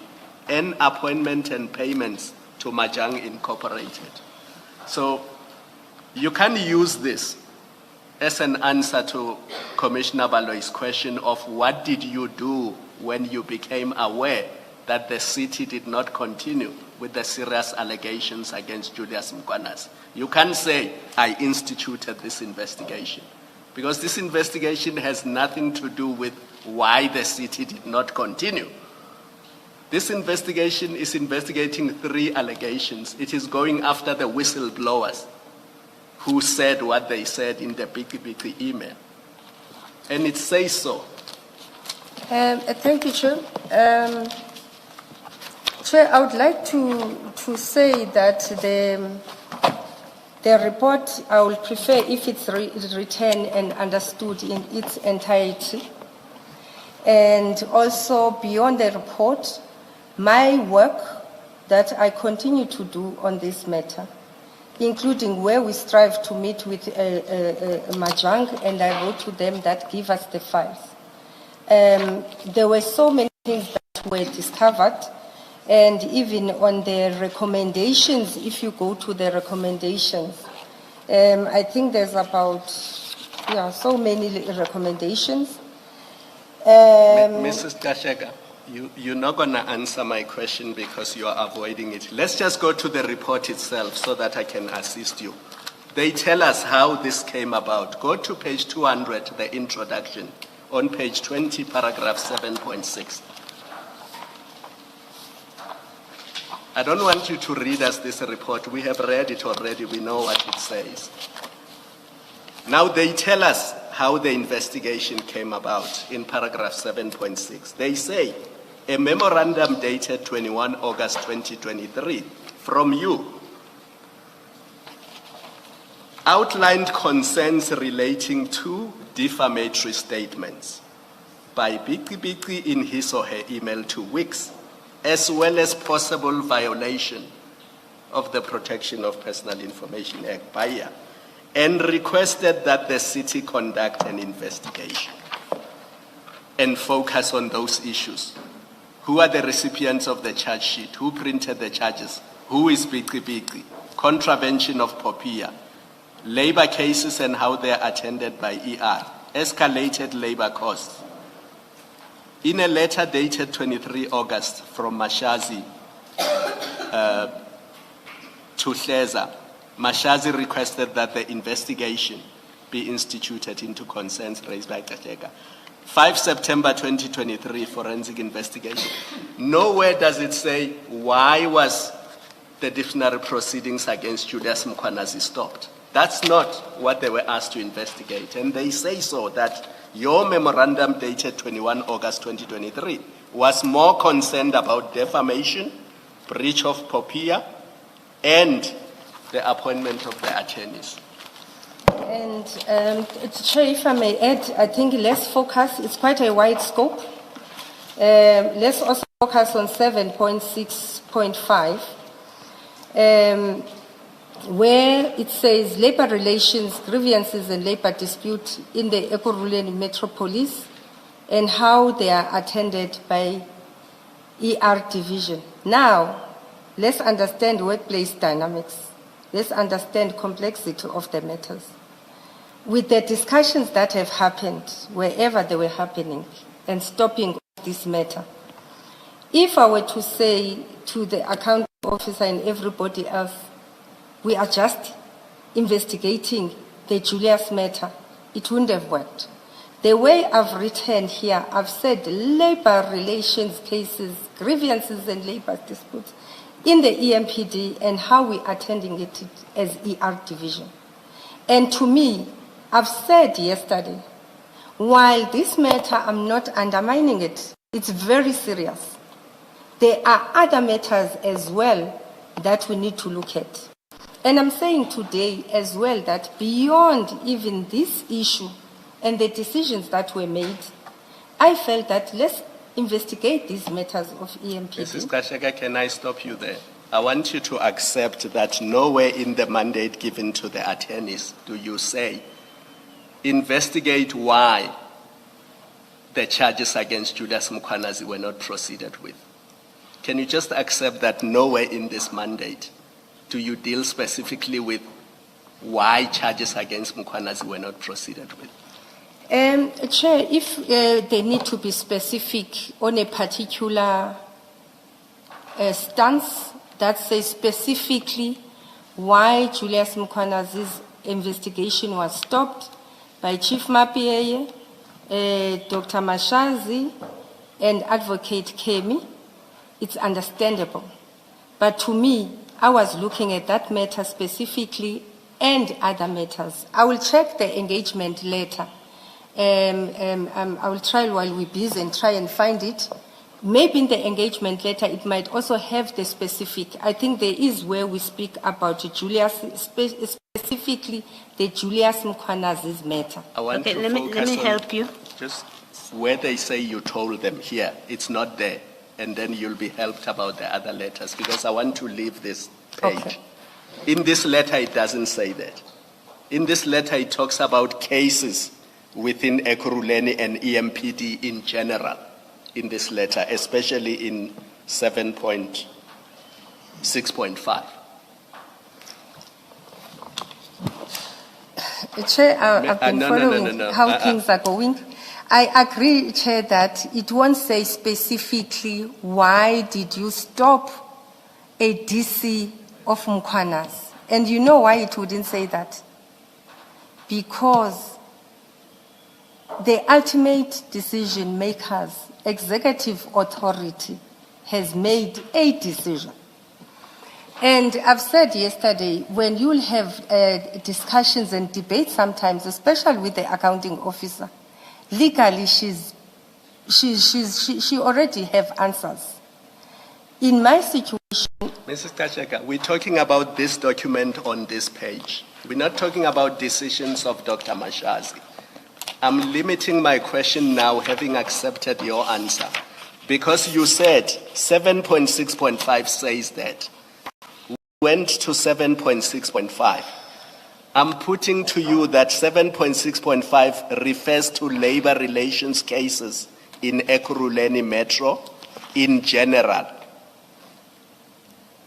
and appointment and payments to Mahjong Incorporated. So you can use this as an answer to Commissioner Baloy's question of what did you do when you became aware that the city did not continue with the serious allegations against Julius Mkhwanazi. You can't say, I instituted this investigation, because this investigation has nothing to do with why the city did not continue. This investigation is investigating three allegations. It is going after the whistleblowers who said what they said in the Biki email. And it says so. Thank you, Chair. Chair, I would like to say that the report, I would prefer if it's written and understood in its entirety. And also beyond the report, my work that I continue to do on this matter, including where we strive to meet with Mahjong, and I wrote to them that give us the files. There were so many things that were discovered, and even on the recommendations, if you go to the recommendations, I think there's about, so many recommendations. Mrs. Gxasheka, you're not going to answer my question because you are avoiding it. Let's just go to the report itself so that I can assist you. They tell us how this came about. Go to page 200, the introduction, on page 20, paragraph 7.6. I don't want you to read us this report. We have read it already. We know what it says. Now they tell us how the investigation came about in paragraph 7.6. They say, a memorandum dated 21 August 2023 from you outlined concerns relating to defamatory statements by Biki in his or her email to Wix, as well as possible violation of the Protection of Personal Information Act by her, and requested that the city conduct an investigation and focus on those issues. Who are the recipients of the charge sheet? Who printed the charges? Who is Biki? Contravention of POPIA, labor cases and how they are attended by ER, escalated labor costs. In a letter dated 23 August from Mashazi to Hleza, Mashazi requested that the investigation be instituted into concerns raised by Gxasheka. 5 September 2023, forensic investigation. Nowhere does it say why was the disciplinary proceedings against Julius Mkhwanazi stopped. That's not what they were asked to investigate. And they say so, that your memorandum dated 21 August 2023 was more concerned about defamation, breach of POPIA, and the appointment of the attorneys. And Chair, if I may add, I think let's focus, it's quite a wide scope. Let's also focus on 7.6.5, where it says labor relations, grievances and labor dispute in the Ekurhuleni Metropolis and how they are attended by ER division. Now, let's understand workplace dynamics. Let's understand complexity of the matters. With the discussions that have happened, wherever they were happening, and stopping this matter, if I were to say to the accounting officer and everybody else, we are just investigating the Julius matter, it wouldn't have worked. The way I've written here, I've said labor relations cases, grievances and labor disputes in the EMPD and how we're attending it as ER division. And to me, I've said yesterday, while this matter, I'm not undermining it, it's very serious. there are other matters as well that we need to look at. And I'm saying today as well that beyond even this issue and the decisions that were made, I felt that let's investigate these matters of EMPD. Mrs. Gxasheka, can I stop you there? I want you to accept that nowhere in the mandate given to the attorneys do you say, investigate why the charges against Julius Mkhwanazi were not proceeded with. Can you just accept that nowhere in this mandate do you deal specifically with why charges against Mkhwanazi were not proceeded with? Chair, if they need to be specific on a particular stance that says specifically why Julius Mkhwanazi's investigation was stopped by Chief Mapieye, Dr. Mashazi, and Advocate Kemi, it's understandable. But to me, I was looking at that matter specifically and other matters. I will check the engagement later. I will try while we're busy and try and find it. Maybe in the engagement letter, it might also have the specific. I think there is where we speak about Julius, specifically the Julius Mkhwanazi's matter. I want Okay, to let me focus on help you. Just where they say you told them here, it's not there. And then you'll be helped about the other letters because I want to leave this page. Okay. In this letter, it doesn't say that. In this letter, it talks about cases within Ekurhuleni and EMPD in general in this letter, especially in 7.6.5. Chair, I've been following no. how things are going. I agree, Chair, that it won't say specifically why did you stop a DC of Mkhwanazi. And you know why it wouldn't say that? Because the ultimate decision makers, executive authority, has made a decision. And I've said yesterday, when you'll have discussions and debates sometimes, especially with the accounting officer, legally she already have answers. In my situation, Mrs. Gxasheka, we're talking about this document on this page. We're not talking about decisions of Dr. Mashazi. I'm limiting my question now, having accepted your answer, because you said 7.6.5 says that. We went to 7.6.5. I'm putting to you that 7.6.5 refers to labor relations cases in Ekurhuleni Metro in general.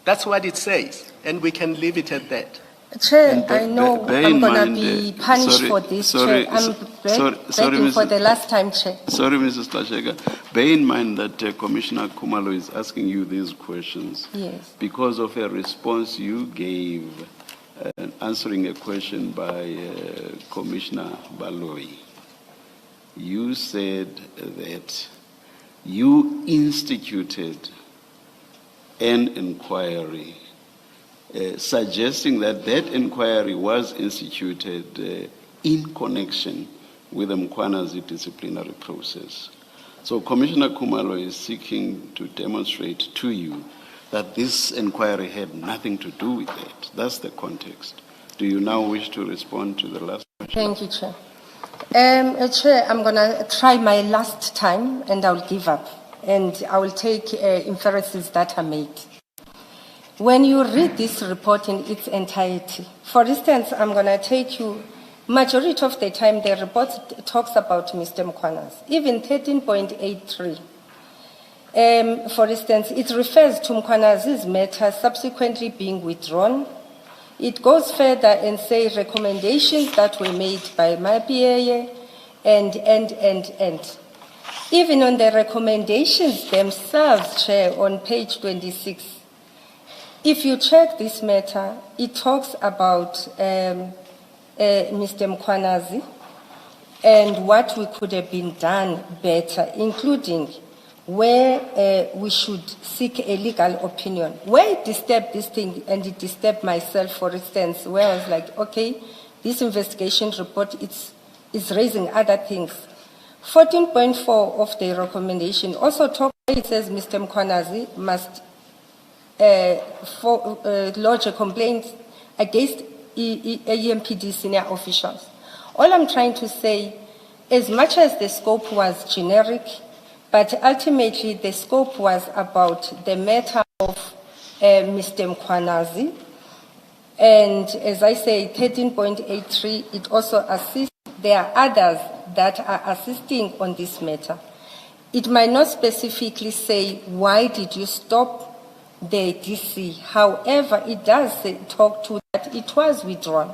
That's what it says, and we can leave it at that. Chair, I know I'm going to be punished for this, Chair. I'm begging for the last time, Chair. Sorry, Mrs. Gxasheka. Bear in mind that Commissioner Khumalo is asking you these questions. Yes. Because of a response you gave answering a question by Commissioner Baloyi. You said that you instituted an inquiry suggesting that that inquiry was instituted in connection with the Mkhwanazi disciplinary process. So Commissioner Khumalo is seeking to demonstrate to you that this inquiry had nothing to do with that. That's the context. Do you now wish to respond to the last question? Thank you, Chair. Chair, I'm going to try my last time and I'll give up. And I will take inferences that are made. When you read this report in its entirety, for instance, I'm going to take you, majority of the time the report talks about Mr. Mkhwanazi, even 13.83. For instance, it refers to Mkhwanazi's matter subsequently being withdrawn. It goes further and says recommendations that were made by Mapieye and. Even on the recommendations themselves, Chair, on page 26, if you check this matter, it talks about Mr. Mkhwanazi and what we could have been done better, including where we should seek a legal opinion. Where it disturbed this thing, and it disturbed myself, for instance, where I was like, okay, this investigation report is raising other things. 14.4 of the recommendation also talks it says Mr. Mkhwanazi must lodge a complaint against EMPD senior officials. All I'm trying to say, as much as the scope was generic, but ultimately the scope was about the matter of Mr. Mkhwanazi. And as I say, 13.83, it also assists. There are others that are assisting on this matter. It might not specifically say, why did you stop the DC? However, it does talk to that it was withdrawn.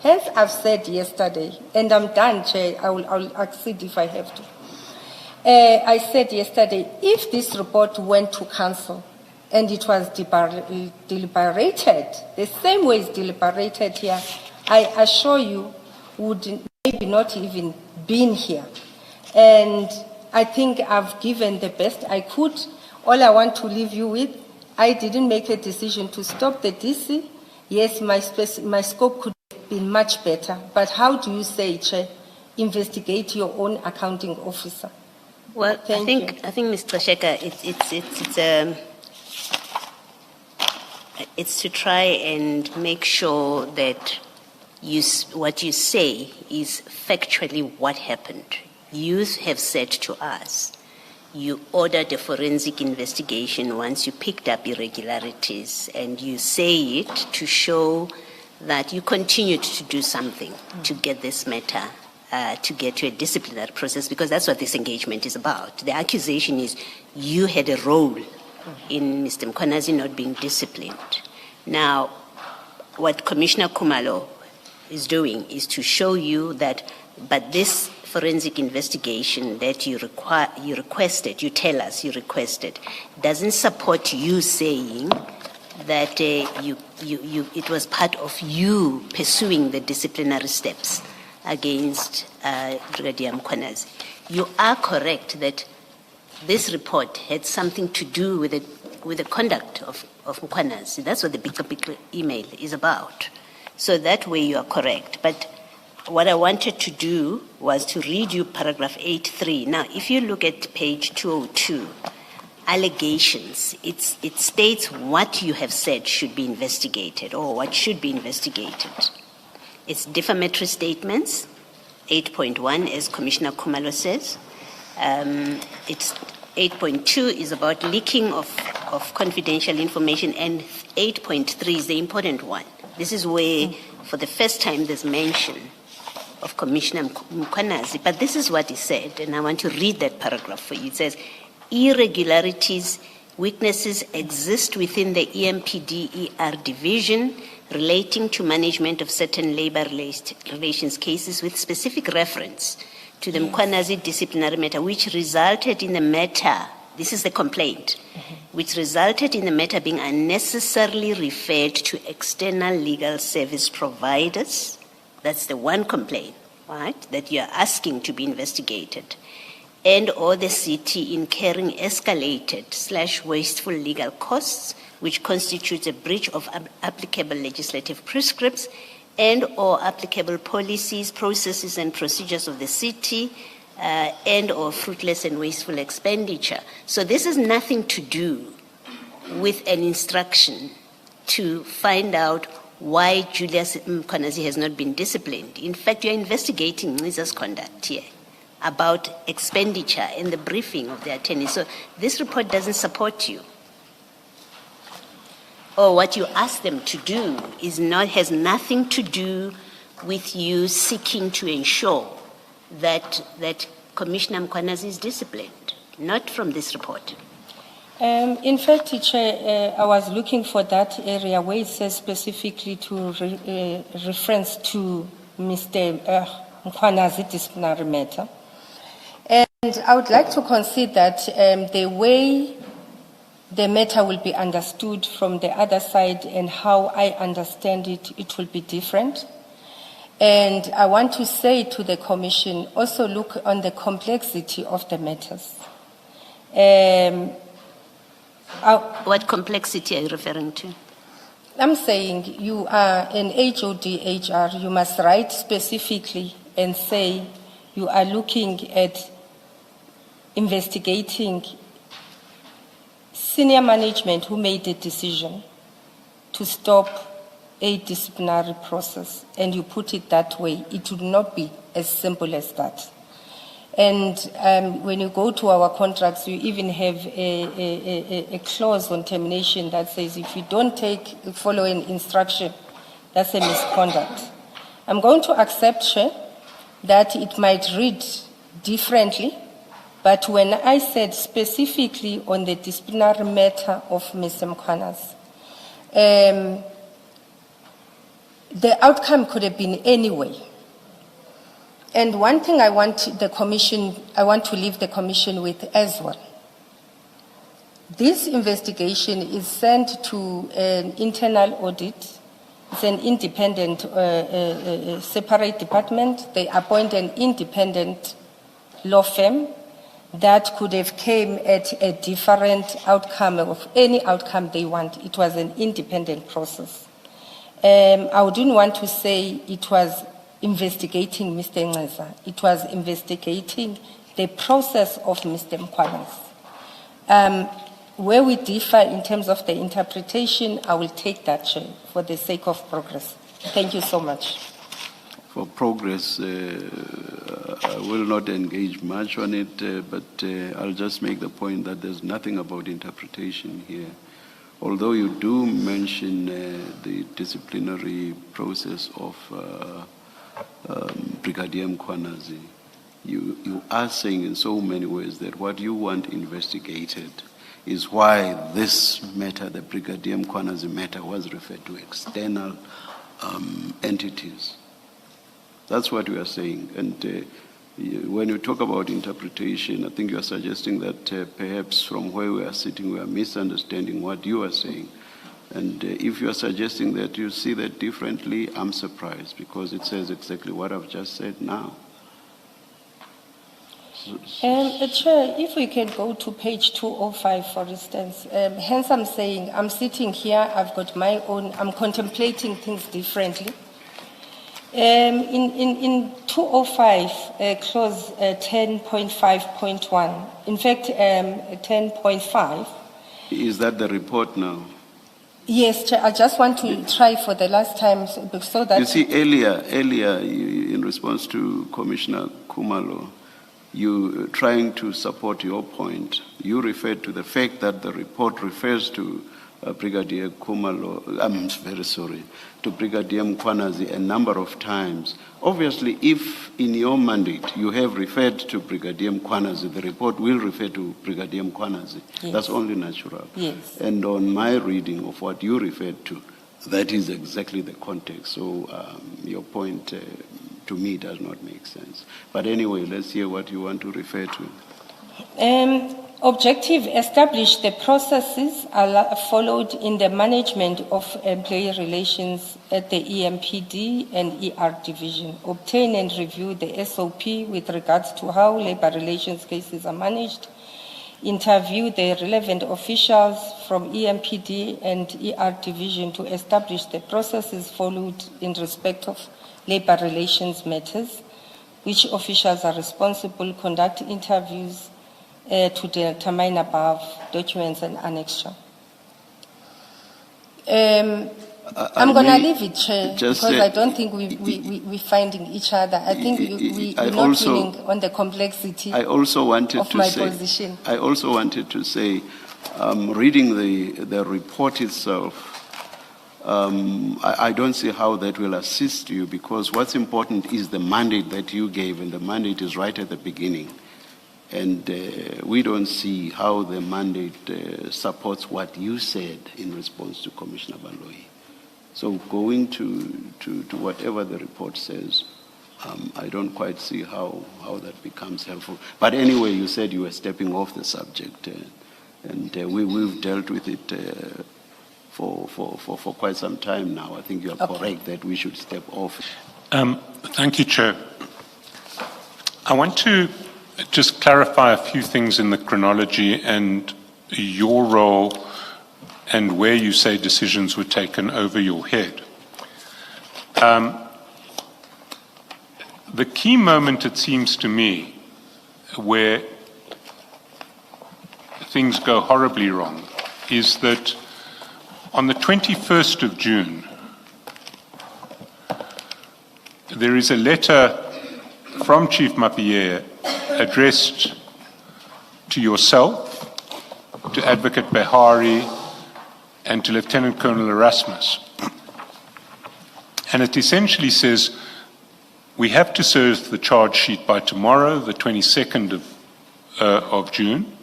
Hence, I've said yesterday, and I'm done, Chair, I'll accede if I have to. I said yesterday, if this report went to council and it was deliberated, the same way it's deliberated here, I assure you would maybe not even been here. And I think I've given the best I could. All I want to leave you with, I didn't make a decision to stop the DC. Yes, my scope could have been much better. But how do you say, Chair, investigate your own accounting officer? Well, Thank you. I think, Ms. Gxasheka, it's to try and make sure that what you say is factually what happened. You have said to us, you ordered a forensic investigation once you picked up irregularities, and you say it to show that you continued to do something to get this matter, to get to a disciplinary process, because that's what this engagement is about. The accusation is you had a role in Mr. Mkhwanazi not being disciplined. Now, what Commissioner Khumalo is doing is to show you that, but this forensic investigation that you requested, you tell us you requested, doesn't support you saying that it was part of you pursuing the disciplinary steps against Brigadier Mkhwanazi. You are correct that this report had something to do with the conduct of Mkhwanazi. That's what the big email is about. So that way you are correct. But what I wanted to do was to read you paragraph 8.3. Now, if you look at page 202, allegations, it states what you have said should be investigated or what should be investigated. It's defamatory statements, 8.1, as Commissioner Khumalo says. It's 8.2 is about leaking of confidential information, and 8.3 is the important one. This is where, for the first time, there's mention of Commissioner Mkhwanazi. But this is what he said, and I want to read that paragraph for you. It says, irregularities, weaknesses exist within the EMPD-ER division relating to management of certain labor relations cases with specific reference to the Mkhwanazi disciplinary matter, which resulted in the matter, this is the complaint, which resulted in the matter being unnecessarily referred to external legal service providers. That's the one complaint, right, that you're asking to be investigated. And or the city incurring escalated/wasteful legal costs, which constitutes a breach of applicable legislative prescripts and or applicable policies, processes, and procedures of the city, and or fruitless and wasteful expenditure. So this has nothing to do with an instruction to find out why Julius Mkhwanazi has not been disciplined. In fact, you're investigating Nziza's conduct here about expenditure and the briefing of the attorney. So this report doesn't support you. Or what you ask them to do has nothing to do with you seeking to ensure that Commissioner Mkhwanazi is disciplined, not from this report. In fact, Chair, I was looking for that area where it says specifically to reference to Mr. Mkhwanazi disciplinary matter. And I would like to concede that the way the matter will be understood from the other side and how I understand it, it will be different. And I want to say to the Commission, also look on the complexity of the matters. What complexity are you referring to? I'm saying you are an HOD-HR, you must write specifically and say you are looking at investigating senior management who made the decision to stop a disciplinary process, and you put it that way, it would not be as simple as that. And when you go to our contracts, you even have a clause on termination that says if you don't follow an instruction, that's a misconduct. I'm going to accept, Chair, that it might read differently, but when I said specifically on the disciplinary matter of Mr. Mkhwanazi, the outcome could have been anyway. And one thing I want to leave the Commission with as well. This investigation is sent to an internal audit. It's an independent, separate department. They appoint an independent law firm that could have came at a different outcome of any outcome they want. It was an independent process. I wouldn't want to say it was investigating Mr. Ngeza. It was investigating the process of Mr. Mkhwanazi. Where we differ in terms of the interpretation, I will take that, Chair, for the sake of progress. Thank you so much. For progress, I will not engage much on it, but I'll just make the point that there's nothing about interpretation here. Although you do mention the disciplinary process of Brigadier Mkhwanazi, you are saying in so many ways that what you want investigated is why this matter, the Brigadier Mkhwanazi matter, was referred to external entities. That's what we are saying. And when you talk about interpretation, I think you are suggesting that perhaps from where we are sitting, we are misunderstanding what you are saying. And if you are suggesting that you see that differently, I'm surprised, because it says exactly what I've just said now. Chair, if we can go to page 205, for instance. Hence I'm saying, I'm sitting here, I've got my own, I'm contemplating things differently. In 205, clause 10.5.1, in fact, 10.5. Is that the report now? Yes, Chair, I just want to try for the last time so that... You see, earlier, in response to Commissioner Kumalo, you trying to support your point, you referred to the fact that the report refers to Brigadier Kumalo, I'm very sorry, to Brigadier Mkhwanazi a number of times. Obviously, if in your mandate you have referred to Brigadier Mkhwanazi, the report will refer to Brigadier Mkhwanazi. Yes. That's only natural. Yes. And on my reading of what you referred to, that is exactly the context. So your point to me does not make sense. But anyway, let's hear what you want to refer to. Objective, establish the processes followed in the management of employee relations at the EMPD and ER division. Obtain and review the SOP with regards to how labor relations cases are managed. Interview the relevant officials from EMPD and ER division to establish the processes followed in respect of labor relations matters. Which officials are responsible, conduct interviews, to determine above documents and annexure. I'm going to leave it, Chair, because I don't think we're finding each other. I think we're not winning on the complexity of my position. I also wanted to say, reading the report itself, I don't see how that will assist you, because what's important is the mandate that you gave, and the mandate is right at the beginning. And we don't see how the mandate supports what you said in response to Commissioner Baloyi. So going to whatever the report says, I don't quite see how that becomes helpful. But anyway, you said you were stepping off the subject, and we've dealt with it for quite some time now. I think you are correct that we should step off. Thank you, Chair. I want to just clarify a few things in the chronology and your role and where you say decisions were taken over your head. The key moment, it seems to me, where things go horribly wrong is that on the 21st of June, there is a letter from Chief Mappier addressed to yourself, to Advocate Behari, and to Lieutenant Colonel Erasmus. And it essentially says, we have to serve the charge sheet by tomorrow, the 22nd of June.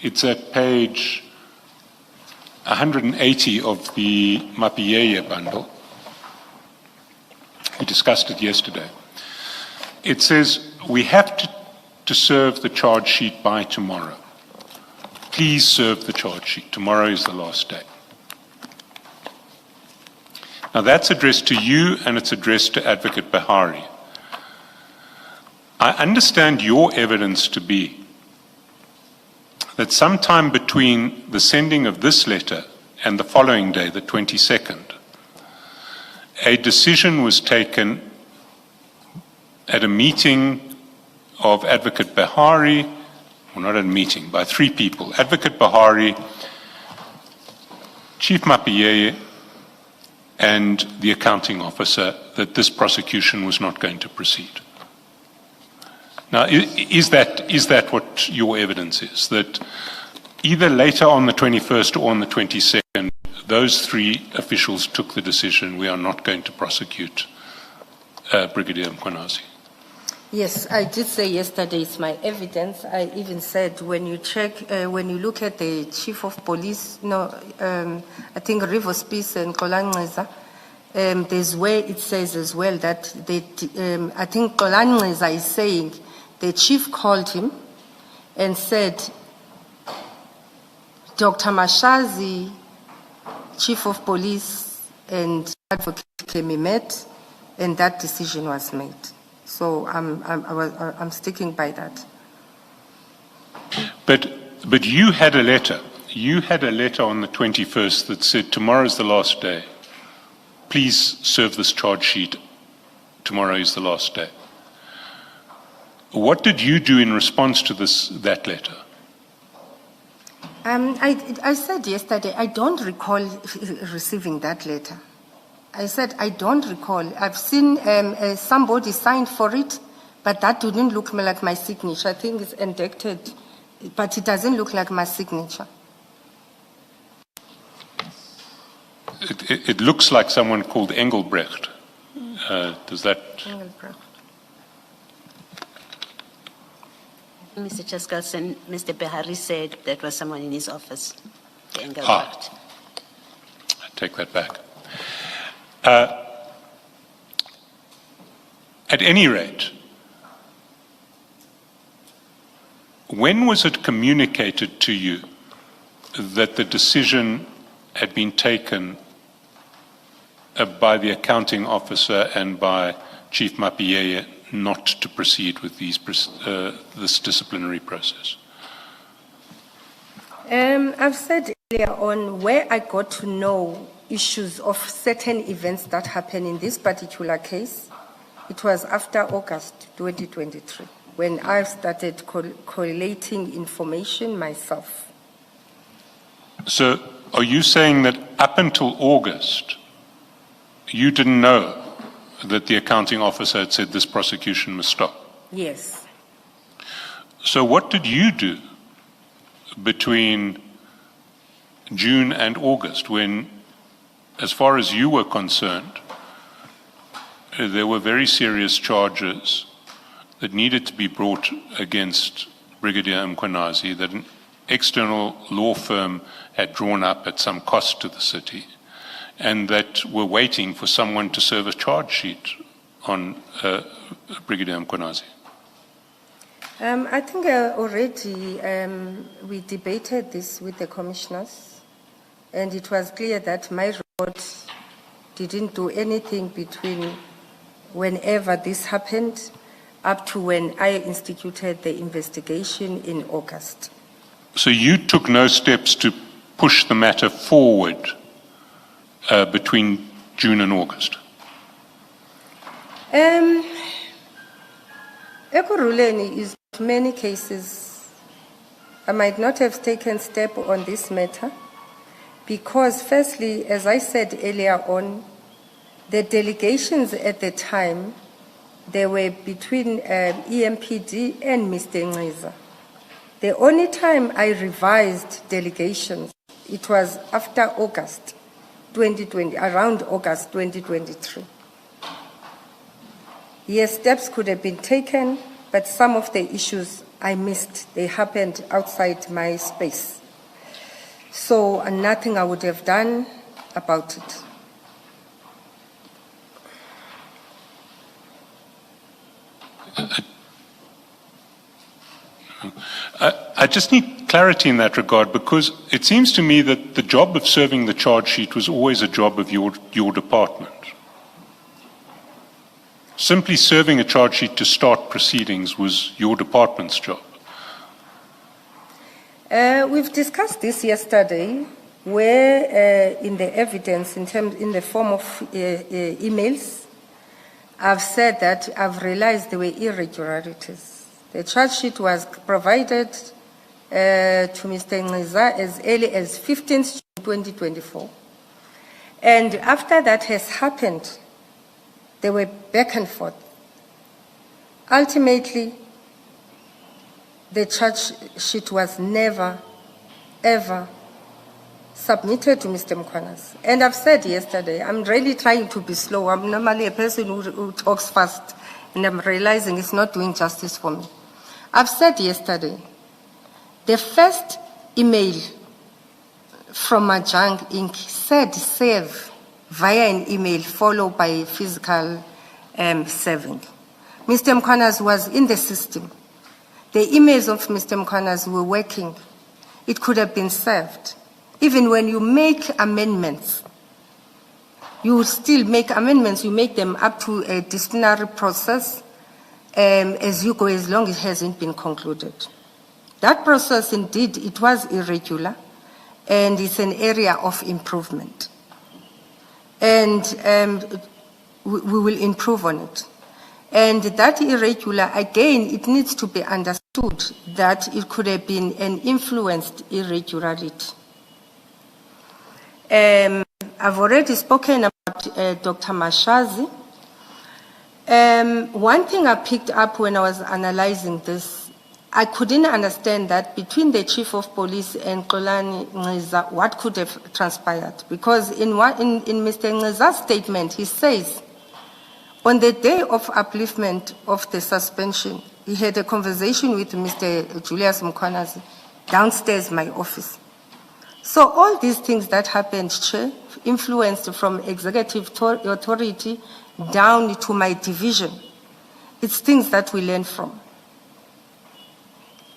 It's at page 180 of the Mappier bundle. We discussed it yesterday. It says, we have to serve the charge sheet by tomorrow. Please serve the charge sheet. Tomorrow is the last day. Now that's addressed to you and it's addressed to Advocate Behari. I understand your evidence to be that sometime between the sending of this letter and the following day, the 22nd, a decision was taken at a meeting of Advocate Behari, well, not at a meeting, by three people, Advocate Behari, Chief Mappier, and the accounting officer, that this prosecution was not going to proceed. Now, is that what your evidence is? That either later on the 21st or on the 22nd, those three officials took the decision, we are not going to prosecute Brigadier Mkhwanazi? Yes, I did say yesterday it's my evidence. I even said when you look at the chief of police, I think Rivers Peace and Kolangeza, there's where it says as well that I think Kolangeza is saying the chief called him and said, Dr. Mashazi, chief of police, and Advocate Kemi met, and that decision was made. So I'm sticking by that. But you had a letter. You had a letter on the 21st that said, tomorrow is the last day. Please serve this charge sheet. Tomorrow is the last day. What did you do in response to that letter? I said yesterday, I don't recall receiving that letter. I said, I don't recall. I've seen somebody signed for it, but that didn't look like my signature. I think it's indicted, but it doesn't look like my signature. It looks like someone called Engelbrecht. Does that... Engelbrecht. Mr. Chaskalson, Mr. Behari said that was someone in his office, the Engelbrecht. I take that back. At any rate, when was it communicated to you that the decision had been taken by the accounting officer and by Chief Mappier not to proceed with this disciplinary process? I've said earlier on where I got to know issues of certain events that happened in this particular case. It was after August 2023 when I started collating information myself. So are you saying that up until August, you didn't know that the accounting officer had said this prosecution must stop? Yes. So what did you do between June and August when, as far as you were concerned, there were very serious charges that needed to be brought against Brigadier Mkhwanazi that an external law firm had drawn up at some cost to the city, and that were waiting for someone to serve a charge sheet on Brigadier Mkhwanazi? I think already we debated this with the commissioners, and it was clear that my report didn't do anything between whenever this happened up to when I instituted the investigation in August. So you took no steps to push the matter forward between June and August? Ekurhuleni is many cases I might not have taken step on this matter because, firstly, as I said earlier on, the delegations at the time, they were between EMPD and Mr. Ngqiza. The only time I revised delegations, it was after August 2020, around August 2023. Yes, steps could have been taken, but some of the issues I missed. They happened outside my space. So nothing I would have done about it. I just need clarity in that regard, because it seems to me that the job of serving the charge sheet was always a job of your department. Simply serving a charge sheet to start proceedings was your department's job. We've discussed this yesterday, where in the evidence, in the form of emails, I've said that I've realized there were irregularities. The charge sheet was provided to Mr. Ngqiza as early as 15th June 2024. And after that has happened, they were back and forth. Ultimately, the charge sheet was never, ever submitted to Mr. Mkhwanazi. And I've said yesterday, I'm really trying to be slow. I'm normally a person who talks fast, and I'm realizing it's not doing justice for me. I've said yesterday, the first email from Majang Inc. said save via an email followed by physical saving. Mr. Mkhwanazi was in the system. The emails of Mr. Mkhwanazi were working. It could have been served. Even when you make amendments, you still make amendments, you make them up to a disciplinary process as you go, as long as it hasn't been concluded. That process, indeed, it was irregular, and it's an area of improvement. And we will improve on it. And that irregular, again, it needs to be understood that it could have been an influenced irregularity. I've already spoken about Dr. Mashazi. One thing I picked up when I was analyzing this, I couldn't understand that between the Chief of Police and Ekurhuleni Ngqiza, what could have transpired. Because in Mr. Ngqiza's statement, he says, on the day of upliftment of the suspension, he had a conversation with Mr. Julius Mkhwanazi downstairs my office. So all these things that happened, Chair, influenced from executive authority down to my division. It's things that we learn from.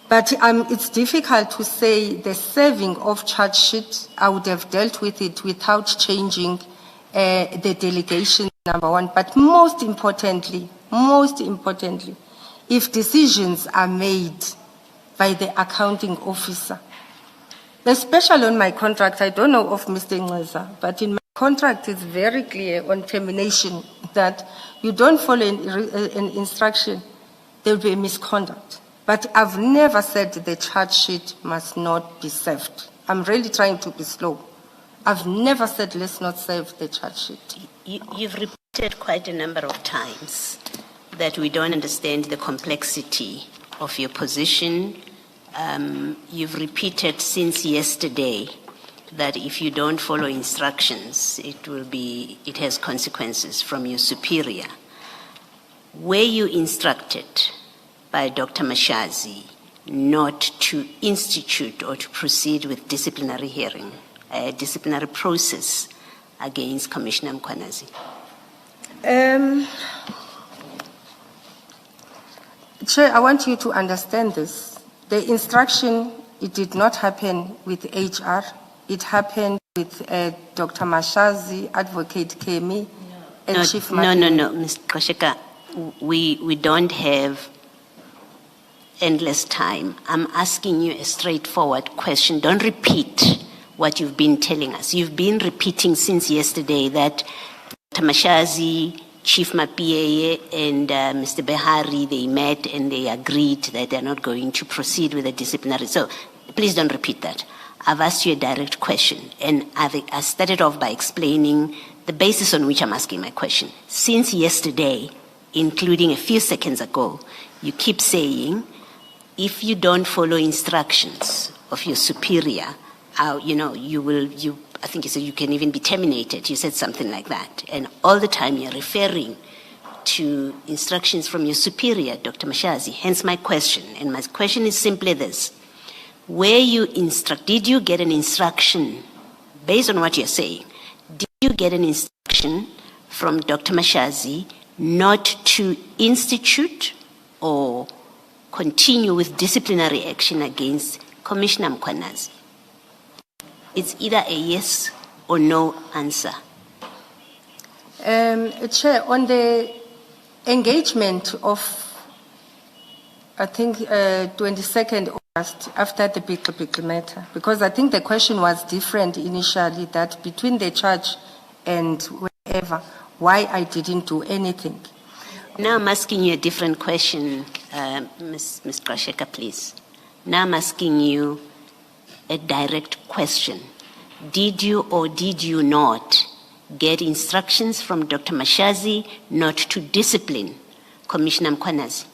But it's difficult to say the serving of charge sheet, I would have dealt with it without changing the delegation, number one. But most importantly, if decisions are made by the accounting officer, especially on my contract, I don't know of Mr. Ngqiza, but in my contract it's very clear on termination that you don't follow an instruction, there will be a misconduct. But I've never said the charge sheet must not be served. I'm really trying to be slow. I've never said let's not serve the charge sheet. You've repeated quite a number of times that we don't understand the complexity of your position. You've repeated since yesterday that if you don't follow instructions, it has consequences from your superior. Were you instructed by Dr. Mashazi not to institute or to proceed with disciplinary hearing, a disciplinary process against Commissioner Mkhwanazi? Chair, I want you to understand this. The instruction, it did not happen with HR. It happened with Dr. Mashazi, Advocate Kemi, and Chief Madlanga. No, Ms. Gxasheka, we don't have endless time. I'm asking you a straightforward question. Don't repeat what you've been telling us. You've been repeating since yesterday that Dr. Mashazi, Chief Mapieye, and Mr. Behari, they met and they agreed that they're not going to proceed with the disciplinary. So Please don't repeat that. I've asked you a direct question, and I started off by explaining the basis on which I'm asking my question. Since yesterday, including a few seconds ago, you keep saying, if you don't follow instructions of your superior, I think you said you can even be terminated. You said something like that. And all the time you're referring to instructions from your superior, Dr. Mashazi. Hence my question. And my question is simply this. Did you get an instruction, based on what you're saying, did you get an instruction from Dr. Mashazi not to institute or continue with disciplinary action against Commissioner Mkhwanazi? It's either a yes or no answer. Chair, on the engagement of, I think, 22nd August, after the Bikli matter, because I think the question was different initially, that between the charge and wherever, why I didn't do anything. Now I'm asking you a different question, Ms. Gxasheka, please. Now I'm asking you a direct question. Did you or did you not get instructions from Dr. Mashazi not to discipline Commissioner Mkhwanazi?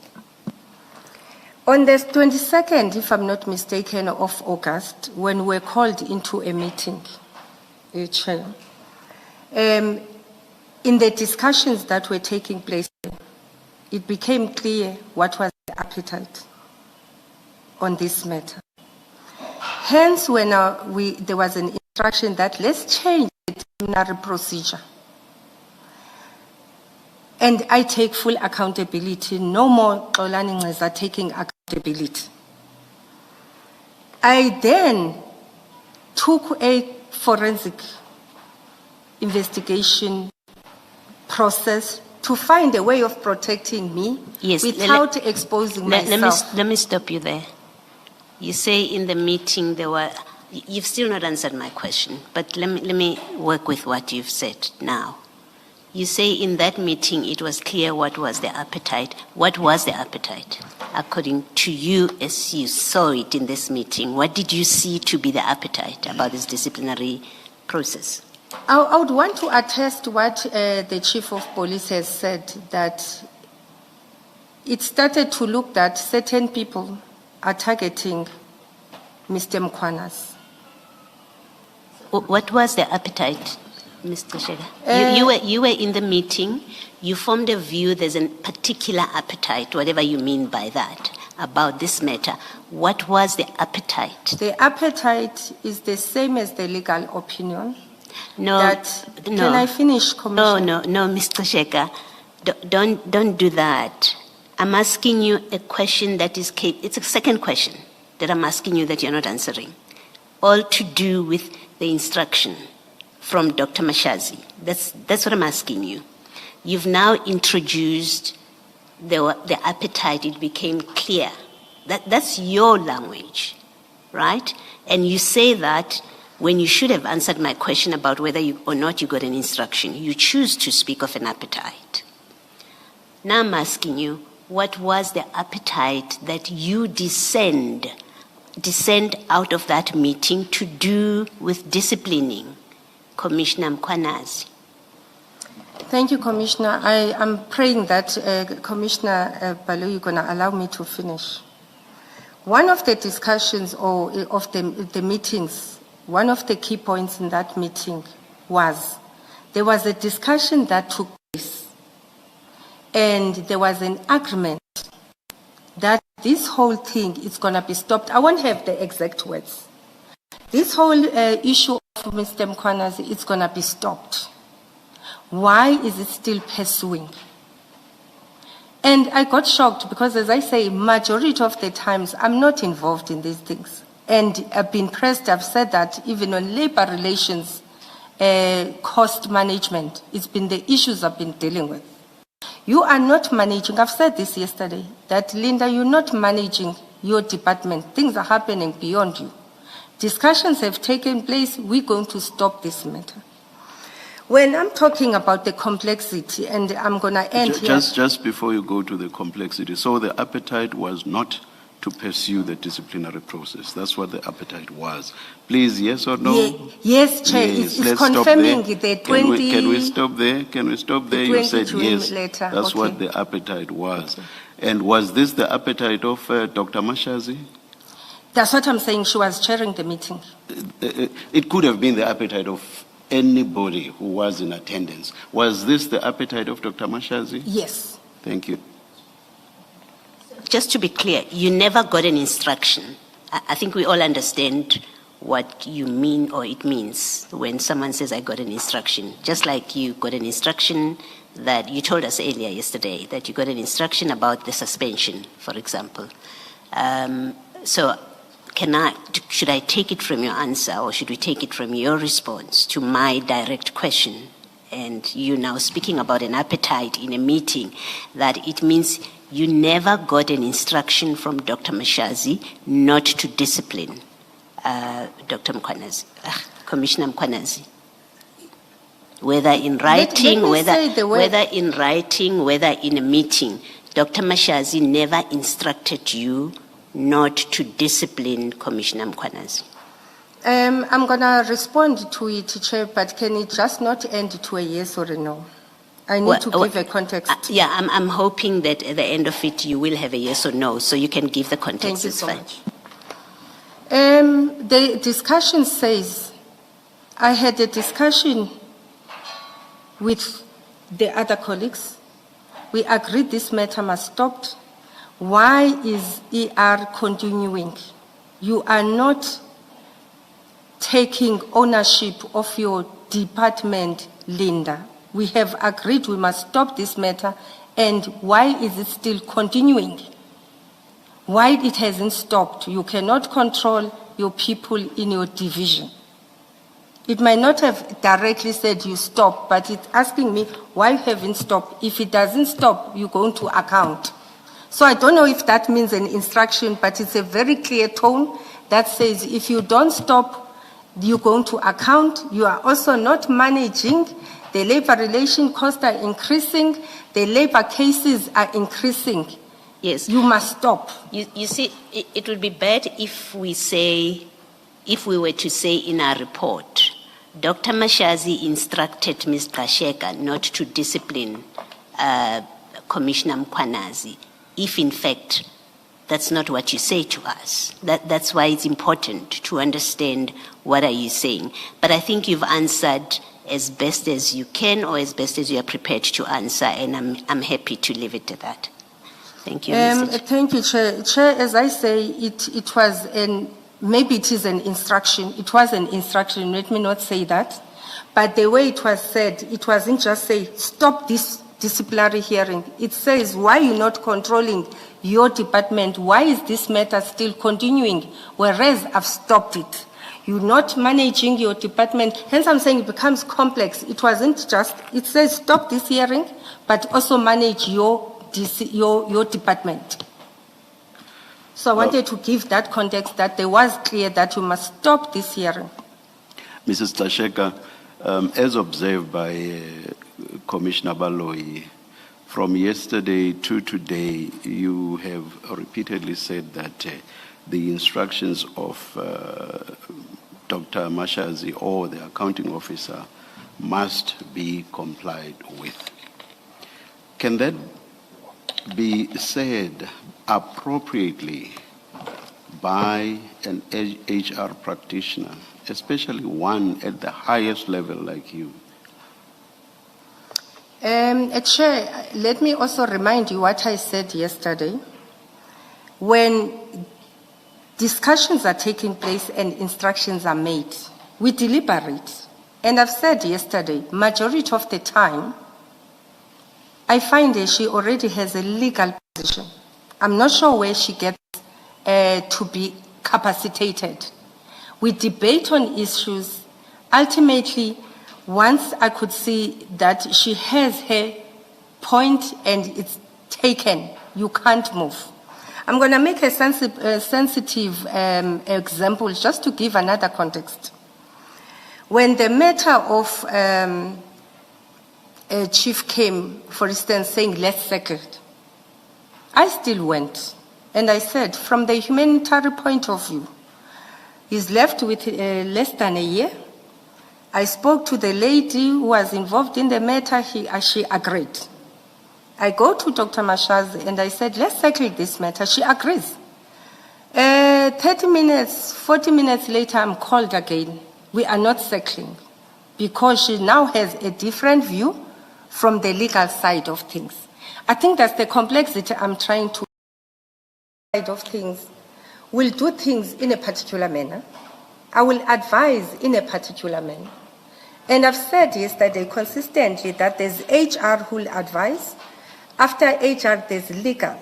On the 22nd, if I'm not mistaken, of August, when we were called into a meeting, Chair, in the discussions that were taking place, it became clear what was the appetite on this matter. Hence, when there was an instruction that let's change the disciplinary procedure. And I take full accountability, no more Xolani Ngceza taking accountability. I then took a forensic investigation process to find a way of protecting me without exposing myself. Let me stop you there. You say in the meeting you've still not answered my question, but let me work with what you've said now. You say in that meeting it was clear what was the appetite. What was the appetite? According to you, as you saw it in this meeting, what did you see to be the appetite about this disciplinary process? I would want to attest what the Chief of Police has said, that it started to look that certain people are targeting Mr. Mkhwanazi. What was the appetite, Mr. Gxasheka? You were in the meeting. You formed a view there's a particular appetite, whatever you mean by that, about this matter. What was the appetite? The appetite is the same as the legal opinion. No. Can I finish, Commissioner? No, Mr. Gxasheka. Don't do that. I'm asking you a question it's a second question that I'm asking you that you're not answering. All to do with the instruction from Dr. Mashazi. That's what I'm asking you. You've now introduced the appetite. It became clear. That's your language, right? And you say that when you should have answered my question about whether or not you got an instruction, you choose to speak of an appetite. Now I'm asking you, what was the appetite that you descend out of that meeting to do with disciplining Commissioner Mkhwanazi? Thank you, Commissioner. I am praying that Commissioner Balo, you're going to allow me to finish. One of the discussions or of the meetings, one of the key points in that meeting was there was a discussion that took place, and there was an agreement that this whole thing is going to be stopped. I won't have the exact words. This whole issue of Mr. Mkhwanazi is going to be stopped. Why is it still pursuing? And I got shocked because, as I say, majority of the times I'm not involved in these things. And I've been pressed, I've said that even on labor relations, cost management, it's been the issues I've been dealing with. You are not managing, I've said this yesterday, that Linda, you're not managing your department. Things are happening beyond you. Discussions have taken place, we're going to stop this matter. When I'm talking about the complexity, and I'm going to end here. Just before you go to the complexity, so the appetite was not to pursue the disciplinary process. That's what the appetite was. Please, yes or no? Yes, Chair, Yes, it's let's stop confirming there. the 20... Can we stop there? Can we stop there? You said 22 yes. later, That's okay. what the appetite was. And was this the appetite of Dr. Mashazi? That's what I'm saying. She was chairing the meeting. It could have been the appetite of anybody who was in attendance. Was this the appetite of Dr. Mashazi? Yes. Thank you. Just to be clear, you never got an instruction. I think we all understand what you mean or it means when someone says, I got an instruction. Just like you got an instruction that you told us earlier yesterday, that you got an instruction about the suspension, for example. So should I take it from your answer, or should we take it from your response to my direct question? And you now speaking about an appetite in a meeting, that it means you never got an instruction from Dr. Mashazi not to discipline Dr. Mkwanazi, Commissioner Mkwanazi. Whether in writing, whether in writing, whether in a meeting, Dr. Mashazi never instructed you not to discipline Commissioner Mkwanazi. I'm going to respond to it, Chair, but can it just not end to a yes or a no? I need to give a context. Yeah, I'm hoping that at the end of it you will have a yes or no, so you can give the context. Thank you it's so fine. much. The discussion says, I had a discussion with the other colleagues. We agreed this matter must stop. Why is ER continuing? You are not taking ownership of your department, Linda. We have agreed we must stop this matter, and why is it still continuing? Why it hasn't stopped? You cannot control your people in your division. It might not have directly said you stop, but it's asking me why you haven't stopped. If it doesn't stop, you're going to account. So I don't know if that means an instruction, but it's a very clear tone that says if you don't stop, you're going to account. You are also not managing. The labor relation costs are increasing. The labor cases are increasing. Yes. You must stop. You see, it would be bad if we were to say in our report, Dr. Mashazi instructed Ms. Gxasheka not to discipline Commissioner Mkwanazi, if in fact that's not what you say to us. That's why it's important to understand what are you saying. But I think you've answered as best as you can, or as best as you are prepared to answer, and I'm happy to leave it at that. Thank you, Mr. Chair. Thank you, Chair. Chair, as I say, it was maybe it is an instruction. It was an instruction, let me not say that. But the way it was said, it wasn't just say, stop this disciplinary hearing. It says, why are you not controlling your department? Why is this matter still continuing? Whereas I've stopped it. You're not managing your department. Hence I'm saying it becomes complex. It wasn't just, it says stop this hearing, but also manage your department. So I wanted to give that context that there was clear that you must stop this hearing. Mrs. Gxasheka, as observed by Commissioner Baloyi, from yesterday to today, you have repeatedly said that the instructions of Dr. Mashazi or the accounting officer must be complied with. Can that be said appropriately by an HR practitioner, especially one at the highest level like you? Chair, let me also remind you what I said yesterday. When discussions are taking place and instructions are made, we deliberate. And I've said yesterday, majority of the time, I find that she already has a legal position. I'm not sure where she gets to be capacitated. We debate on issues. Ultimately, once I could see that she has her point and it's taken, you can't move. I'm going to make a sensitive example just to give another context. When the matter of a chief came, for instance, saying let's sack it, I still went And I said, from the humanitarian point of view, he's left with less than a year. I spoke to the lady who was involved in the matter. She agreed. I go to Dr. Mashaz and I said, let's settle this matter. She agrees. 30 minutes, 40 minutes later, I'm called again. We are not settling because she now has a different view from the legal side of things. I think that's the complexity I'm trying to side of things. We'll do things in a particular manner. I will advise in a particular manner. And I've said yesterday consistently that there's HR who will advise. After HR, there's legal.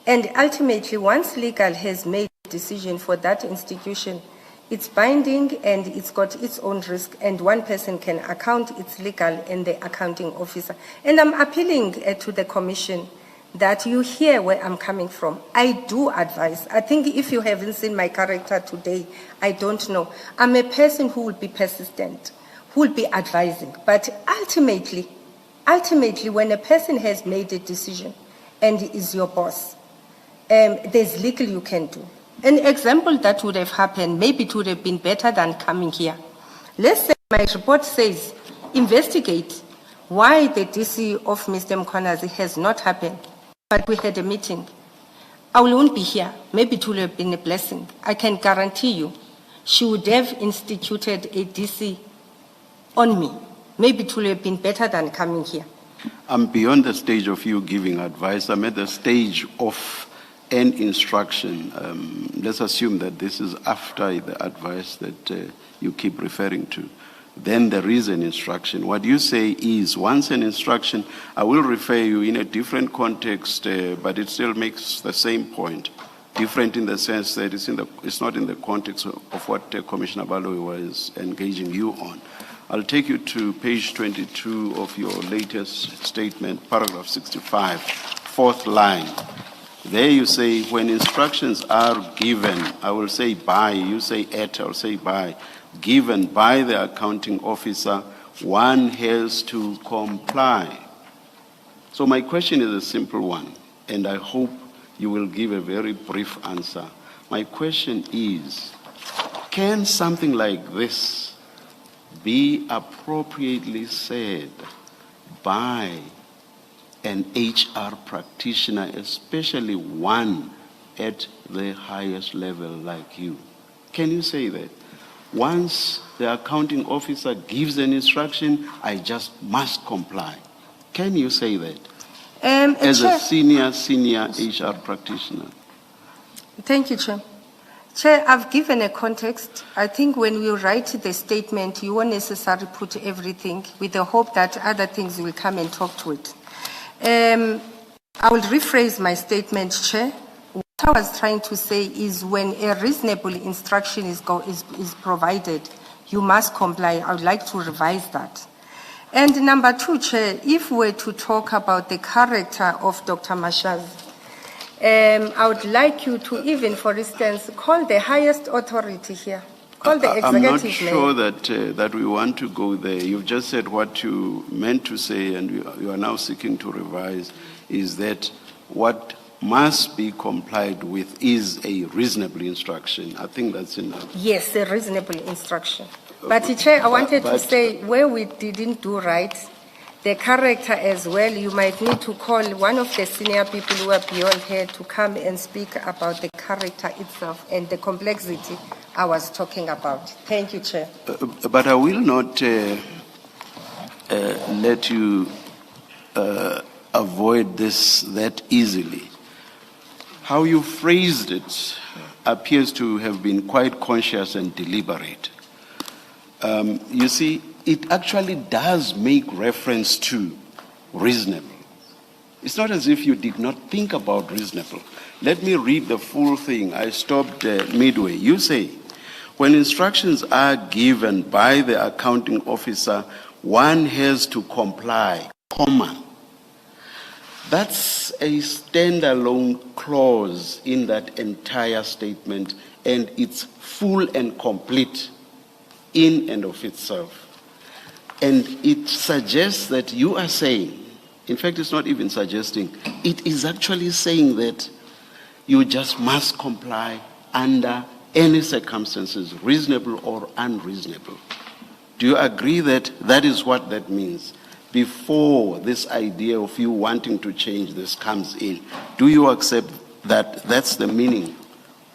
And ultimately, once legal has made a decision for that institution, it's binding and it's got its own risk, and one person can account its legal and the accounting officer. And I'm appealing to the Commission that you hear where I'm coming from. I do advise. I think if you haven't seen my character today, I don't know. I'm a person who will be persistent, who will be advising. But ultimately, when a person has made a decision and is your boss, there's little you can do. An example that would have happened, maybe it would have been better than coming here. Let's say my report says, investigate why the DC of Mr. Mkhwanazi has not happened, but we had a meeting. I won't be here. Maybe it would have been a blessing. I can guarantee you, she would have instituted a DC on me. Maybe it would have been better than coming here. I'm beyond the stage of you giving advice. I'm at the stage of an instruction. Let's assume that this is after the advice that you keep referring to. Then there is an instruction. What you say is, once an instruction, I will refer you in a different context, but it still makes the same point. Different in the sense that it's not in the context of what Commissioner Baloyi was engaging you on. I'll take you to page 22 of your latest statement, paragraph 65, fourth line. There you say, when instructions are given, I will say by, you say at, I'll say by, given by the accounting officer, one has to comply. So my question is a simple one, and I hope you will give a very brief answer. My question is, can something like this be appropriately said by an HR practitioner, especially one at the highest level like you? Can you say that? Once the accounting officer gives an instruction, I just must comply. Can you say that? As a senior HR practitioner. Thank you, Chair. Chair, I've given a context. I think when we write the statement, you won't necessarily put everything with the hope that other things will come and talk to it. I will rephrase my statement, Chair. What I was trying to say is when a reasonable instruction is provided, you must comply. I would like to revise that. And number two, Chair, if we were to talk about the character of Dr. Mashaz, I would like you to even, for instance, call the highest authority here. Call the executive. I'm not sure that we want to go there. You've just said what you meant to say, and you are now seeking to revise, is that what must be complied with is a reasonable instruction. I think that's enough. Yes, a reasonable instruction. But, Chair, I wanted to say where we didn't do right, the character as well, you might need to call one of the senior people who are beyond here to come and speak about the character itself and the complexity I was talking about. Thank you, Chair. But I will not let you avoid this that easily. How you phrased it appears to have been quite conscious and deliberate. You see, it actually does make reference to reasonable. It's not as if you did not think about reasonable. Let me read the full thing. I stopped midway. You say, when instructions are given by the accounting officer, one has to comply, comma. That's a standalone clause in that entire statement, and it's full and complete in and of itself. And it suggests that you are saying, in fact, it's not even suggesting, it is actually saying that you just must comply under any circumstances, reasonable or unreasonable. Do you agree that that is what that means? Before this idea of you wanting to change this comes in, do you accept that that's the meaning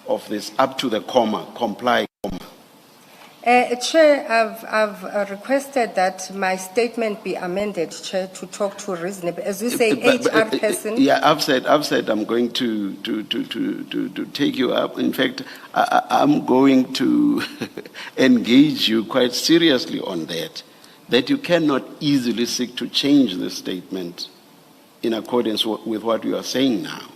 of this up to the comma, comply, comma? Chair, I've requested that my statement be amended, Chair, to talk to reasonable. As you say, HR person. Yeah, I've said I'm going to take you up. In fact, I'm going to engage you quite seriously on that you cannot easily seek to change the statement in accordance with what you are saying now.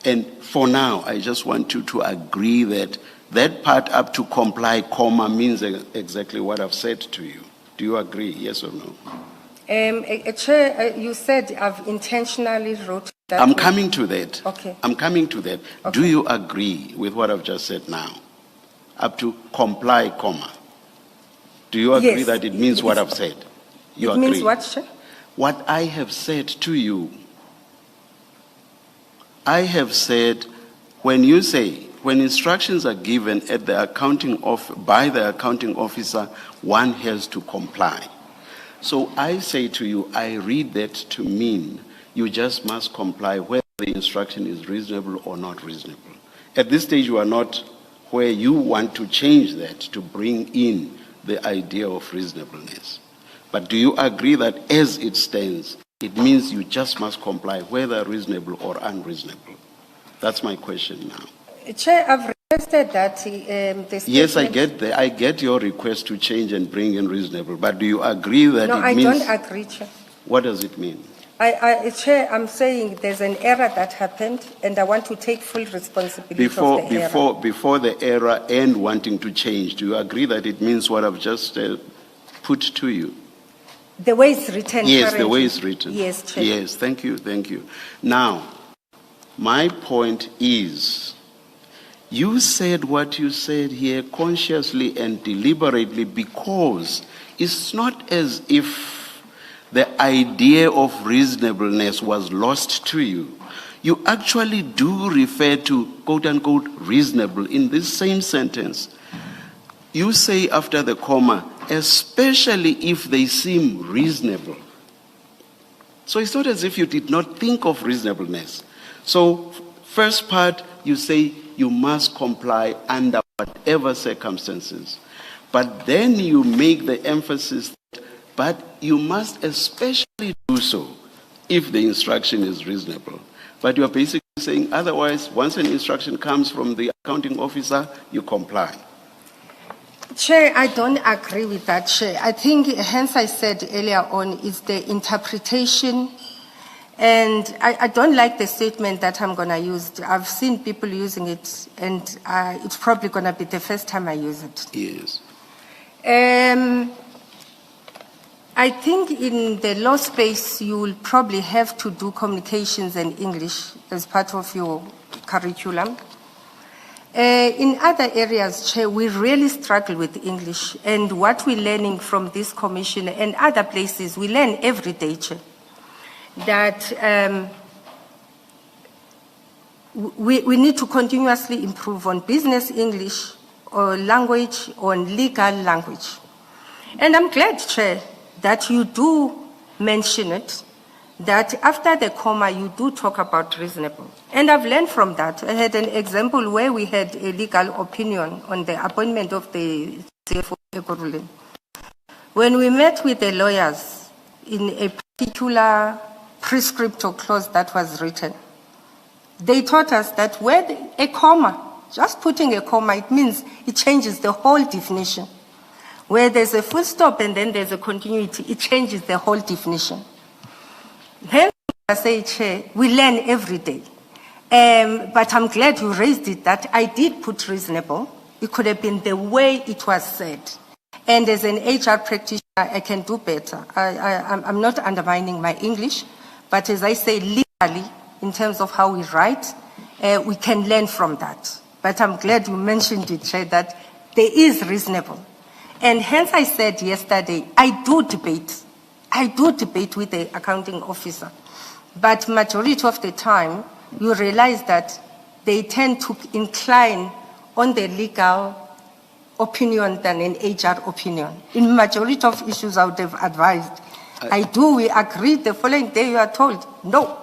And for now, I just want you to agree that that part up to comply, comma, means exactly what I've said to you. Do you agree, yes or no? Chair, you said I've intentionally wrote that. I'm coming to that. Okay. I'm coming to that. Okay. Do you agree with what I've just said now? Up to comply, comma. Do you agree Yes. that it means what I've said? You It agree? means what, Chair? What I have said to you, I have said, when instructions are given at the by the accounting officer, one has to comply. So I say to you, I read that to mean you just must comply whether the instruction is reasonable or not reasonable. At this stage, you are not where you want to change that to bring in the idea of reasonableness. But do you agree that as it stands, it means you just must comply whether reasonable or unreasonable? That's my question now. Chair, I've requested that the statement... Yes, I get your request to change and bring in reasonable, but do you agree that No, it I means... don't agree, Chair. What does it mean? Chair, I'm saying there's an error that happened, and I want to take full responsibility of the error. Before the error and wanting to change, do you agree that it means what I've just put to you? The way it's written. Yes, currently. the way it's written. Yes, Chair. Yes, thank you. Now, my point is, you said what you said here consciously and deliberately because it's not as if the idea of reasonableness was lost to you. You actually do refer to quote-unquote reasonable in this same sentence. You say after the comma, especially if they seem reasonable. So it's not as if you did not think of reasonableness. So first part, you say you must comply under whatever circumstances. But then you make the emphasis that, but you must especially do so if the instruction is reasonable. But you're basically saying otherwise, once an instruction comes from the accounting officer, you comply. Chair, I don't agree with that, Chair. I think, hence I said earlier on, is the interpretation. And I don't like the statement that I'm going to use. I've seen people using it, and it's probably going to be the first time I use it. Yes. I think in the law space, you will probably have to do communications and English as part of your curriculum. In other areas, Chair, we really struggle with English. And what we're learning from this commission and other places, we learn every day, Chair, that we need to continuously improve on business English or language, on legal language. And I'm glad, Chair, that you do mention it, that after the comma, you do talk about reasonable. And I've learned from that. I had an example where we had a legal opinion on the appointment of the CFO Ekurhuleni. When we met with the lawyers in a particular prescriptive clause that was written, they taught us that where a comma, just putting a comma, it means it changes the whole definition. Where there's a full stop and then there's a continuity, it changes the whole definition. Hence, I say, Chair, we learn every day. But I'm glad you raised it, that I did put reasonable. It could have been the way it was said. And as an HR practitioner, I can do better. I'm not undermining my English, but as I say, legally, in terms of how we write, we can learn from that. But I'm glad you mentioned it, Chair, that there is reasonable. And hence I said yesterday, I do debate with the accounting officer. But majority of the time, you realize that they tend to incline on the legal opinion than an HR opinion. In majority of issues I would have advised, we agree, the following day you are told, no,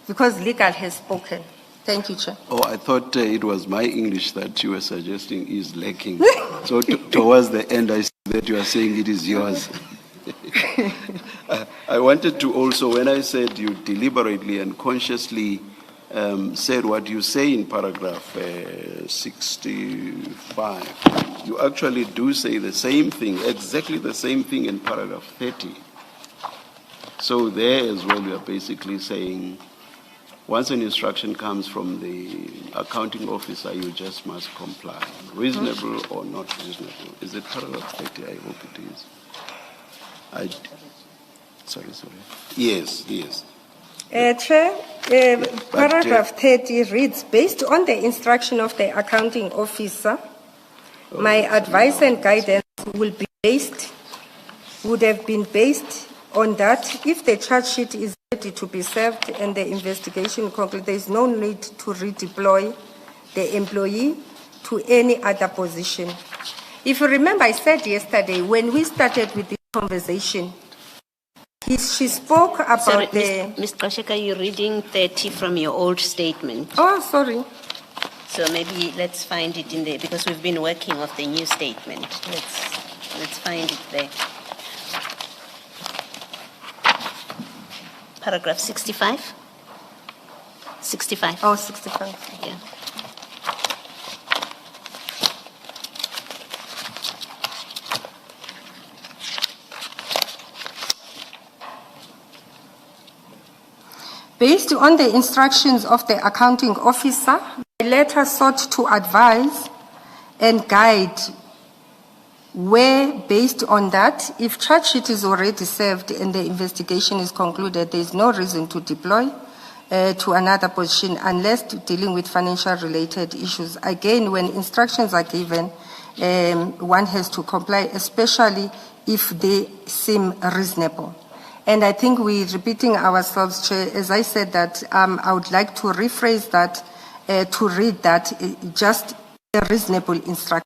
because legal has spoken. Thank you, Chair. Oh, I thought it was my English that you were suggesting is lacking. So towards the end, I see that you are saying it is yours. I wanted to also, when I said you deliberately and consciously said what you say in paragraph 65, you actually do say the same thing, exactly the same thing in paragraph 30. So there as well, you are basically saying, once an instruction comes from the accounting officer, you just must comply. Reasonable or not reasonable. Is it paragraph 30? I hope it is. Sorry. Yes. Chair, paragraph 30 reads, based on the instruction of the accounting officer, my advice and guidance would have been based on that. If the charge sheet is ready to be served and the investigation concludes, there is no need to redeploy the employee to any other position. If you remember, I said yesterday, when we started with this conversation, she spoke about Sorry, Ms. Gxasheka, you're reading 30 from your old statement. Oh, sorry. So maybe let's find it in there, because we've been working off the new statement. Let's find it there. Paragraph 65? 65. Oh, 65. Yeah. Based on the instructions of the accounting officer, the letter sought to advise and guide where, based on that, if charge sheet is already served and the investigation is concluded, there is no reason to deploy to another position unless dealing with financial related issues. Again, when instructions are given, one has to comply, especially if they seem reasonable. And I think we're repeating ourselves, Chair. As I said that, I would like to rephrase that, to read that just a reasonable instruction.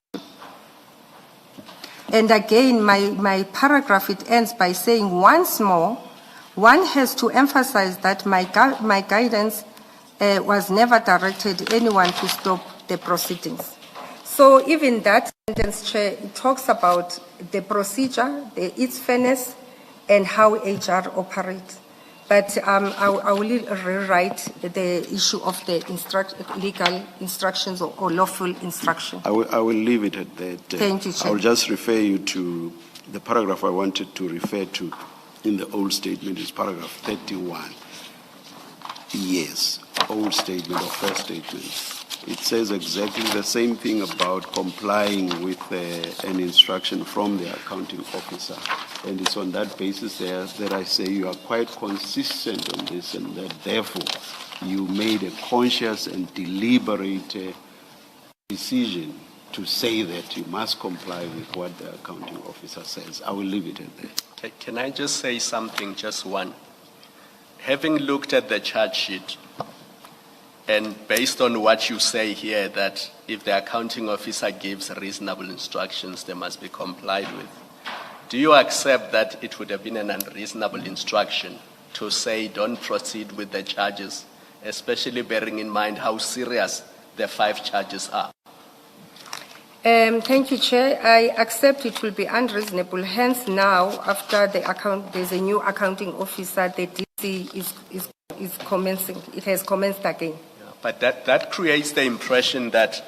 And again, my paragraph, it ends by saying once more, one has to emphasize that my guidance was never directed anyone to stop the proceedings. So even that sentence, Chair, it talks about the procedure, its fairness, and how HR operates. But I will rewrite the issue of the legal instructions or lawful instruction. I will leave it at that. Thank you, Chair. I will just refer you to the paragraph I wanted to refer to in the old statement is paragraph 31. Yes, old statement or first statement. It says exactly the same thing about complying with an instruction from the accounting officer. And it's on that basis there that I say you are quite consistent on this, and that therefore you made a conscious and deliberate decision to say that you must comply with what the accounting officer says. I will leave it at that. Okay, can I just say something, just one? Having looked at the charge sheet, and based on what you say here, that if the accounting officer gives reasonable instructions, they must be complied with, do you accept that it would have been an unreasonable instruction to say don't proceed with the charges, especially bearing in mind how serious the 5 charges are? Thank you, Chair. I accept it will be unreasonable. Hence, now, after there's a new accounting officer, the DC is commencing. It has commenced again. Yeah, but that creates the impression that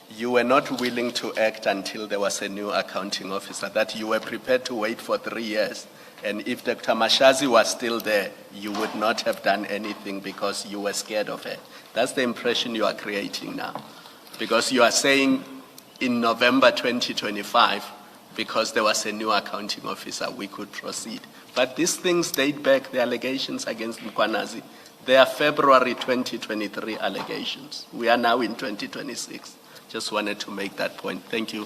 you were not willing to act until there was a new accounting officer, that you were prepared to wait for 3 years. And if Dr. Mashazi was still there, you would not have done anything because you were scared of her. That's the impression you are creating now. Because you are saying in November 2025, because there was a new accounting officer, we could proceed. But these things date back, the allegations against Mkwanazi. They are February 2023 allegations. We are now in 2026. Just wanted to make that point. Thank you,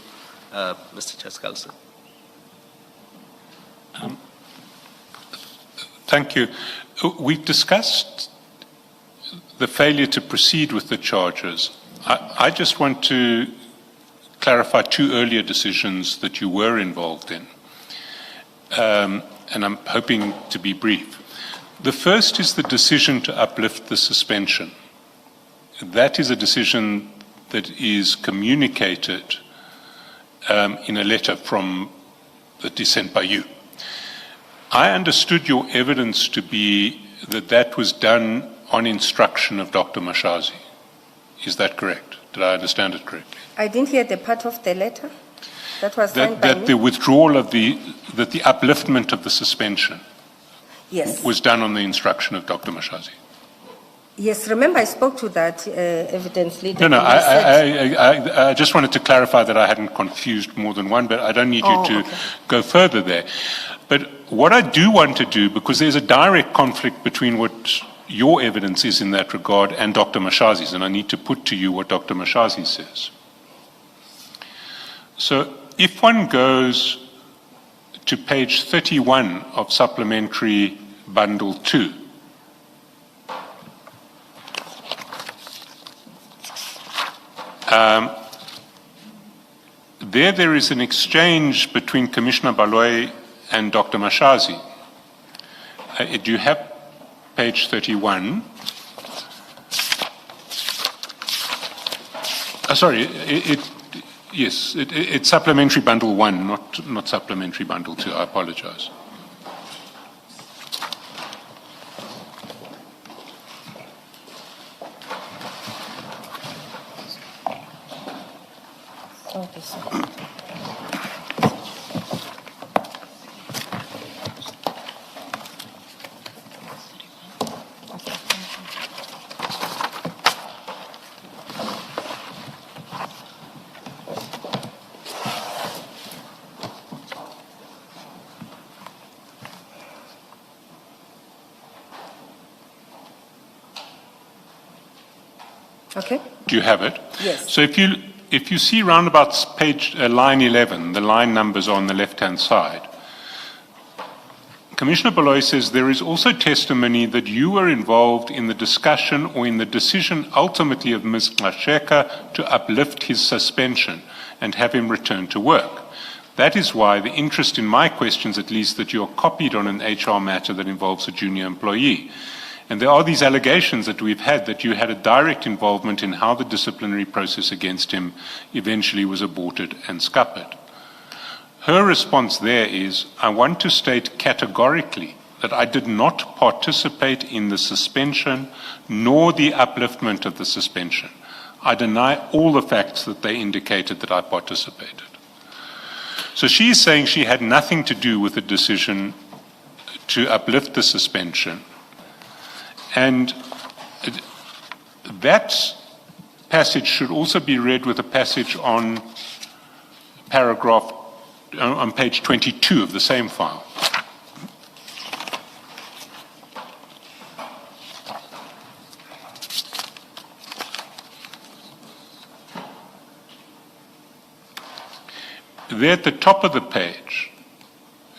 Mr. Chaskalson. Thank you. We've discussed the failure to proceed with the charges, I just want to clarify two earlier decisions that you were involved in. And I'm hoping to be brief. The first is the decision to uplift the suspension. That is a decision that is communicated in a letter that is sent by you. I understood your evidence to be that was done on instruction of Dr. Mashazi. Is that correct? Did I understand it correctly? I didn't hear the part of the letter that was signed by That the withdrawal of the upliftment of the suspension Yes. was done on the instruction of Dr. Mashazi. Yes, remember I spoke to that evidence leader. No, and he said- I just wanted to clarify that I hadn't confused more than one, but I don't need you to go further there. But what I do want to do, because there's a direct conflict between what your evidence is in that regard and Dr. Mashazi's, and I need to put to you what Dr. Mashazi says. So if one goes to page 31 of Supplementary Bundle 2, there is an exchange between Commissioner Baloy and Dr. Mashazi. Do you have page 31? Sorry, yes, it's Supplementary Bundle 1, not Supplementary Bundle 2. I apologize. Okay. Do you have it? Yes. So if you see round about page line 11, the line numbers on the left-hand side, Commissioner Baloy says there is also testimony that you were involved in the discussion or in the decision ultimately of Ms. Gxasheka to uplift his suspension and have him return to work. That is why the interest in my questions, at least, that you are copied on an HR matter that involves a junior employee. And there are these allegations that we've had that you had a direct involvement in how the disciplinary process against him eventually was aborted and scuppered. Her response there is, I want to state categorically that I did not participate in the suspension nor the upliftment of the suspension. I deny all the facts that they indicated that I participated. So she is saying she had nothing to do with the decision to uplift the suspension. And that passage should also be read with a passage on on page 22 of the same file. There at the top of the page,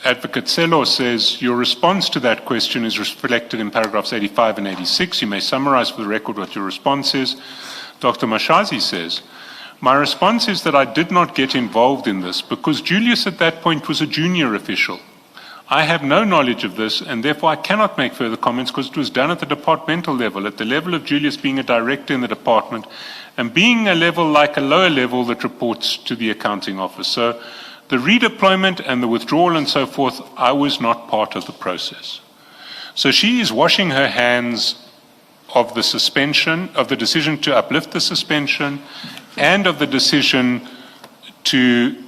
Advocate Selo says, your response to that question is reflected in paragraphs 85 and 86. You may summarize for the record what your response is. Dr. Mashazi says, my response is that I did not get involved in this because Julius at that point was a junior official. I have no knowledge of this and therefore I cannot make further comments because it was done at the departmental level, at the level of Julius being a director in the department and being a level like a lower level that reports to the accounting office. So the redeployment and the withdrawal and so forth, I was not part of the process. So she is washing her hands of the suspension, of the decision to uplift the suspension and of the decision to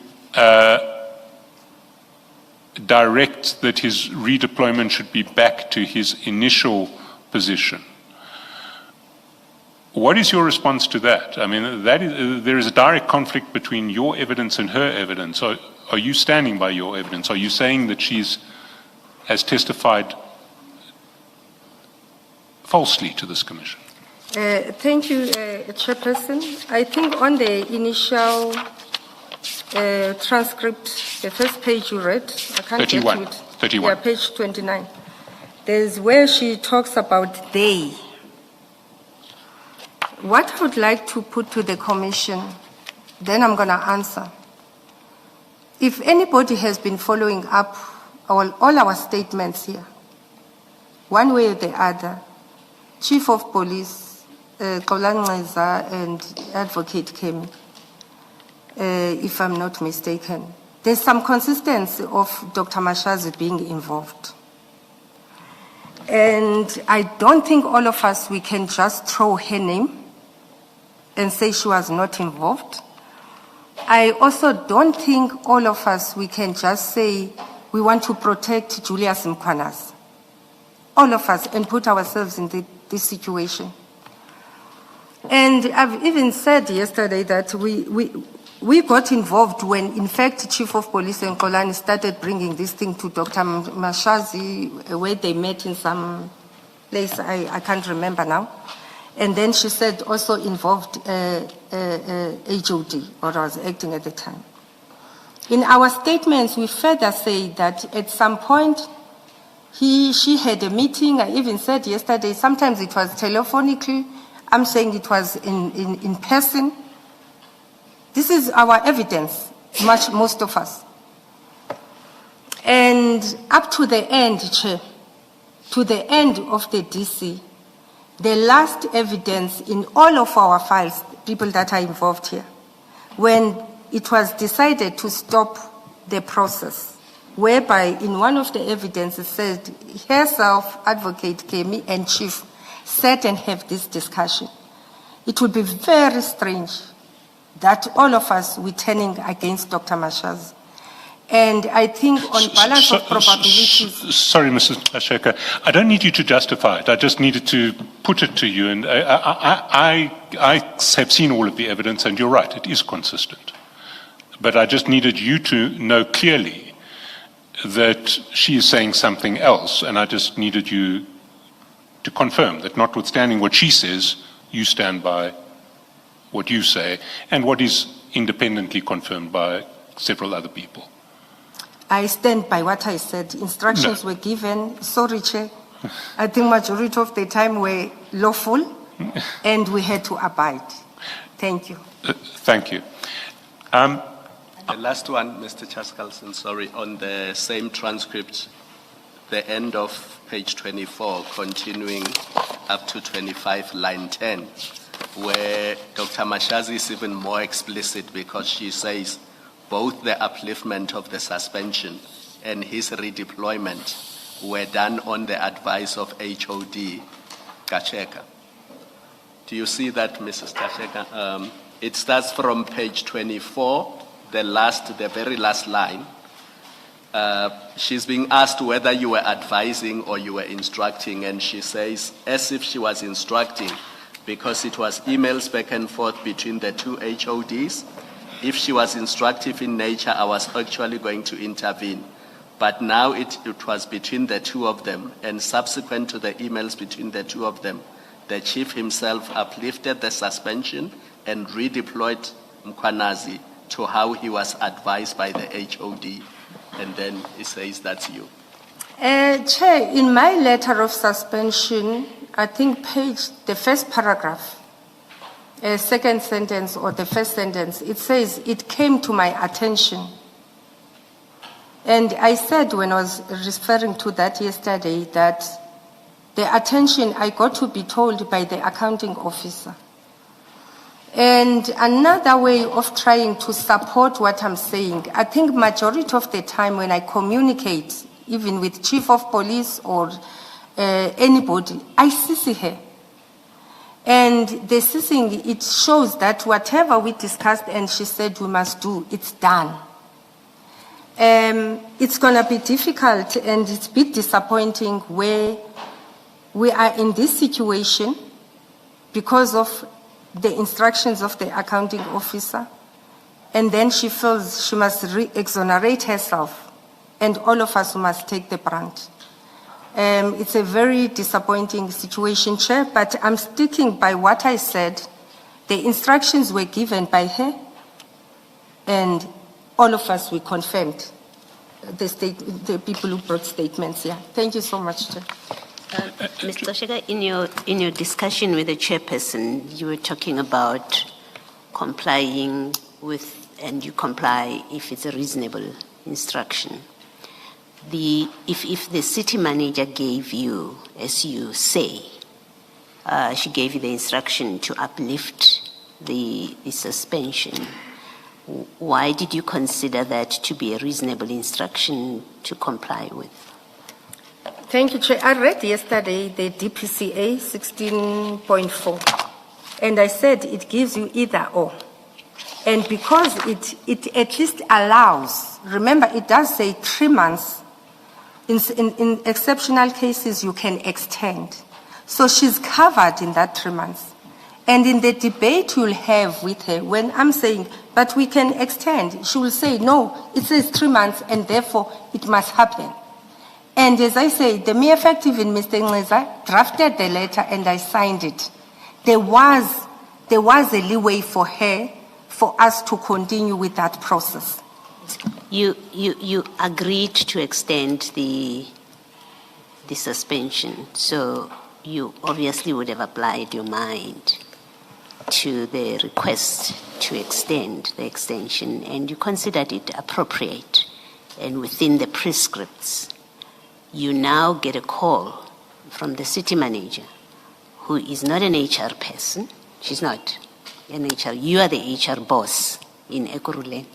direct that his redeployment should be back to his initial position. What is your response to that? I mean, there is a direct conflict between your evidence and her evidence. So are you standing by your evidence? Are you saying that she has testified falsely to this commission? Thank you, Chairperson. I think on the initial transcript, the first page you read, I can't 31. get to it. 31. Yeah, page 29. There's where she talks about they. what I would like to put to the commission, then I'm going to answer. If anybody has been following up all our statements here, one way or the other, Chief of Police, Xolani and Advocate Kemi, if I'm not mistaken, there's some consistency of Dr. Mashazi being involved. And I don't think all of us, we can just throw her name and say she was not involved. I also don't think all of us, we can just say we want to protect Julius Mkhwanazi. All of us, and put ourselves in this situation. And I've even said yesterday that we got involved when, in fact, Chief of Police and Xolani started bringing this thing to Dr. Mashazi, where they met in some place, I can't remember now. And then she said also involved HOD, or I was acting at the time. In our statements, we further say that at some point, she had a meeting. I even said yesterday, sometimes it was telephonically. I'm saying it was in person. This is our evidence, most of us. And up to the end, Chair, to the end of the DC, the last evidence in all of our files, people that are involved here, when it was decided to stop the process, whereby in one of the evidences said herself, Advocate Kemi, and Chief sat and have this discussion. It would be very strange that all of us were turning against Dr. Mashazi. And I think on balance of probabilities... Sorry, Mrs. Gxasheka, I don't need you to justify it. I just needed to put it to you. And I have seen all of the evidence, and you're right, it is consistent. But I just needed you to know clearly that she is saying something else, and I just needed you to confirm that notwithstanding what she says, you stand by what you say, and what is independently confirmed by several other people. I stand by what I said. Instructions were given. Sorry, Chair. I think majority of the time were lawful, and we had to abide. Thank you. Thank you. The last one, Mr. Chaskalson, sorry, on the same transcript, the end of page 24, continuing up to 25, line 10, where Dr. Mashazi is even more explicit because she says both the upliftment of the suspension and his redeployment were done on the advice of HOD Gxasheka. Do you see that, Mrs. Gxasheka? It starts from page 24, the very last line. She's being asked whether you were advising or you were instructing, and she says, as if she was instructing, because it was emails back and forth between the two HODs. If she was instructive in nature, I was actually going to intervene. But now it was between the two of them, and subsequent to the emails between the two of them, the chief himself uplifted the suspension and redeployed Mkhwanazi to how he was advised by the HOD. And then he says that's you. Chair, in my letter of suspension, I think the first paragraph, second sentence or the first sentence, it says, it came to my attention. And I said when I was referring to that yesterday that the attention I got to be told by the accounting officer. And another way of trying to support what I'm saying, I think majority of the time when I communicate, even with chief of police or anybody, I CC her. And the CCing, it shows that whatever we discussed and she said we must do, it's done. It's going to be difficult and it's a bit disappointing where we are in this situation because of the instructions of the accounting officer, and then she feels she must exonerate herself, and all of us must take the brunt. It's a very disappointing situation, Chair, but I'm sticking by what I said. The instructions were given by her, and all of us, we confirmed the people who brought statements here. Thank you so much, Chair. Mr. Gxasheka, in your discussion with the chairperson, you were talking about complying with, and you comply if it's a reasonable instruction. If the city manager gave you, as you say, she gave you the instruction to uplift the suspension, why did you consider that to be a reasonable instruction to comply with? Thank you, Chair. I read yesterday the DPCA 16.4, and I said it gives you either or. And because it at least allows, remember it does say 3 months, in exceptional cases you can extend. So she's covered in that 3 months. And in the debate you'll have with her, when I'm saying, but we can extend, she will say, no, it says 3 months and therefore it must happen. And as I say, the mere fact even Mr. Ngeza drafted the letter and I signed it. There was a leeway for her, for us to continue with that process. You agreed to extend the suspension, so you obviously would have applied your mind to the request to extend the extension, and you considered it appropriate and within the prescripts. You now get a call from the city manager, who is not an HR person. She's not an HR. You are the HR boss in Ekurhuleni.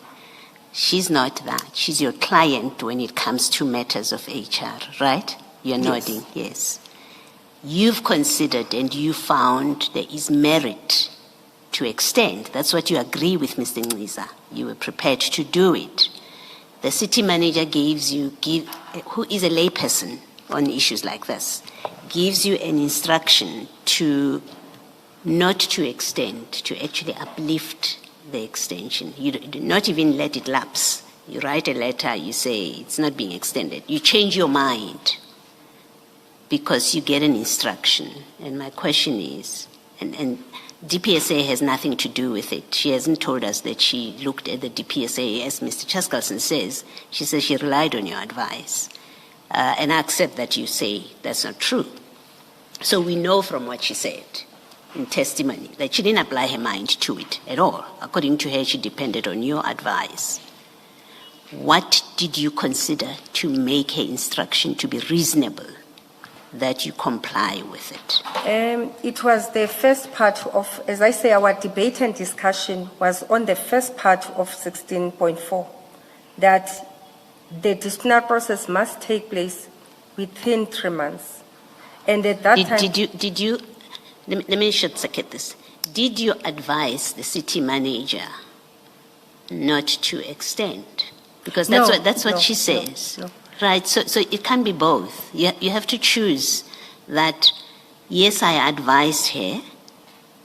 She's not that. She's your client when it comes to matters of HR, right? You're nodding, yes. You've considered and you found there is merit to extend. That's what you agree with, Mr. Ngeza. You were prepared to do it. The city manager who is a layperson on issues like this, gives you an instruction to not to extend, to actually uplift the extension. You do not even let it lapse. You write a letter, you say it's not being extended. You change your mind because you get an instruction. And my question is, and DPSA has nothing to do with it. She hasn't told us that she looked at the DPSA, as Mr. Chaskalson says. She says she relied on your advice. And I accept that you say that's not true. So we know from what she said in testimony that she didn't apply her mind to it at all. According to her, she depended on your advice. What did you consider to make her instruction to be reasonable, that you comply with it? It was the first part of, as I say, our debate and discussion was on the first part of 16.4, that the disciplinary process must take place within 3 months. And at that time... Let me short-circuit this. Did you advise the city manager not to extend? Because that's what she says. No. Right, so it can be both. You have to choose that, yes, I advised her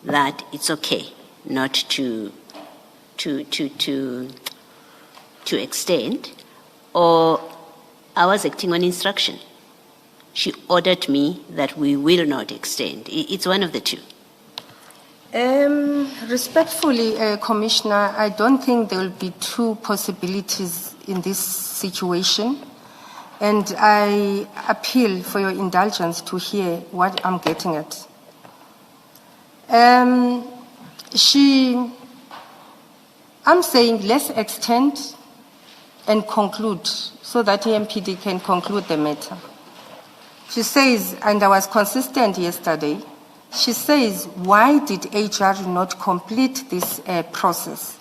that it's okay not to extend, or I was acting on instruction. She ordered me that we will not extend. It's one of the two. Respectfully, Commissioner, I don't think there will be two possibilities in this situation. And I appeal for your indulgence to hear what I'm getting at. I'm saying let's extend and conclude so that MPD can conclude the matter. She says, and I was consistent yesterday, she says, why did HR not complete this process?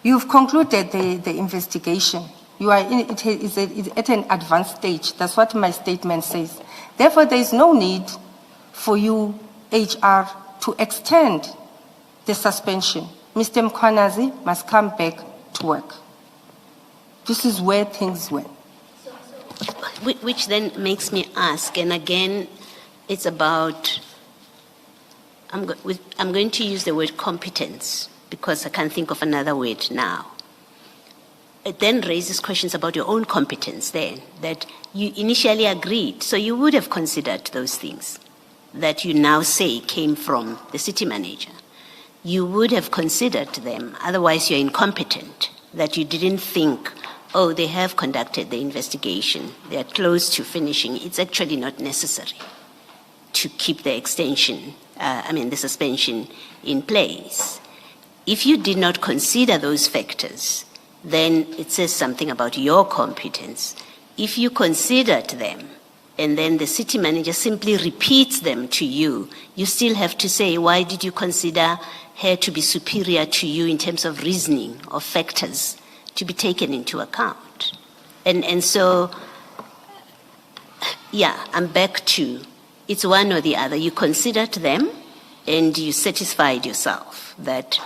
You've concluded the investigation. You are it's at an advanced stage. That's what my statement says. Therefore, there is no need for you, HR, to extend the suspension. Mr. Mkwanazi must come back to work. This is where things went. Which then makes me ask, and again, it's about, I'm going to use the word competence because I can't think of another word now. It then raises questions about your own competence then, that you initially agreed, so you would have considered those things that you now say came from the city manager. You would have considered them, otherwise you're incompetent, that you didn't think, oh, they have conducted the investigation, they're close to finishing, it's actually not necessary. to keep the extension, the suspension in place. If you did not consider those factors, then it says something about your competence. If you considered them, and then the city manager simply repeats them to you, you still have to say, why did you consider her to be superior to you in terms of reasoning or factors to be taken into account? And so, yeah, I'm back to, it's one or the other. You considered them and you satisfied yourself that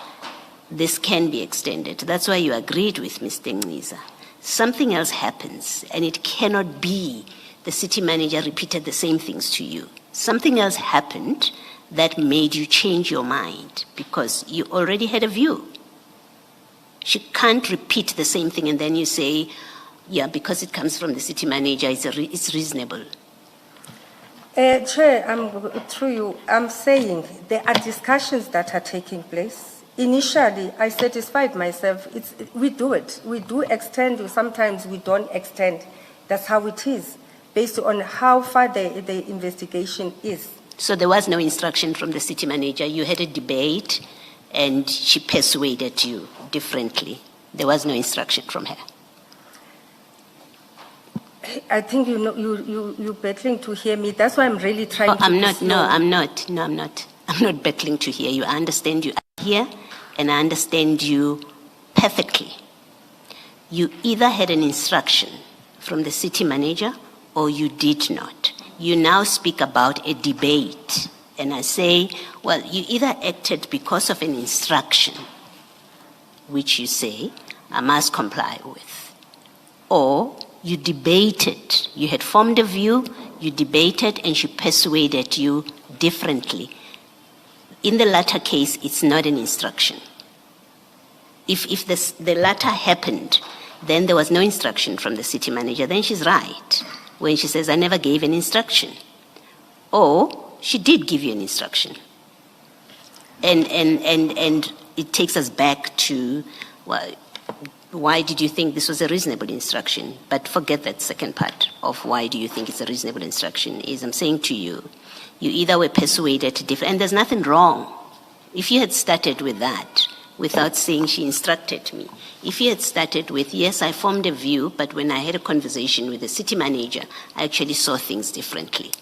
this can be extended. That's why you agreed with Mr. Ngniza. Something else happens, and it cannot be the city manager repeated the same things to you. Something else happened that made you change your mind because you already had a view. She can't repeat the same thing and then you say, yeah, because it comes from the city manager, it's reasonable. Chair, through you, I'm saying there are discussions that are taking place. Initially, I satisfied myself. We do it. We do extend, sometimes we don't extend. That's how it is, based on how far the investigation is. So there was no instruction from the city manager. You had a debate and she persuaded you differently. There was no instruction from her. I think you're battling to hear me. That's why I'm really trying to I'm not. I'm not battling to hear you. I understand you are here and I understand you perfectly. You either had an instruction from the city manager or you did not. You now speak about a debate and I say, well, you either acted because of an instruction, which you say I must comply with, or you debated. You had formed a view, you debated, and she persuaded you differently. In the latter case, it's not an instruction. If the latter happened, then there was no instruction from the city manager, then she's right when she says, I never gave an instruction. Or she did give you an instruction. And it takes us back to, well, why did you think this was a reasonable instruction? But forget that second part of why do you think it's a reasonable instruction is I'm saying to you, you either were persuaded different, and there's nothing wrong. If you had started with that, without saying she instructed me, if you had started with, yes, I formed a view, but when I had a conversation with the city manager, I actually saw things differently.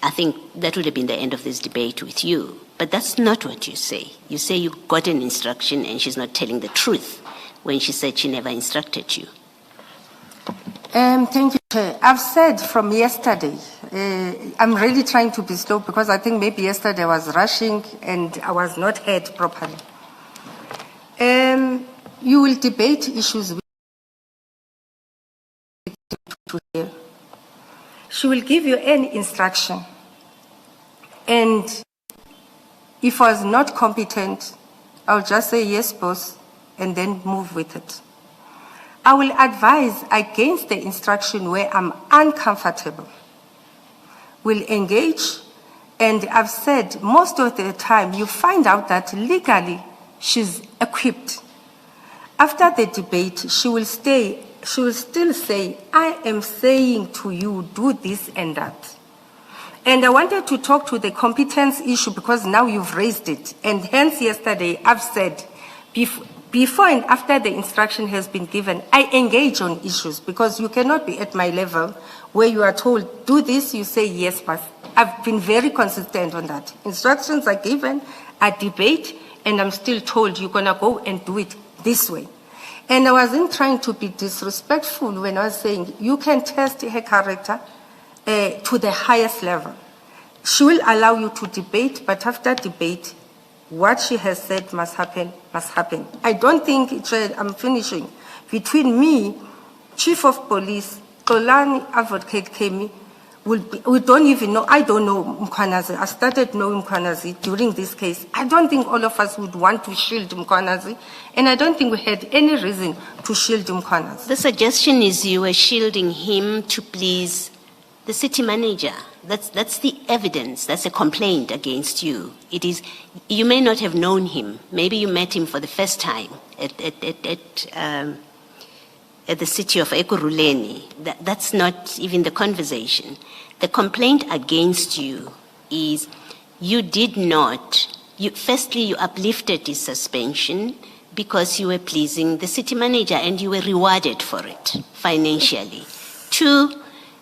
I think that would have been the end of this debate with you. But that's not what you say. You say you got an instruction and she's not telling the truth when she said she never instructed you. Thank you, Chair. I've said from yesterday, I'm really trying to be slow because I think maybe yesterday I was rushing and I was not heard properly. You will debate issues with her. She will give you any instruction. And if I was not competent, I'll just say, yes, boss, and then move with it. I will advise against the instruction where I'm uncomfortable. We'll engage, and I've said most of the time you find out that legally she's equipped. After the debate, she will still say, I am saying to you, do this and that. And I wanted to talk to the competence issue because now you've raised it. And hence yesterday I've said, before and after the instruction has been given, I engage on issues because you cannot be at my level where you are told, do this, you say yes, but I've been very consistent on that. Instructions are given, I debate, and I'm still told you're going to go and do it this way. And I wasn't trying to be disrespectful when I was saying you can test her character to the highest level. She will allow you to debate, but after debate, what she has said must happen, must happen. I don't think, I'm finishing, between me, Chief of Police, Xolani, Advocate Kemi, we don't even know, I don't know Mkhwanazi. I started knowing Mkhwanazi during this case. I don't think all of us would want to shield Mkhwanazi, and I don't think we had any reason to shield Mkhwanazi. The suggestion is you were shielding him to please the city manager. That's the evidence. That's a complaint against you. It is, you may not have known him. Maybe you met him for the first time at the city of Ekurhuleni. That's not even the conversation. The complaint against you is you did not, firstly, you uplifted his suspension because you were pleasing the city manager and you were rewarded for it financially. 2,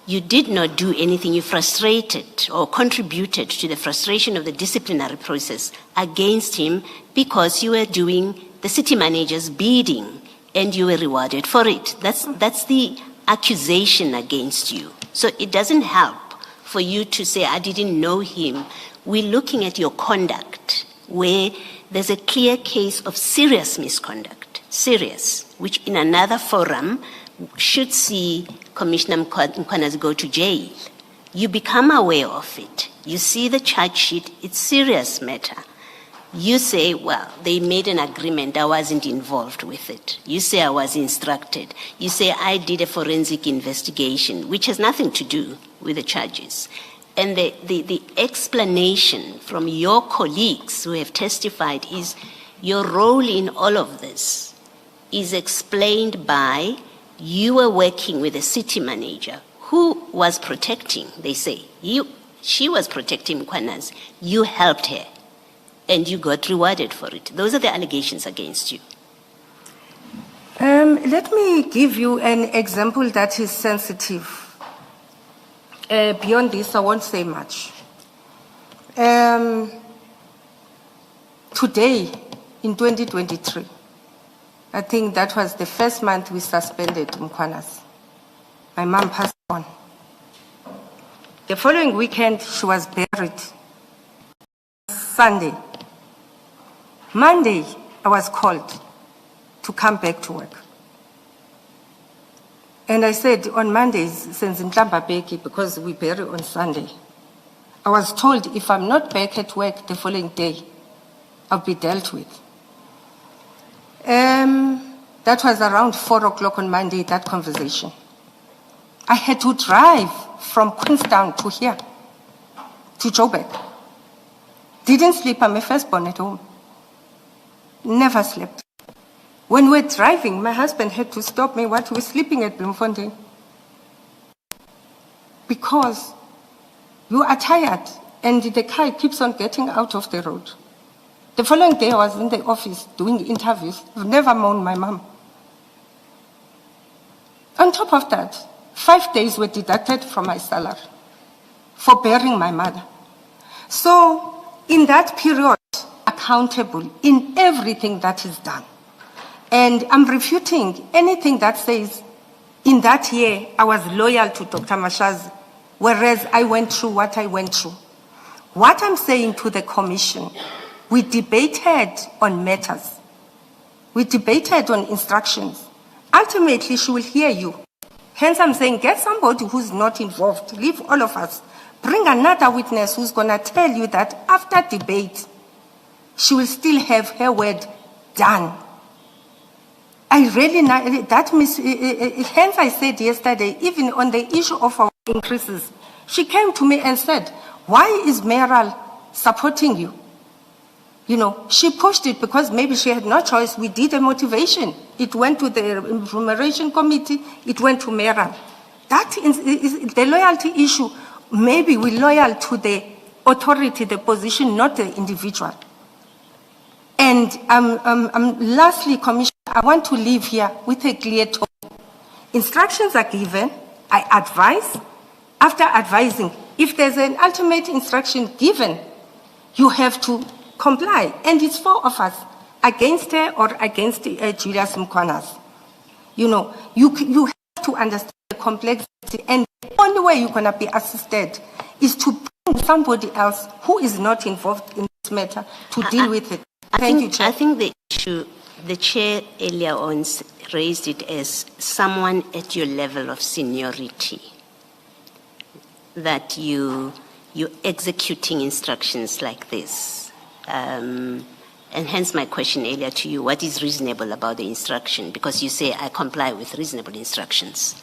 you did not do anything. You frustrated or contributed to the frustration of the disciplinary process against him because you were doing the city manager's bidding and you were rewarded for it. That's the accusation against you. So it doesn't help for you to say, I didn't know him. We're looking at your conduct where there's a clear case of serious misconduct, which in another forum should see Commissioner Mkhwanazi go to jail. You become aware of it. You see the charge sheet, it's serious matter. You say, well, they made an agreement, I wasn't involved with it. You say I was instructed. You say I did a forensic investigation, which has nothing to do with the charges. And the explanation from your colleagues who have testified is your role in all of this is explained by you were working with a city manager who was protecting, they say. She was protecting Mkhwanazi. You helped her and you got rewarded for it. Those are the allegations against you. Let me give you an example that is sensitive. Beyond this, I won't say much. Today, in 2023, I think that was the first month we suspended Mkhwanazi. My mom passed on. The following weekend, she was buried. Sunday. Monday, I was called to come back to work. And I said, on Mondays, since in Beki, because we bury on Sunday, I was told if I'm not back at work the following day, I'll be dealt with. That was around 4 o'clock on Monday, that conversation. I had to drive from Queenstown to here, to Joburg. Didn't sleep, I'm a firstborn at home. Never slept. When we were driving, my husband had to stop me while we were sleeping at Bloemfontein. Because you are tired and the car keeps on getting out of the road. The following day I was in the office doing interviews. I've never mourned my mom. On top of that, 5 days were deducted from my salary for burying my mother. So in that period, accountable in everything that is done. And I'm refuting anything that says, in that year, I was loyal to Dr. Mashazi, whereas I went through what I went through. What I'm saying to the commission, we debated on matters. We debated on instructions. Ultimately, she will hear you. Hence, I'm saying, get somebody who's not involved. Leave all of us. Bring another witness who's going to tell you that after debate, she will still have her word done. I really, hence I said yesterday, even on the issue of our increases, she came to me and said, why is Meral supporting you? You know, she pushed it because maybe she had no choice. We did a motivation. It went to the remuneration committee. It went to Meral. That is the loyalty issue. Maybe we're loyal to the authority, the position, not the individual. And lastly, Commissioner, I want to leave here with a clear tone. Instructions are given. I advise. After advising, if there's an ultimate instruction given, you have to comply. And it's 4 of us, against her or against Julius Mkhwanazi. You know, you have to understand the complexity, and the only way you're going to be assisted is to bring somebody else who is not involved in this matter to deal with it. Thank you, Chair. I think the issue, the Chair earlier on raised it as someone at your level of seniority, that you're executing instructions like this. And hence my question earlier to you, what is reasonable about the instruction? Because you say, I comply with reasonable instructions.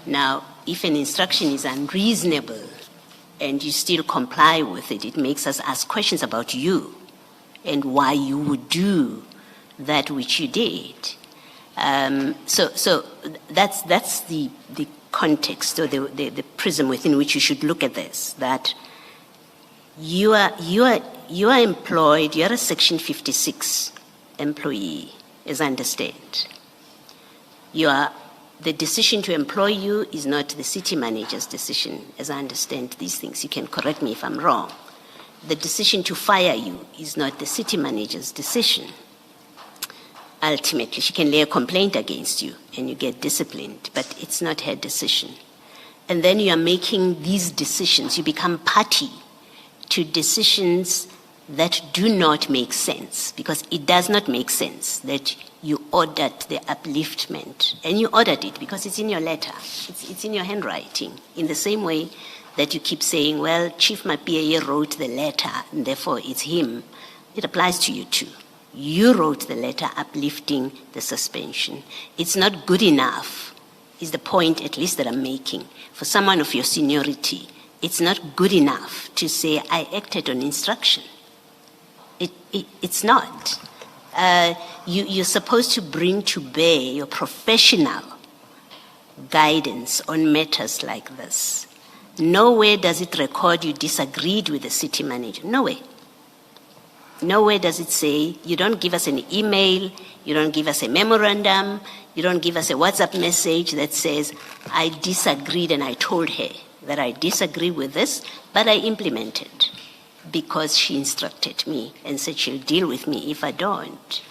Now, if an instruction is unreasonable and you still comply with it, it makes us ask questions about you and why you would do that which you did. So that's the context or the prism within which you should look at this, that you are employed, you are a Section 56 employee, as I understand. The decision to employ you is not the city manager's decision, as I understand these things. You can correct me if I'm wrong. The decision to fire you is not the city manager's decision. Ultimately, she can lay a complaint against you and you get disciplined, but it's not her decision. And then you are making these decisions, you become party to decisions that do not make sense, because it does not make sense that you ordered the upliftment, and you ordered it because it's in your letter, it's in your handwriting, in the same way that you keep saying, well, Chief Mapia wrote the letter, and therefore it's him. It applies to you too. You wrote the letter uplifting the suspension. It's not good enough, is the point at least that I'm making. For someone of your seniority, it's not good enough to say, I acted on instruction. It's not. You're supposed to bring to bear your professional guidance on matters like this. Nowhere does it record you disagreed with the city manager. Nowhere. Nowhere does it say, you don't give us an email, you don't give us a memorandum, you don't give us a WhatsApp message that says, I disagreed and I told her that I disagree with this, but I implemented because she instructed me and said she'll deal with me if I don't.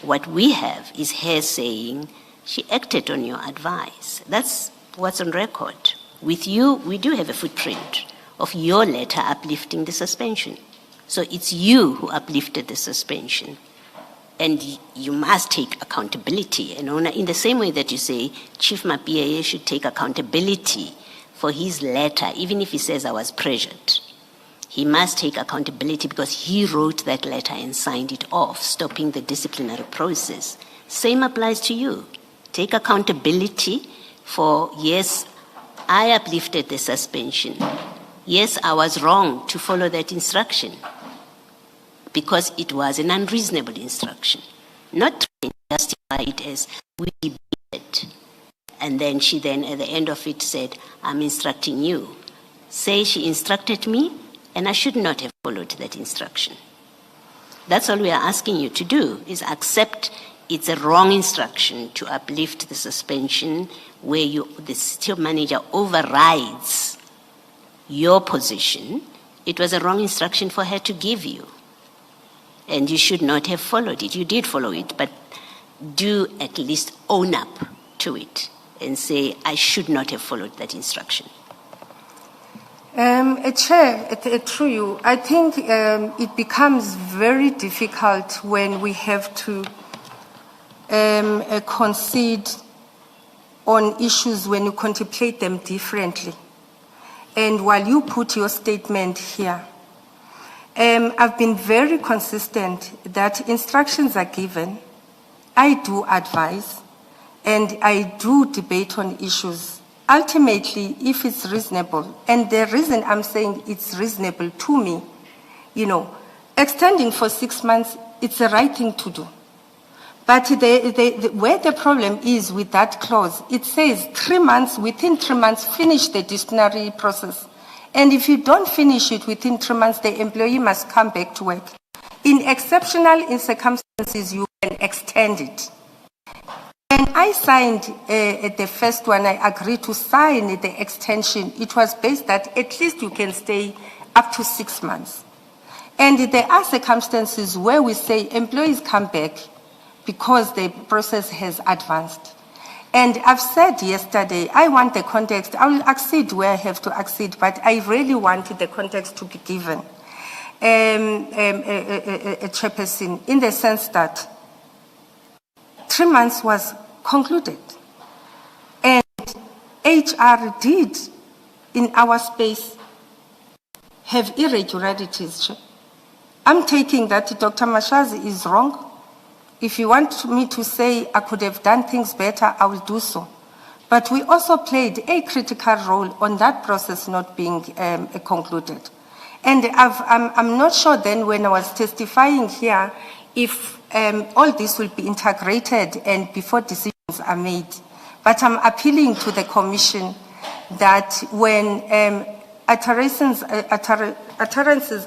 What we have is her saying she acted on your advice. That's what's on record. With you, we do have a footprint of your letter uplifting the suspension. So it's you who uplifted the suspension. And you must take accountability. And in the same way that you say Chief Mapia should take accountability for his letter, even if he says I was pressured, he must take accountability because he wrote that letter and signed it off, stopping the disciplinary process. Same applies to you. Take accountability for, yes, I uplifted the suspension. Yes, I was wrong to follow that instruction because it was an unreasonable instruction. Not trying to justify it as we debated. And then she then at the end of it said, I'm instructing you. Say she instructed me and I should not have followed that instruction. That's all we are asking you to do, is accept it's a wrong instruction to uplift the suspension where the city manager overrides your position. It was a wrong instruction for her to give you. And you should not have followed it. You did follow it, but do at least own up to it and say, I should not have followed that instruction. Chair, through you, I think it becomes very difficult when we have to concede on issues when you contemplate them differently. And while you put your statement here, I've been very consistent that instructions are given, I do advise, and I do debate on issues. Ultimately, if it's reasonable, and the reason I'm saying it's reasonable to me, extending for 6 months, it's the right thing to do. But where the problem is with that clause, it says 3 months, within 3 months, finish the disciplinary process. And if you don't finish it within 3 months, the employee must come back to work. In exceptional circumstances, you can extend it. And I signed the first one, I agreed to sign the extension. It was based that at least you can stay up to 6 months. And there are circumstances where we say employees come back because the process has advanced. And I've said yesterday, I want the context. I will accede where I have to accede, but I really want the context to be given. Chairperson, in the sense that 3 months was concluded. And HR did, in our space, have irregularities. I'm taking that Dr. Mashazi is wrong. If you want me to say I could have done things better, I will do so. But we also played a critical role on that process not being concluded. And I'm not sure then when I was testifying here if all this will be integrated and before decisions are made. But I'm appealing to the Commission that when utterances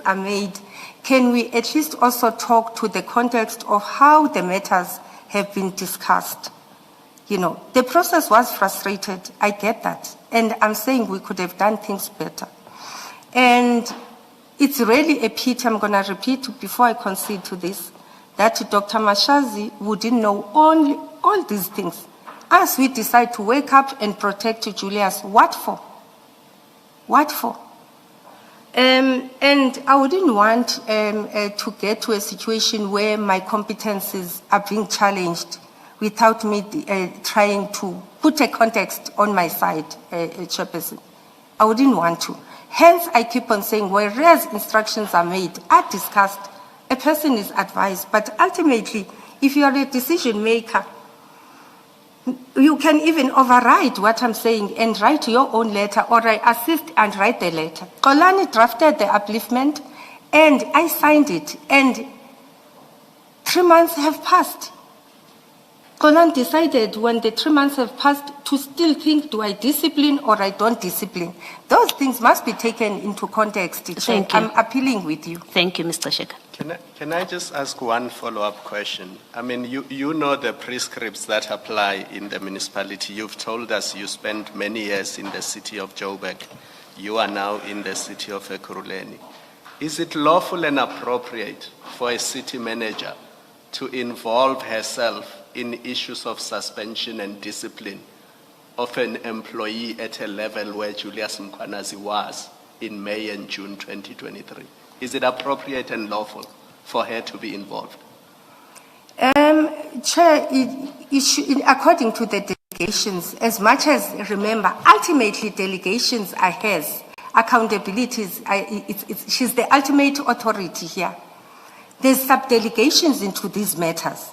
are made, can we at least also talk to the context of how the matters have been discussed? You know, the process was frustrated, I get that. And I'm saying we could have done things better. And it's really a pity, I'm gonna repeat before I concede to this, that Dr. Mashazi wouldn't know all these things. As we decide to wake up and protect Julius, what for? What for? And I wouldn't want to get to a situation where my competencies are being challenged without me trying to put a context on my side, Chairperson. I wouldn't want to. Hence, I keep on saying, whereas instructions are made, are discussed, a person is advised, but ultimately, if you are a decision maker, you can even override what I'm saying and write your own letter, or I assist and write the letter. Kolani drafted the upliftment, and I signed it, and 3 months have passed. Kolani decided when the 3 months have passed to still think, do I discipline or I don't discipline? Those things must be taken into context. Thank you. I'm appealing with you. Thank you, Mr. Gxasheka. Can I just ask one follow-up question? I mean, you know the prescripts that apply in the municipality. You've told us you spent many years in the city of Joburg. You are now in the city of Ekurhuleni. Is it lawful and appropriate for a city manager to involve herself in issues of suspension and discipline of an employee at a level where Julius Mkhwanazi was in May and June 2023? Is it appropriate and lawful for her to be involved? Chair, according to the delegations, as much as, remember, ultimately delegations are hers, accountabilities, she's the ultimate authority here. There's sub-delegations into these matters.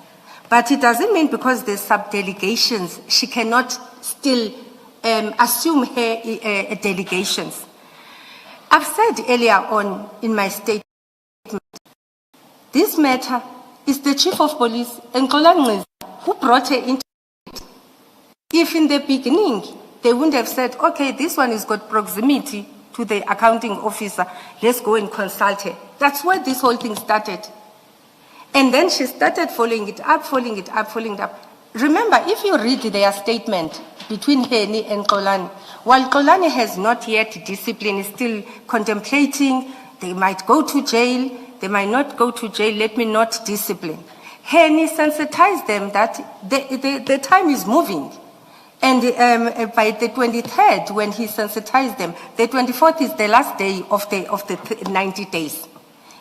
But it doesn't mean because there's sub-delegations, she cannot still assume her delegations. I've said earlier on in my statement, this matter is the Chief of Police and Kolani who brought her into it. If in the beginning they wouldn't have said, okay, this one has got proximity to the accounting officer, let's go and consult her. That's where this whole thing started. And then she started following it up. Remember, if you read their statement between Henny and Kolani, while Kolani has not yet disciplined, is still contemplating, they might go to jail, they might not go to jail, let me not discipline. Henny sensitized them that the time is moving. And by the 23rd, when he sensitized them, the 24th is the last day of the 90 days.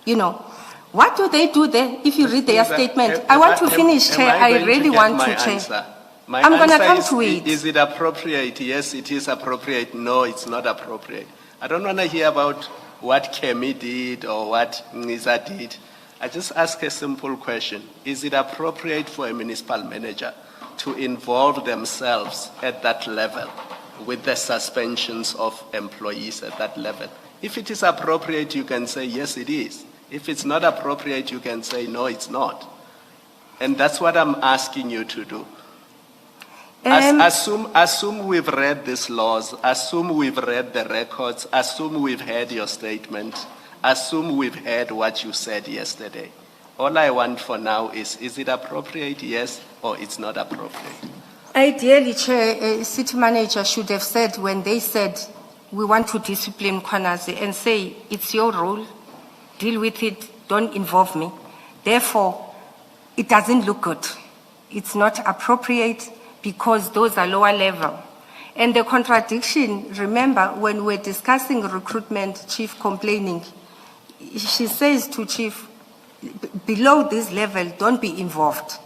You know. What do they do there if you read their statement? I want to finish, Chair. I really want to, Chair. I'm going to come to it. Is it appropriate? Yes, it is appropriate. No, it's not appropriate. I don't want to hear about what Kemi did or what Nisa did. I just ask a simple question. Is it appropriate for a municipal manager to involve themselves at that level with the suspensions of employees at that level? If it is appropriate, you can say, yes, it is. If it's not appropriate, you can say, no, it's not. And that's what I'm asking you to do. Assume we've read these laws, assume we've read the records, assume we've heard your statement, assume we've heard what you said yesterday. All I want for now is it appropriate, yes, or it's not appropriate? Ideally, Chair, a city manager should have said when they said, we want to discipline Mkhwanazi, and say, it's your role. Deal with it, don't involve me. Therefore, it doesn't look good. It's not appropriate because those are lower level. And the contradiction, remember, when we're discussing recruitment, Chief complaining, she says to Chief, below this level, don't be involved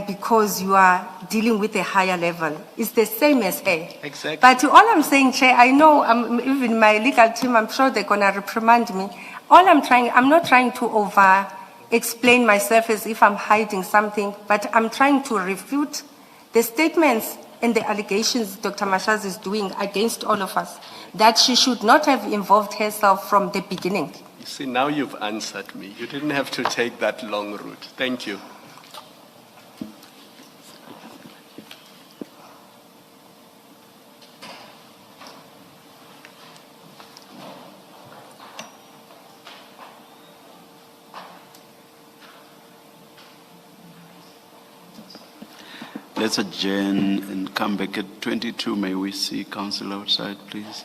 because you are dealing with a higher level. It's the same as her. Exactly. But all I'm saying, Chair, I know even my legal team, I'm sure they're going to reprimand me. I'm not trying to over-explain myself as if I'm hiding something, but I'm trying to refute the statements and the allegations Dr. Mashazi is doing against all of us, that she should not have involved herself from the beginning. You see, now you've answered me. You didn't have to take that long route. Thank you. let's adjourn and come back at 22. May we see council outside, please?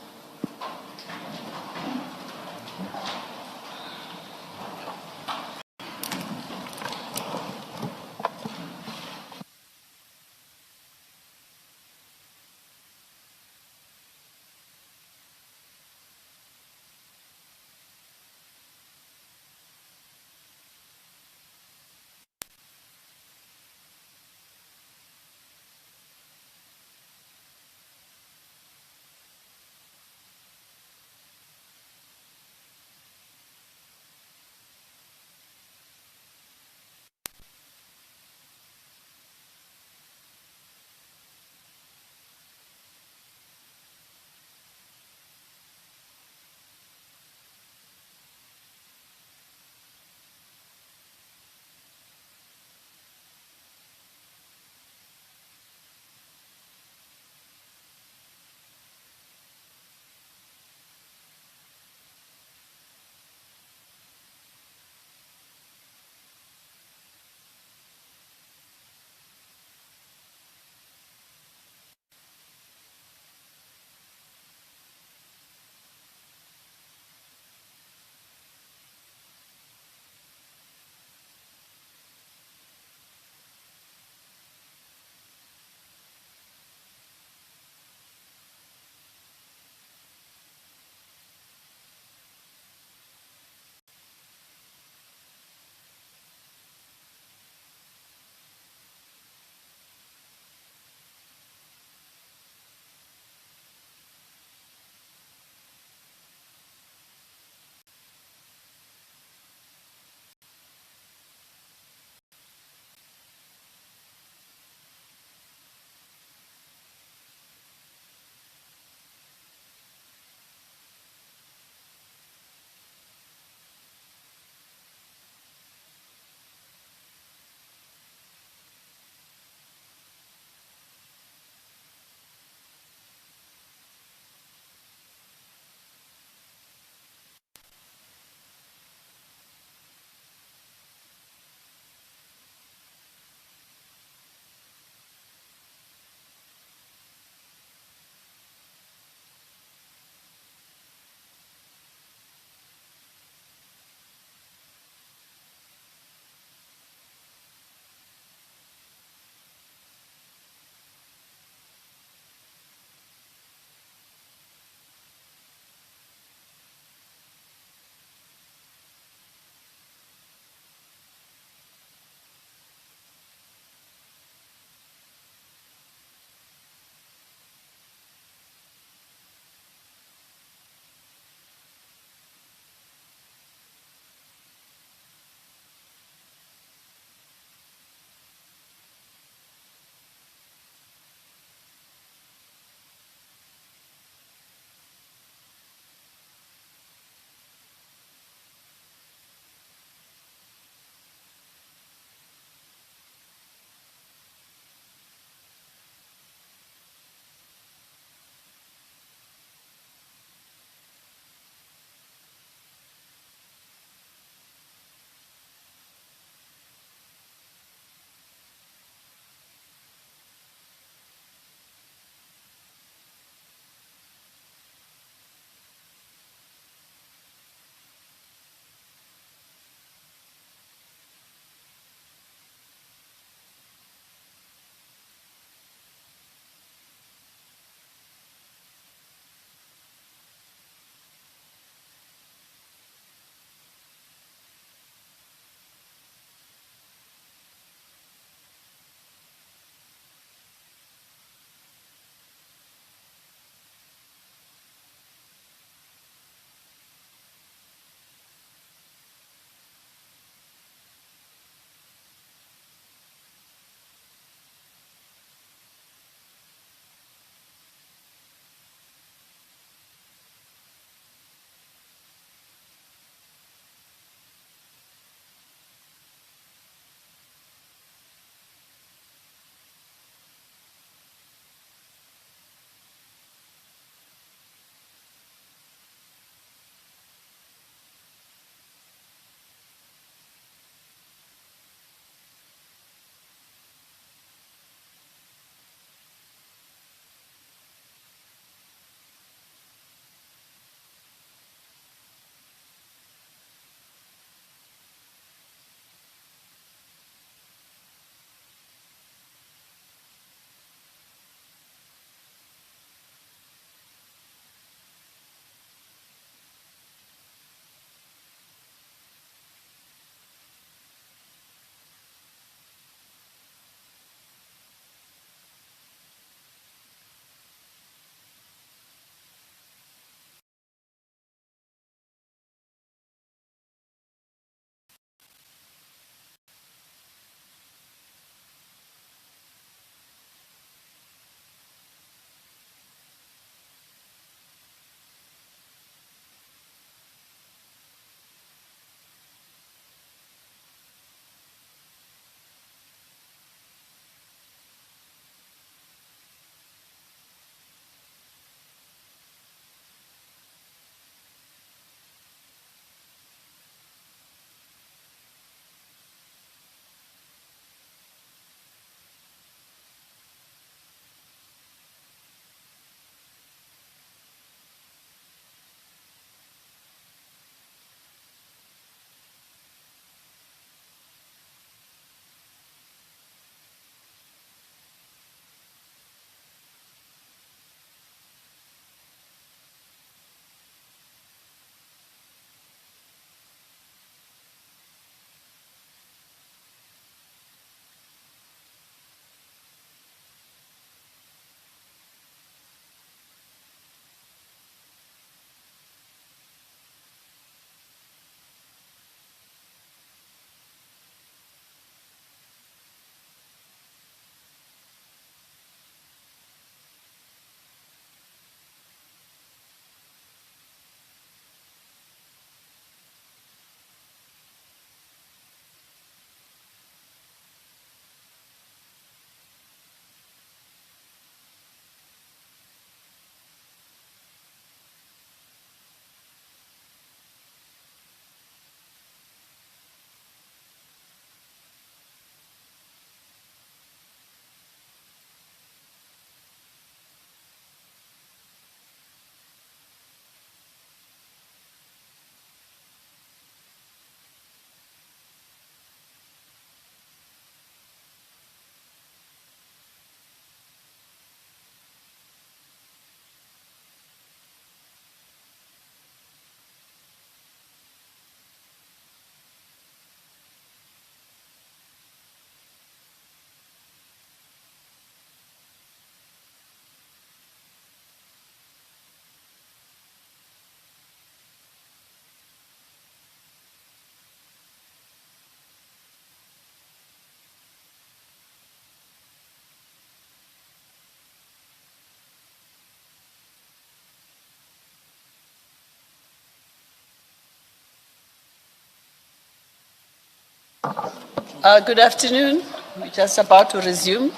Good afternoon. We're just about to resume.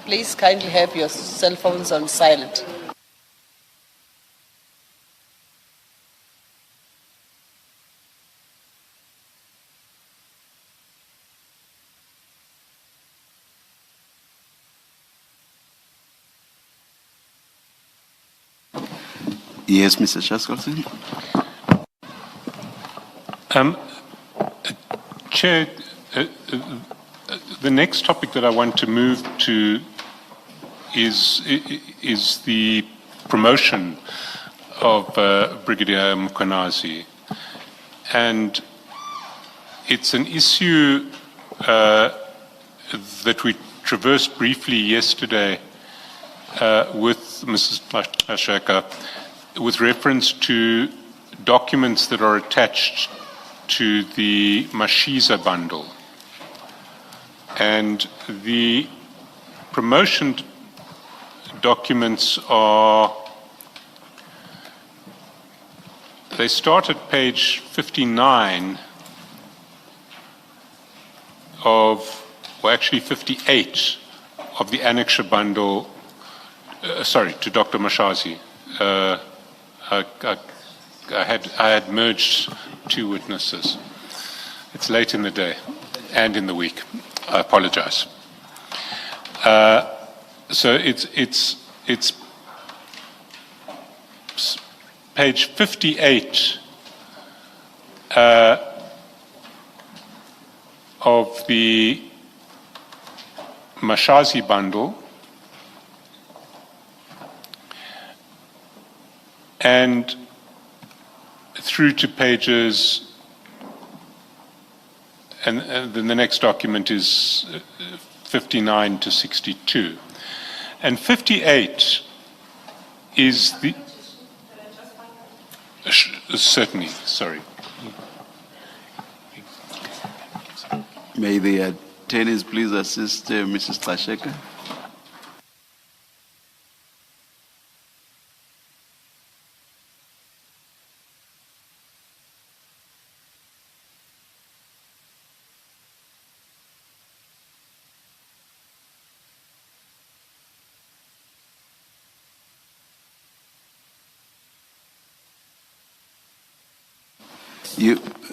Please kindly have your cell phones on silent. Yes, Mr. Chaskalson. Chair, the next topic that I want to move to is the promotion of Brigadier Mkhwanazi. And it's an issue that we traversed briefly yesterday with Mrs. Gxasheka with reference to documents that are attached to the Mashiza bundle. And the promotion documents they start at page 59 well actually 58 of the annexure bundle, to Dr. Mashazi. I had merged two witnesses. It's late in the day and in the week. I apologize. So it's page 58 of the Mashazi bundle, and through to pages, and then the next document is 59 to 62. And 58 is the... Certainly, sorry. May the attorneys please assist Mrs. Gxasheka.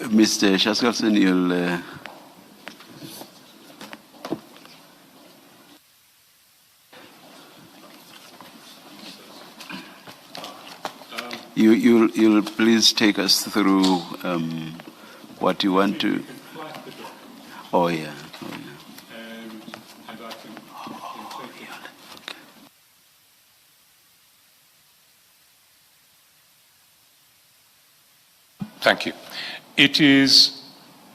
Mr. Chaskalson, you'll please take us through what you want to. Oh yeah. Thank you. It is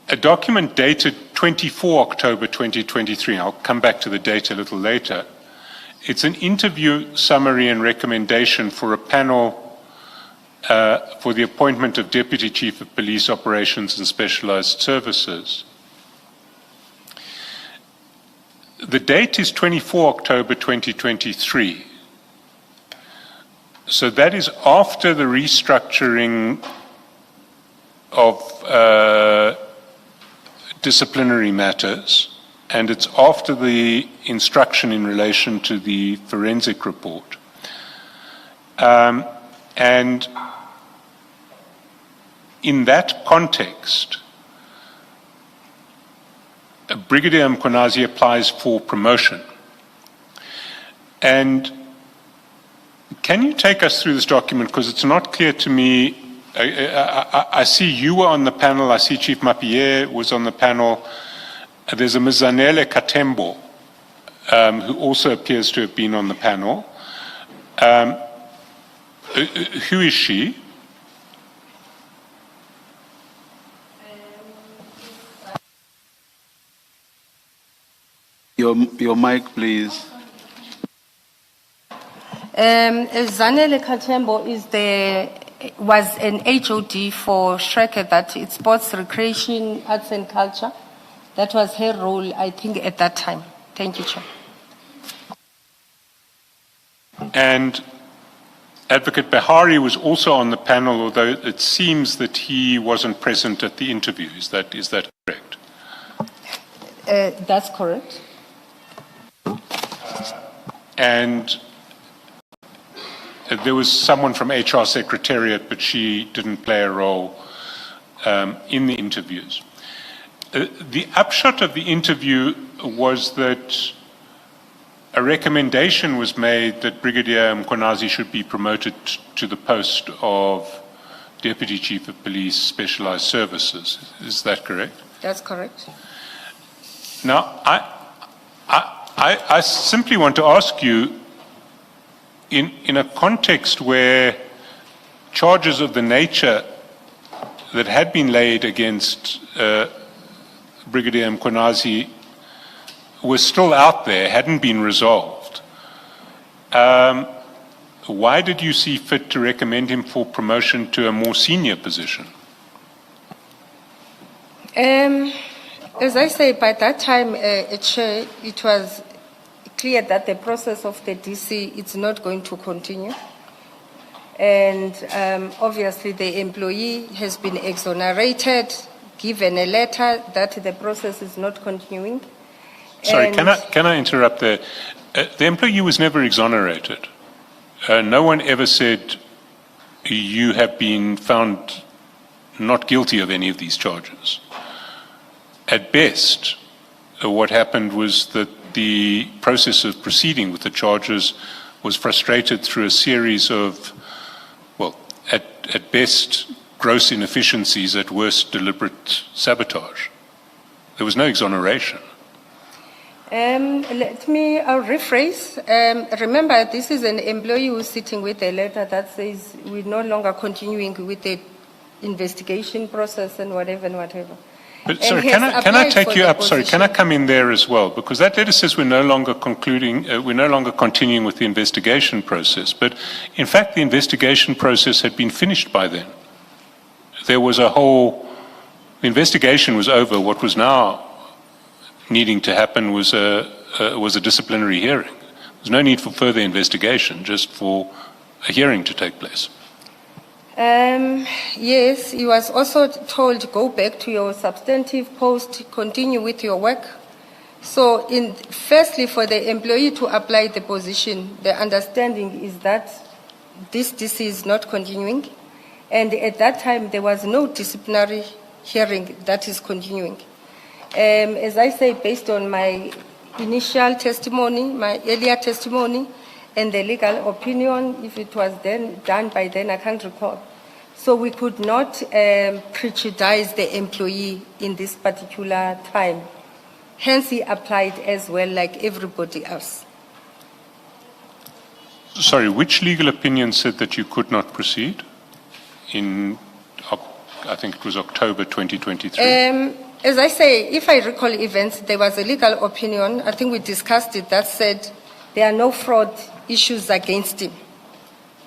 a document dated 24 October 2023. I'll come back to the date a little later. It's an interview summary and recommendation for a panel for the appointment of Deputy Chief of Police Operations and Specialized Services. The date is 24 October 2023. So that is after the restructuring of disciplinary matters, and it's after the instruction in relation to the forensic report. And in that context, Brigadier Mkhwanazi applies for promotion. And can you take us through this document, because it's not clear to me. I see you were on the panel. I see Chief Mapie was on the panel. There's a Ms. Zanele Katembo, who also appears to have been on the panel. Who is she? Your mic, please. Zanele Katembo was an HOD for Shreke, that it's sports, recreation, arts and culture. That was her role, I think, at that time. Thank you, Chair. And Advocate Behari was also on the panel, although it seems that he wasn't present at the interview. Is that correct? That's correct. And there was someone from HR Secretariat, but she didn't play a role in the interviews. The upshot of the interview was that a recommendation was made that Brigadier Mkhwanazi should be promoted to the post of Deputy Chief of Police Specialized Services. Is that correct? That's correct. Now, I simply want to ask you, in a context where charges of the nature that had been laid against Brigadier Mkhwanazi were still out there, hadn't been resolved, why did you see fit to recommend him for promotion to a more senior position? As I say, by that time, Chair, it was clear that the process of the DC is not going to continue. And obviously the employee has been exonerated, given a letter that the process is not continuing. Sorry, And can I interrupt there? The employee was never exonerated. No one ever said you have been found not guilty of any of these charges. At best, what happened was that the process of proceeding with the charges was frustrated through a series of, well, at best, gross inefficiencies, at worst, deliberate sabotage. There was no exoneration. Let me rephrase. Remember, this is an employee who's sitting with a letter that says we're no longer continuing with the investigation process and whatever and whatever. But And sorry, has can I applied take for you the up? Sorry, can I position. come in there as well? Because that letter says we're no longer concluding, we're no longer continuing with the investigation process. But in fact, the investigation process had been finished by then. There was the investigation was over. What was now needing to happen was a disciplinary hearing. There's no need for further investigation, just for a hearing to take place. Yes, he was also told, go back to your substantive post, continue with your work. So firstly, for the employee to apply the position, the understanding is that this DC is not continuing. And at that time, there was no disciplinary hearing that is continuing. As I say, based on my initial testimony, my earlier testimony, and the legal opinion, if it was then done by then, I can't recall. So we could not prejudice the employee in this particular time. Hence, he applied as well, like everybody else. Sorry, which legal opinion said that you could not proceed in, I think it was October 2023? As I say, if I recall events, there was a legal opinion, I think we discussed it, that said there are no fraud issues against him.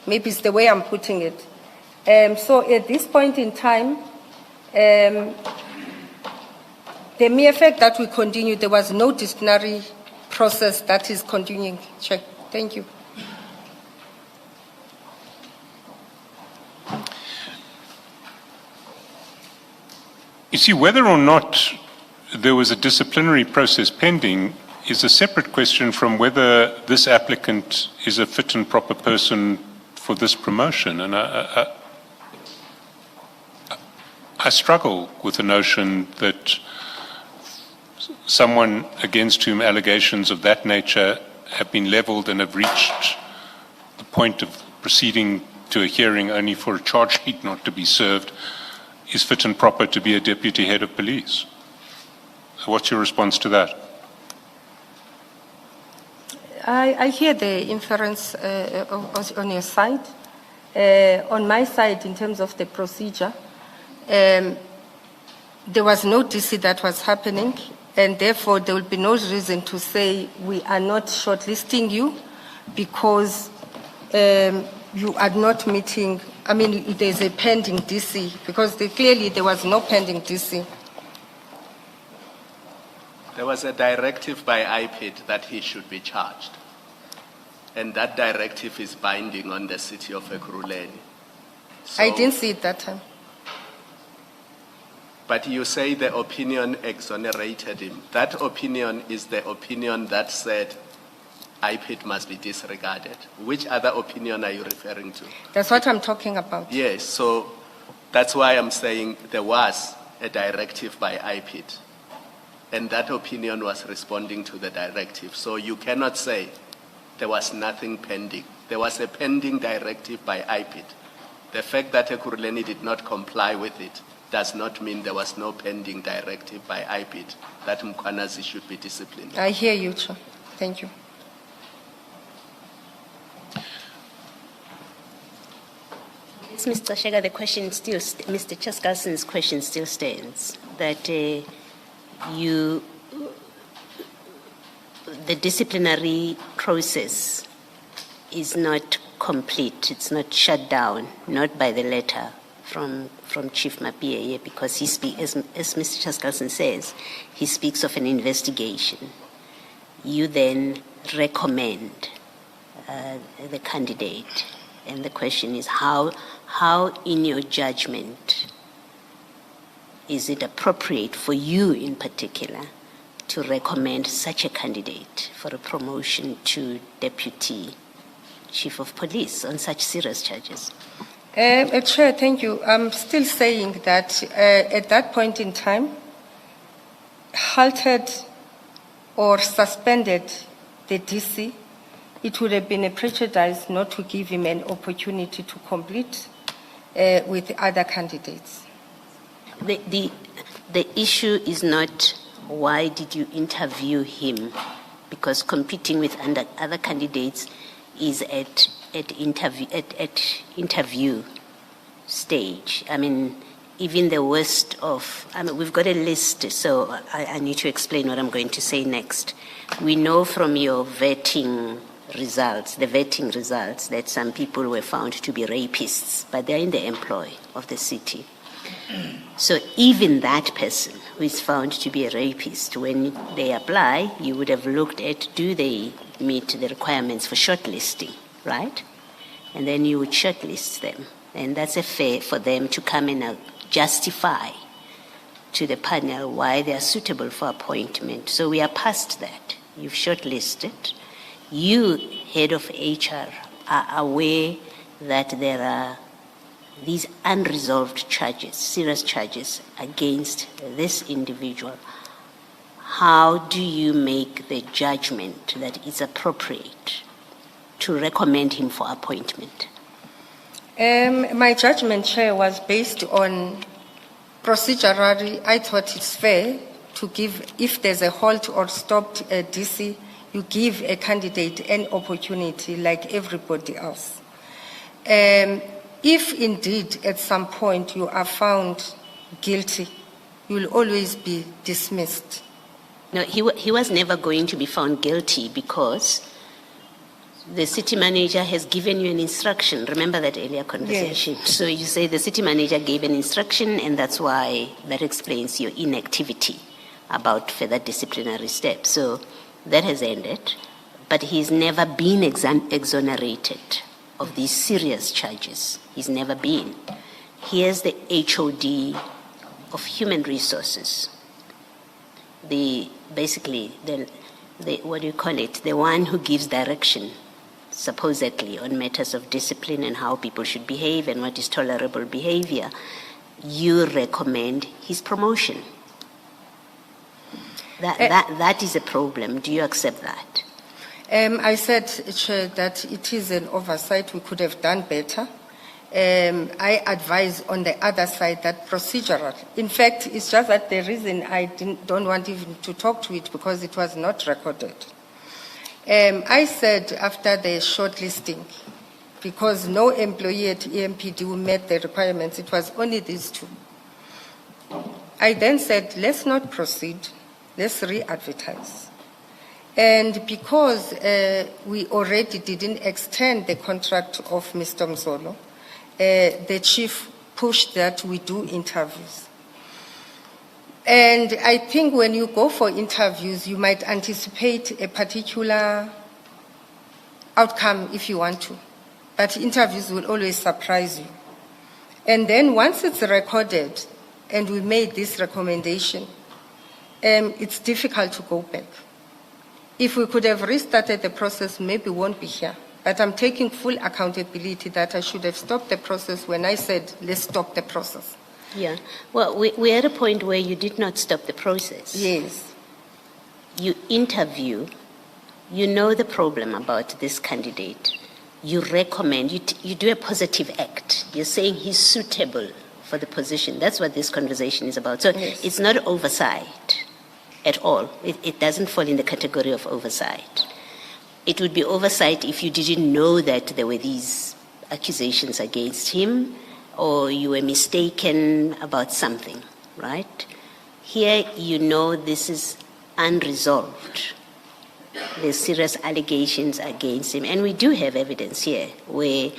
Maybe it's the way I'm putting it. So at this point in time, the mere fact that we continue, there was no disciplinary process that is continuing. Check. Thank you. You see, whether or not there was a disciplinary process pending is a separate question from whether this applicant is a fit and proper person for this promotion. And I struggle with the notion that someone against whom allegations of that nature have been leveled and have reached the point of proceeding to a hearing only for a charge sheet not to be served is fit and proper to be a deputy head of police. So what's your response to that? I hear the inference on your side. On my side, in terms of the procedure, there was no DC that was happening, and therefore there will be no reason to say we are not shortlisting you because you are not meeting. I mean, there's a pending DC, because clearly there was no pending DC. There was a directive by IPID that he should be charged. And that directive is binding on the city of Ekurhuleni. So I didn't see it that time. But you say the opinion exonerated him. That opinion is the opinion that said IPID must be disregarded. Which other opinion are you referring to? That's what I'm talking about. Yes, so that's why I'm saying there was a directive by IPID, and that opinion was responding to the directive. So you cannot say there was nothing pending. There was a pending directive by IPID. The fact that Ekurhuleni did not comply with it does not mean there was no pending directive by IPID that Mkhwanazi should be disciplined. I hear you, Chair. Thank you. Yes, Mr. Gxasheka, the question still, Mr. Chaskalson's question still stands, that the disciplinary process is not complete, it's not shut down, not by the letter from Chief Mapie, because he as Mr. Chaskalson says, he speaks of an investigation. You then recommend the candidate, and the question is how in your judgment is it appropriate for you in particular to recommend such a candidate for a promotion to Deputy Chief of Police on such serious charges? Chair, thank you. I'm still saying that at that point in time, halted or suspended the DC, it would have been a prejudice not to give him an opportunity to complete with other candidates. The issue is not why did you interview him, because competing with other candidates is at interview stage. I mean, even the worst of, we've got a list, so I need to explain what I'm going to say next. We know from your vetting results, that some people were found to be rapists, but they're in the employ of the city. So even that person who is found to be a rapist, when they apply, you would have looked at, do they meet the requirements for shortlisting, right? And then you would shortlist them. And that's a fair for them to come and justify to the panel why they are suitable for appointment. So we are past that. You've shortlisted. You, head of HR, are aware that there are these unresolved charges, serious charges against this individual. How do you make the judgment that it's appropriate to recommend him for appointment? My judgment, Chair, was based on procedurally. I thought it's fair to give, if there's a halt or stopped DC, you give a candidate an opportunity like everybody else. If indeed at some point you are found guilty, you will always be dismissed. No, he was never going to be found guilty because the city manager has given you an instruction. Remember that earlier conversation? Yes. So you say the city manager gave an instruction, and that's why that explains your inactivity about further disciplinary steps. So that has ended, but he's never been exonerated of these serious charges. He's never been. Here's the HOD of Human Resources. The what do you call it? The one who gives direction, supposedly, on matters of discipline and how people should behave and what is tolerable behavior. You recommend his promotion. That is a problem. Do you accept that? I said, Chair, that it is an oversight. We could have done better. I advise on the other side that procedural. In fact, it's just that the reason I don't want even to talk to it because it was not recorded. I said after the shortlisting, because no employee at EMPD met the requirements, it was only these two. I then said, let's not proceed, let's re-advertise. And because we already didn't extend the contract of Mr. Mzolo, the chief pushed that we do interviews. And I think when you go for interviews, you might anticipate a particular outcome if you want to. But interviews will always surprise you. And then once it's recorded, and we made this recommendation, it's difficult to go back. If we could have restarted the process, maybe we won't be here. But I'm taking full accountability that I should have stopped the process when I said, let's stop the process. Yeah. Well, we're at a point where you did not stop the process. Yes. You interview, you know the problem about this candidate. You recommend, you do a positive act. You're saying he's suitable for the position. That's what this conversation is about. So Yes. it's not oversight at all. It doesn't fall in the category of oversight. It would be oversight if you didn't know that there were these accusations against him or you were mistaken about something, right? Here you know this is unresolved. There's serious allegations against him. And we do have evidence here where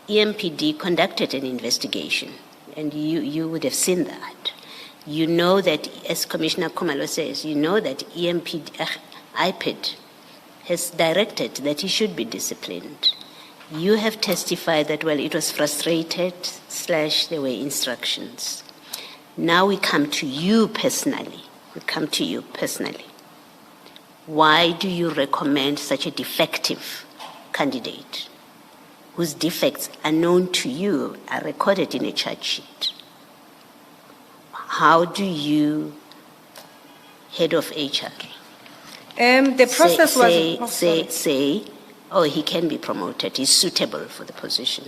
EMPD conducted an investigation, and you would have seen that. You know that, as Commissioner Khumalo says, you know that IPID has directed that he should be disciplined. You have testified that, well, it was frustrated / there were instructions. Now we come to you personally. Why do you recommend such a defective candidate whose defects are known to you, are recorded in a charge sheet? How do you, head of HR, The process say, oh, he can be promoted, he's suitable for the position?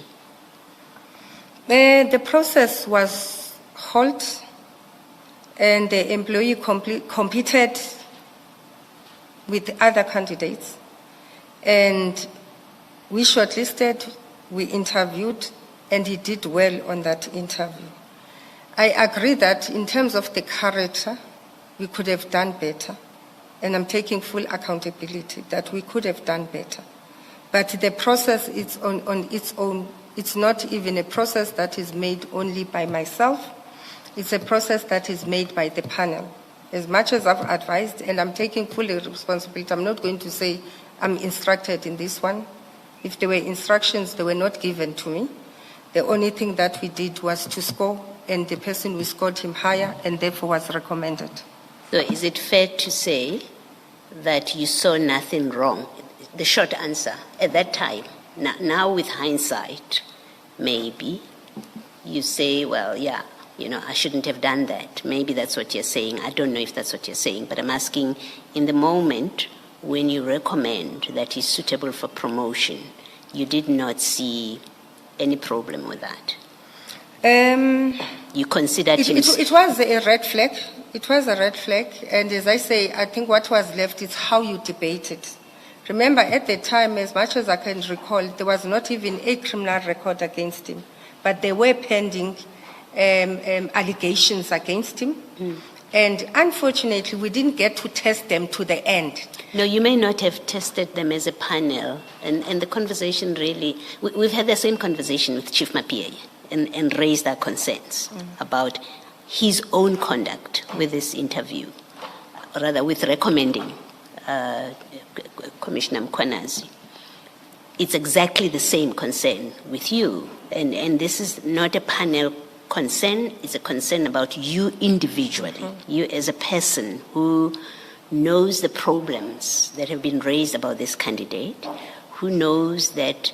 The process was halt, and the employee competed with other candidates, and we shortlisted, we interviewed, and he did well on that interview. I agree that in terms of the character, we could have done better, and I'm taking full accountability that we could have done better. But the process is on its own. It's not even a process that is made only by myself. It's a process that is made by the panel. As much as I've advised, and I'm taking full responsibility, I'm not going to say I'm instructed in this one. If there were instructions, they were not given to me. The only thing that we did was to score, and the person who scored him higher, and therefore was recommended. So is it fair to say that you saw nothing wrong? The short answer, at that time, now with hindsight, maybe you say, well, yeah, I shouldn't have done that. Maybe that's what you're saying. I don't know if that's what you're saying, but I'm asking, in the moment when you recommend that he's suitable for promotion, you did not see any problem with that? You considered him... It was a red flag. It was a red flag. And as I say, I think what was left is how you debate it. Remember, at the time, as much as I can recall, there was not even a criminal record against him, but there were pending allegations against him. And unfortunately, we didn't get to test them to the end. No, you may not have tested them as a panel. And the conversation really... We've had the same conversation with Chief Mapie and raised our concerns about his own conduct with this interview, rather with recommending Commissioner Mkhwanazi. It's exactly the same concern with you. And this is not a panel concern, it's a concern about you individually, you as a person who knows the problems that have been raised about this candidate, who knows that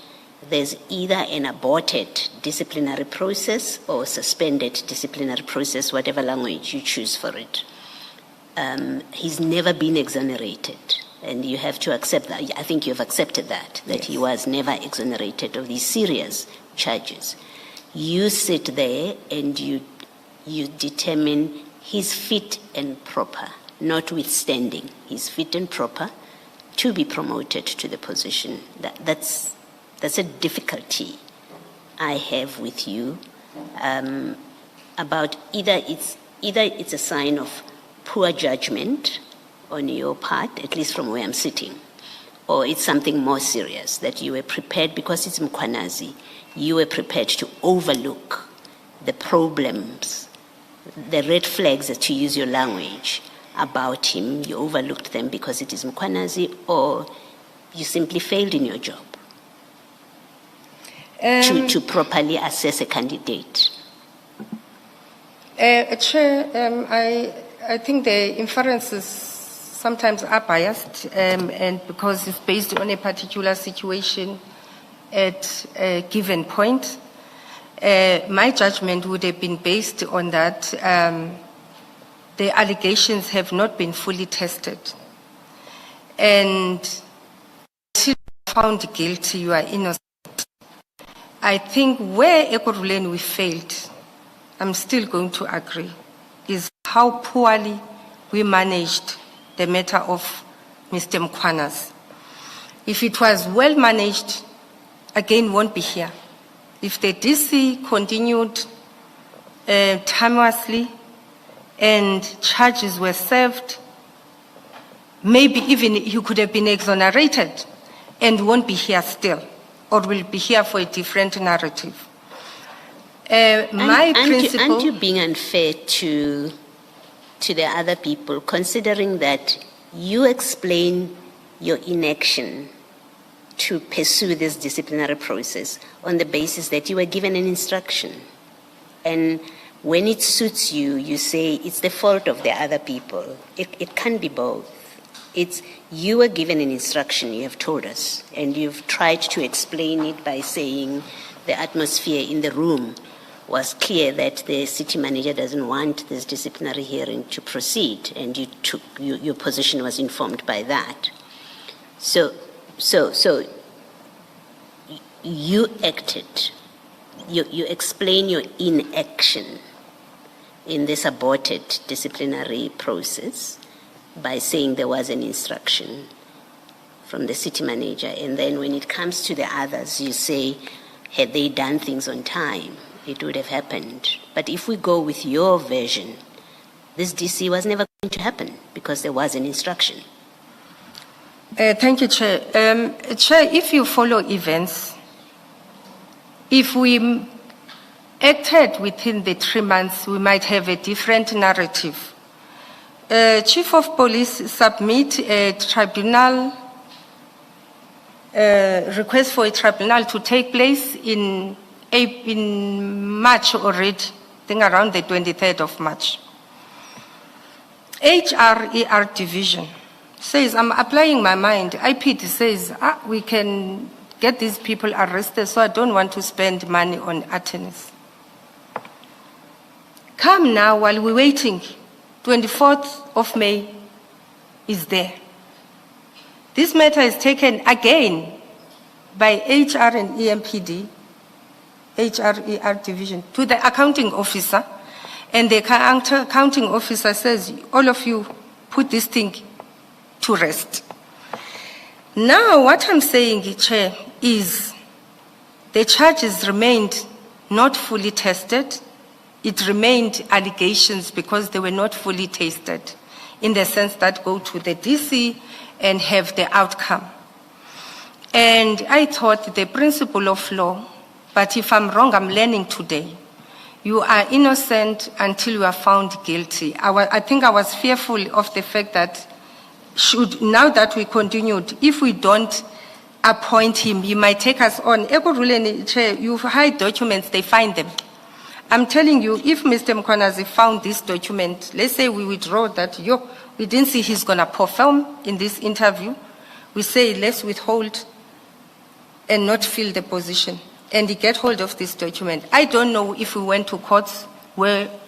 there's either an aborted disciplinary process or suspended disciplinary process, whatever language you choose for it. He's never been exonerated, and you have to accept that. I think you've accepted that yes. He was never exonerated of these serious charges. You sit there and you determine he's fit and proper, notwithstanding he's fit and proper to be promoted to the position. That's a difficulty I have with you about either it's a sign of poor judgment on your part, at least from where I'm sitting, or it's something more serious, that you were prepared, because it's Mkhwanazi, you were prepared to overlook the problems, the red flags, to use your language, about him. You overlooked them because it is Mkhwanazi, or you simply failed in your job to properly assess a candidate. Chair, I think the inferences sometimes are biased, and because it's based on a particular situation at a given point. My judgment would have been based on that the allegations have not been fully tested. And until found guilty, you are innocent. I think where Ekurhuleni we failed, I'm still going to agree, is how poorly we managed the matter of Mr. Mkhwana's. If it was well managed, again, won't be here. If the DC continued timelessly and charges were served, maybe even he could have been exonerated and won't be here still, or will be here for a different narrative. Aren't you being unfair to the other people, considering that you explain your inaction to pursue this disciplinary process on the basis that you were given an instruction? And when it suits you, you say it's the fault of the other people. It can't be both. It's you were given an instruction, you have told us, and you've tried to explain it by saying the atmosphere in the room was clear that the city manager doesn't want this disciplinary hearing to proceed, and your position was informed by that. So you acted, you explain your inaction in this aborted disciplinary process by saying there was an instruction from the city manager, and then when it comes to the others, you say, had they done things on time, it would have happened. But if we go with your version, this DC was never going to happen because there was an instruction. Thank you, Chair. Chair, if you follow events, if we acted within the 3 months, we might have a different narrative. Chief of Police submit a tribunal, request for a tribunal to take place in March already, I think around the 23rd of March. HRER division says, I'm applying my mind. IPD says, we can get these people arrested, so I don't want to spend money on attorneys. Come now while we're waiting. 24th of May is there. This matter is taken again by HR and EMPD, HRER division, to the accounting officer, and the accounting officer says, all of you put this thing to rest. Now what I'm saying, Chair, is the charges remained not fully tested. It remained allegations because they were not fully tested in the sense that go to the DC and have the outcome. And I thought the principle of law, but if I'm wrong, I'm learning today. You are innocent until you are found guilty. I think I was fearful of the fact that now that we continued, if we don't appoint him, he might take us on. Ekurhuleni, Chair, you hide documents, they find them. I'm telling you, if Mr. Mkhwanazi found this document, let's say we withdraw that, we didn't see he's going to perform in this interview, we say let's withhold and not fill the position, and he get hold of this document. I don't know if we went to courts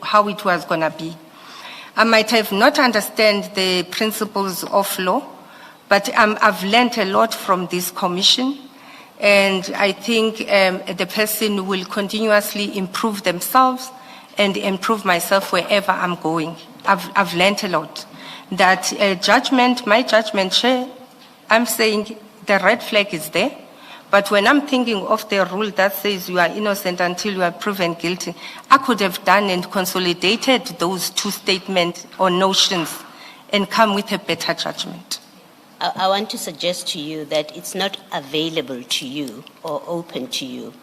how it was going to be. I might have not understand the principles of law, but I've learned a lot from this commission. And I think the person will continuously improve themselves and improve myself wherever I'm going. I've learned a lot. That my judgment, Chair, I'm saying the red flag is there. But when I'm thinking of the rule that says you are innocent until you are proven guilty, I could have done and consolidated those two statements or notions and come with a better judgment. I want to suggest to you that it's not available to you or open to you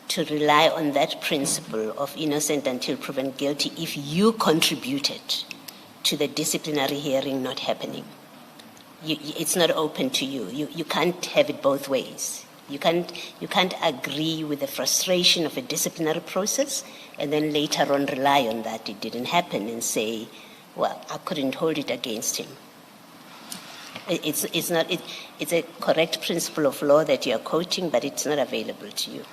to rely on that principle of innocent until proven guilty if you contributed to the disciplinary hearing not happening. It's not open to you. You can't have it both ways. You can't agree with the frustration of a disciplinary process and then later on rely on that it didn't happen and say, well, I couldn't hold it against him. It's a correct principle of law that you are quoting, but it's not available to you.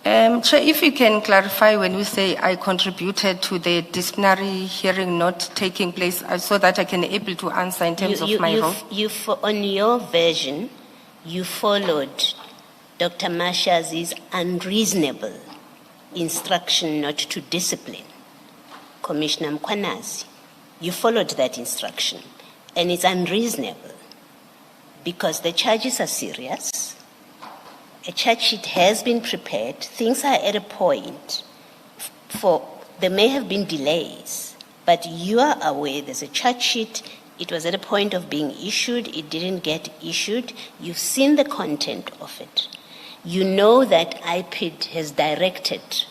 Chair, if you can clarify when you say I contributed to the disciplinary hearing not taking place, so that I can able to answer in terms of my role. On your version, you followed Dr. Mashazi's unreasonable instruction not to discipline Commissioner Mkhwanazi. You followed that instruction, and it's unreasonable because the charges are serious. A charge sheet has been prepared. Things are at a point there may have been delays, but you are aware there's a charge sheet. It was at a point of being issued. It didn't get issued. You've seen the content of it. You know that IPID has directed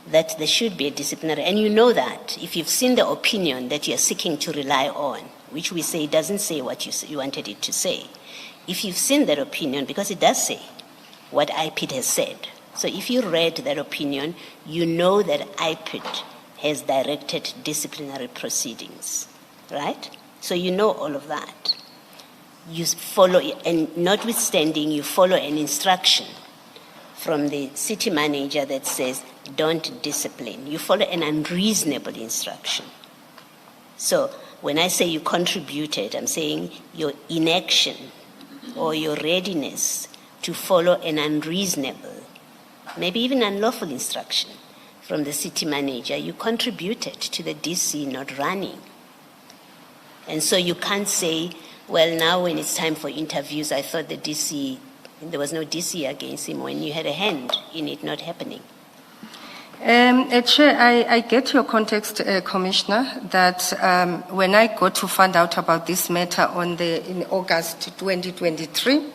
that there should be a disciplinary, and you know that if you've seen the opinion that you're seeking to rely on, which we say doesn't say what you wanted it to say, if you've seen that opinion, because it does say what IPID has said. So if you read that opinion, you know that IPID has directed disciplinary proceedings, right? So you know all of that. You follow, and notwithstanding, you follow an instruction from the city manager that says, don't discipline. You follow an unreasonable instruction. So when I say you contributed, I'm saying your inaction or your readiness to follow an unreasonable, maybe even unlawful instruction from the city manager, you contributed to the DC not running. And so you can't say, well, now when it's time for interviews, I thought the DC, there was no DC against him when you had a hand in it not happening. Chair, I get your context, Commissioner, that when I got to find out about this matter in August 2023,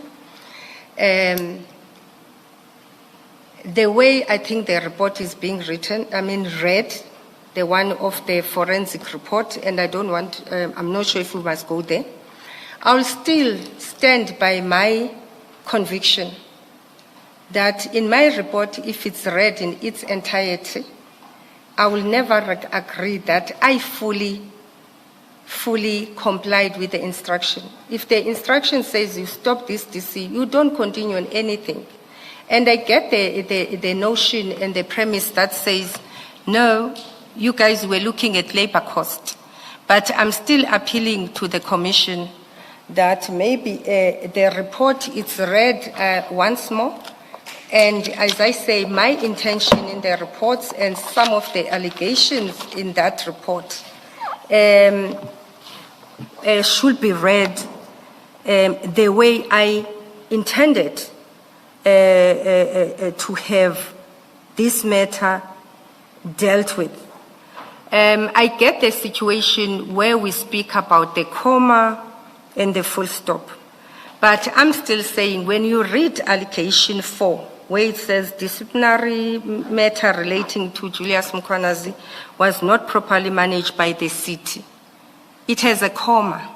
the way I think the report is being read, the one of the forensic report, and I don't want, I'm not sure if we must go there. I'll still stand by my conviction that in my report, if it's read in its entirety, I will never agree that I fully complied with the instruction. If the instruction says you stop this DC, you don't continue on anything. And I get the notion and the premise that says, no, you guys were looking at labor cost. But I'm still appealing to the Commission that maybe the report is read once more. And as I say, my intention in the reports and some of the allegations in that report should be read the way I intended to have this matter dealt with. I get the situation where we speak about the comma and the full stop. But I'm still saying when you read allegation 4, where it says disciplinary matter relating to Julius Mkhwanazi was not properly managed by the city, it has a comma.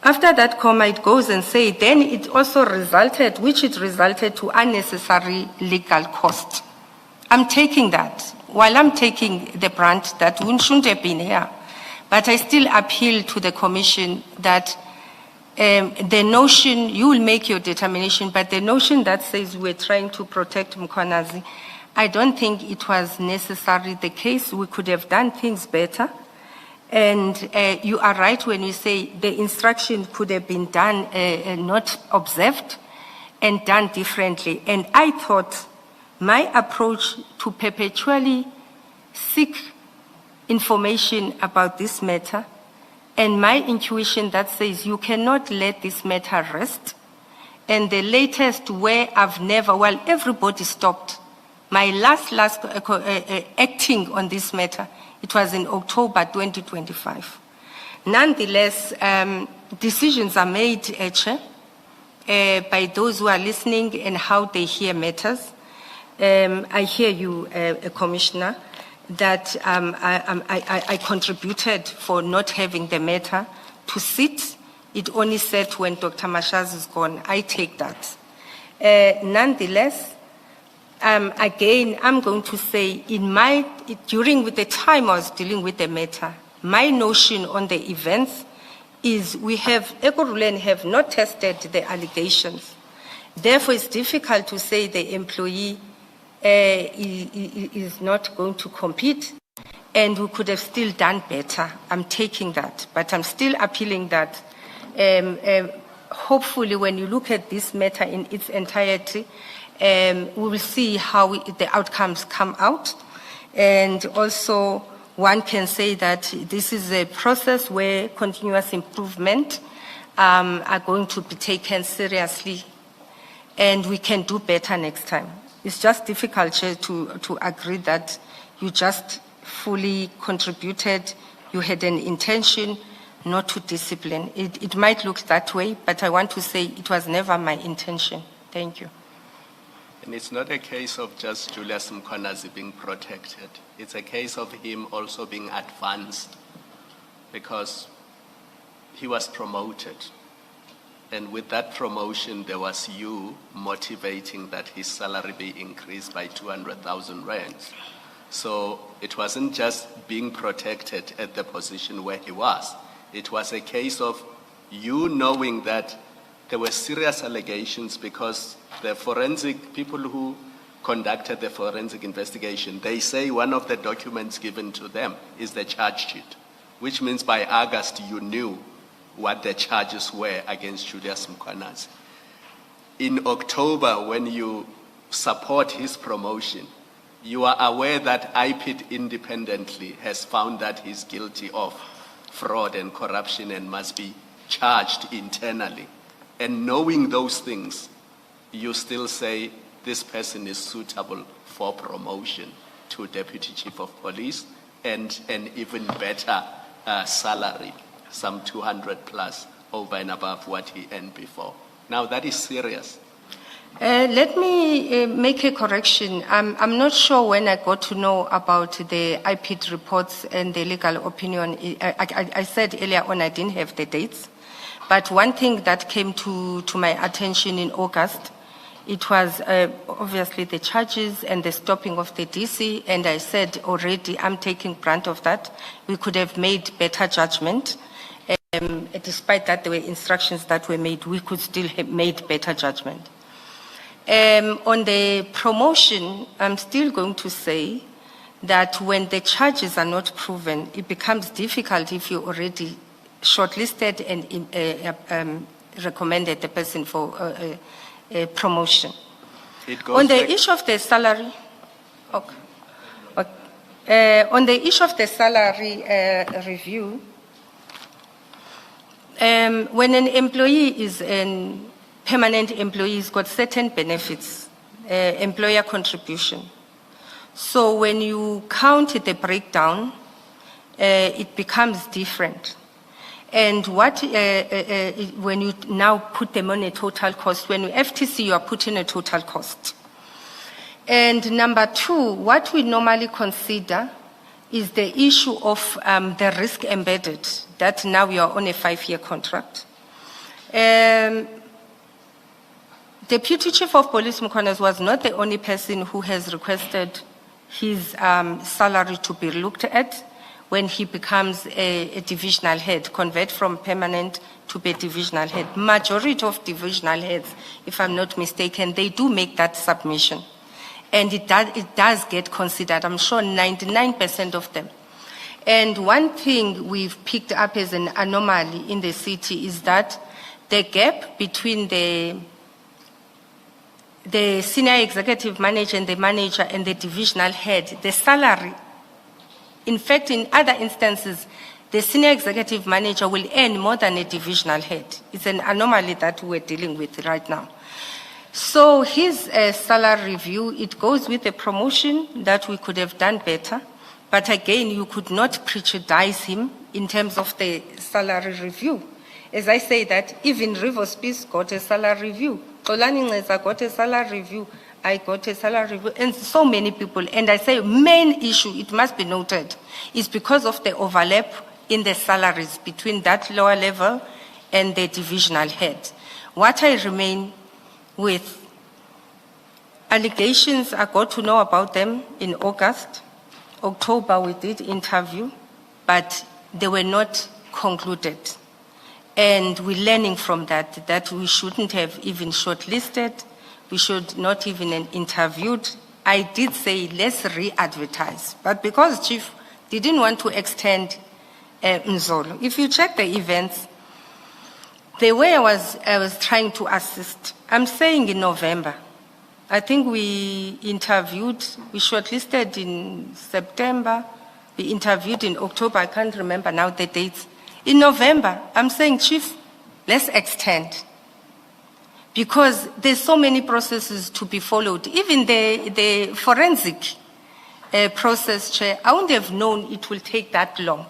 After that comma, it goes and says, then it also resulted to unnecessary legal cost. I'm taking that. While I'm taking the brunt that we shouldn't have been here, but I still appeal to the Commission that the notion, you will make your determination, but the notion that says we're trying to protect Mkhwanazi, I don't think it was necessarily the case. We could have done things better. And you are right when you say the instruction could have been done, not observed, and done differently. And I thought my approach to perpetually seek information about this matter and my intuition that says you cannot let this matter rest. And the latest where I've never, well, everybody stopped. My last acting on this matter, it was in October 2025. Nonetheless, decisions are made, Chair, by those who are listening and how they hear matters. I hear you, Commissioner, that I contributed for not having the matter to sit. It only said when Dr. Mashazi is gone. I take that. Nonetheless, again, I'm going to say during the time I was dealing with the matter, my notion on the events is Ekurhuleni have not tested the allegations. Therefore, it's difficult to say the employee is not going to compete, and we could have still done better. I'm taking that, but I'm still appealing that hopefully when you look at this matter in its entirety, we will see how the outcomes come out. And also, one can say that this is a process where continuous improvement are going to be taken seriously, and we can do better next time. It's just difficult to agree that you just fully contributed, you had an intention not to discipline. It might look that way, but I want to say it was never my intention. Thank you. And it's not a case of just Julius Mkhwanazi being protected. It's a case of him also being advanced because he was promoted. And with that promotion, there was you motivating that his salary be increased by 200,000 rands. So it wasn't just being protected at the position where he was. It was a case of you knowing that there were serious allegations because the forensic people who conducted the forensic investigation, they say one of the documents given to them is the charge sheet, which means by August you knew what the charges were against Julius Mkhwanazi. In October, when you support his promotion, you are aware that IPID independently has found that he's guilty of fraud and corruption and must be charged internally. And knowing those things, you still say this person is suitable for promotion to Deputy Chief of Police and an even better salary, some 200 plus over and above what he earned before. Now that is serious. Let me make a correction. I'm not sure when I got to know about the IPID reports and the legal opinion. I said earlier on I didn't have the dates. But one thing that came to my attention in August, it was obviously the charges and the stopping of the DC, and I said already I'm taking brunt of that. We could have made better judgment. Despite that there were instructions that were made, we could still have made better judgment. On the promotion, I'm still going to say that when the charges are not proven, it becomes difficult if you already shortlisted and recommended the person for promotion. On the issue of the salary, on the issue of the salary review, when an employee is a permanent employee, he's got certain benefits, employer contribution. So when you count the breakdown, it becomes different. And when you now put them on a total cost, when you FTC, you are putting a total cost. And number two, what we normally consider is the issue of the risk embedded, that now we are on a 5-year contract. Deputy Chief of Police Mkhwanazi was not the only person who has requested his salary to be looked at when he becomes a divisional head, convert from permanent to be a divisional head. Majority of divisional heads, if I'm not mistaken, they do make that submission. And it does get considered, I'm sure 99% of them. And one thing we've picked up as an anomaly in the city is that the gap between the senior executive manager and the divisional head, the salary. In fact, in other instances, the senior executive manager will earn more than a divisional head. It's an anomaly that we're dealing with right now. So his salary review, it goes with a promotion that we could have done better. But again, you could not prejudice him in terms of the salary review. As I say that, even Rivers Peace got a salary review. Xolani Nxesa got a salary review. I got a salary review, and so many people. And I say main issue, it must be noted, is because of the overlap in the salaries between that lower level and the divisional head. What I remain with Allegations, I got to know about them in August. October, we did interview, but they were not concluded. And we're learning from that we shouldn't have even shortlisted, we should not even interviewed. I did say, let's re-advertise. But because Chief didn't want to extend Mzolo, if you check the events, the way I was trying to assist, I'm saying in November, I think we interviewed, we shortlisted in September, we interviewed in October, I can't remember now the dates. In November, I'm saying, Chief, let's extend. Because there's so many processes to be followed. Even the forensic process, Chair, I wouldn't have known it will take that long.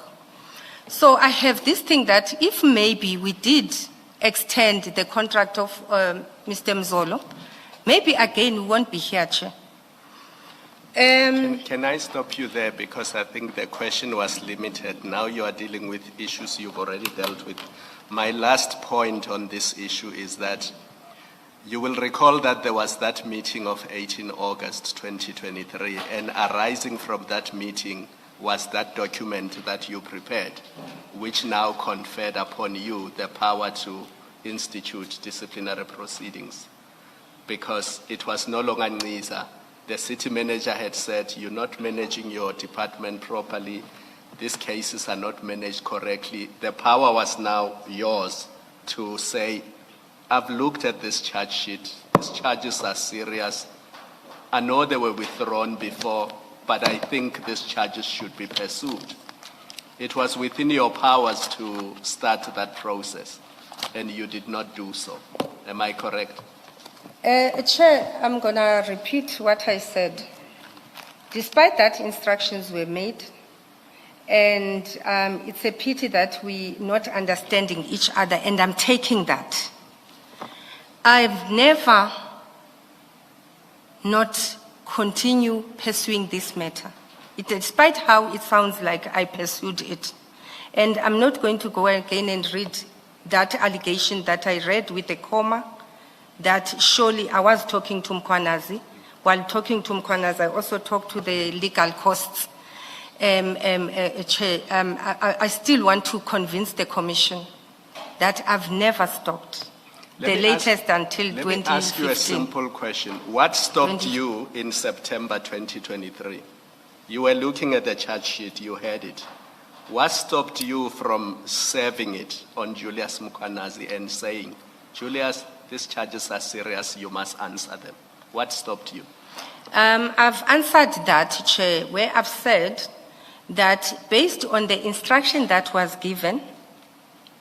So I have this thing that if maybe we did extend the contract of Mr. Mzolo, maybe again we won't be here, Chair. Can I stop you there, because I think the question was limited. Now you are dealing with issues you've already dealt with. My last point on this issue is that you will recall that there was that meeting of 18 August 2023, and arising from that meeting was that document that you prepared, which now conferred upon you the power to institute disciplinary proceedings, because it was no longer Nisa. The city manager had said, you're not managing your department properly, these cases are not managed correctly. The power was now yours to say, I've looked at this charge sheet, these charges are serious. I know they were withdrawn before, but I think these charges should be pursued. It was within your powers to start that process, and you did not do so. Am I correct? Chair, I'm going to repeat what I said. Despite that, instructions were made, and it's a pity that we're not understanding each other, and I'm taking that. I've never not continue pursuing this matter, despite how it sounds like I pursued it. And I'm not going to go again and read that allegation that I read with a comma, that surely I was talking to Mkwanazi. While talking to Mkwanazi, I also talked to the legal costs. Chair, I still want to convince the Commission that I've never stopped. Until 2015. Let me ask you a simple question. What stopped you in September 2023? You were looking at the charge sheet, you had it. What stopped you from serving it on Julius Mkwanazi and saying, Julius, these charges are serious, you must answer them? What stopped you? I've answered that, Chair, where I've said that based on the instruction that was given,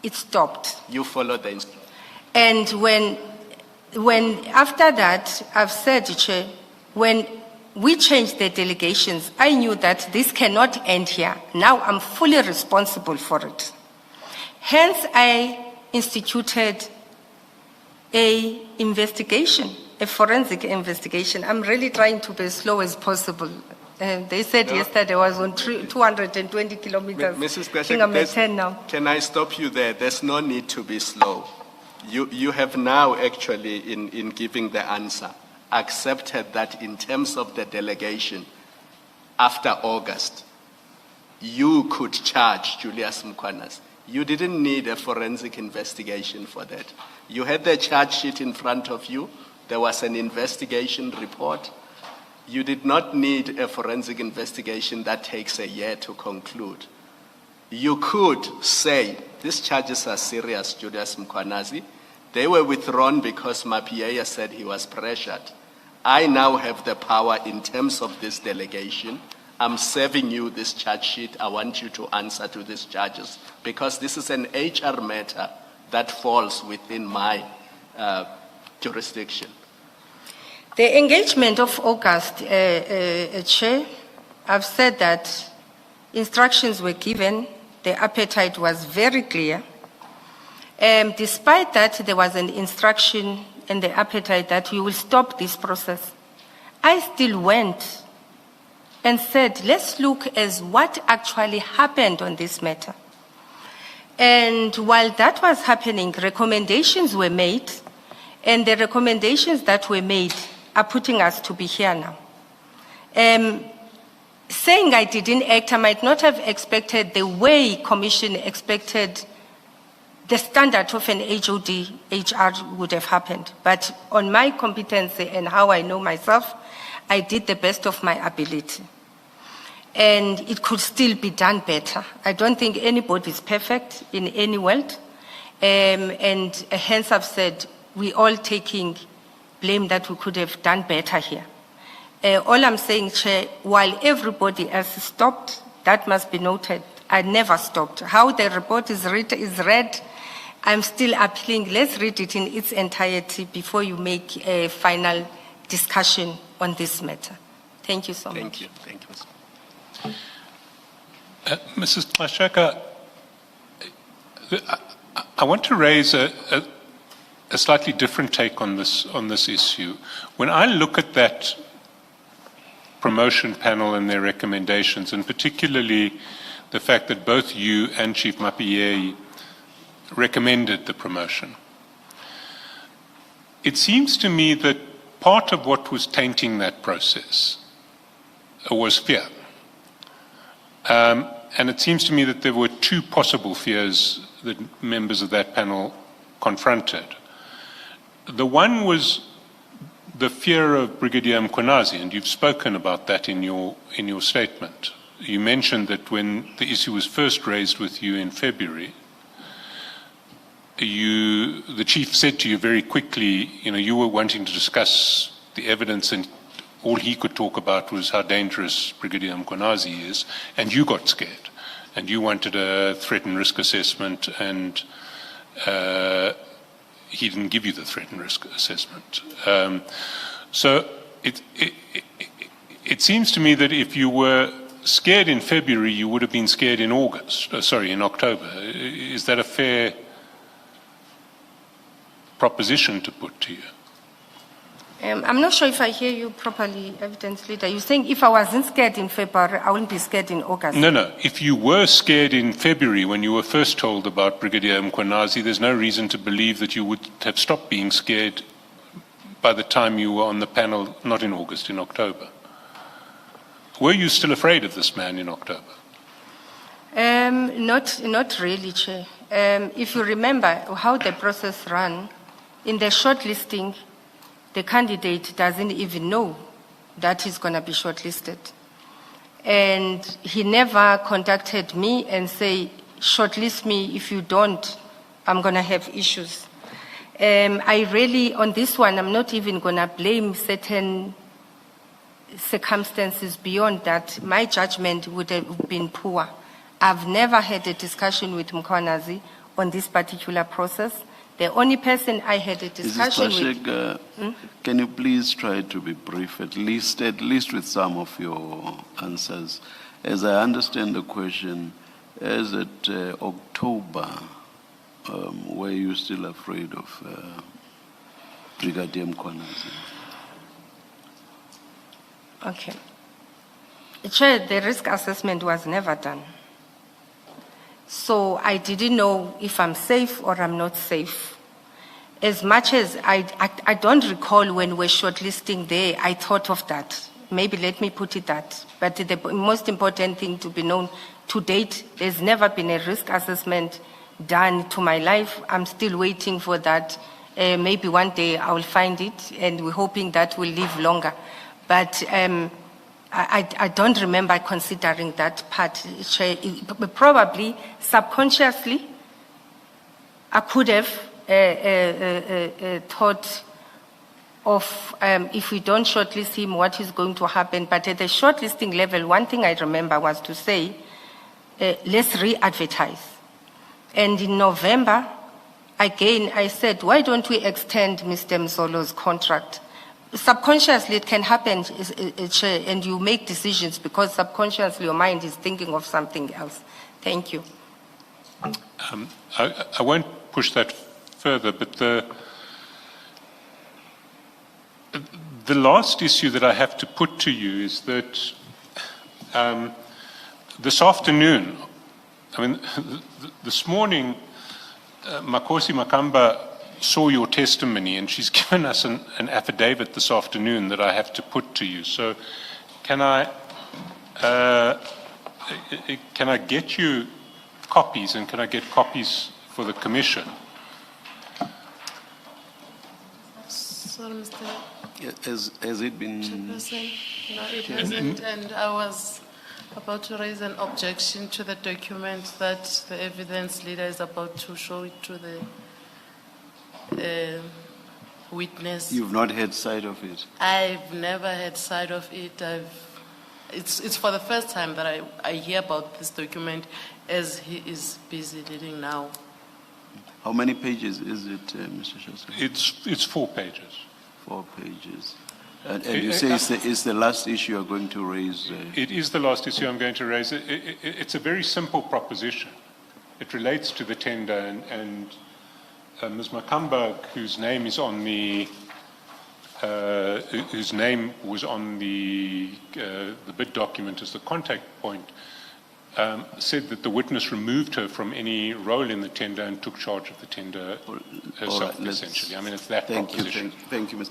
it stopped. You followed the instruction. And when after that, I've said, Chair, when we changed the delegations, I knew that this cannot end here. Now I'm fully responsible for it. Hence, I instituted a investigation, a forensic investigation. I'm really trying to be as slow as possible. They said yesterday I was on 220 kilometers. Mrs. I think I'm at 10 now. Can I stop you there? There's no need to be slow. You have now actually, in giving the answer, accepted that in terms of the delegation, after August, you could charge Julius Mkwanazi. You didn't need a forensic investigation for that. You had the charge sheet in front of you. There was an investigation report. You did not need a forensic investigation that takes a year to conclude. You could say, these charges are serious, Julius Mkwanazi. They were withdrawn because Mapiea said he was pressured. I now have the power in terms of this delegation. I'm serving you this charge sheet. I want you to answer to these charges because this is an HR matter that falls within my jurisdiction. The engagement of August, Chair, I've said that instructions were given. The appetite was very clear. Despite that, there was an instruction and the appetite that we will stop this process. I still went and said, let's look at what actually happened on this matter. And while that was happening, recommendations were made, and the recommendations that were made are putting us to be here now. Saying I didn't act, I might not have expected the way Commission expected the standard of an HOD, HR would have happened. But on my competency and how I know myself, I did the best of my ability. And it could still be done better. I don't think anybody is perfect in any world. And hence I've said, we all taking blame that we could have done better here. All I'm saying, Chair, while everybody else stopped, that must be noted, I never stopped. How the report is read, I'm still appealing. Let's read it in its entirety before you make a final discussion on this matter. Thank you so much. Thank you. Thank you, Mr. Mrs. Gxasheka, I want to raise a slightly different take on this issue. When I look at that promotion panel and their recommendations, and particularly the fact that both you and Chief Mappieri recommended the promotion, it seems to me that part of what was tainting that process was fear. And it seems to me that there were two possible fears that members of that panel confronted. The one was the fear of Brigadier Mkhwanazi, and you've spoken about that in your statement. You mentioned that when the issue was first raised with you in February, the chief said to you very quickly, you were wanting to discuss the evidence, and all he could talk about was how dangerous Brigadier Mkhwanazi is, and you got scared, and you wanted a threat and risk assessment, and he didn't give you the threat and risk assessment. So it seems to me that if you were scared in February, you would have been scared in in October. Is that a fair proposition to put to you? I'm not sure if I hear you properly, Evidence Leader. You're saying if I wasn't scared in February, I wouldn't be scared in August? No. If you were scared in February when you were first told about Brigadier Mkhwanazi, there's no reason to believe that you would have stopped being scared by the time you were on the panel, not in August, in October. Were you still afraid of this man in October? Not really, Chair. If you remember how the process ran, in the shortlisting, the candidate doesn't even know that he's going to be shortlisted. And he never contacted me and say, shortlist me, if you don't, I'm going to have issues. I really, on this one, I'm not even going to blame certain circumstances beyond that. My judgment would have been poor. I've never had a discussion with Mkhwanazi on this particular process. The only person I had a discussion with... Can you please try to be brief, at least with some of your answers? As I understand the question, is it October, were you still afraid of Brigadier Mkhwanazi? Okay. Chair, the risk assessment was never done. So I didn't know if I'm safe or I'm not safe. As much as I don't recall when we're shortlisting there, I thought of that. Maybe let me put it that. But the most important thing to be known, to date, there's never been a risk assessment done to my life. I'm still waiting for that. Maybe one day I will find it, and we're hoping that will live longer. But I don't remember considering that part. Probably subconsciously, I could have thought of if we don't shortlist him, what is going to happen. But at the shortlisting level, one thing I remember was to say, let's re-advertise. And in November, again, I said, why don't we extend Mr. Mzolo's contract? Subconsciously, it can happen, and you make decisions because subconsciously your mind is thinking of something else. Thank you. I won't push that further, but the last issue that I have to put to you is that this afternoon, this morning, Makosi Makamba saw your testimony, and she's given us an affidavit this afternoon that I have to put to you. So can I get you copies, and can I get copies for the Commission? Sorry, Mr. Has it been? Chairperson. No, it hasn't, and I was about to raise an objection to the document that the evidence leader is about to show it to the witness. You've not had sight of it? I've never had sight of it. It's for the first time that I hear about this document, as he is busy reading now. How many pages is it, Mr. Shasta? It's 4 pages. 4 pages. And you say it's the last issue you're going to raise? It is the last issue I'm going to raise. It's a very simple proposition. It relates to the tender, and Ms. Makamba, whose name is on the whose name was on the bid document as the contact point, said that the witness removed her from any role in the tender and took charge of the tender herself, essentially. I mean, it's that proposition. Thank you, Mr.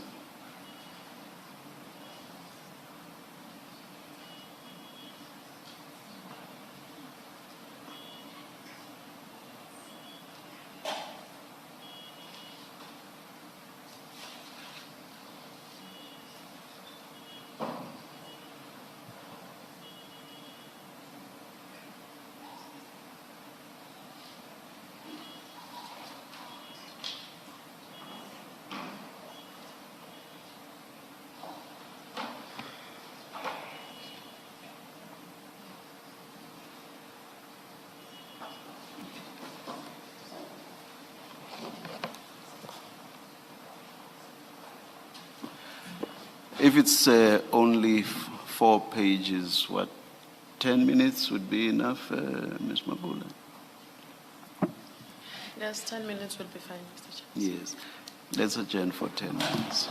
If it's only 4 pages, what, 10 minutes would be enough, Ms. Mabula? Yes, 10 minutes will be fine, Mr. Chair. Yes. Let's adjourn for 10 minutes.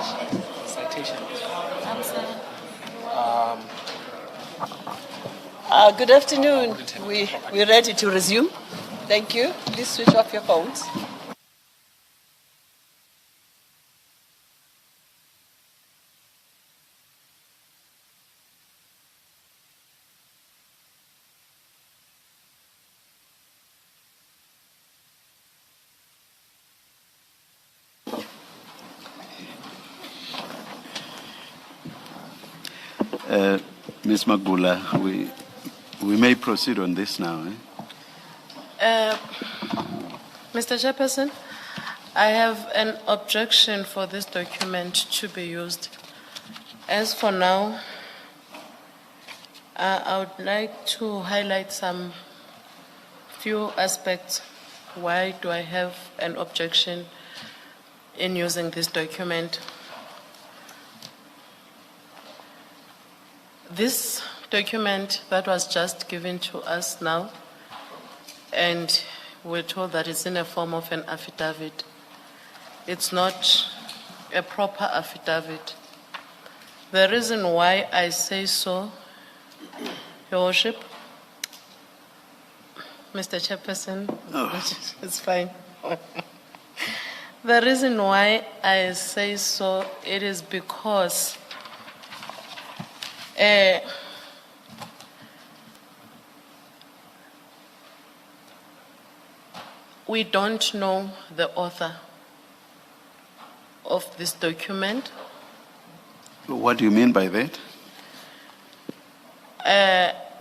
Citation. Good afternoon. We're ready to resume. Thank you. Please switch off your phones. Ms. Magula, we may proceed on this now. Mr. Chairperson, I have an objection for this document to be used. As for now, I would like to highlight some few aspects. Why do I have an objection in using this document? This document that was just given to us now, and we're told that it's in a form of an affidavit. It's not a proper affidavit. The reason why I say so, Your Worship, Mr. Chairperson, it's fine. The reason why I say so, it is because we don't know the author of this document. What do you mean by that?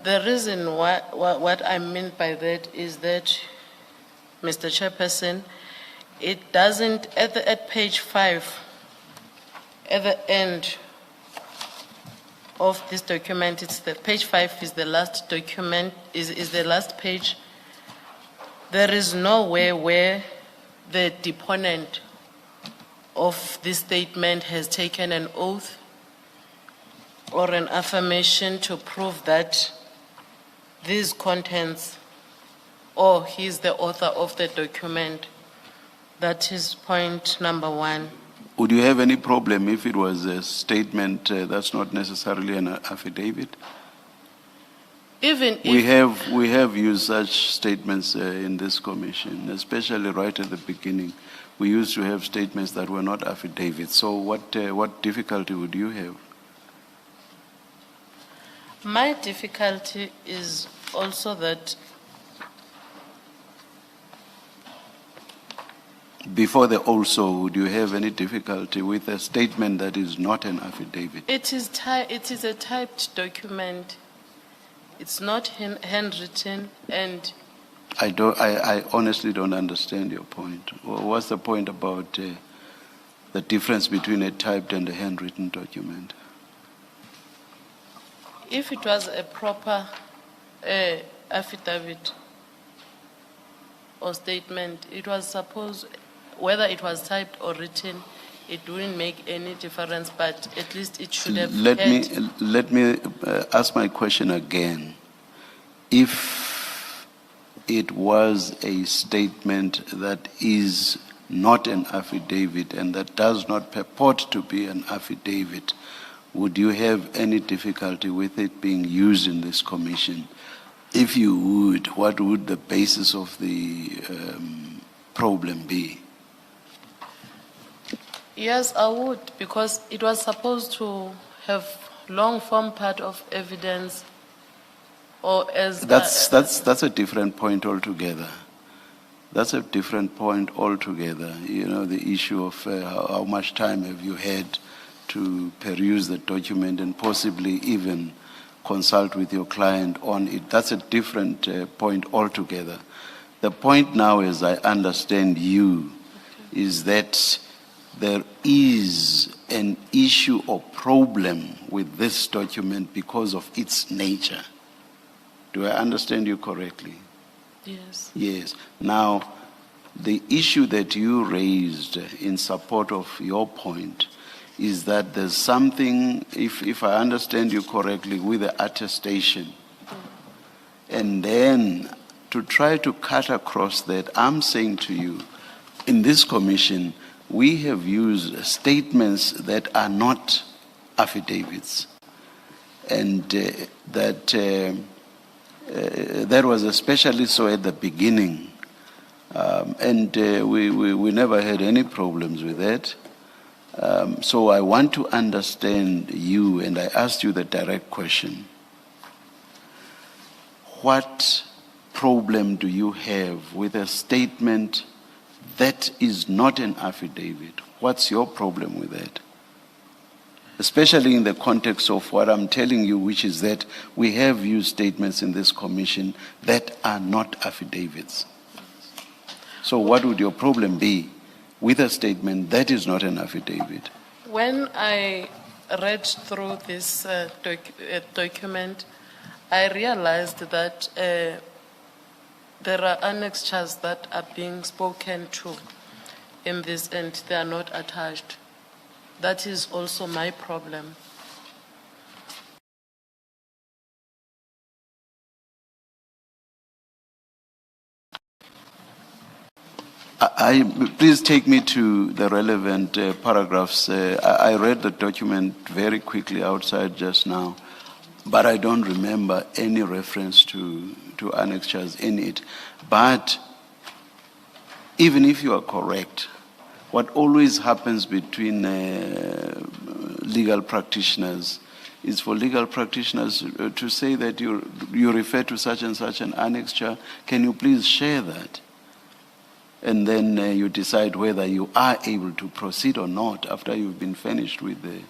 The reason what I mean by that is that, Mr. Chairperson, it doesn't, at page 5, at the end of this document, it's the page 5 is the last document, is the last page. There is nowhere where the deponent of this statement has taken an oath or an affirmation to prove that these contents, or he is the author of the document. That is point number 1. Would you have any problem if it was a statement that's not necessarily an affidavit? Even if We have used such statements in this commission, especially right at the beginning. We used to have statements that were not affidavits. So what difficulty would you have? my difficulty is also that Before the also, would you have any difficulty with a statement that is not an affidavit? it is a typed document. It's not handwritten, and I honestly don't understand your point. What's the point about the difference between a typed and a handwritten document? if it was a proper affidavit or statement, it was supposed, whether it was typed or written, it wouldn't make any difference, but at least it should have Let me ask my question again. If it was a statement that is not an affidavit and that does not purport to be an affidavit, would you have any difficulty with it being used in this commission? If you would, what would the basis of the problem be? Yes, I would, because it was supposed to have long form part of evidence, or as That's a different point altogether. That's a different point altogether. You know, the issue of how much time have you had to peruse the document and possibly even consult with your client on it. That's a different point altogether. The point now, as I understand you, is that there is an issue or problem with this document because of its nature. Do I understand you correctly? yes. Yes. Now, the issue that you raised in support of your point is that there's something, if I understand you correctly, with the attestation. And then to try to cut across that, I'm saying to you, in this commission, we have used statements that are not affidavits. And that was especially so at the beginning. We never had any problems with that. So I want to understand you, and I asked you the direct question. What problem do you have with a statement that is not an affidavit? What's your problem with that? Especially in the context of what I'm telling you, which is that we have used statements in this commission that are not affidavits. So what would your problem be with a statement that is not an affidavit? When I read through this document, I realized that there are annexures that are being spoken to in this and they are not attached. That is also my problem. Please take me to the relevant paragraphs. I read the document very quickly outside just now, but I don't remember any reference to annexures in it. But even if you are correct, what always happens between legal practitioners is for legal practitioners to say that you refer to such and such an annexure. Can you please share that? And then you decide whether you are able to proceed or not after you've been finished with the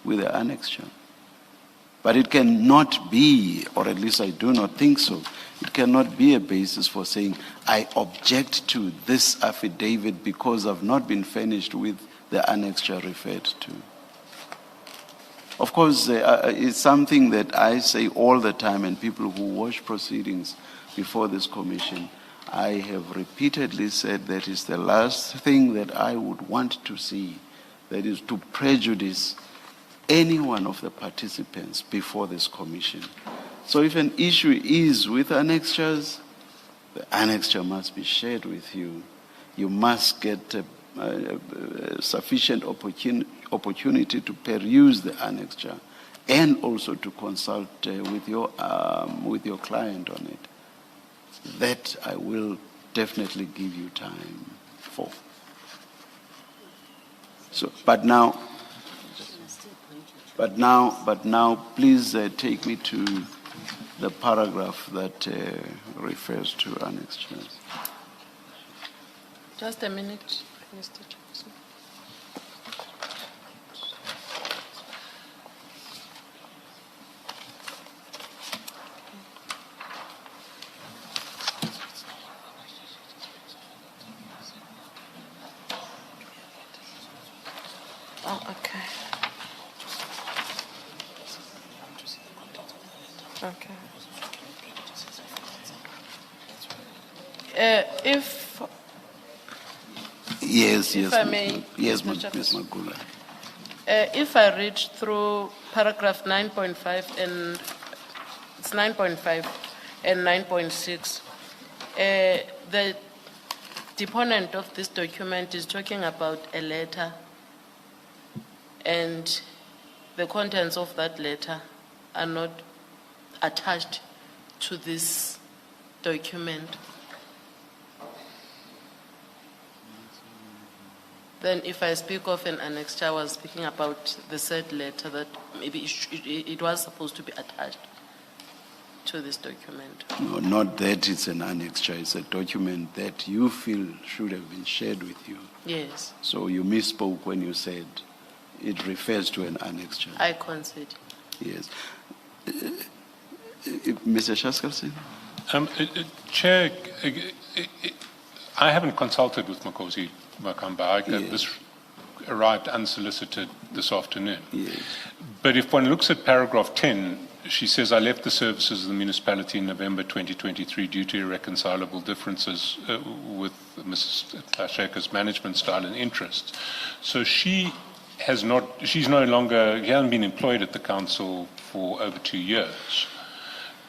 annexure. But it cannot be, or at least I do not think so, it cannot be a basis for saying, I object to this affidavit because I've not been finished with the annexure referred to. Of course, it's something that I say all the time, and people who watch proceedings before this commission, I have repeatedly said that is the last thing that I would want to see, that is to prejudice any one of the participants before this commission. So if an issue is with annexures, the annexure must be shared with you. You must get sufficient opportunity to peruse the annexure and also to consult with your client on it. That I will definitely give you time for. So, but now, please take me to the paragraph that refers to annexures. Just a minute, Mr. Chairperson. Oh, okay. Okay. If I may, Yes, Mr. Ms. Chairperson. Magula. If I read through paragraph 9.5 and it's 9.5 and 9.6, the deponent of this document is talking about a letter, and the contents of that letter are not attached to this document. Then if I speak of an annexure, I was speaking about the said letter that maybe it was supposed to be attached to this document. No, not that it's an annexure. It's a document that you feel should have been shared with you. Yes, So you misspoke when you said it refers to an annexure. I concede. Yes. Mr. Shaskalsin? Chair, I haven't consulted with Makosi Makamba. Yes. This arrived unsolicited this afternoon. Yes. But if one looks at paragraph 10, she says, I left the services of the municipality in November 2023 due to irreconcilable differences with Mrs. Gxasheka's management style and interests. So she has not, she's no longer, she hasn't been employed at the council for over 2 years.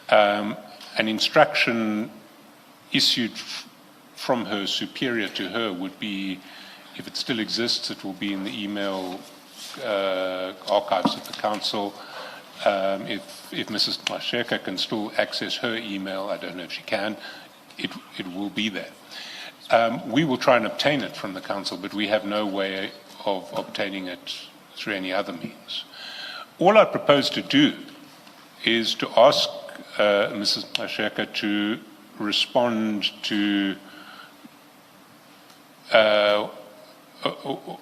An instruction issued from her superior to her would be If it still exists, it will be in the email archives of the council. If Mrs. Gxasheka can still access her email, I don't know if she can, it will be there. We will try and obtain it from the council, but we have no way of obtaining it through any other means. All I propose to do is to ask Mrs. Gxasheka to respond to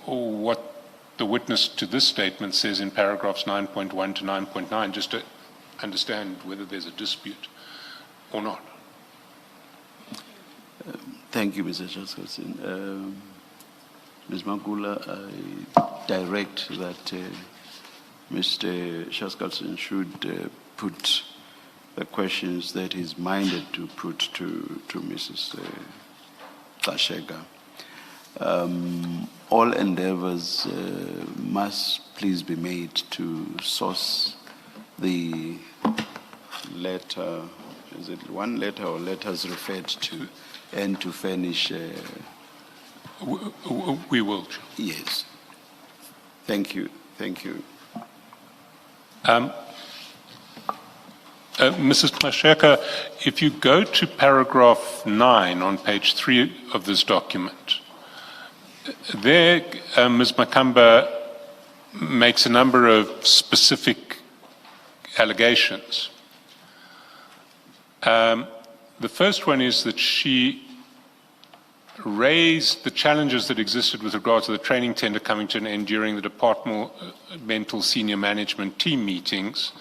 what the witness to this statement says in paragraphs 9.1 to 9.9, just to understand whether there's a dispute or not. Thank you, Mr. Chaskalson. Ms. Magula, I direct that Mr. Chaskalson should put the questions that he's minded to put to Mrs. Gxasheka. All endeavors must please be made to source the letter, is it one letter or letters referred to, and to furnish. We will. Yes. Thank you. Thank you. Mrs. Gxasheka, if you go to paragraph 9 on page 3 of this document, there Ms. Makamba makes a number of specific allegations. The first one is that she raised the challenges that existed with regard to the training tender coming to an end during the departmental senior management team meetings.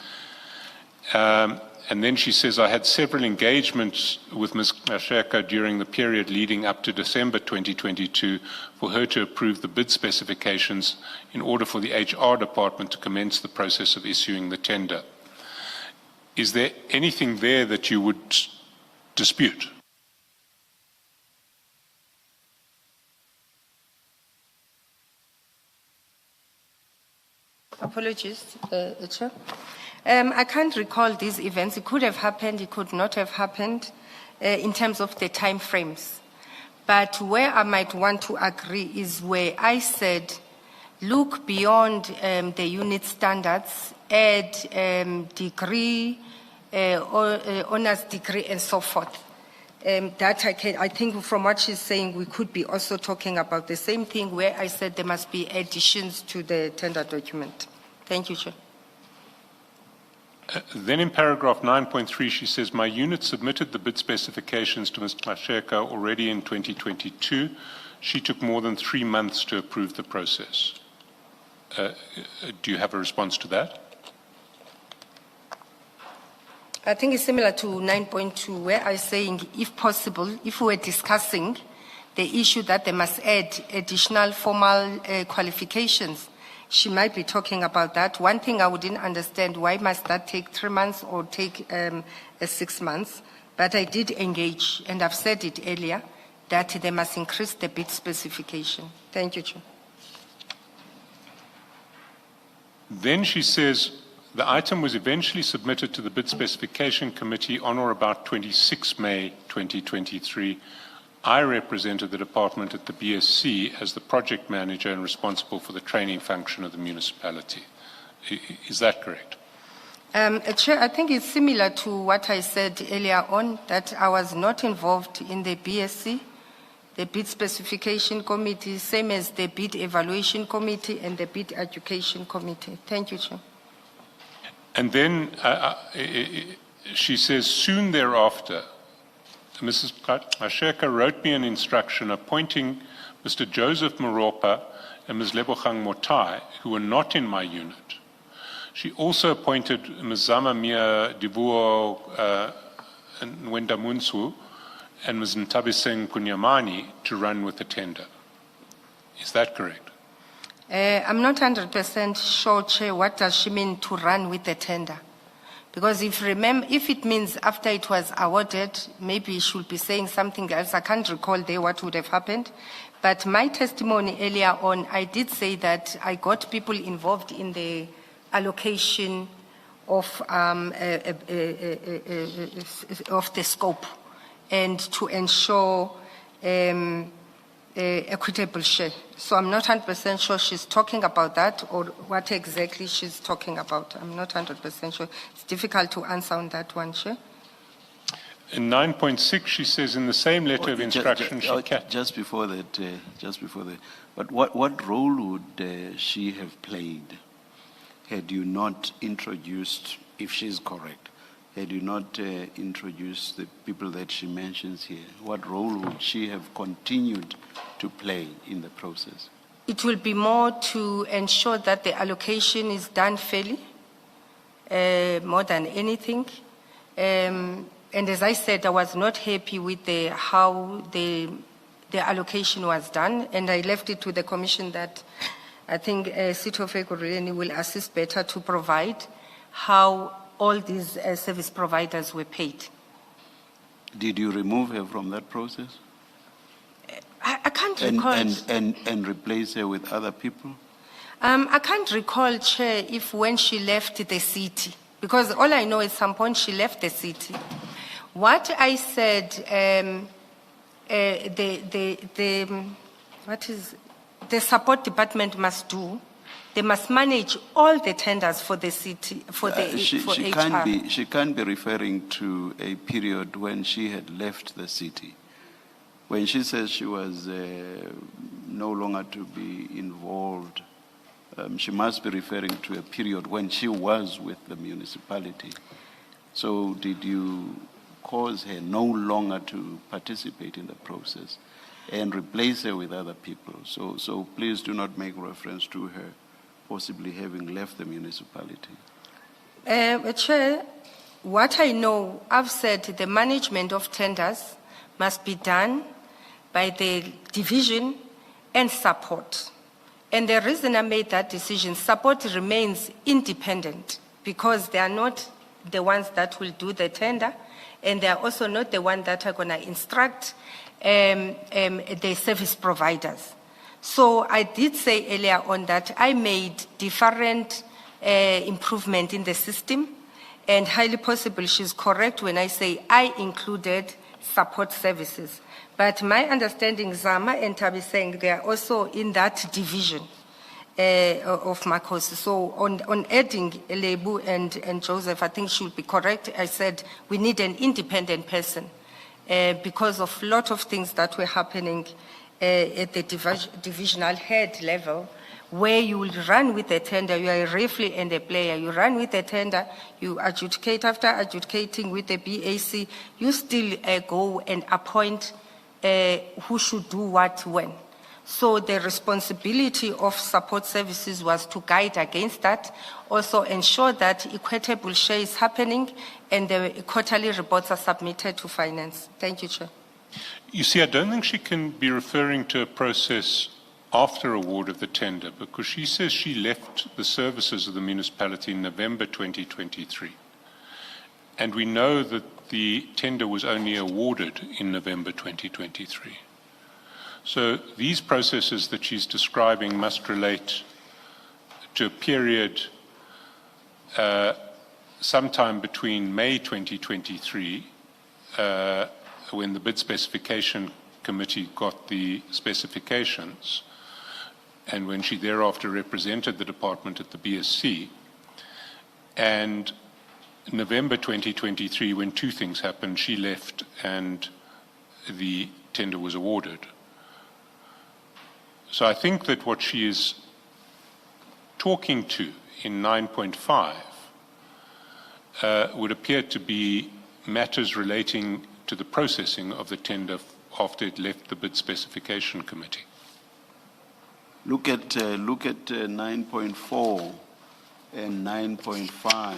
And then she says, I had several engagements with Ms. Gxasheka during the period leading up to December 2022 for her to approve the bid specifications in order for the HR department to commence the process of issuing the tender. Is there anything there that you would dispute? Apologies, Chair. I can't recall these events. It could have happened, it could not have happened in terms of the time frames. But where I might want to agree is where I said, look beyond the unit standards, add degree, honors degree, and so forth. That I think from what she's saying, we could be also talking about the same thing where I said there must be additions to the tender document. Thank you, Chair. Then in paragraph 9.3, she says, my unit submitted the bid specifications to Ms. Gxasheka already in 2022. She took more than 3 months to approve the process. Do you have a response to that? I think it's similar to 9.2, where I'm saying, if possible, if we were discussing the issue that they must add additional formal qualifications, she might be talking about that. One thing I wouldn't understand, why must that take 3 months or take 6 months? But I did engage, and I've said it earlier, that they must increase the bid specification. Thank you, Chair. Then she says, the item was eventually submitted to the bid specification committee on or about 26 May 2023. I represented the department at the BSC as the project manager and responsible for the training function of the municipality. Is that correct? Chair, I think it's similar to what I said earlier on, that I was not involved in the BSC, the bid specification committee, same as the bid evaluation committee and the bid education committee. Thank you, Chair. And then she says, soon thereafter, Mrs. Gxasheka wrote me an instruction appointing Mr. Joseph Moropa and Ms. Lebogang Motai, who were not in my unit. She also appointed Ms. Zamamia Dibuo Nwendamunsu and Ms. Ntabiseng Kunyamani to run with the tender. Is that correct? I'm not 100% sure, Chair, what does she mean to run with the tender? Because if it means after it was awarded, maybe she should be saying something else. I can't recall there what would have happened. But my testimony earlier on, I did say that I got people involved in the allocation of the scope and to ensure equitable share. So I'm not 100% sure she's talking about that or what exactly she's talking about. I'm not 100% sure. It's difficult to answer on that one, Chair. In 9.6, she says in the same letter of instruction, just before that, but what role would she have played had you not introduced, if she's correct, had you not introduced the people that she mentions here? What role would she have continued to play in the process? It will be more to ensure that the allocation is done fairly, more than anything. And as I said, I was not happy with how the allocation was done, and I left it to the Commission that I think City of Ekurhuleni will assist better to provide how all these service providers were paid. Did you remove her from that process? I can't recall. And replace her with other people? I can't recall, Chair, if when she left the city, because all I know at some point she left the city. What I said, the support department must do, they must manage all the tenders for the city, for HR. She can't be referring to a period when she had left the city. When she says she was no longer to be involved, she must be referring to a period when she was with the municipality. So did you cause her no longer to participate in the process and replace her with other people? So please do not make reference to her possibly having left the municipality. Chair, what I know, I've said the management of tenders must be done by the division and support. And the reason I made that decision, support remains independent because they are not the ones that will do the tender, and they are also not the ones that are going to instruct the service providers. So I did say earlier on that I made different improvement in the system, and highly possible she's correct when I say I included support services. But my understanding, Zama and Tabi saying they are also in that division of Marcos. So on adding Lebu and Joseph, I think she would be correct. I said we need an independent person because of a lot of things that were happening at the divisional head level, where you will run with a tender, you are a referee and a player, you run with a tender, you adjudicate, after adjudicating with the BAC, you still go and appoint who should do what when. So the responsibility of support services was to guide against that, also ensure that equitable share is happening and the quarterly reports are submitted to finance. Thank you, Chair. You see, I don't think she can be referring to a process after award of the tender, because she says she left the services of the municipality in November 2023. And we know that the tender was only awarded in November 2023. So these processes that she's describing must relate to a period sometime between May 2023, when the bid specification committee got the specifications, and when she thereafter represented the department at the BSC, and November 2023, when two things happened: she left and the tender was awarded. So I think that what she is talking to in 9.5 would appear to be matters relating to the processing of the tender after it left the bid specification committee. Look at 9.4 and 9.5.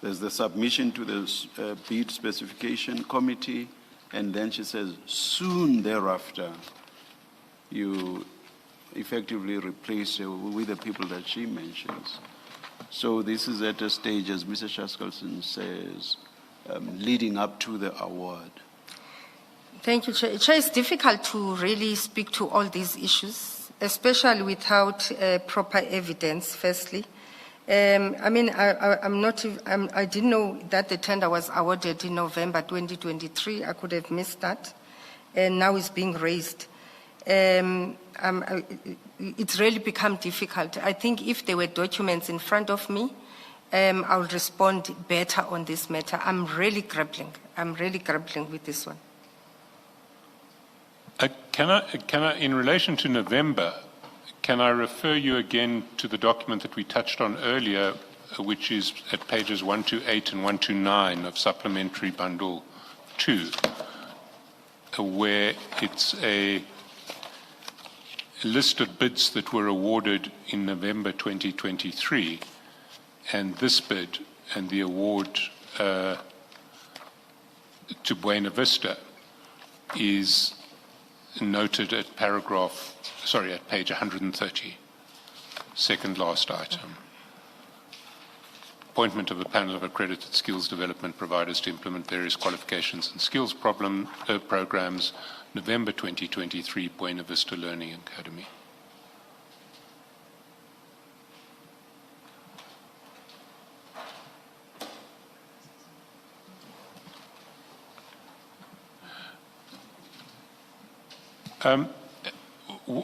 There's the submission to the bid specification committee, and then she says, soon thereafter, you effectively replace her with the people that she mentions. So this is at a stage, as Mr. Shaskalson says, leading up to the award. Thank you, Chair. Chair, it's difficult to really speak to all these issues, especially without proper evidence, firstly. I didn't know that the tender was awarded in November 2023. I could have missed that. and now it's being raised. It's really become difficult. I think if there were documents in front of me, I'll respond better on this matter. I'm really grappling with this one. Can I, in relation to November, can I refer you again to the document that we touched on earlier, which is at pages 128 and 129 of Supplementary Bundle 2, where it's a list of bids that were awarded in November 2023, and this bid and the award to Buena Vista is noted at page 130, second last item. Appointment of a panel of accredited skills development providers to implement various qualifications and skills programs, November 2023, Buena Vista Learning Academy.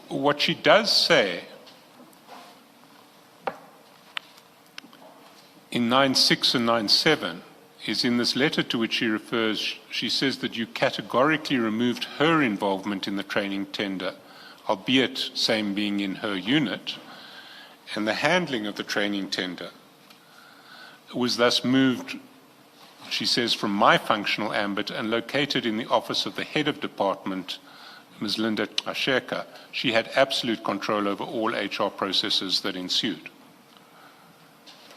What she does say in 9.6 and 9.7 is in this letter to which she refers, she says that you categorically removed her involvement in the training tender, albeit same being in her unit, and the handling of the training tender was thus moved, she says, from my functional ambit and located in the office of the head of department, Ms. Linda Gxasheka. She had absolute control over all HR processes that ensued.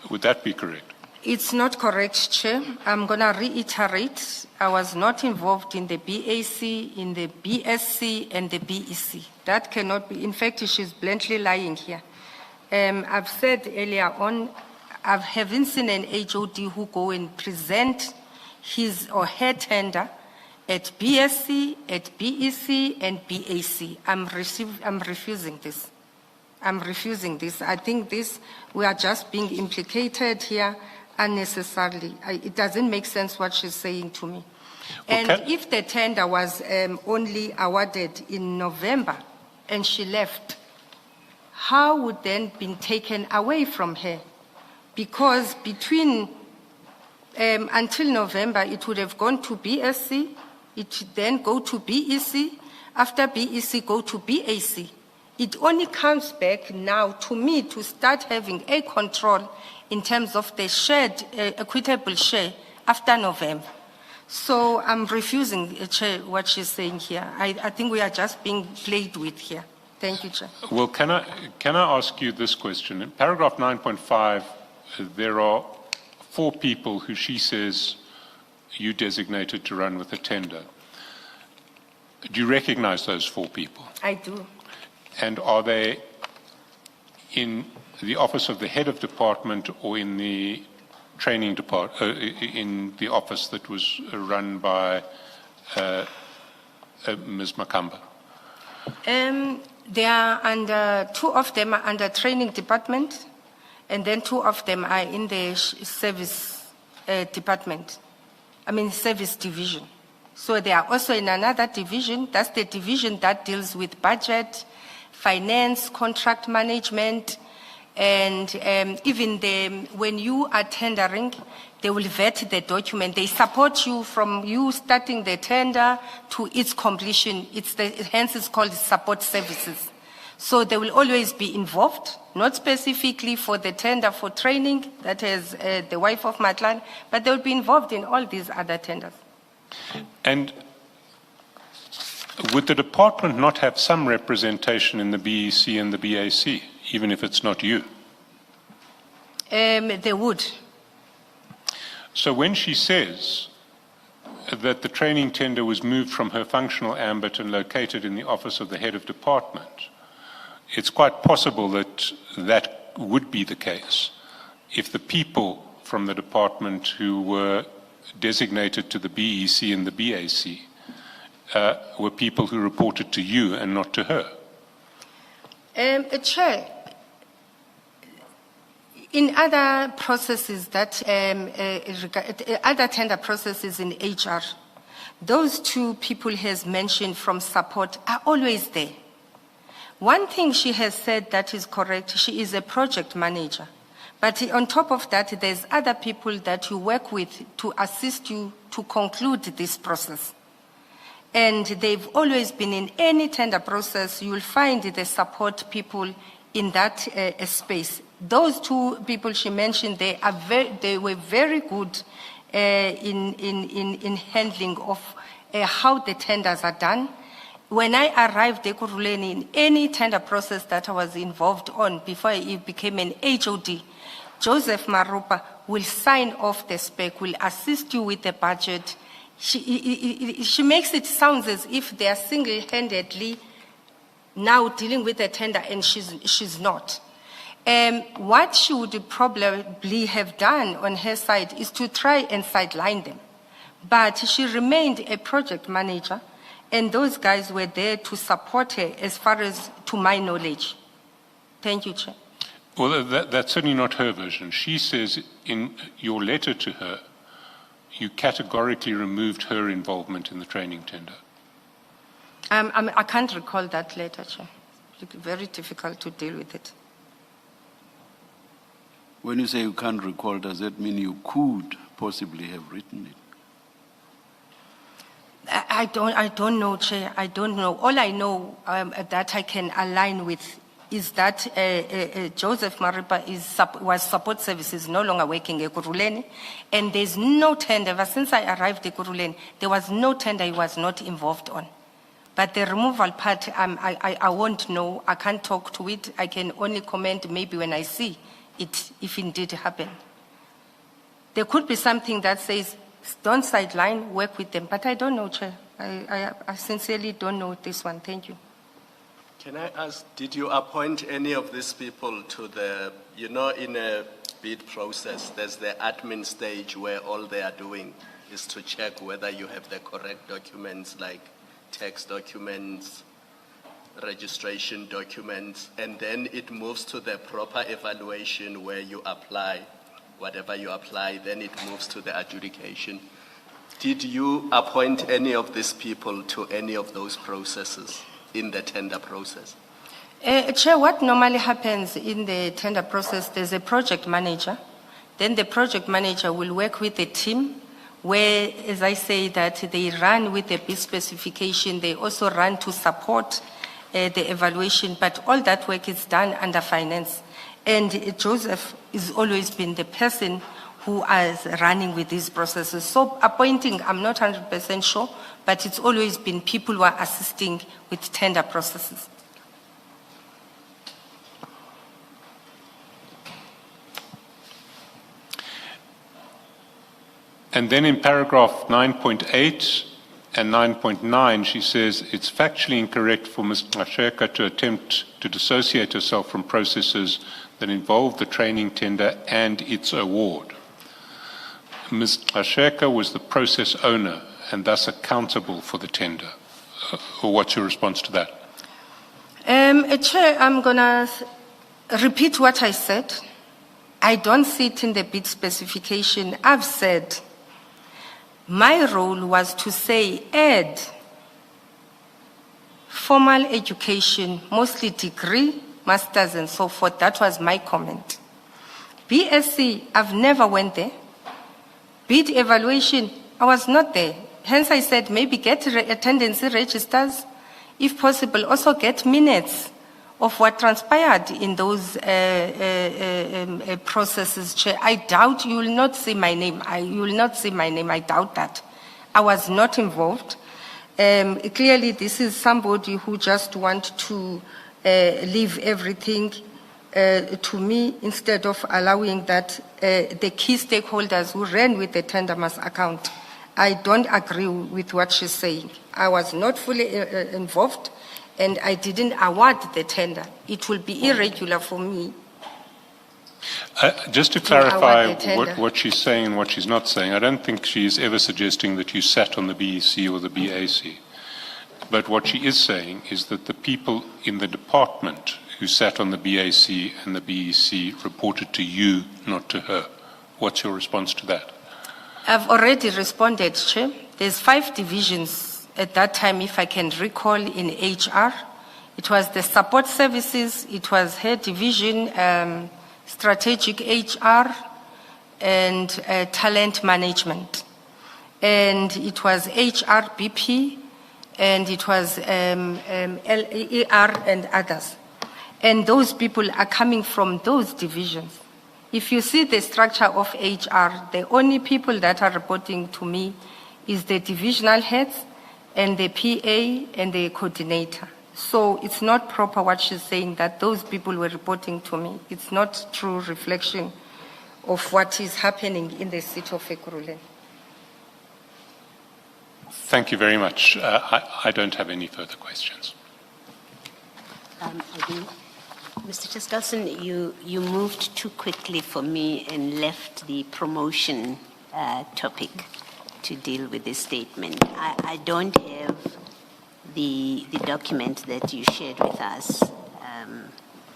Would that be correct? It's not correct, Chair. I'm going to reiterate. I was not involved in the BAC, in the BSc, and the BEC. That cannot be. In fact, she's bluntly lying here. I've said earlier on, I haven't seen an HOD who go and present his or her tender at BSc, at BEC, and BAC. I'm refusing this. I'm refusing this. I think we are just being implicated here unnecessarily. It doesn't make sense what she's saying to me. And if the tender was only awarded in November and she left, how would then been taken away from her? Because between until November, it would have gone to BSc, it then go to BEC, after BEC go to BAC. It only comes back now to me to start having a control in terms of the shared, equitable share after November. So I'm refusing, Chair, what she's saying here. I think we are just being played with here. Thank you, Chair. Well, can I ask you this question? In paragraph 9.5, there are 4 people who she says you designated to run with the tender. Do you recognize those 4 people? I do. And are they in the office of the head of department or in the training department, in the office that was run by Ms. Makamba? They are under, 2 of them are under training department, and then 2 of them are in the service department. Service division. So they are also in another division. That's the division that deals with budget, finance, contract management, and even when you are tendering, they will vet the document. They support you from you starting the tender to its completion. Hence it's called support services. So they will always be involved, not specifically for the tender for training, that is the wife of Madlanga, but they will be involved in all these other tenders. And would the department not have some representation in the BEC and the BAC, even if it's not you? They would. So when she says that the training tender was moved from her functional ambit and located in the office of the head of department, it's quite possible that that would be the case if the people from the department who were designated to the BEC and the BAC were people who reported to you and not to her. Chair, in other processes that, other tender processes in HR, Those two people he has mentioned from support are always there. One thing she has said that is correct, she is a project manager. But on top of that, there's other people that you work with to assist you to conclude this process. And they've always been in any tender process, you'll find the support people in that space. Those two people she mentioned, they were very good in handling of how the tenders are done. When I arrived at Ekurhuleni, in any tender process that I was involved on before I became an HOD, Joseph Marupa will sign off the spec, will assist you with the budget. She makes it sound as if they are single-handedly now dealing with the tender, and she's not. What she would probably have done on her side is to try and sideline them. But she remained a project manager, and those guys were there to support her as far as to my knowledge. Thank you, Chair. Well, that's certainly not her version. She says in your letter to her, you categorically removed her involvement in the training tender. I can't recall that letter, Chair. It's very difficult to deal with it. When you say you can't recall, does that mean you could possibly have written it? I don't know, Chair. I don't know. All I know that I can align with is that Joseph Maripa was support services, no longer working at Ekurhuleni, and there's no tender. Ever since I arrived at Ekurhuleni, there was no tender he was not involved on. But the removal part, I won't know. I can't talk to it. I can only comment maybe when I see it, if indeed happened. There could be something that says, don't sideline, work with them. But I don't know, Chair. I sincerely don't know this one. Thank you. Can I ask, did you appoint any of these people to the, in a bid process, there's the admin stage where all they are doing is to check whether you have the correct documents, like tax documents, registration documents, and then it moves to the proper evaluation where you apply whatever you apply, then it moves to the adjudication. Did you appoint any of these people to any of those processes in the tender process? Chair, what normally happens in the tender process, there's a project manager. Then the project manager will work with the team where, as I say, that they run with the bid specification. They also run to support the evaluation, but all that work is done under finance. And Joseph has always been the person who is running with these processes. So appointing, I'm not 100% sure, but it's always been people who are assisting with tender processes. And then in paragraph 9.8 and 9.9, she says it's factually incorrect for Ms. Gxasheka to attempt to dissociate herself from processes that involve the training tender and its award. Ms. Gxasheka was the process owner and thus accountable for the tender. What's your response to that? Chair, I'm going to repeat what I said. I don't see it in the bid specification. I've said my role was to say add formal education, mostly degree, masters and so forth. That was my comment. BSc, I've never went there. Bid evaluation, I was not there. Hence I said maybe get attendance registers, if possible, also get minutes of what transpired in those processes. Chair, I doubt you will not see my name. You will not see my name. I doubt that. I was not involved. Clearly, this is somebody who just wants to leave everything to me instead of allowing that the key stakeholders who ran with the tender must account. I don't agree with what she's saying. I was not fully involved, and I didn't award the tender. It will be irregular for me. Just to clarify what she's saying and what she's not saying, I don't think she's ever suggesting that you sat on the BEC or the BAC. But what she is saying is that the people in the department who sat on the BAC and the BEC reported to you, not to her. What's your response to that? I've already responded, Chair. there's 5 divisions at that time, if I can recall, in HR. It was the support services, it was her division, strategic HR, and talent management. And it was HRBP, and it was ER and others. And those people are coming from those divisions. If you see the structure of HR, the only people that are reporting to me is the divisional heads and the PA and the coordinator. So it's not proper what she's saying, that those people were reporting to me. It's not true reflection of what is happening in the city of Ekurhuleni. Thank you very much. I don't have any further questions. Mr. Chaskalson, you moved too quickly for me and left the promotion topic to deal with this statement. I don't have the document that you shared with us,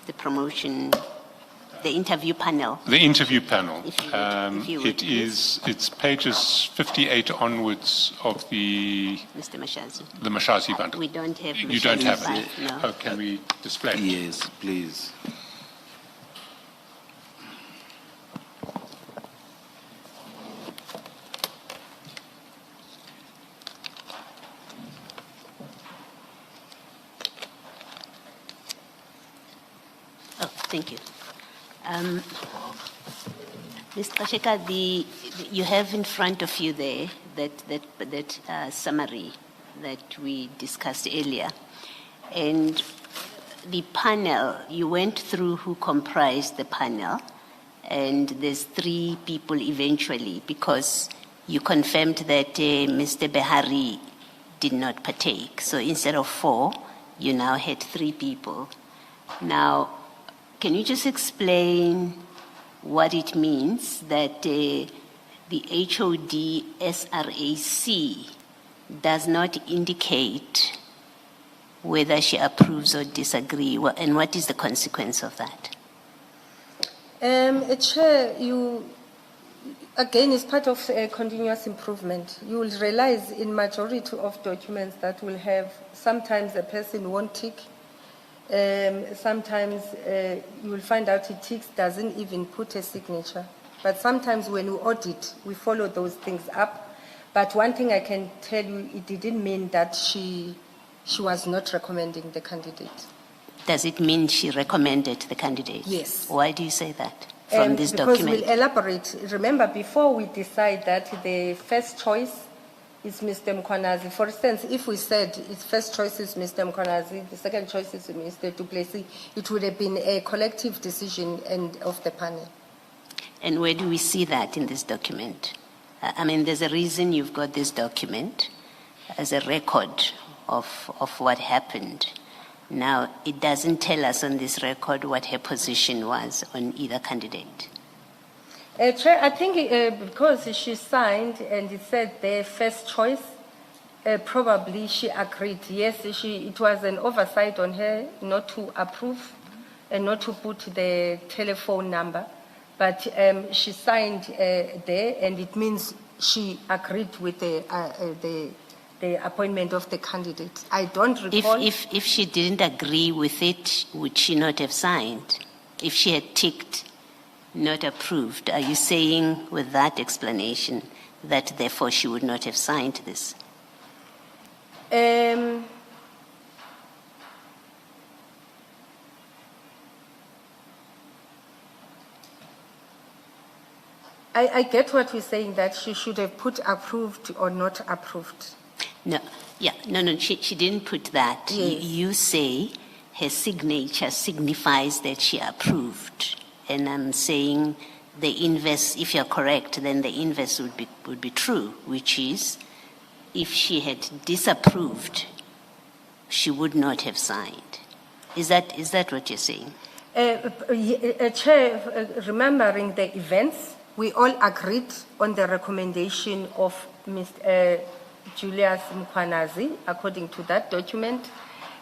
the promotion, the interview panel. The interview panel. If you would, It's pages 58 onwards of the Mr. Mashazi. The Mashazi bundle. We don't have You don't have Mashazi's it? file, no. Oh, can we display it? Yes, please. Oh, thank you. Ms. Gxasheka, you have in front of you there that summary that we discussed earlier. And the panel, you went through who comprised the panel, and there's 3 people eventually, because you confirmed that Mr. Behari did not partake. So instead of 4, you now had 3 people. Now, can you just explain what it means that the HOD SRAC does not indicate whether she approves or disagrees, and what is the consequence of that? Chair, again, it's part of continuous improvement. You will realize in majority of documents that will have, sometimes a person won't tick, sometimes you will find out it ticks, doesn't even put a signature. But sometimes when we audit, we follow those things up. But one thing I can tell you, it didn't mean that she was not recommending the candidate. Does it mean she recommended the candidate? Yes. Why do you say that from this because document? we'll elaborate. Remember, before we decide that the first choice is Mr. Mkhwanazi. For instance, if we said its first choice is Mr. Mkhwanazi, the second choice is Mr. Du Plessis, it would have been a collective decision of the panel. And where do we see that in this document? I mean, there's a reason you've got this document as a record of what happened. Now, it doesn't tell us on this record what her position was on either candidate. Chair, I think because she signed and it said their first choice, probably she agreed. Yes, it was an oversight on her not to approve and not to put the telephone number. But she signed there, and it means she agreed with the appointment of the candidate. I don't recall. If she didn't agree with it, would she not have signed? If she had ticked not approved, are you saying with that explanation that therefore she would not have signed this? I get what you're saying, that she should have put approved or not approved. No, she didn't put that. Yes. You say her signature signifies that she approved. And I'm saying the inverse, if you're correct, then the inverse would be true, which is if she had disapproved, she would not have signed. Is that what you're saying? Chair, remembering the events, we all agreed on the recommendation of Mr. Julius Mkhwanazi, according to that document.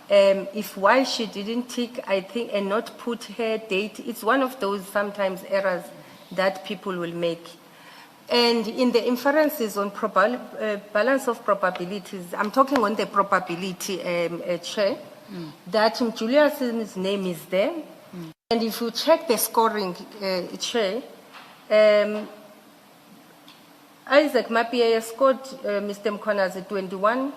If why she didn't tick, I think, and not put her date, it's one of those sometimes errors that people will make. And in the inferences on balance of probabilities, I'm talking on the probability, Chair, that Julius's name is there. And if you check the scoring, Chair, Isaac Mapia scored Mr. Mkonazi 21,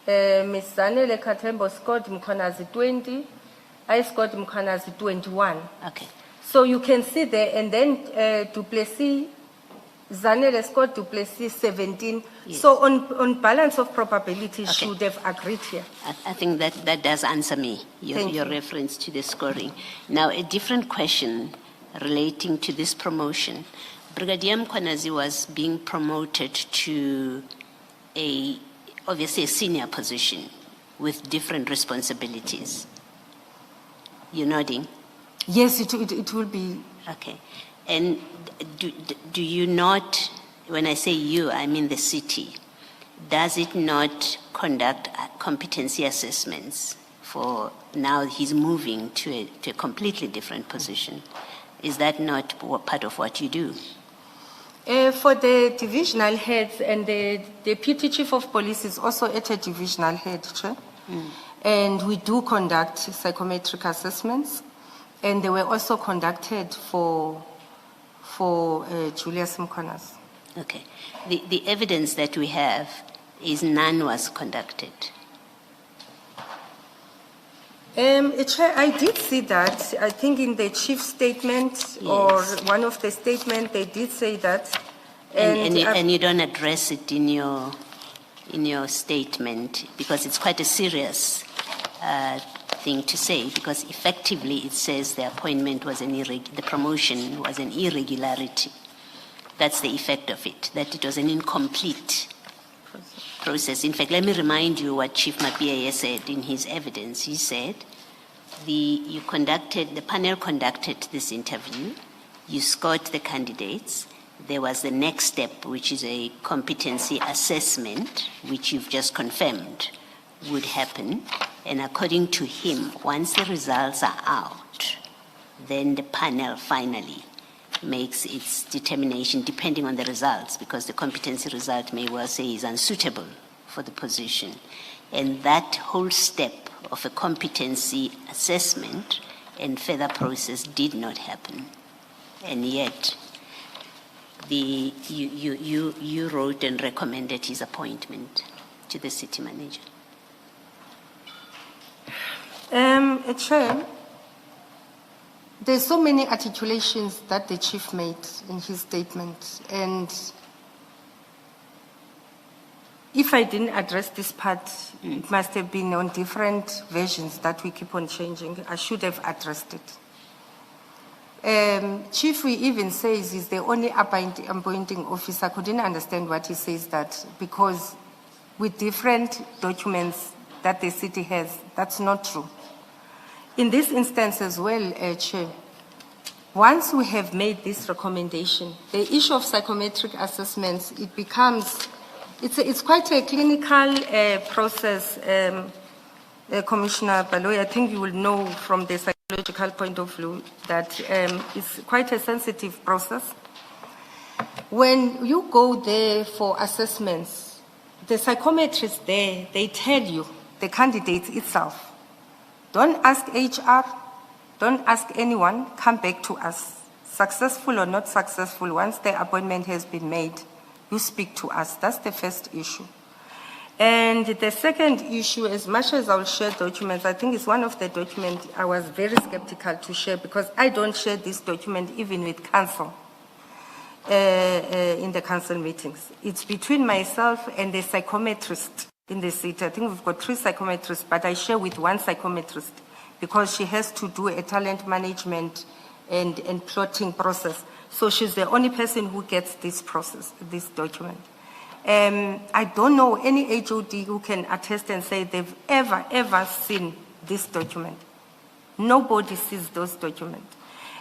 Ms. Zanele Katembo scored Mkonazi 20, I scored Mkonazi 21. Okay. So you can see there, and then Duplessis, Zanele scored Duplessis 17. Yes. So on balance of probability, should have agreed here. I think that does answer me, Thank your you. reference to the scoring. Now, a different question relating to this promotion. Brigadier Mkonazi was being promoted to obviously a senior position with different responsibilities. You're nodding? Yes, it will be. Okay. And do you not, when I say you, I mean the city, does it not conduct competency assessments for now he's moving to a completely different position? Is that not part of what you do? For the divisional heads, and the deputy chief of police is also at a divisional head, Chair. And we do conduct psychometric assessments, and they were also conducted for Julius Mkonazi. Okay. The evidence that we have is none was conducted. Chair, I did see that. I think in the chief statement, Yes. or one of the statements, they did say that. And you don't address it in your statement because it's quite a serious thing to say, because effectively it says the appointment was the promotion was an irregularity. That's the effect of it, that it was an incomplete process. In fact, let me remind you what Chief Mapia said in his evidence. He said the panel conducted this interview, you scored the candidates, there was the next step, which is a competency assessment, which you've just confirmed would happen. And according to him, once the results are out, then the panel finally makes its determination depending on the results, because the competency result may well say is unsuitable for the position. And that whole step of a competency assessment and further process did not happen. And yet, you wrote and recommended his appointment to the city manager. Chair, there's so many articulations that the chief made in his statement, and if I didn't address this part, it must have been on different versions that we keep on changing. I should have addressed it. Chief, we even says he's the only appointing officer. I couldn't understand what he says that, because with different documents that the city has, that's not true. In this instance as well, Chair, once we have made this recommendation, the issue of psychometric assessments, it becomes, it's quite a clinical process, Commissioner Baloyi. I think you will know from the psychological point of view that it's quite a sensitive process. When you go there for assessments, the psychometrists there, they tell you, the candidate itself, don't ask HR, don't ask anyone, come back to us. Successful or not successful, once the appointment has been made, you speak to us. That's the first issue. And the second issue, as much as I will share documents, I think it's one of the documents I was very skeptical to share, because I don't share this document even with council in the council meetings. It's between myself and the psychometrist in the city. I think we've got 3 psychometrists, but I share with one psychometrist because she has to do a talent management and plotting process. So she's the only person who gets this process, this document. I don't know any HOD who can attest and say they've ever seen this document. Nobody sees those documents.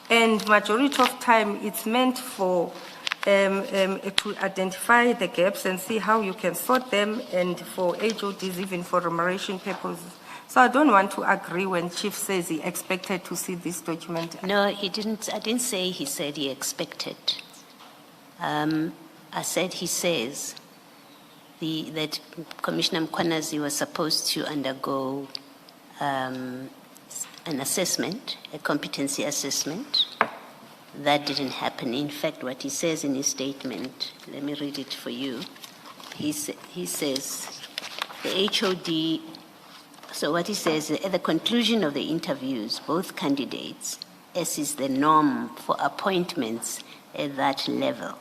And majority of time, it's meant for to identify the gaps and see how you can sort them, and for HODs, even for remuneration purposes. So I don't want to agree when Chief says he expected to see this document. No, he didn't. I didn't say he said he expected. I said he says that Commissioner Mkhwanazi was supposed to undergo an assessment, a competency assessment. That didn't happen. In fact, what he says in his statement, let me read it for you. He says, the HOD, so what he says, at the conclusion of the interviews, both candidates, as is the norm for appointments at that level,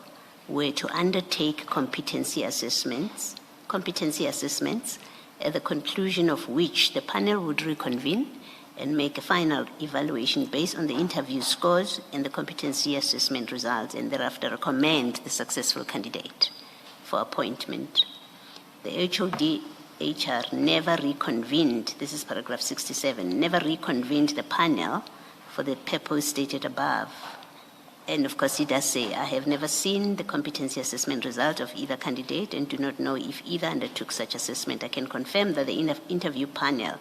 were to undertake competency assessments, at the conclusion of which the panel would reconvene and make a final evaluation based on the interview scores and the competency assessment results, and thereafter recommend the successful candidate for appointment. The HOD HR never reconvened, this is paragraph 67, never reconvened the panel for the purpose stated above. And of course, he does say, I have never seen the competency assessment result of either candidate and do not know if either undertook such assessment. I can confirm that the interview panel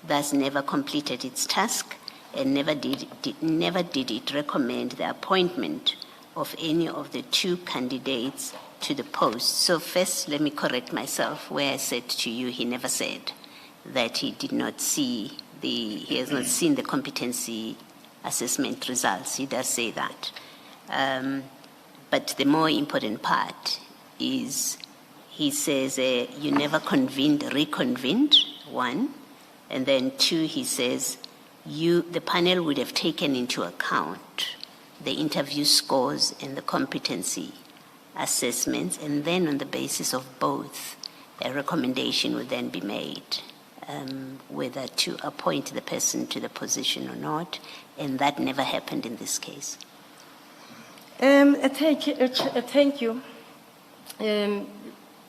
thus never completed its task and never did it recommend the appointment of any of the two candidates to the post. So first, let me correct myself where I said to you, he never said that he did not see he has not seen the competency assessment results. He does say that. But the more important part is he says you never reconvened, one. And then two, he says, the panel would have taken into account the interview scores and the competency assessments, and then on the basis of both, a recommendation would then be made whether to appoint the person to the position or not, and that never happened in this case. Thank you.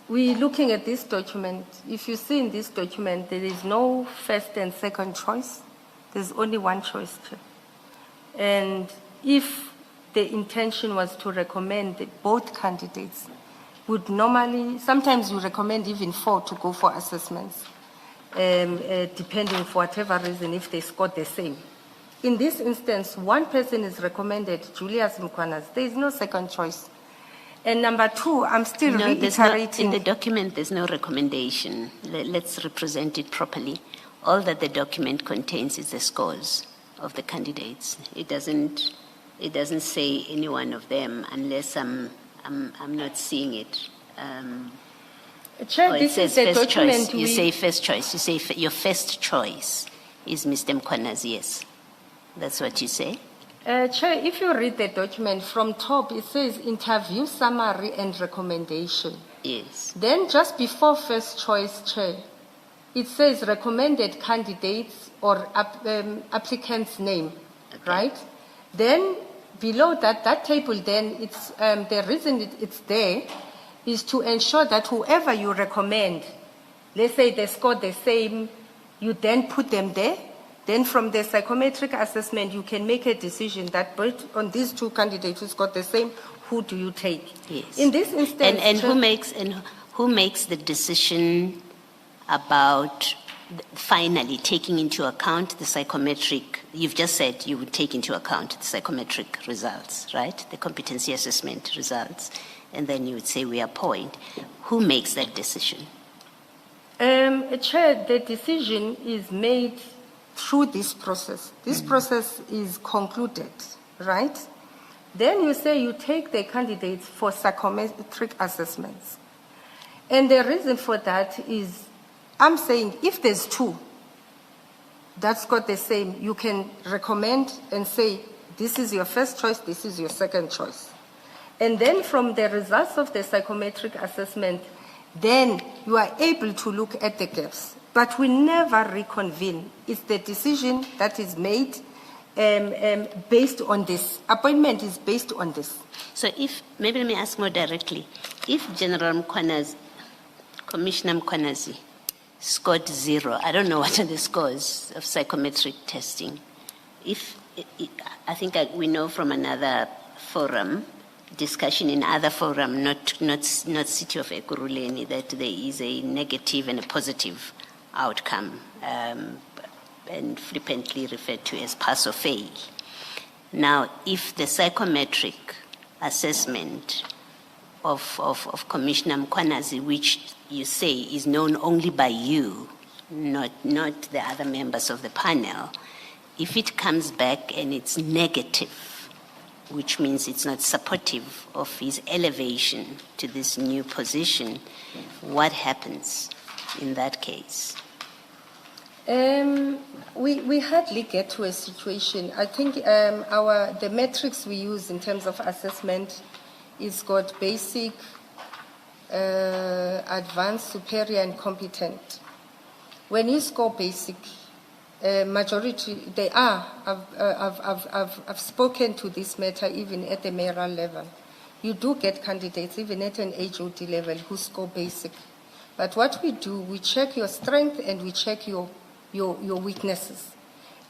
We're looking at this document. If you see in this document, there is no first and second choice. There's only one choice. And if the intention was to recommend that both candidates would normally, sometimes you recommend even 4 to go for assessments, depending for whatever reason, if they scored the same. In this instance, one person is recommended, Julius Mkhwanazi. There is no second choice. And number two, I'm still reiterating. In the document, there's no recommendation. Let's represent it properly. All that the document contains is the scores of the candidates. It doesn't say any one of them unless I'm not seeing it. Chair, this is the first document. Choice. You say first choice. You say your first choice is Mr. Mkhwanazi. Yes, that's what you say. Chair, if you read the document from top, it says interview, summary, and recommendation. Yes. Then just before first choice, Chair, it says recommended candidates or applicant's name, okay. Right? Then below that table, then it's the reason it's there is to ensure that whoever you recommend, let's say they scored the same, you then put them there. Then from the psychometric assessment, you can make a decision that both on these two candidates who got the same, who do you take? Yes. In this instance, and who makes the decision about finally taking into account the psychometric? You've just said you would take into account the psychometric results, right? The competency assessment results, and then you would say we appoint. Who makes that decision? Chair, the decision is made through this process. This process is concluded, right? Then you say you take the candidates for psychometric assessments. And the reason for that is, I'm saying if there's two that's got the same, you can recommend and say, this is your first choice, this is your second choice. And then from the results of the psychometric assessment, then you are able to look at the gaps. But we never reconvene. It's the decision that is made based on this. Appointment is based on this. So maybe let me ask more directly. If General Mkhwanazi, Commissioner Mkhwanazi, scored 0, I don't know what are the scores of psychometric testing. I think we know from another forum, discussion in other forum, not City of Ekurhuleni, that there is a negative and a positive outcome, and flippantly referred to as pass or fail. Now, if the psychometric assessment of Commissioner Mkwanazi, which you say is known only by you, not the other members of the panel, if it comes back and it's negative, which means it's not supportive of his elevation to this new position, what happens in that case? We hardly get to a situation. I think the metrics we use in terms of assessment is got basic, advanced, superior, and competent. When you score basic, majority, they are, I've spoken to this matter even at the mayoral level. You do get candidates, even at an HOD level, who score basic. But what we do, we check your strength and we check your weaknesses.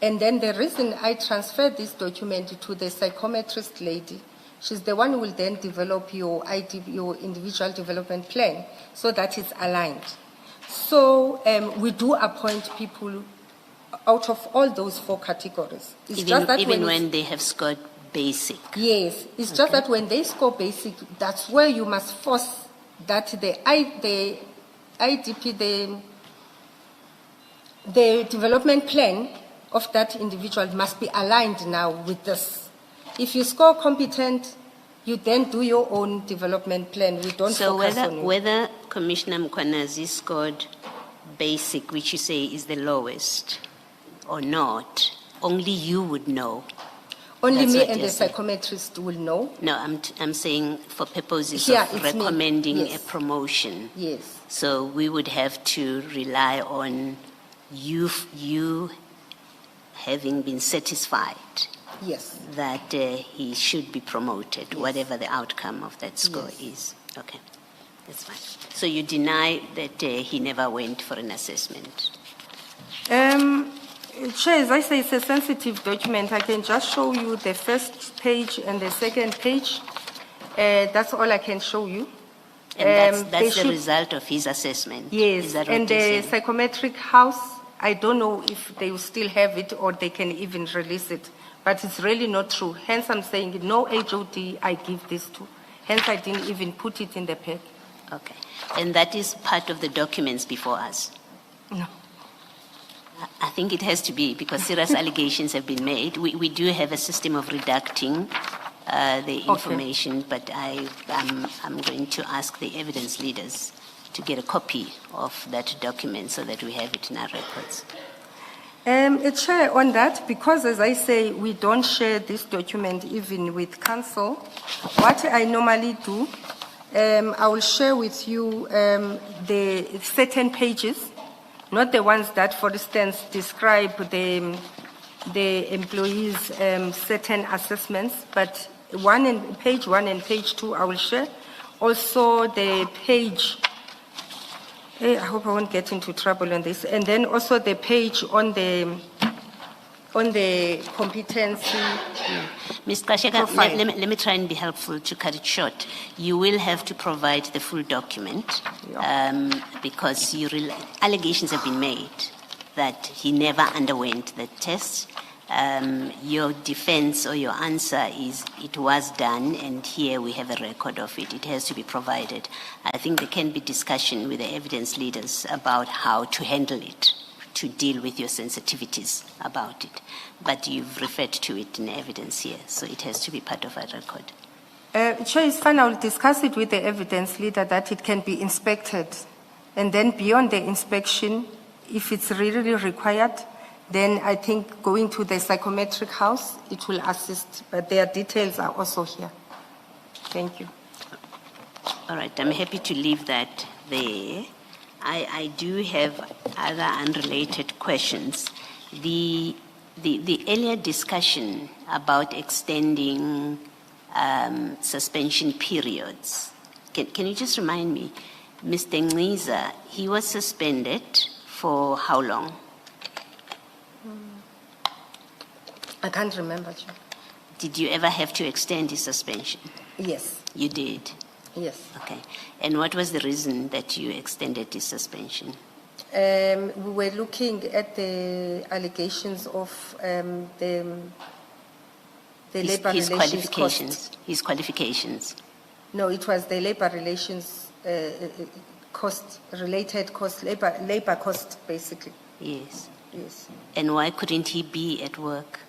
And then the reason I transferred this document to the psychometrist lady, she's the one who will then develop your individual development plan so that it's aligned. So we do appoint people out of all those 4 categories. It's just that even when they have scored basic? Yes, it's just that when they score basic, that's where you must force that the IDP, the development plan of that individual must be aligned now with this. If you score competent, you then do your own development plan. We don't focus on it. Whether Commissioner Mkwanazi scored basic, which you say is the lowest, or not, only you would know. Only That's me what and you're the saying. psychometrist will know. No, I'm saying for purposes Yeah, of it's me. recommending Yes. a promotion. Yes. So we would have to rely on you having been satisfied Yes. that he should be promoted, whatever the outcome of that score Yes. is. Okay, that's fine. So you deny that he never went for an assessment? Chair, as I say, it's a sensitive document. I can just show you the first page and the second page. That's all I can show you. And They that's the should- result of his assessment? Yes, Is that what and you're the saying? psychometric house, I don't know if they will still have it or they can even release it, but it's really not true. Hence, I'm saying no HOD I give this to. Hence, I didn't even put it in the pack. Okay. And that is part of the documents before us? No. I think it has to be because serious allegations have been made. We do have a system of redacting the information, but I'm going to ask the evidence leaders to get a copy of that document so that we have it in our records. Chair, on that, because as I say, we don't share this document even with council, what I normally do, I will share with you the certain pages, not the ones that, for instance, describe the employees' certain assessments, but page 1 and page 2 I will share. Also the page, I hope I won't get into trouble on this, and then also the page on the competency. Ms. Gxasheka, Profile. let me try and be helpful to cut it short. You will have to provide the full document because allegations have been made that he never underwent the test. Your defense or your answer is it was done and here we have a record of it. It has to be provided. I think there can be discussion with the evidence leaders about how to handle it, to deal with your sensitivities about it. But you've referred to it in evidence here, so it has to be part of our record. Chair, it's fine. I will discuss it with the evidence leader that it can be inspected. And then beyond the inspection, if it's really required, then I think going to the psychometric house, it will assist. But their details are also here. Thank you. All right, I'm happy to leave that there. I do have other unrelated questions. The earlier discussion about extending suspension periods, can you just remind me, Mr. Ngqiza, he was suspended for how long? I can't remember, Chair. Did you ever have to extend his suspension? Yes, You did? yes. Okay. And what was the reason that you extended his suspension? We were looking at the allegations of the labor His relations qualifications. cost. His qualifications. No, it was the labor relations cost-related cost, labor cost, basically. Yes. Yes. And why couldn't he be at work?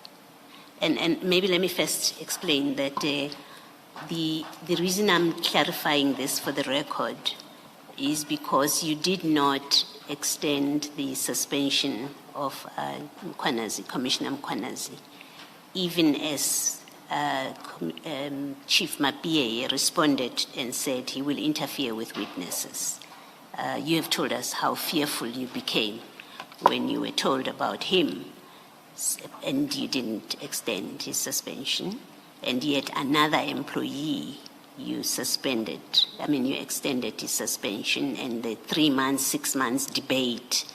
And maybe let me first explain that the reason I'm clarifying this for the record is because you did not extend the suspension of Commissioner Mkwanazi, even as Chief Mapie responded and said he will interfere with witnesses. You have told us how fearful you became when you were told about him, and you didn't extend his suspension, and yet another employee you suspended, you extended his suspension, and the 3 months, 6 months debate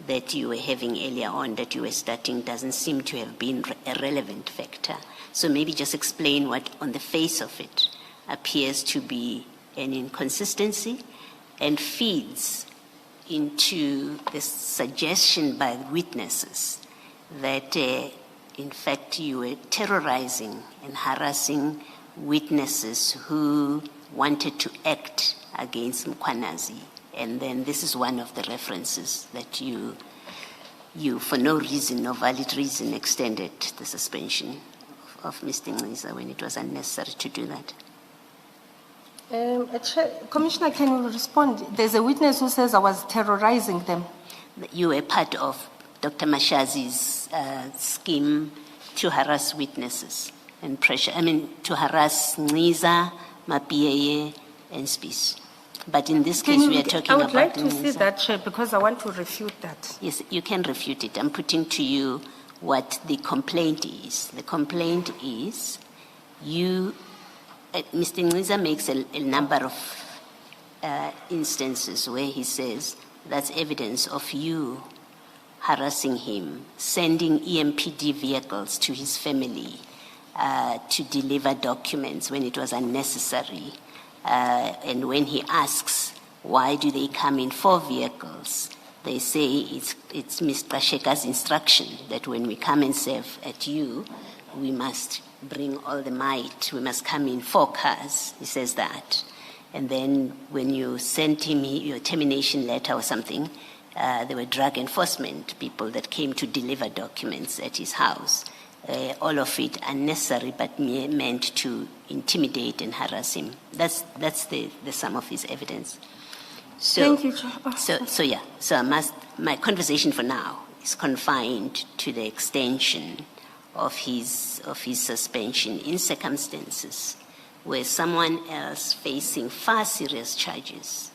that you were having earlier on, that you were starting, doesn't seem to have been a relevant factor. So maybe just explain what on the face of it appears to be an inconsistency and feeds into the suggestion by witnesses that in fact you were terrorizing and harassing witnesses who wanted to act against Mkwanazi. And then this is one of the references that you for no reason, no valid reason, extended the suspension of Mr. Ngqiza when it was unnecessary to do that. Commissioner, can you respond? There's a witness who says I was terrorizing them. You were part of Dr. Mashazi's scheme to harass witnesses and pressure, to harass Ngqiza, Mapie, and Spies. But in this case, we are talking about I would like to Ngqiza. see that, Chair, because I want to refute that. Yes, you can refute it. I'm putting to you what the complaint is. The complaint is Mr. Ngqiza makes a number of instances where he says that's evidence of you harassing him, sending EMPD vehicles to his family to deliver documents when it was unnecessary. And when he asks, why do they come in 4 vehicles? They say it's Mr. Gxasheka's instruction that when we come and serve at you, we must bring all the might. We must come in 4 cars. He says that. And then when you sent him your termination letter or something, there were drug enforcement people that came to deliver documents at his house. All of it unnecessary, but meant to intimidate and harass him. That's the sum of his evidence. So, Thank you, So my conversation for now is confined to the extension of his suspension in circumstances where someone else facing far serious charges,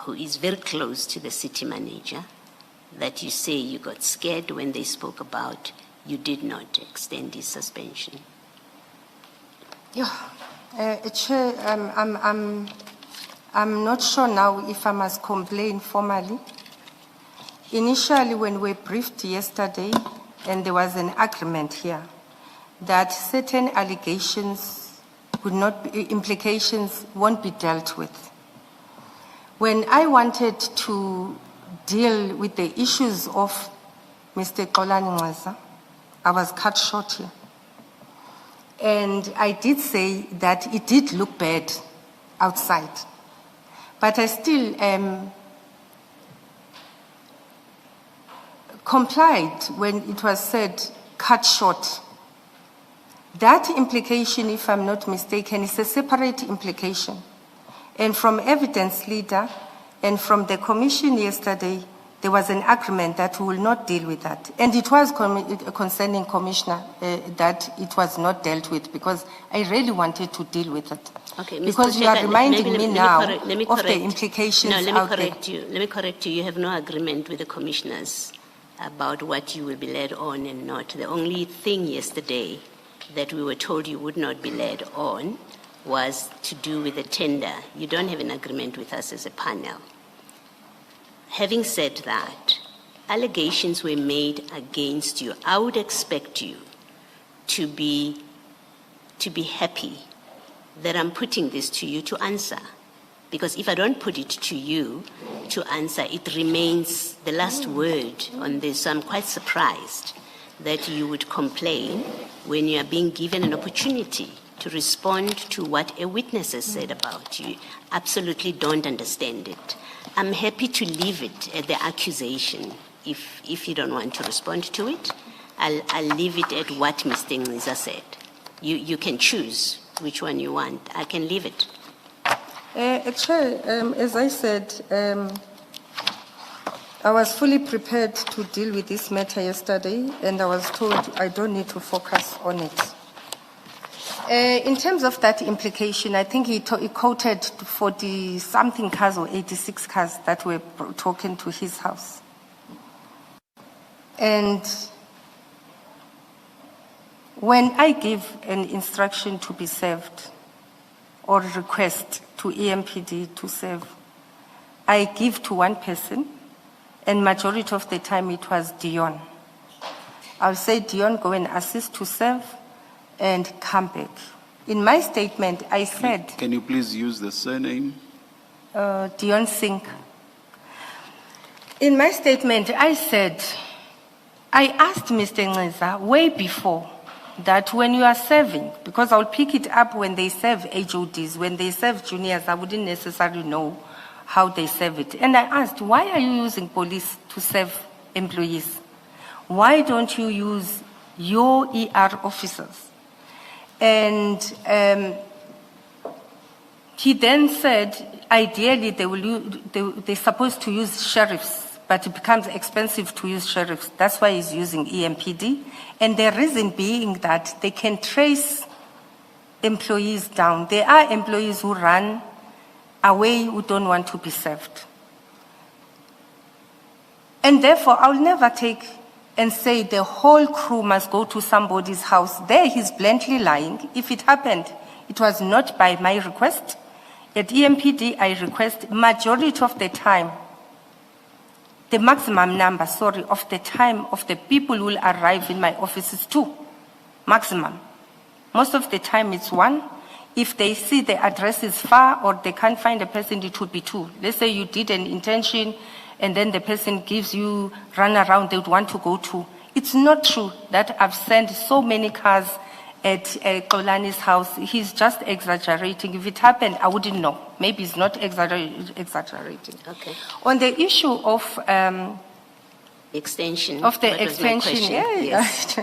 who is very close to the city manager, that you say you got scared when they spoke about, you did not extend his suspension. Yeah, Chair, I'm not sure now if I must complain formally. Initially, when we briefed yesterday, and there was an agreement here that certain allegations would not be, implications won't be dealt with. When I wanted to deal with the issues of Mr. Ekurhuleni Municipality, I was cut short here. And I did say that it did look bad outside. But I still complied when it was said cut short. That implication, if I'm not mistaken, is a separate implication. And from evidence leader and from the commission yesterday, there was an agreement that we will not deal with that. And it was concerning Commissioner that it was not dealt with, because I really wanted to deal with it. Okay, because you are reminding me now of the implications No, let out me correct you. Let me correct you. You have no agreement with the commissioners about what you will be led on and not. The only thing yesterday that we were told you would not be led on was to do with the tender. You don't have an agreement with us as a panel. Having said that, allegations were made against you. I would expect you to be happy that I'm putting this to you to answer. Because if I don't put it to you to answer, it remains the last word on this. So I'm quite surprised that you would complain when you are being given an opportunity to respond to what a witness has said about you. Absolutely don't understand it. I'm happy to leave it at the accusation. If you don't want to respond to it, I'll leave it at what Mr. Ngiza said. You can choose which one you want. I can leave it. Chair, as I said, I was fully prepared to deal with this matter yesterday, and I was told I don't need to focus on it. In terms of that implication, I think he quoted 40-something cars or 86 cars that were taken to his house. And when I give an instruction to be served or request to EMPD to serve, I give to one person, and majority of the time it was Dion. I'll say, Dion, go and assist to serve and come back. In my statement, I said... Can you please use the surname? Dion Singh. In my statement, I said, I asked Mr. Ngiza way before that when you are serving, because I'll pick it up when they serve HODs, when they serve juniors, I wouldn't necessarily know how they serve it. And I asked, why are you using police to serve employees? Why don't you use your ER officers? And he then said, ideally they're supposed to use sheriffs, but it becomes expensive to use sheriffs. That's why he's using EMPD. And the reason being that they can trace employees down. There are employees who run away who don't want to be served. And therefore, I'll never take and say the whole crew must go to somebody's house. There he's bluntly lying. If it happened, it was not by my request. At EMPD, I request majority of the time, the maximum number, of the time of the people who will arrive in my office is 2, maximum. Most of the time it's 1. If they see the address is far or they can't find a person, it would be 2. Let's say you did an intention and then the person gives you run around, they would want to go to. It's not true that I've sent so many cars at Ekurhuleni's house. He's just exaggerating. If it happened, I wouldn't know. Maybe he's not exaggerating. Okay. On the issue of extension. Of the what was my extension, question? yes.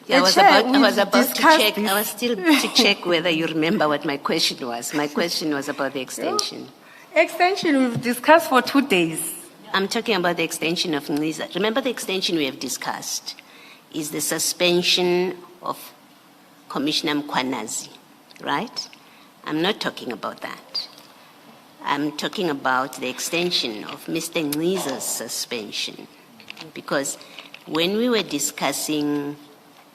Yeah, I was Chair, about to discussed check. this. I was still to check whether you remember what my question was. My question was about the extension. Extension we've discussed for 2 days. I'm talking about the extension of Ngiza. Remember the extension we have discussed is the suspension of Commissioner Mkhwanazi, right? I'm not talking about that. I'm talking about the extension of Mr. Ngiza's suspension. Because when we were discussing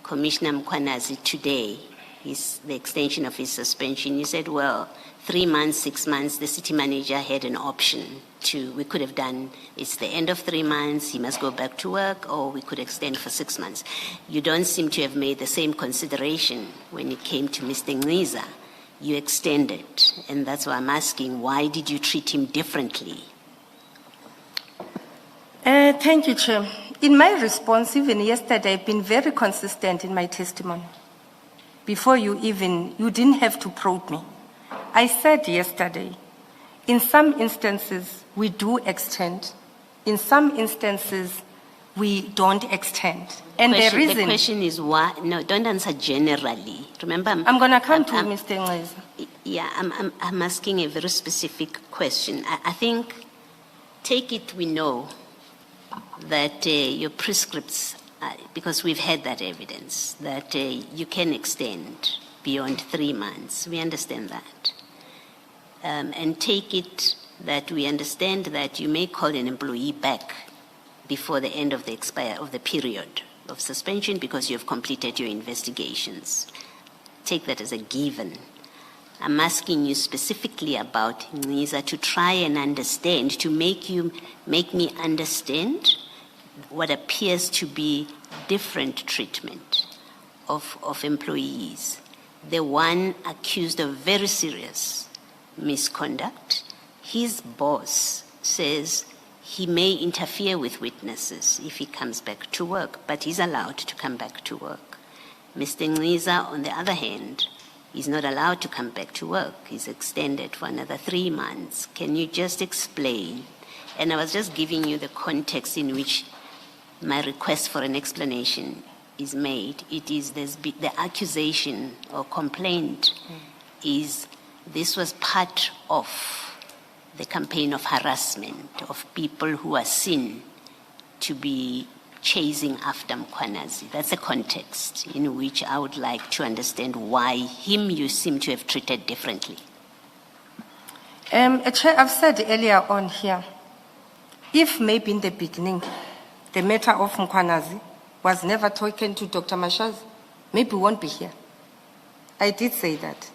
Commissioner Mkhwanazi today, the extension of his suspension, you said, well, 3 months, 6 months, the city manager had an option we could have done, it's the end of 3 months, he must go back to work, or we could extend for 6 months. You don't seem to have made the same consideration when it came to Mr. Ngiza. You extended, and that's why I'm asking, why did you treat him differently? Thank you, Chair. In my response, even yesterday, I've been very consistent in my testimony. Before you didn't have to probe me. I said yesterday, in some instances, we do extend. In some instances, we don't extend. And the reason... The question is why... No, don't answer generally. Remember... I'm going to come to Mr. Ngiza. Yeah, I'm asking a very specific question. I think, take it we know that your prescripts, because we've had that evidence, that you can extend beyond 3 months. We understand that. And take it that we understand that you may call an employee back before the end of the period of suspension because you have completed your investigations. Take that as a given. I'm asking you specifically about Ngiza to try and understand, to make me understand what appears to be different treatment of employees. The one accused of very serious misconduct, his boss says he may interfere with witnesses if he comes back to work, but he's allowed to come back to work. Mr. Ngqiza, on the other hand, is not allowed to come back to work. He's extended for another 3 months. Can you just explain? And I was just giving you the context in which my request for an explanation is made. It is the accusation or complaint is this was part of the campaign of harassment of people who are seen to be chasing after Mkhwanazi. That's a context in which I would like to understand why him you seem to have treated differently. Chair, I've said earlier on here, if maybe in the beginning, the matter of Mkhwanazi was never taken to Dr. Mashazi, maybe we won't be here. I did say that.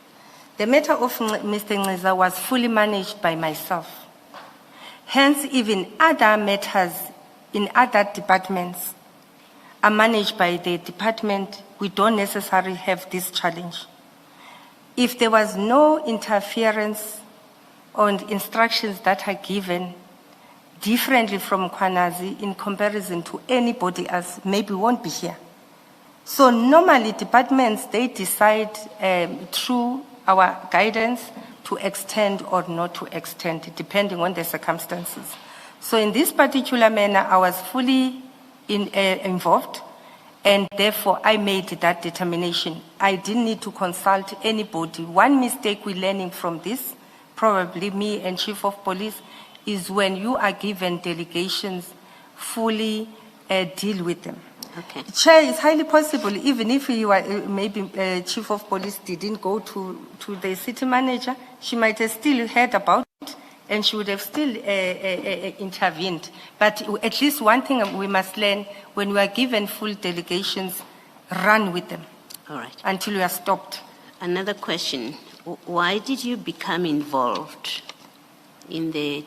The matter of Mr. Ngqiza was fully managed by myself. Hence, even other matters in other departments are managed by the department. We don't necessarily have this challenge. If there was no interference on instructions that are given differently from Mkhwanazi in comparison to anybody else, maybe we won't be here. So normally departments, they decide through our guidance to extend or not to extend, depending on the circumstances. So in this particular manner, I was fully involved, and therefore I made that determination. I didn't need to consult anybody. One mistake we're learning from this, probably me and Chief of Police, is when you are given delegations, fully deal with them. Okay. Chair, it's highly possible, even if you are maybe Chief of Police didn't go to the city manager, she might have still heard about it and she would have still intervened. But at least one thing we must learn, when we are given full delegations, run with them. All right. Until you are stopped. Another question. Why did you become involved in the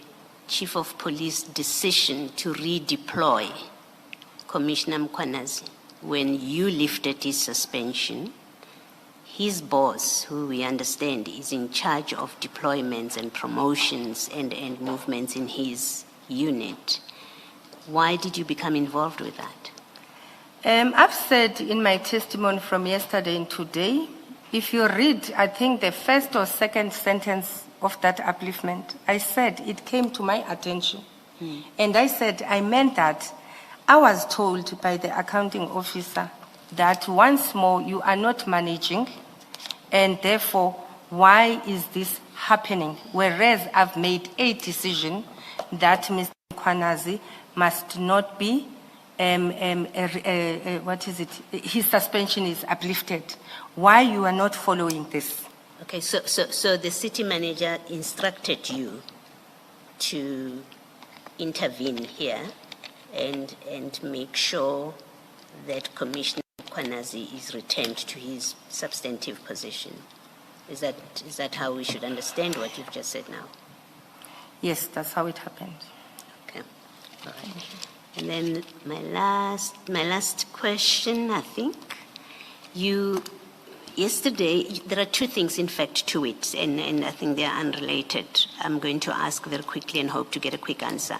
Chief of Police decision to redeploy Commissioner Mkhwanazi when you lifted his suspension? His boss, who we understand is in charge of deployments and promotions and movements in his unit. Why did you become involved with that? I've said in my testimony from yesterday and today, if you read, I think the first or second sentence of that upliftment, I said it came to my attention. And I said, I meant that I was told by the accounting officer that once more you are not managing, and therefore, why is this happening? Whereas I've made a decision that Mr. Mkhwanazi must not be, his suspension is uplifted. Why you are not following this? Okay, so the city manager instructed you to intervene here and make sure that Commissioner Mkhwanazi is returned to his substantive position. Is that how we should understand what you've just said now? Yes, that's how it happened. Okay, all right. And then my last question, I think. Yesterday, there are two things, in fact, to it, and I think they are unrelated. I'm going to ask very quickly and hope to get a quick answer.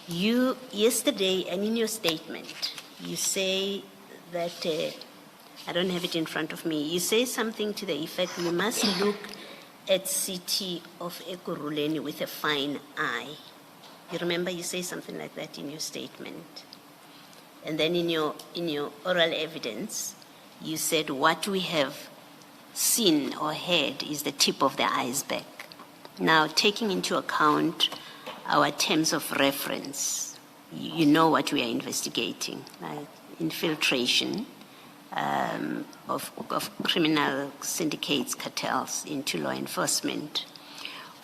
You, yesterday, and in your statement, you say that, I don't have it in front of me, you say something to the effect, we must look at city of Ekurhuleni with a fine eye. You remember you say something like that in your statement. And then in your oral evidence, you said what we have seen or heard is the tip of the iceberg. Now, taking into account our terms of reference, you know what we are investigating, like infiltration of criminal syndicates, cartels into law enforcement.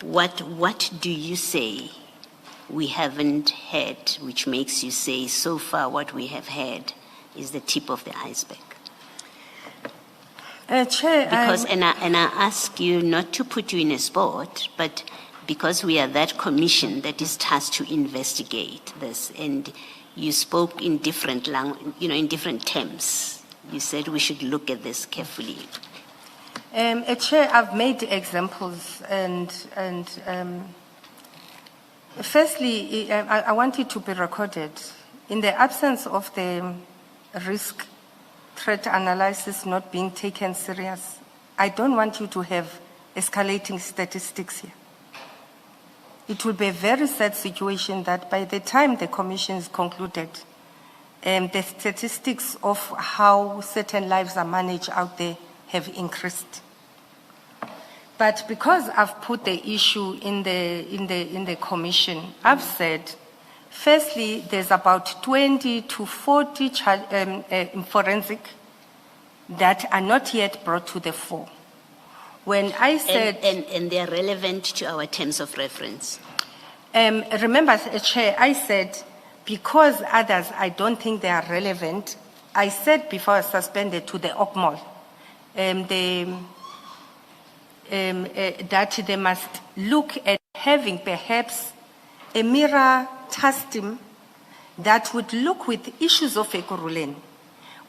What do you say we haven't heard, which makes you say so far what we have heard is the tip of the iceberg? Chair, because, and I ask you not to put you in a spot, but because we are that commission that is tasked to investigate this, and you spoke in different in different terms. You said we should look at this carefully. Chair, I've made examples, and firstly, I want it to be recorded. In the absence of the risk threat analysis not being taken serious, I don't want you to have escalating statistics here. It will be a very sad situation that by the time the commission is concluded, the statistics of how certain lives are managed out there have increased. But because I've put the issue in the commission, I've said, firstly, there's about 20 to 40 forensic that are not yet brought to the fore. When I said... And they are relevant to our terms of reference. Remember, Chair, I said, because others, I don't think they are relevant, I said before I suspended to the OCMOL, that they must look at having perhaps a mirror task team that would look with issues of Ekurhuleni,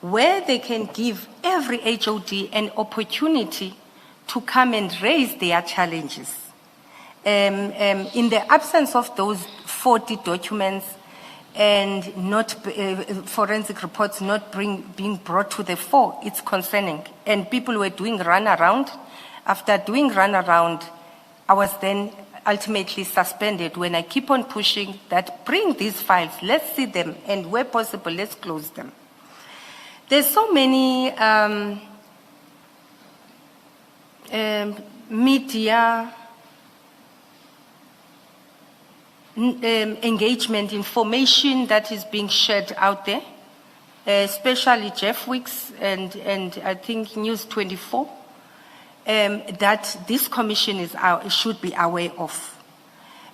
where they can give every HOD an opportunity to come and raise their challenges. In the absence of those 40 documents and not forensic reports not being brought to the fore, it's concerning. And people were doing runaround. After doing runaround, I was then ultimately suspended when I keep on pushing that bring these files, let's see them, and where possible, let's close them. There's so many media engagement information that is being shared out there, especially Jeff Wicks and I think News 24, that this commission should be aware of.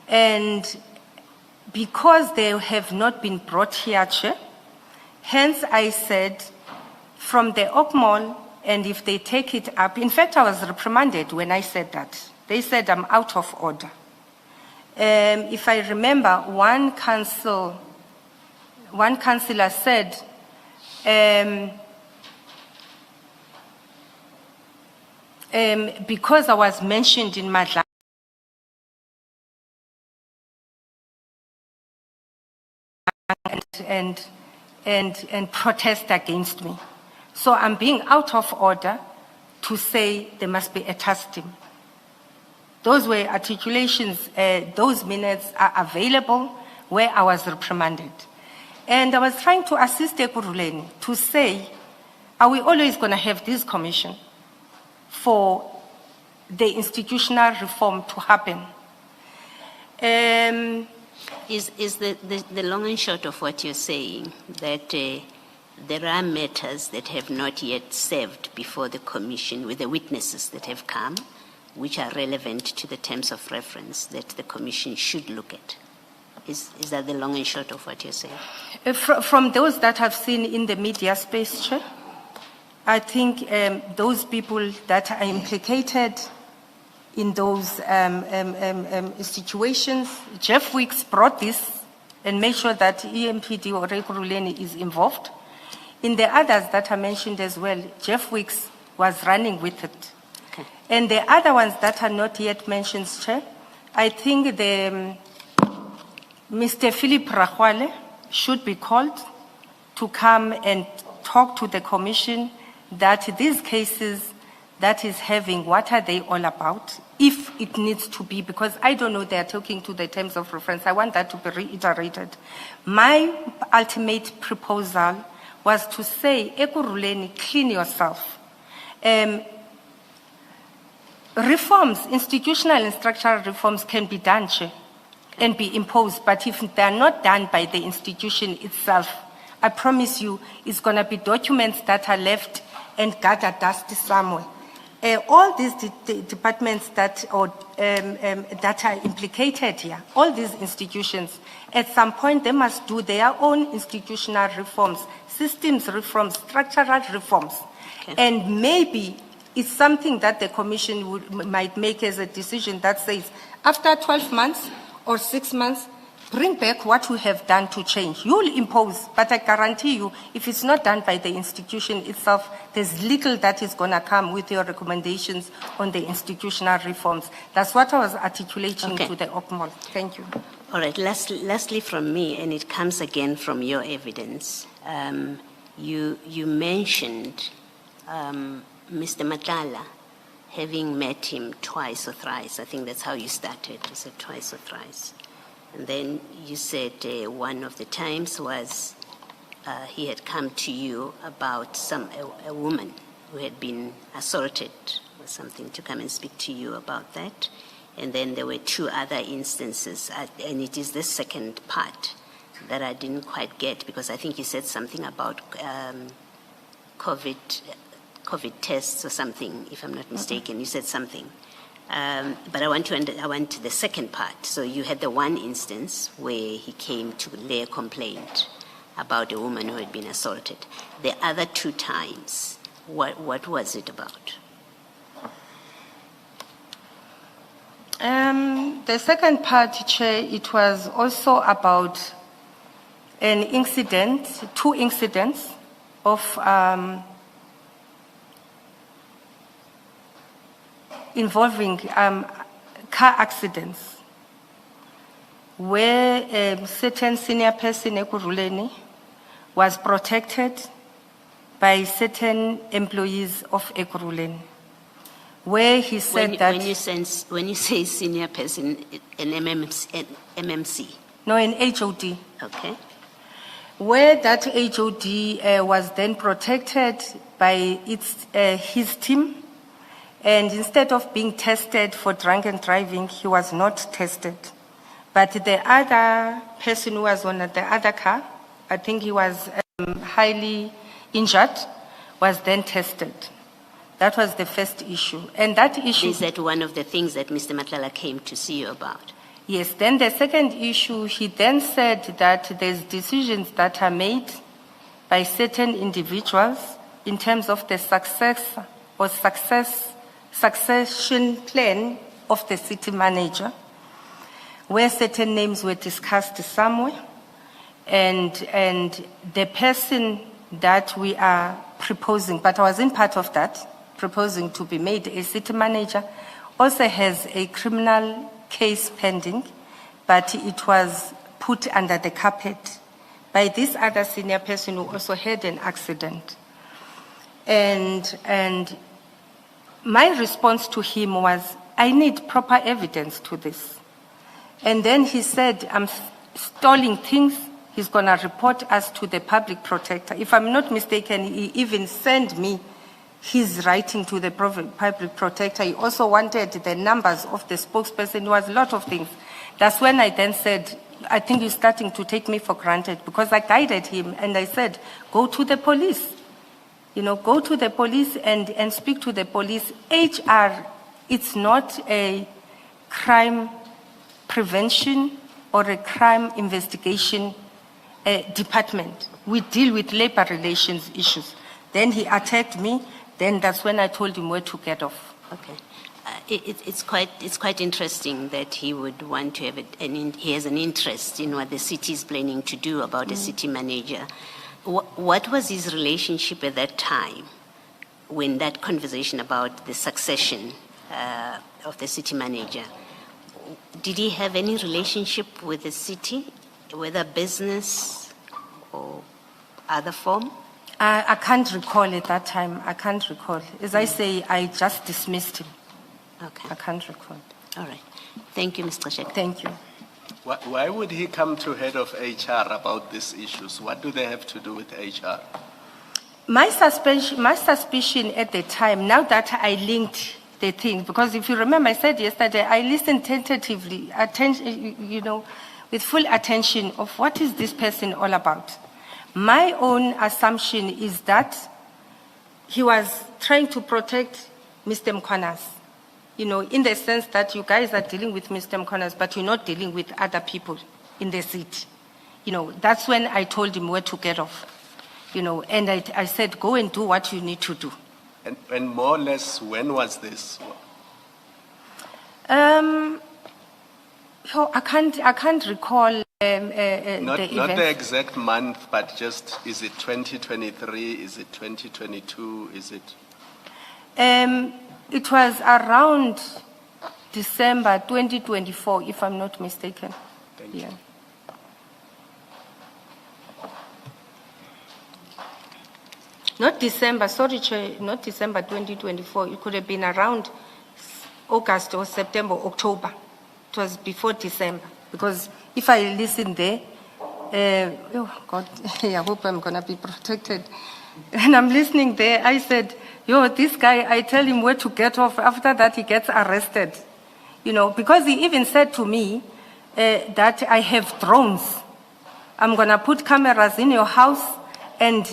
And because they have not been brought here, Chair, hence I said from the OCMOL, and if they take it up, in fact I was reprimanded when I said that. They said I'm out of order. If I remember, one councillor said, because I was mentioned in Madlanga and protest against me. So I'm being out of order to say there must be a task team. Those were articulations, those minutes are available where I was reprimanded. And I was trying to assist Ekurhuleni to say, are we always going to have this commission for the institutional reform to happen? Is the long and short of what you're saying that there are matters that have not yet served before the commission with the witnesses that have come, which are relevant to the terms of reference that the commission should look at? Is that the long and short of what you're saying? From those that I've seen in the media space, Chair, I think those people that are implicated in those situations, Jeff Wicks brought this and made sure that EMPD or Ekurhuleni is involved. In the others that I mentioned as well, Jeff Wicks was running with it. Okay. And the other ones that are not yet mentioned, Chair, I think Mr. Philip Rahwale should be called to come and talk to the commission that these cases that is having, what are they all about, if it needs to be, because I don't know they are talking to the terms of reference. I want that to be reiterated. My ultimate proposal was to say, Ekurhuleni, clean yourself. Reforms, institutional and structural reforms can be done, Chair, and be imposed, but if they are not done by the institution itself, I promise you it's going to be documents that are left and gather dust somewhere. All these departments that are implicated here, all these institutions, at some point they must do their own institutional reforms, systems reforms, structural reforms. Okay. And maybe it's something that the commission might make as a decision that says, after 12 months or 6 months, bring back what we have done to change. You will impose, but I guarantee you, if it's not done by the institution itself, there's little that is going to come with your recommendations on the institutional reforms. That's what I was articulating to the OCMOL. Thank you. All right, lastly from me, and it comes again from your evidence, you mentioned Mr. Matala having met him twice or thrice. I think that's how you started. You said twice or thrice. And then you said one of the times was he had come to you about a woman who had been assaulted or something, to come and speak to you about that. And then there were two other instances, and it is the second part that I didn't quite get, because I think you said something about COVID tests or something, if I'm not mistaken. You said something. But I want the second part. So you had the one instance where he came to lay a complaint about a woman who had been assaulted. The other two times, what was it about? The second part, Chair, it was also about an incident, two incidents of involving car accidents, where a certain senior person, Ekurhuleni, was protected by certain employees of Ekurhuleni, where he said when you say senior person, an MMC. No, an HOD. Okay. Where that HOD was then protected by his team, and instead of being tested for drunken driving, he was not tested. But the other person who was on the other car, I think he was highly injured, was then tested. That was the first issue. And that issue... Is that one of the things that Mr. Matlala came to see you about? Yes. Then the second issue, he then said that there's decisions that are made by certain individuals in terms of the success or succession plan of the city manager, where certain names were discussed somewhere, and the person that we are proposing, but I wasn't part of that, proposing to be made a city manager, also has a criminal case pending, but it was put under the carpet by this other senior person who also had an accident. And my response to him was, I need proper evidence to this. And then he said, I'm stalling things. He's going to report us to the public protector. If I'm not mistaken, he even sent me his writing to the public protector. He also wanted the numbers of the spokesperson. It was a lot of things. That's when I then said, I think you're starting to take me for granted, because I guided him and I said, go to the police. Go to the police and speak to the police. HR, it's not a crime prevention or a crime investigation department. We deal with labor relations issues. Then he attacked me. Then that's when I told him where to get off. Okay. It's quite interesting that he would want to have he has an interest in what the city is planning to do about a city manager. What was his relationship at that time when that conversation about the succession of the city manager? Did he have any relationship with the city, whether business or other form? I can't recall at that time. I can't recall. As I say, I just dismissed him. Okay. I can't recall. All right. Thank you, Mr. Gxasheka. Thank you. Why would he come to head of HR about these issues? What do they have to do with HR? My suspicion at the time, now that I linked the thing, because if you remember, I said yesterday, I listened tentatively, with full attention of what is this person all about. My own assumption is that he was trying to protect Mr. Mkhonas, in the sense that you guys are dealing with Mr. Mkhonas, but you're not dealing with other people in the city. That's when I told him where to get off, and I said, go and do what you need to do. And more or less, when was this? I can't recall the not event. the exact month, but just, is it 2023? Is it 2022? Is it? It was around December 2024, if I'm not mistaken. Thank you. Not December, sorry, Chair, not December 2024. It could have been around August or September, October. It was before December. Because if I listen there, oh God, I hope I'm going to be protected. And I'm listening there, I said, yo, this guy, I tell him where to get off. After that, he gets arrested. You know, because he even said to me that I have drones. I'm going to put cameras in your house and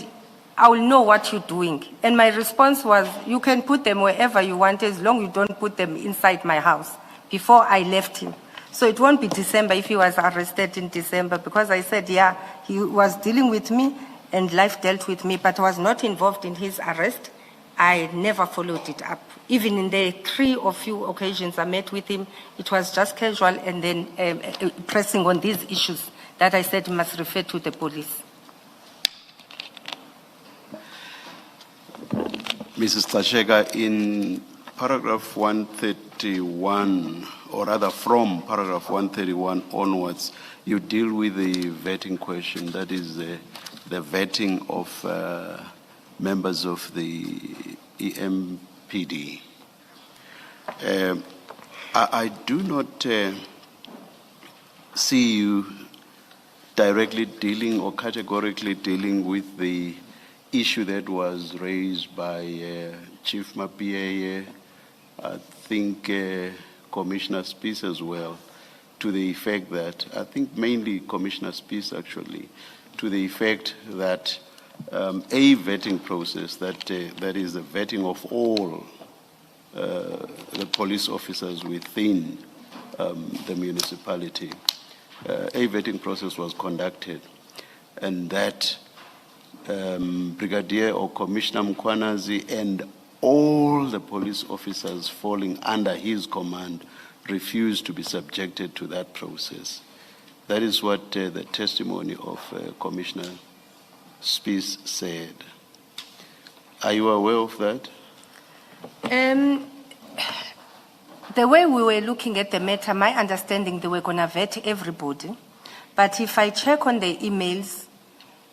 I will know what you're doing. And my response was, you can put them wherever you want as long as you don't put them inside my house, before I left him. So it won't be December if he was arrested in December, because I said, yeah, he was dealing with me and life dealt with me, but was not involved in his arrest. I never followed it up. Even in the 3 or few occasions I met with him, it was just casual and then pressing on these issues that I said must refer to the police. Mrs. Gxasheka, in paragraph 131, or rather from paragraph 131 onwards, you deal with the vetting question, that is the vetting of members of the EMPD. I do not see you directly dealing or categorically dealing with the issue that was raised by Chief Mapia, I think Commissioner Spies as well, to the effect that, I think mainly Commissioner Spies actually, to the effect that a vetting process, that is the vetting of all the police officers within the municipality, a vetting process was conducted, and that Brigadier or Commissioner Mkwanazi and all the police officers falling under his command refused to be subjected to that process. That is what the testimony of Commissioner Spies said. Are you aware of that? The way we were looking at the matter, my understanding, they were going to vet everybody. But if I check on the emails,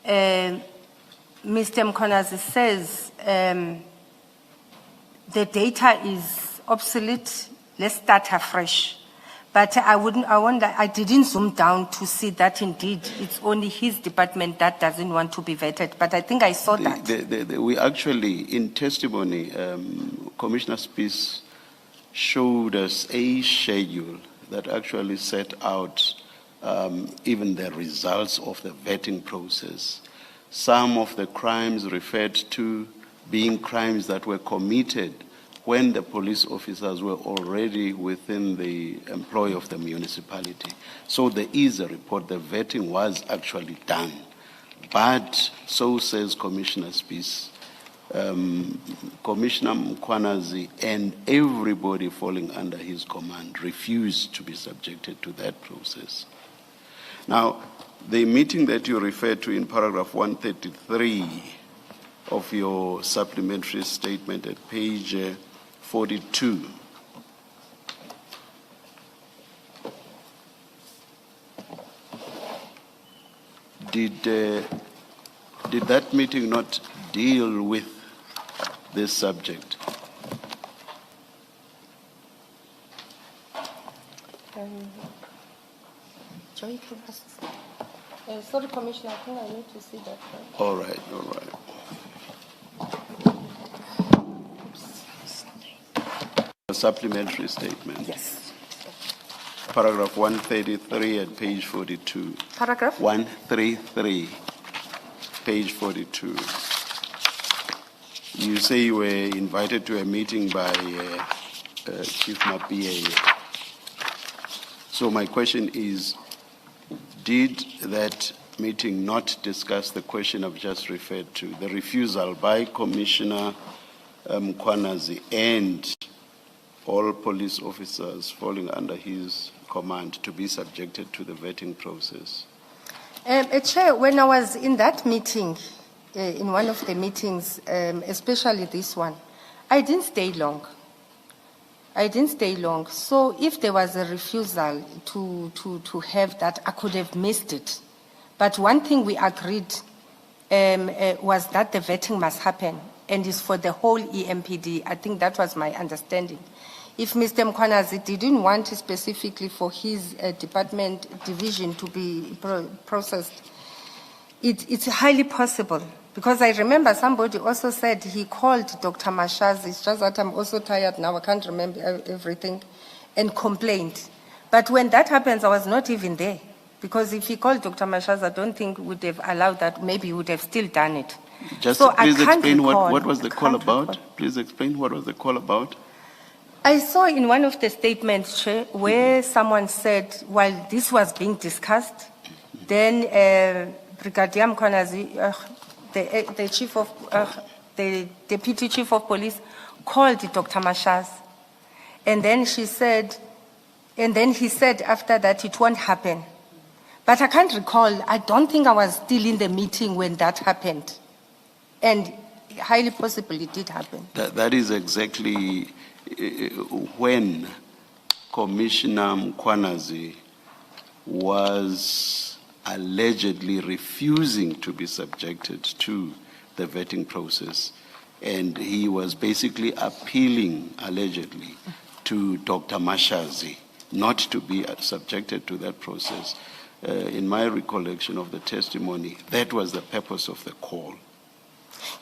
Mr. Mkonazi says the data is obsolete, let's start afresh. But I didn't zoom down to see that indeed it's only his department that doesn't want to be vetted. But I think I saw that. We actually, in testimony, Commissioner Spies showed us a schedule that actually set out even the results of the vetting process. Some of the crimes referred to being crimes that were committed when the police officers were already within the employ of the municipality. So there is a report, the vetting was actually done. But, so says Commissioner Spies, Commissioner Mkwanazi and everybody falling under his command refused to be subjected to that process. Now, the meeting that you referred to in paragraph 133 of your supplementary statement at page 42. Did that meeting not deal with this subject? Joy, sorry, Commissioner, I think I need to see that. All right, all right. A supplementary statement. Yes. Paragraph 133 at page 42. Paragraph? 133, page 42. You say you were invited to a meeting by Chief Mapia. So my question is, did that meeting not discuss the question I've just referred to, the refusal by Commissioner Mkwanazi and all police officers falling under his command to be subjected to the vetting process? Chair, when I was in that meeting, in one of the meetings, especially this one, I didn't stay long. So if there was a refusal to have that, I could have missed it. But one thing we agreed was that the vetting must happen and is for the whole EMPD. I think that was my understanding. If Mr. Mkwanazi didn't want specifically for his department division to be processed, it's highly possible. Because I remember somebody also said he called Dr. Mashaz, it's just that I'm also tired now, I can't remember everything, and complained. But when that happens, I was not even there. Because if he called Dr. Mashaz, I don't think would have allowed that, maybe he would have still done it. Just So please I can't explain recall, what was the I call can't about. recall. Please explain what was the call about. I saw in one of the statements, Chair, where someone said, while this was being discussed, then Brigadier Mkwanazi, the chief of, the deputy chief of police, called Dr. Mashaz, and then she said, and then he said after that it won't happen. But I can't recall. I don't think I was still in the meeting when that happened, and highly possible it did happen. That is exactly when Commissioner Mkwanazi was allegedly refusing to be subjected to the vetting process, and he was basically appealing, allegedly, to Dr. Mashazi not to be subjected to that process. In my recollection of the testimony, that was the purpose of the call.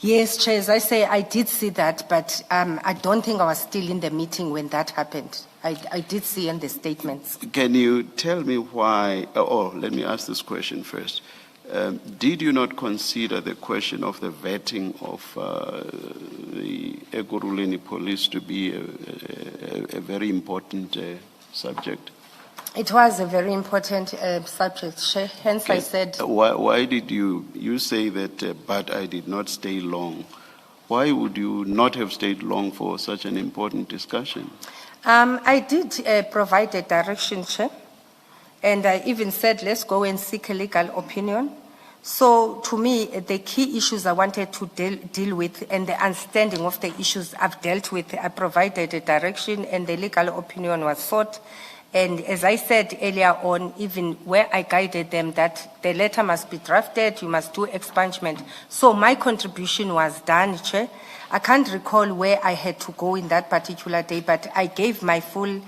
Yes, Chair, as I say, I did see that, but I don't think I was still in the meeting when that happened. I did see in the statements. Can you tell me why, let me ask this question first. Did you not consider the question of the vetting of the Ekurhuleni police to be a very important subject? It was a very important subject, Chair. Hence Okay. I said, Why did you say that, but I did not stay long? Why would you not have stayed long for such an important discussion? I did provide a direction, Chair, and I even said, let's go and seek a legal opinion. So to me, the key issues I wanted to deal with and the understanding of the issues I've dealt with, I provided a direction and the legal opinion was sought. And as I said earlier on, even where I guided them that the letter must be drafted, you must do expungement. So my contribution was done, Chair. I can't recall where I had to go in that particular day, but I gave my full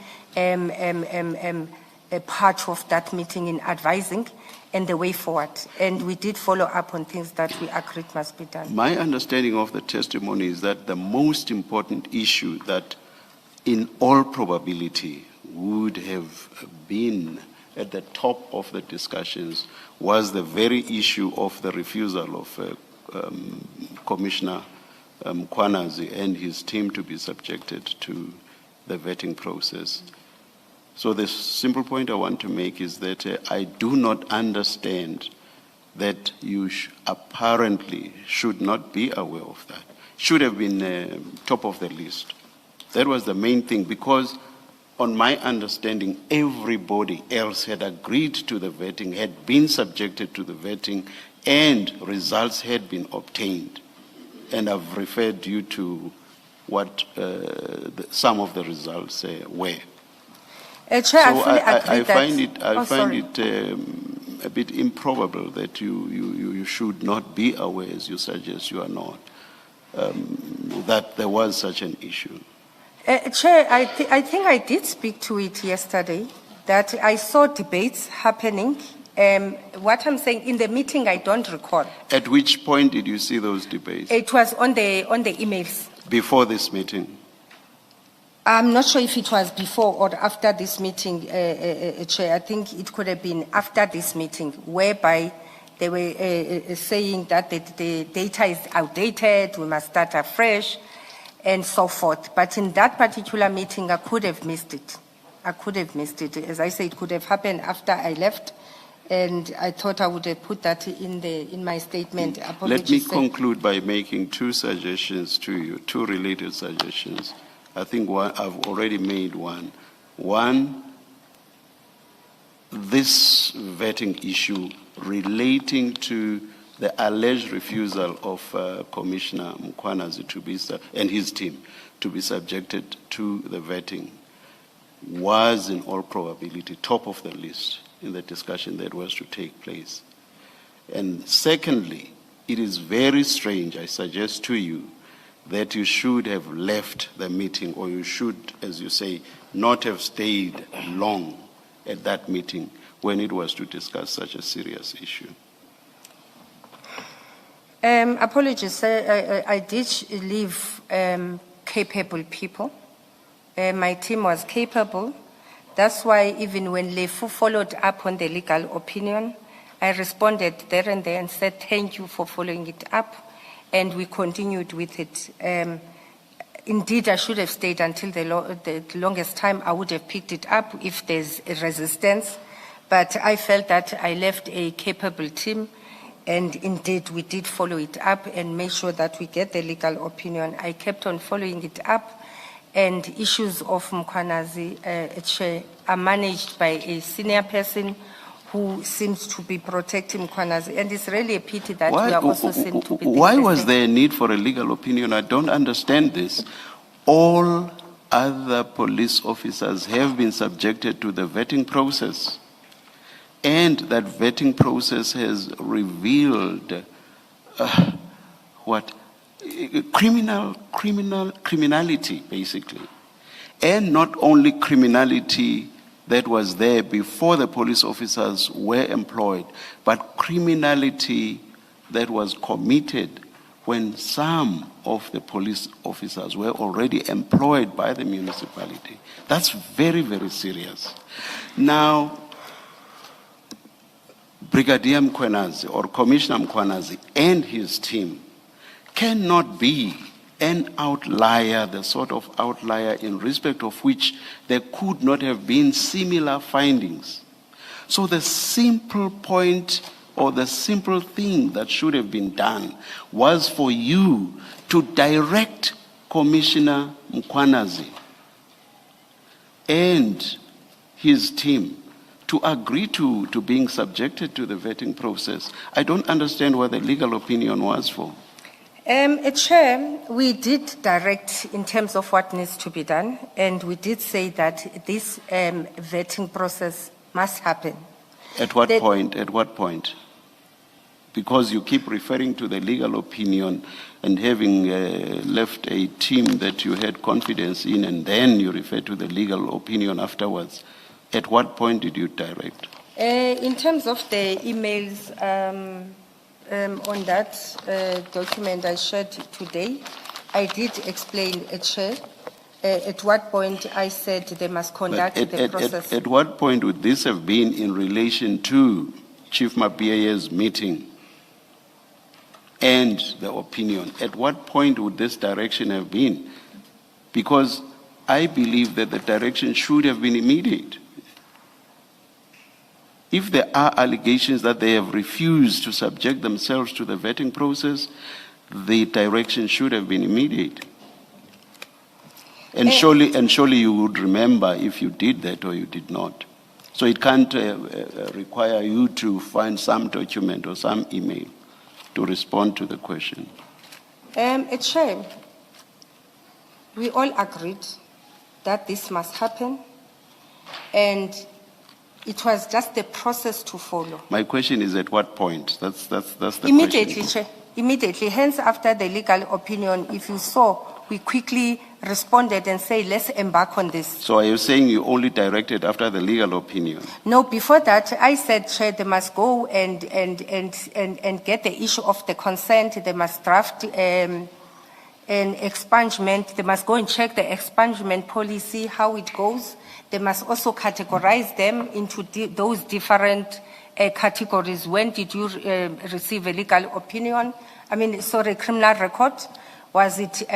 part of that meeting in advising and the way forward. And we did follow up on things that we agreed must be done. My understanding of the testimony is that the most important issue that in all probability would have been at the top of the discussions was the very issue of the refusal of Commissioner Mkwanazi and his team to be subjected to the vetting process. So the simple point I want to make is that I do not understand that you apparently should not be aware of that. Should have been top of the list. That was the main thing, because on my understanding, everybody else had agreed to the vetting, had been subjected to the vetting, and results had been obtained. And I've referred you to what some of the results were. Chair, So I fully agree I find that. it a bit improbable that you should not be aware, as you suggest you are not, that there was such an issue. Chair, I think I did speak to it yesterday, that I saw debates happening. What I'm saying, in the meeting, I don't recall. At which point did you see those debates? It was on the emails. Before this meeting? I'm not sure if it was before or after this meeting, Chair. I think it could have been after this meeting, whereby they were saying that the data is outdated, we must start afresh, and so forth. But in that particular meeting, I could have missed it. I could have missed it. As I say, it could have happened after I left, and I thought I would have put that in my statement. Let me conclude by making two suggestions to you, two related suggestions. I think I've already made one. One, this vetting issue relating to the alleged refusal of Commissioner Mkwanazi and his team to be subjected to the vetting was in all probability top of the list in the discussion that was to take place. And secondly, it is very strange, I suggest to you, that you should have left the meeting, or you should, as you say, not have stayed long at that meeting when it was to discuss such a serious issue. Apologies, sir. I did leave capable people. My team was capable. That's why even when Lefu followed up on the legal opinion, I responded there and there and said, thank you for following it up. And we continued with it. Indeed, I should have stayed until the longest time. I would have picked it up if there's a resistance. But I felt that I left a capable team. And indeed, we did follow it up and make sure that we get the legal opinion. I kept on following it up. And issues of Mkhwanazi are managed by a senior person who seems to be protecting Mkhwanazi. And it's really a pity that we are also seen to be... Why was there a need for a legal opinion? I don't understand this. All other police officers have been subjected to the vetting process. And that vetting process has revealed criminality, basically. And not only criminality that was there before the police officers were employed, but criminality that was committed when some of the police officers were already employed by the municipality. That's very, very serious. Now, Brigadier Mkhwanazi or Commissioner Mkhwanazi and his team cannot be an outlier, the sort of outlier in respect of which there could not have been similar findings. So the simple point or the simple thing that should have been done was for you to direct Commissioner Mkhwanazi and his team to agree to being subjected to the vetting process. I don't understand what the legal opinion was for. Chair, we did direct in terms of what needs to be done, and we did say that this vetting process must happen. At what point? At what point? Because you keep referring to the legal opinion and having left a team that you had confidence in, and then you refer to the legal opinion afterwards. At what point did you direct? In terms of the emails on that document I shared today, I did explain, Chair, at what point I said they must conduct the process. At what point would this have been in relation to Chief Mapia's meeting and the opinion? At what point would this direction have been? Because I believe that the direction should have been immediate. If there are allegations that they have refused to subject themselves to the vetting process, the direction should have been immediate. And surely you would remember if you did that or you did not. So it can't require you to find some document or some email to respond to the question. Chair, we all agreed that this must happen, and it was just the process to follow. My question is at what point? That's the immediately, question. Chair, immediately. Hence, after the legal opinion, if you saw, we quickly responded and said, let's embark on this. So are you saying you only directed after the legal opinion? No, before that, I said, Chair, they must go and get the issue of the consent. They must draft an expungement. They must go and check the expungement policy, how it goes. They must also categorize them into those different categories. When did you receive a legal opinion? Criminal record. Was it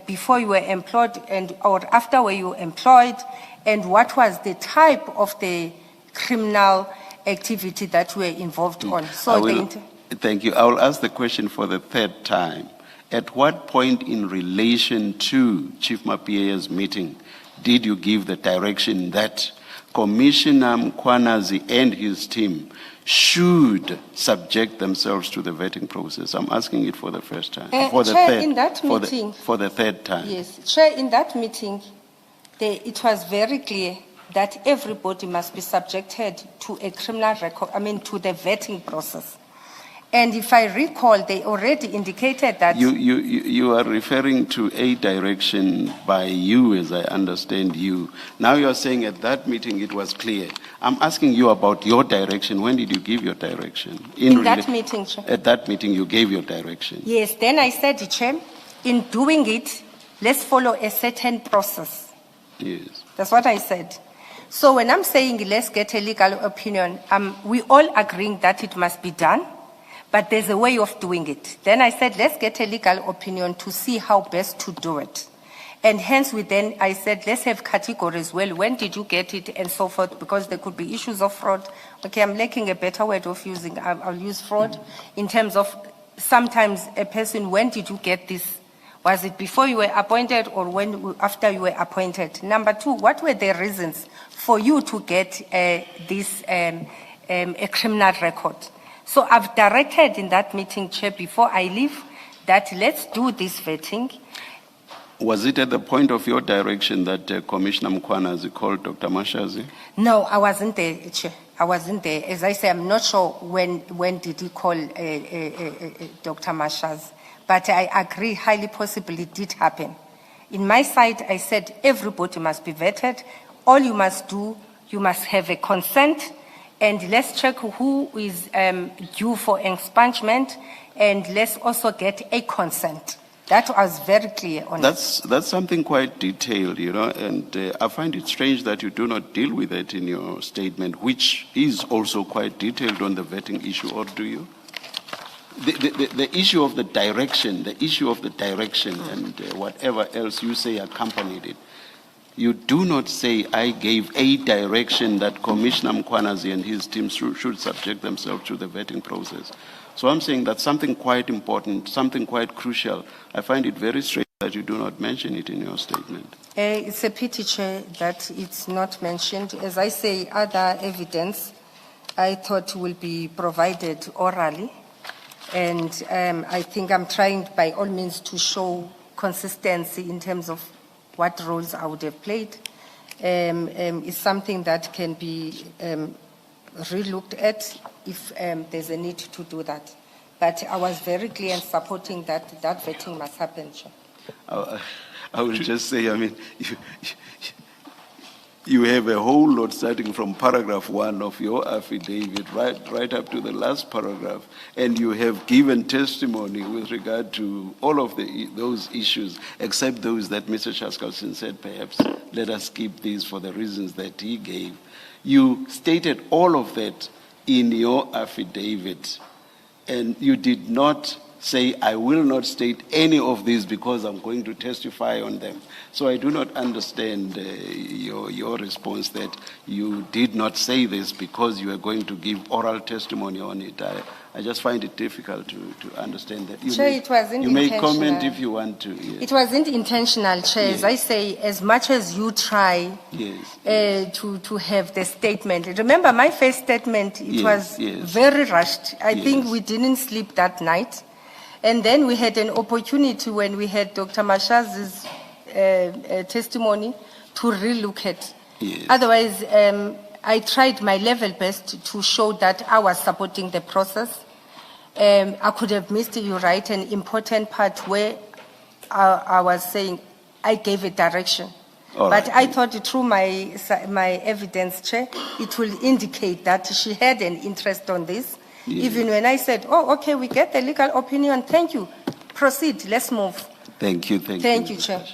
before you were employed or after were you employed? And what was the type of the criminal activity that you were involved on? Thank you. I will ask the question for the third time. At what point in relation to Chief Mapia's meeting did you give the direction that Commissioner Mkhwanazi and his team should subject themselves to the vetting process? I'm asking it for the first time. For the third time. Yes, Chair, in that meeting, it was very clear that everybody must be subjected to a criminal record, to the vetting process. And if I recall, they already indicated that. You are referring to a direction by you, as I understand you. Now you are saying at that meeting it was clear. I'm asking you about your direction. When did you give your direction? In that meeting, Chair. At that meeting you gave your direction. Yes, then I said, Chair, in doing it, let's follow a certain process. Yes. That's what I said. So when I'm saying let's get a legal opinion, we all agreeing that it must be done, but there's a way of doing it. Then I said, let's get a legal opinion to see how best to do it. And hence I said, let's have categories. Well, when did you get it and so forth, because there could be issues of fraud. Okay, I'm lacking a better word of using, I'll use fraud in terms of sometimes a person, when did you get this? Was it before you were appointed or after you were appointed? Number two, what were the reasons for you to get a criminal record? So I've directed in that meeting, Chair, before I leave, that let's do this vetting. Was it at the point of your direction that Commissioner Mkhwanazi called Dr. Mashazi? No, I wasn't there, Chair. I wasn't there. As I say, I'm not sure when did he call Dr. Mashazi. But I agree, highly possibly it did happen. In my side, I said everybody must be vetted. All you must do, you must have a consent, and let's check who is due for expungement, and let's also get a consent. That was very clear on it. That's something quite detailed, and I find it strange that you do not deal with it in your statement, which is also quite detailed on the vetting issue, or do you? The issue of the direction, and whatever else you say accompanied it. You do not say, I gave a direction that Commissioner Mkhwanazi and his team should subject themselves to the vetting process. So I'm saying that's something quite important, something quite crucial. I find it very strange that you do not mention it in your statement. It's a pity, Chair, that it's not mentioned. As I say, other evidence I thought will be provided orally. And I think I'm trying by all means to show consistency in terms of what roles I would have played. It's something that can be re-looked at if there's a need to do that. But I was very clear in supporting that vetting must happen. I will just say, you have a whole lot starting from paragraph 1 of your affidavit right up to the last paragraph, and you have given testimony with regard to all of those issues, except those that Mr. Shaskalson said, perhaps let us keep these for the reasons that he gave. You stated all of that in your affidavit, and you did not say, I will not state any of these because I'm going to testify on them. So I do not understand your response that you did not say this because you are going to give oral testimony on it. I just find it difficult to understand that. You may comment if you want to. Yes. It wasn't intentional, Chair. Yes. As I say, as much as you try to have the statement. Remember, my first statement, it was very rushed. I think we didn't sleep that night. And then we had an opportunity when we had Dr. Mashazi's testimony to relook at. Yes. Otherwise, I tried my level best to show that I was supporting the process. I could have missed, you right, an important part where I was saying I gave a direction. But I thought through my evidence, Chair, it will indicate that she had an interest on this. Even when I said, oh, okay, we get the legal opinion, thank you. Proceed, let's move. Thank you, Thank you, Chair.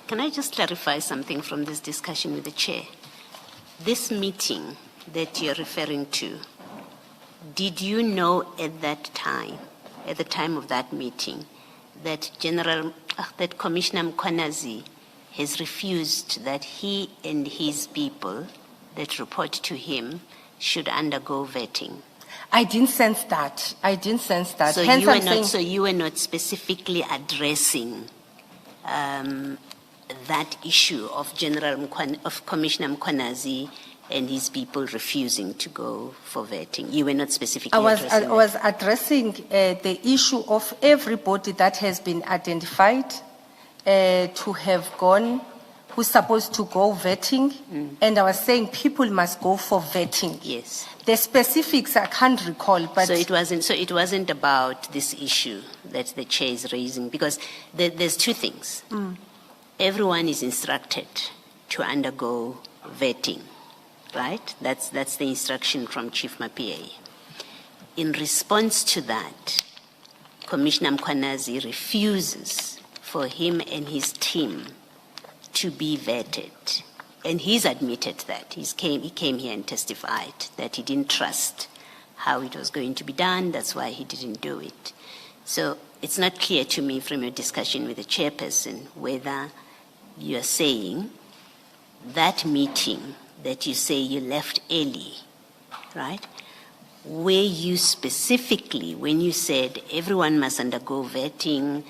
Can I just clarify something from this discussion with the Chair? This meeting that you're referring to, did you know at that time, at the time of that meeting, that that Commissioner Mkhwanazi has refused that he and his people that report to him should undergo vetting? I didn't sense that. So you were not specifically addressing that issue of Commissioner Mkhwanazi and his people refusing to go for vetting. You were not specifically addressing I was addressing the issue of everybody that has been identified to have gone who's supposed to go vetting, and I was saying people must go for vetting. Yes. The specifics I can't recall, but So it wasn't about this issue that the chair is raising, because there's two things. Everyone is instructed to undergo vetting, right? That's the instruction from Chief Mapie. In response to that, Commissioner Mkhwanazi refuses for him and his team to be vetted. And he's admitted that. He came here and testified that he didn't trust how it was going to be done. That's why he didn't do it. So it's not clear to me from your discussion with the chairperson whether you're saying that meeting that you say you left early, right? Where you specifically, when you said everyone must undergo vetting,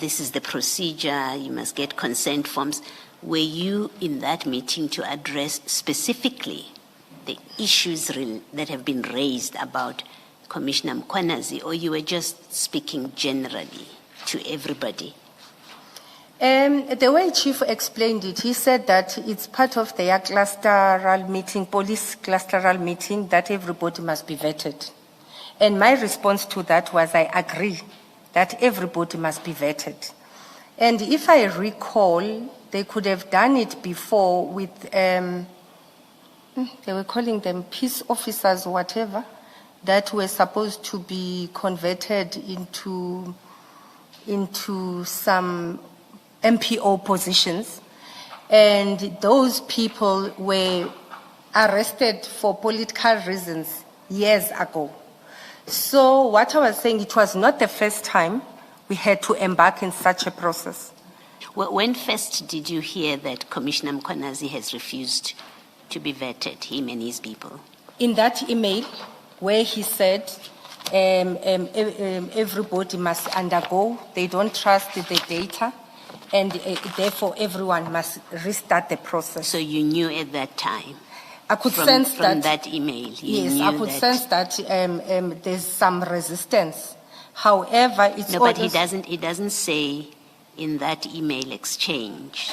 this is the procedure, you must get consent forms, were you in that meeting to address specifically the issues that have been raised about Commissioner Mkhwanazi, or you were just speaking generally to everybody? the way Chief explained it, he said that it's part of their clusteral meeting, police clusteral meeting, that everybody must be vetted. And my response to that was, I agree that everybody must be vetted. And if I recall, they could have done it before with, they were calling them peace officers or whatever, that were supposed to be converted into some MPO positions. And those people were arrested for political reasons years ago. So what I was saying, it was not the first time we had to embark in such a process. When first did you hear that Commissioner Mkhwanazi has refused to be vetted, him and his people? In that email where he said everybody must undergo, they don't trust the data, and therefore everyone must restart the process. So you knew at that time? I could from sense that email? Yes, I could sense that there's some resistance. However, it's no, but he doesn't say in that email exchange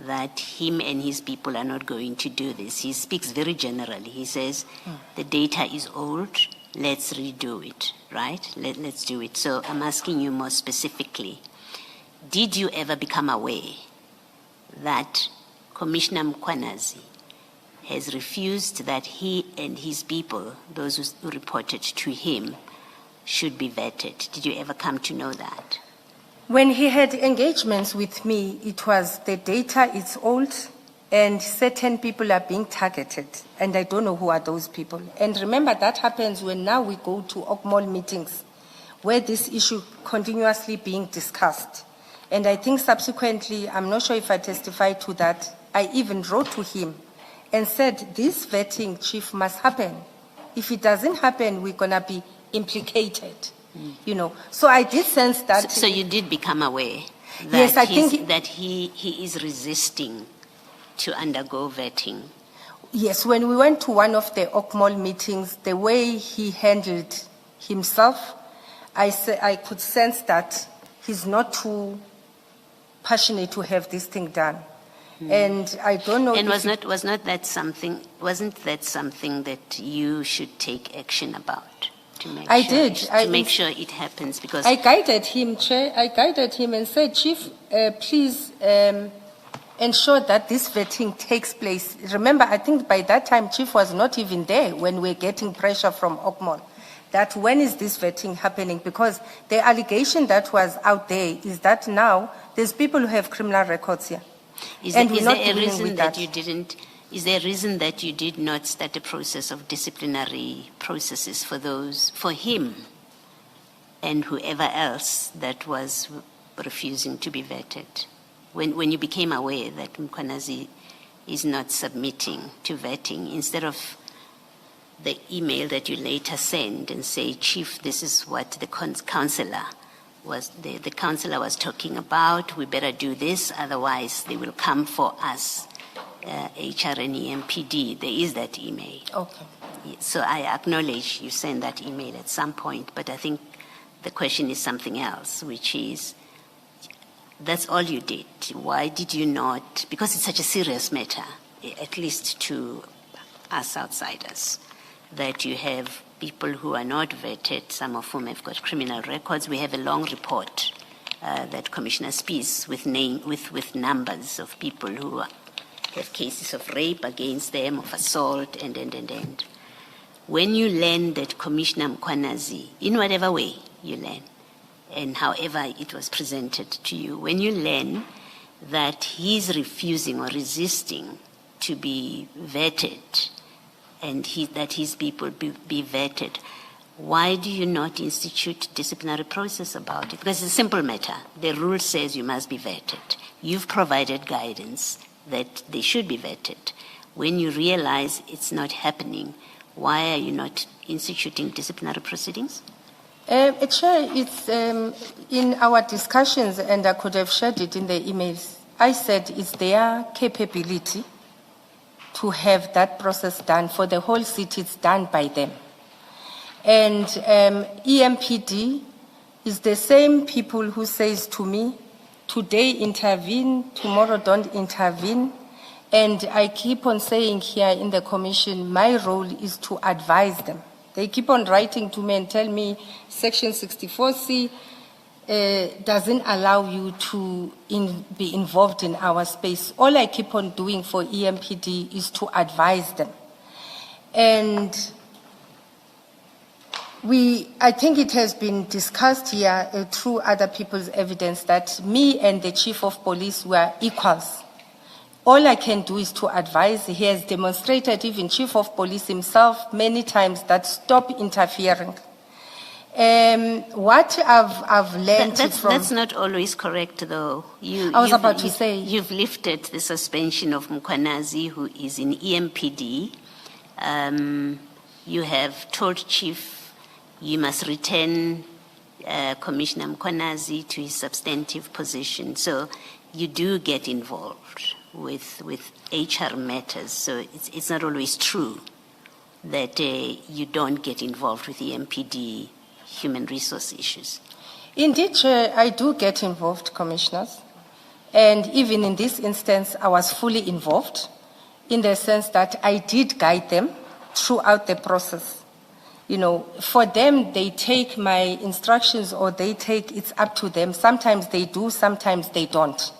that him and his people are not going to do this. He speaks very generally. He says, the data is old, let's redo it, right? Let's do it. So I'm asking you more specifically, did you ever become aware that Commissioner Mkhwanazi has refused that he and his people, those who reported to him, should be vetted? Did you ever come to know that? When he had engagements with me, it was the data is old and certain people are being targeted, and I don't know who are those people. And remember, that happens when now we go to OCMOL meetings where this issue continuously being discussed. And I think subsequently, I'm not sure if I testified to that, I even wrote to him and said, this vetting, Chief, must happen. If it doesn't happen, we're going to be implicated. You know, so I did sense that. So you did become aware that, yes, I think that he is resisting to undergo vetting. Yes, when we went to one of the OCMOL meetings, the way he handled himself, I could sense that he's not too passionate to have this thing done. And I don't know. And wasn't that something that you should take action about? To make sure it happens, because I guided him, Chair. I guided him and said, Chief, please ensure that this vetting takes place. Remember, I think by that time, Chief was not even there when we were getting pressure from OCMOL. That when is this vetting happening? Because the allegation that was out there is that now there's people who have criminal records here. Is there a reason that you did not start a process of disciplinary processes for him and whoever else that was refusing to be vetted? When you became aware that Mkhwanazi is not submitting to vetting, instead of the email that you later send and say, Chief, this is what the councillor was talking about, we better do this, otherwise they will come for us. HRNE MPD, there is that email. Okay. So I acknowledge you sent that email at some point, but I think the question is something else, which is, That's all you did. Why did you not, because it's such a serious matter, at least to us outsiders, that you have people who are not vetted, some of whom have got criminal records. We have a long report that Commissioner speaks with numbers of people who have cases of rape against them, of assault, and. When you learn that Commissioner Mkhwanazi, in whatever way you learn, and however it was presented to you, when you learn that he's refusing or resisting to be vetted, and that his people be vetted, why do you not institute disciplinary process about it? Because it's a simple matter. The rule says you must be vetted. You've provided guidance that they should be vetted. When you realize it's not happening, why are you not instituting disciplinary proceedings? Chair, it's in our discussions, and I could have shared it in the emails. I said it's their capability to have that process done. For the whole city, it's done by them. And EMPD is the same people who says to me, today intervene, tomorrow don't intervene. And I keep on saying here in the commission, my role is to advise them. They keep on writing to me and tell me Section 64C doesn't allow you to be involved in our space. All I keep on doing for EMPD is to advise them. And I think it has been discussed here through other people's evidence that me and the Chief of Police were equals. All I can do is to advise. He has demonstrated, even Chief of Police himself, many times that stop interfering. What I've learned that's not always correct, though. I was about to say. You've lifted the suspension of Mkhwanazi, who is in EMPD. You have told Chief you must return Commissioner Mkhwanazi to his substantive position. So you do get involved with HR matters. So it's not always true that you don't get involved with the MPD human resource issues. Indeed, Chair, I do get involved, Commissioners. And even in this instance, I was fully involved in the sense that I did guide them throughout the process. You know, for them, they take my instructions or it's up to them. Sometimes they do, sometimes they don't.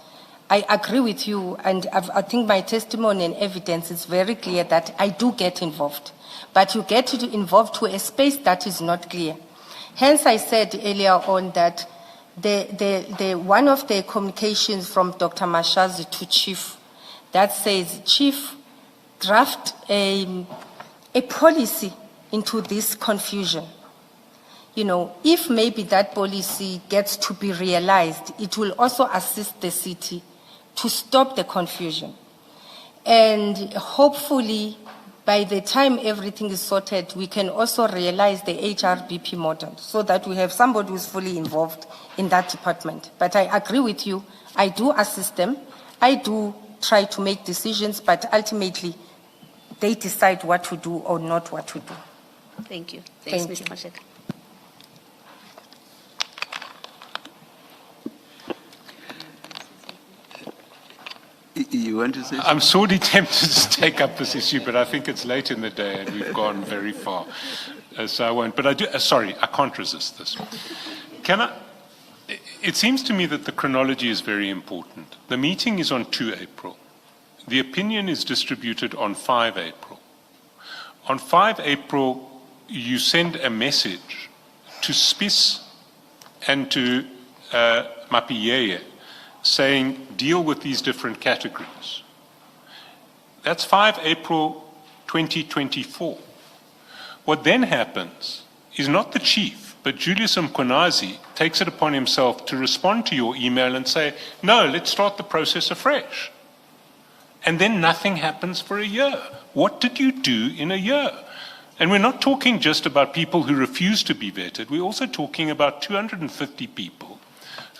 I agree with you, and I think my testimony and evidence is very clear that I do get involved. But you get involved to a space that is not clear. Hence, I said earlier on that the one of the communications from Dr. Mashazi to Chief that says, Chief, draft a policy into this confusion. You know, if maybe that policy gets to be realized, it will also assist the city to stop the confusion. And hopefully, by the time everything is sorted, we can also realize the HRBP model so that we have somebody who's fully involved in that department. But I agree with you. I do assist them. I do try to make decisions, but ultimately, they decide what to do or not what to do. Thank you. Thanks, Thank Mr. Gxasheka. You want to say something? I'm sorely tempted to take up this issue, but I think it's late in the day and we've gone very far. So I won't. But I do. Sorry, I can't resist this. It seems to me that the chronology is very important. The meeting is on 2 April. The opinion is distributed on 5 April. On 5 April, you send a message to SPIS and to Mapiyeye saying, deal with these different categories. That's 5 April 2024. What then happens is not the chief, but Julius Mkhwanazi takes it upon himself to respond to your email and say, no, let's start the process afresh. And then nothing happens for a year. What did you do in a year? And we're not talking just about people who refuse to be vetted. We're also talking about 250 people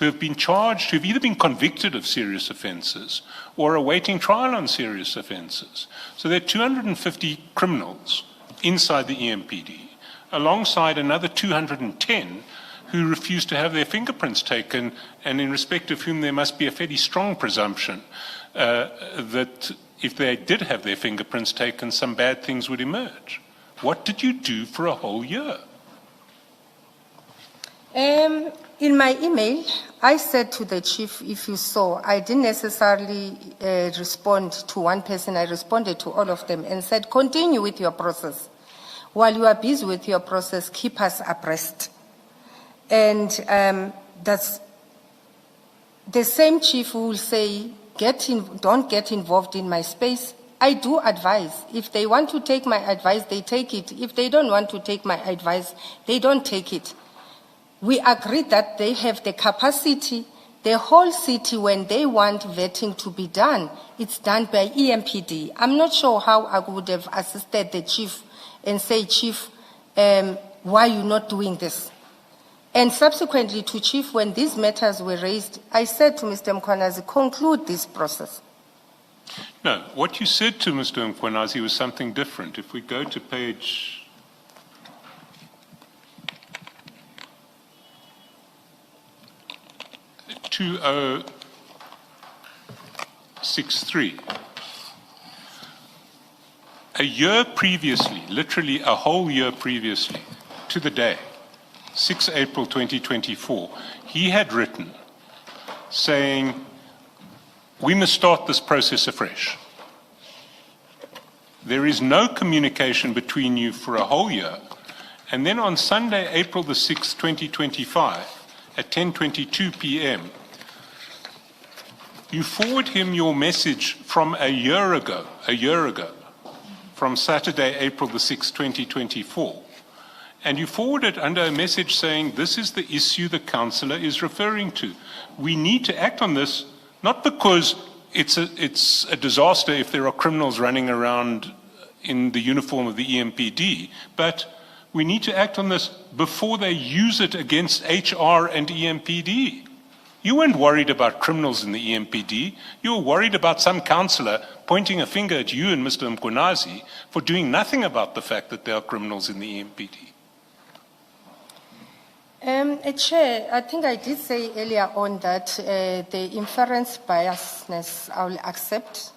who have been charged, who've either been convicted of serious offences or awaiting trial on serious offences. So there are 250 criminals inside the EMPD, alongside another 210 who refuse to have their fingerprints taken, and in respect of whom there must be a fairly strong presumption that if they did have their fingerprints taken, some bad things would emerge. What did you do for a whole year? In my email, I said to the chief, if you saw, I didn't necessarily respond to one person. I responded to all of them and said, continue with your process. While you are busy with your process, keep us abreast. And that's the same chief who will say, don't get involved in my space. I do advise. If they want to take my advice, they take it. If they don't want to take my advice, they don't take it. We agreed that they have the capacity, the whole city, when they want vetting to be done, it's done by EMPD. I'm not sure how I would have assisted the chief and say, Chief, why are you not doing this? And subsequently to Chief, when these matters were raised, I said to Mr. Mkhwanazi, conclude this process. No, what you said to Mr. Mkhwanazi was something different. If we go to page 2063. A year previously, literally a whole year previously, to the day, 6 April 2024, he had written saying, we must start this process afresh. There is no communication between you for a whole year. And then on Sunday, April the 6th, 2025, at 10:22 p.m., you forward him your message from a year ago, from Saturday, April the 6th, 2024. And you forward it under a message saying, this is the issue the councillor is referring to. We need to act on this, not because it's a disaster if there are criminals running around in the uniform of the EMPD, but we need to act on this before they use it against HR and EMPD. You weren't worried about criminals in the EMPD. You were worried about some councillor pointing a finger at you and Mr. Mkhwanazi for doing nothing about the fact that there are criminals in the EMPD. Chair, I think I did say earlier on that the inference biasness I will accept.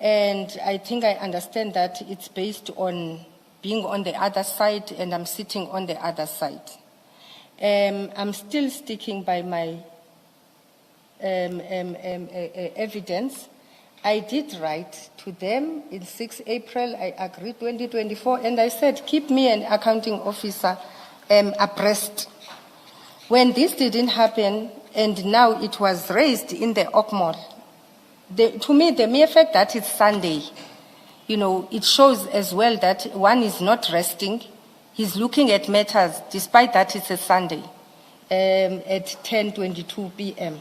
And I think I understand that it's based on being on the other side and I'm sitting on the other side. I'm still sticking by my evidence. I did write to them in 6 April, I agreed 2024, and I said, keep me an accounting officer abreast. When this didn't happen, and now it was raised in the OCMOL, to me, the mere fact that it's Sunday, it shows as well that one is not resting. He's looking at matters, despite that it's a Sunday, at 10:22 p.m.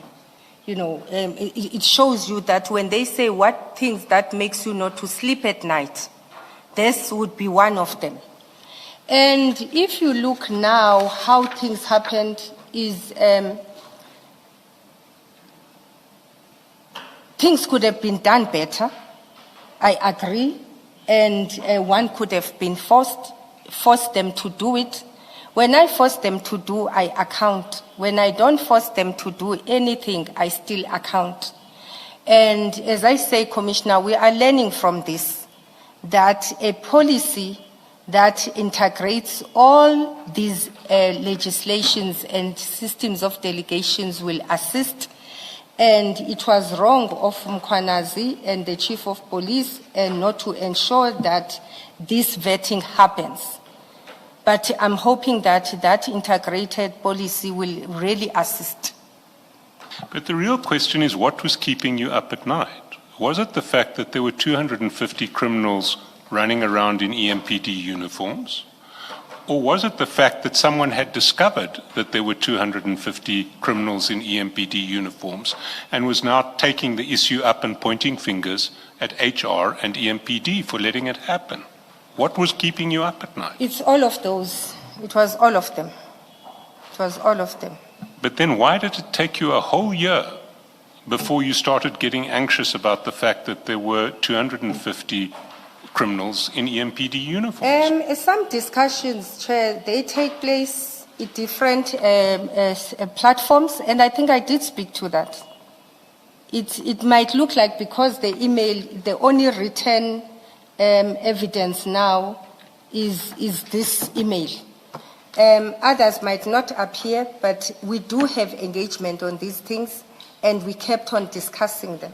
It shows you that when they say what things that makes you not to sleep at night, this would be one of them. And if you look now how things happened is things could have been done better. I agree. And one could have been forced them to do it. When I force them to do, I account. When I don't force them to do anything, I still account. And as I say, Commissioner, we are learning from this, that a policy that integrates all these legislations and systems of delegations will assist. And it was wrong of Mkhwanazi and the Chief of Police not to ensure that this vetting happens. But I'm hoping that that integrated policy will really assist. But the real question is, what was keeping you up at night? Was it the fact that there were 250 criminals running around in EMPD uniforms? Or was it the fact that someone had discovered that there were 250 criminals in EMPD uniforms and was now taking the issue up and pointing fingers at HR and EMPD for letting it happen? What was keeping you up at night? It's all of those. It was all of them. It was all of them. But then why did it take you a whole year before you started getting anxious about the fact that there were 250 criminals in EMPD uniforms? Some discussions, Chair, they take place different platforms, and I think I did speak to that. It might look like because the email, the only written evidence now is this email. Others might not appear, but we do have engagement on these things, and we kept on discussing them.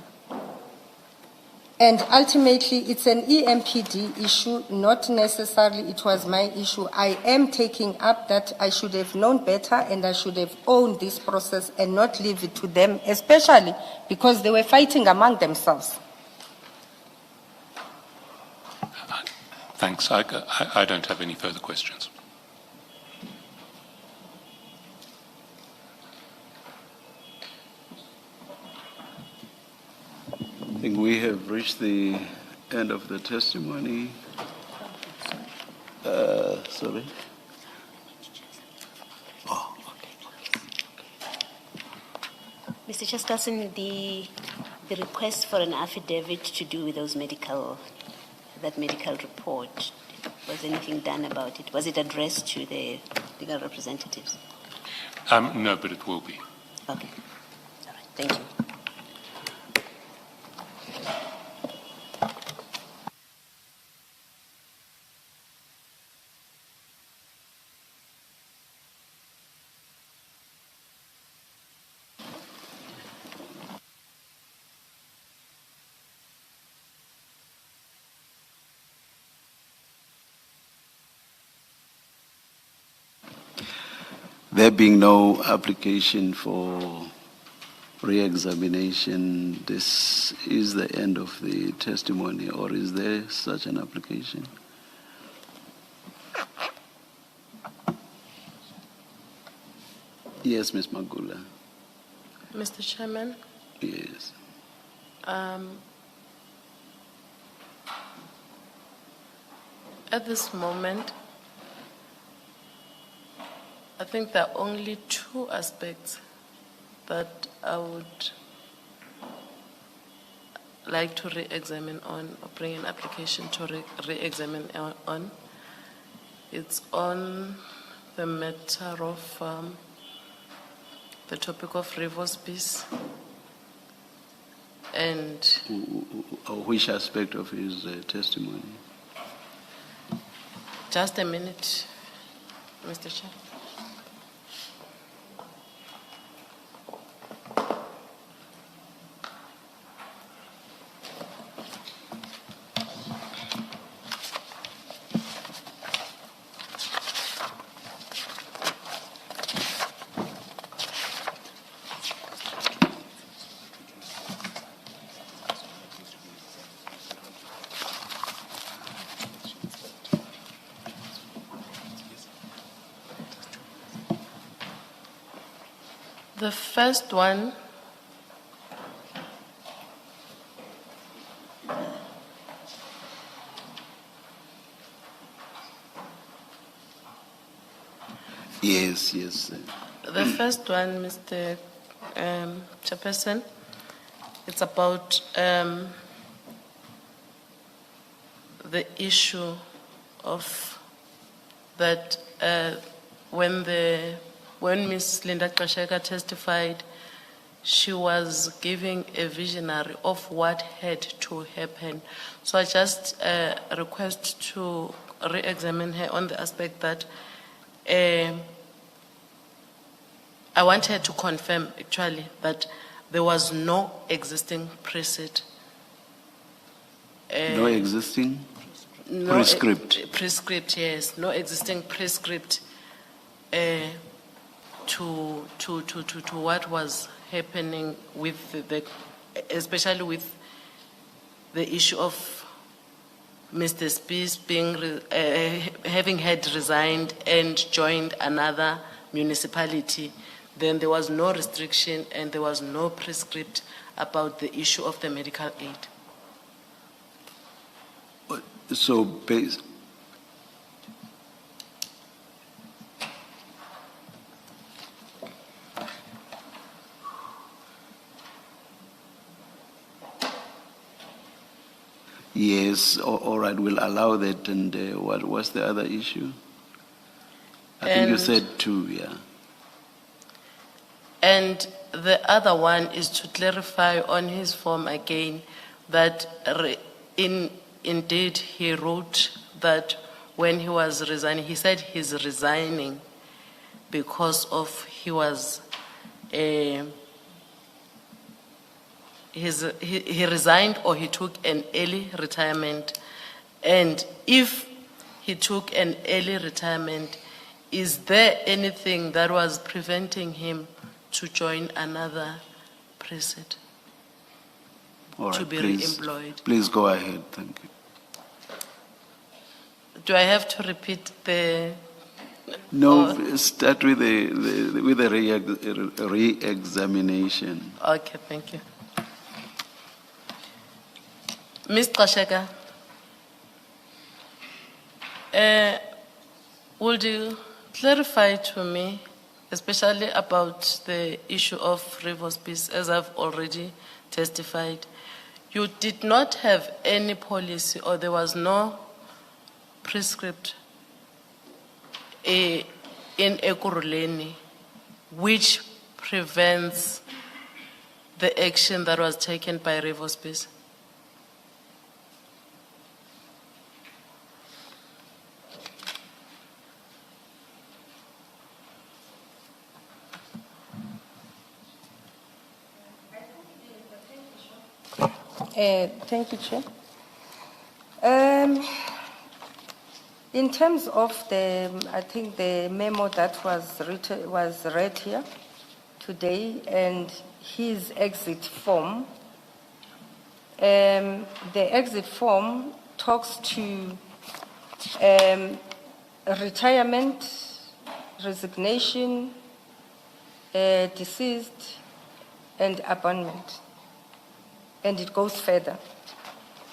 And ultimately, it's an EMPD issue, not necessarily it was my issue. I am taking up that I should have known better and I should have owned this process and not leave it to them, especially because they were fighting among themselves. Thanks. I don't have any further questions. I think we have reached the end of the testimony. Sorry. Oh, Mr. Chairperson, the request for an affidavit to do with that medical report, was anything done about it? Was it addressed to the legal representatives? No, but it will be. Okay. All right. Thank you. There being no application for re-examination, this is the end of the testimony, or is there such an application? Yes, Ms. Magula. Mr. Chairman, Yes. at this moment, I think there are only two aspects that I would like to re-examine on, or bring an application to re-examine on. It's on the matter of the topic of reverse peace and Which aspect of his testimony? just a minute, Mr. Chair. The first one Yes. The first one, Mr. Chairperson, it's about the issue of that when Ms. Linda Gxasheka testified, she was giving a visionary of what had to happen. So I just request to re-examine her on the aspect that I want her to confirm actually that there was no existing precedent. No existing No prescript. Prescript, yes. No existing prescript to what was happening with especially with the issue of Mr. Spies having had resigned and joined another municipality. Then there was no restriction and there was no prescript about the issue of the medical aid. So, yes, all right, we'll allow that. And what was the other issue? I think you And- said 2, yeah. And the other one is to clarify on his form again that indeed he wrote that when he was resigning, he said he's resigning because of he resigned or he took an early retirement. And if he took an early retirement, is there anything that was preventing him to join another precinct, All to right, be please, re-employed? please go ahead, thank you. Do I have to repeat the? No, start with the re-examination. Okay, thank you. Ms. Gxasheka, would you clarify to me, especially about the issue of Rivers Peace, as I've already testified, you did not have any policy or there was no prescript in Ekurhuleni which prevents the action that was taken by Rivers Peace? Thank you, Chair. In terms of I think the memo that was read here today and his exit form, the exit form talks to retirement, resignation, deceased, and abandonment. And it goes further.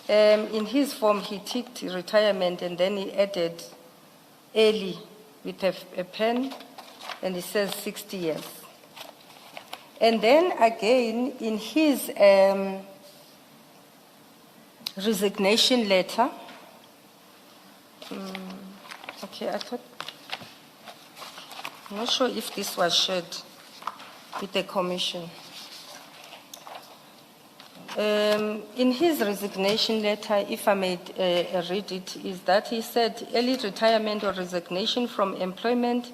In his form, he ticked retirement and then he added early with a pen, and it says 60 years. And then again, in his resignation letter, okay, I'm not sure if this was shared with the commission. In his resignation letter, if I may read it, is that he said, early retirement or resignation from employment,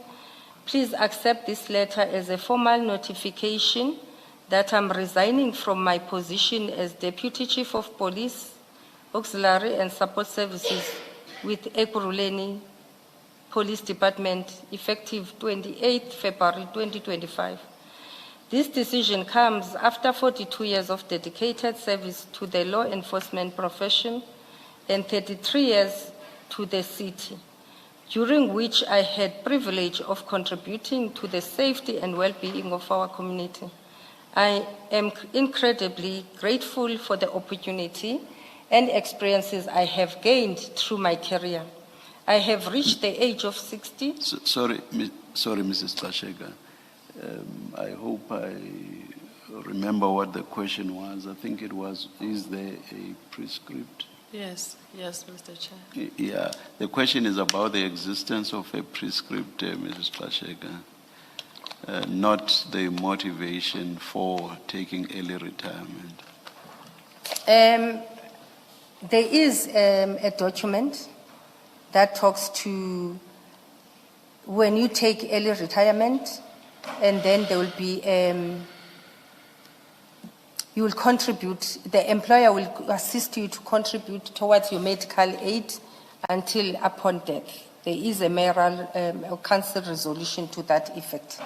please accept this letter as a formal notification that I'm resigning from my position as Deputy Chief of Police, Auxiliary and Support Services with Ekurhuleni Police Department, effective 28 February 2025. This decision comes after 42 years of dedicated service to the law enforcement profession and 33 years to the city, during which I had privilege of contributing to the safety and well-being of our community. I am incredibly grateful for the opportunity and experiences I have gained through my career. I have reached the age of 60. Sorry, Mrs. Gxasheka. I hope I remember what the question was. I think it was, is there a prescript? Yes, Mr. Chair. Yeah, the question is about the existence of a prescript, Mrs. Gxasheka, not the motivation for taking early retirement. There is a document that talks to when you take early retirement, and then there will be, you will contribute, the employer will assist you to contribute towards your medical aid until upon death. There is a mayoral or council resolution to that effect.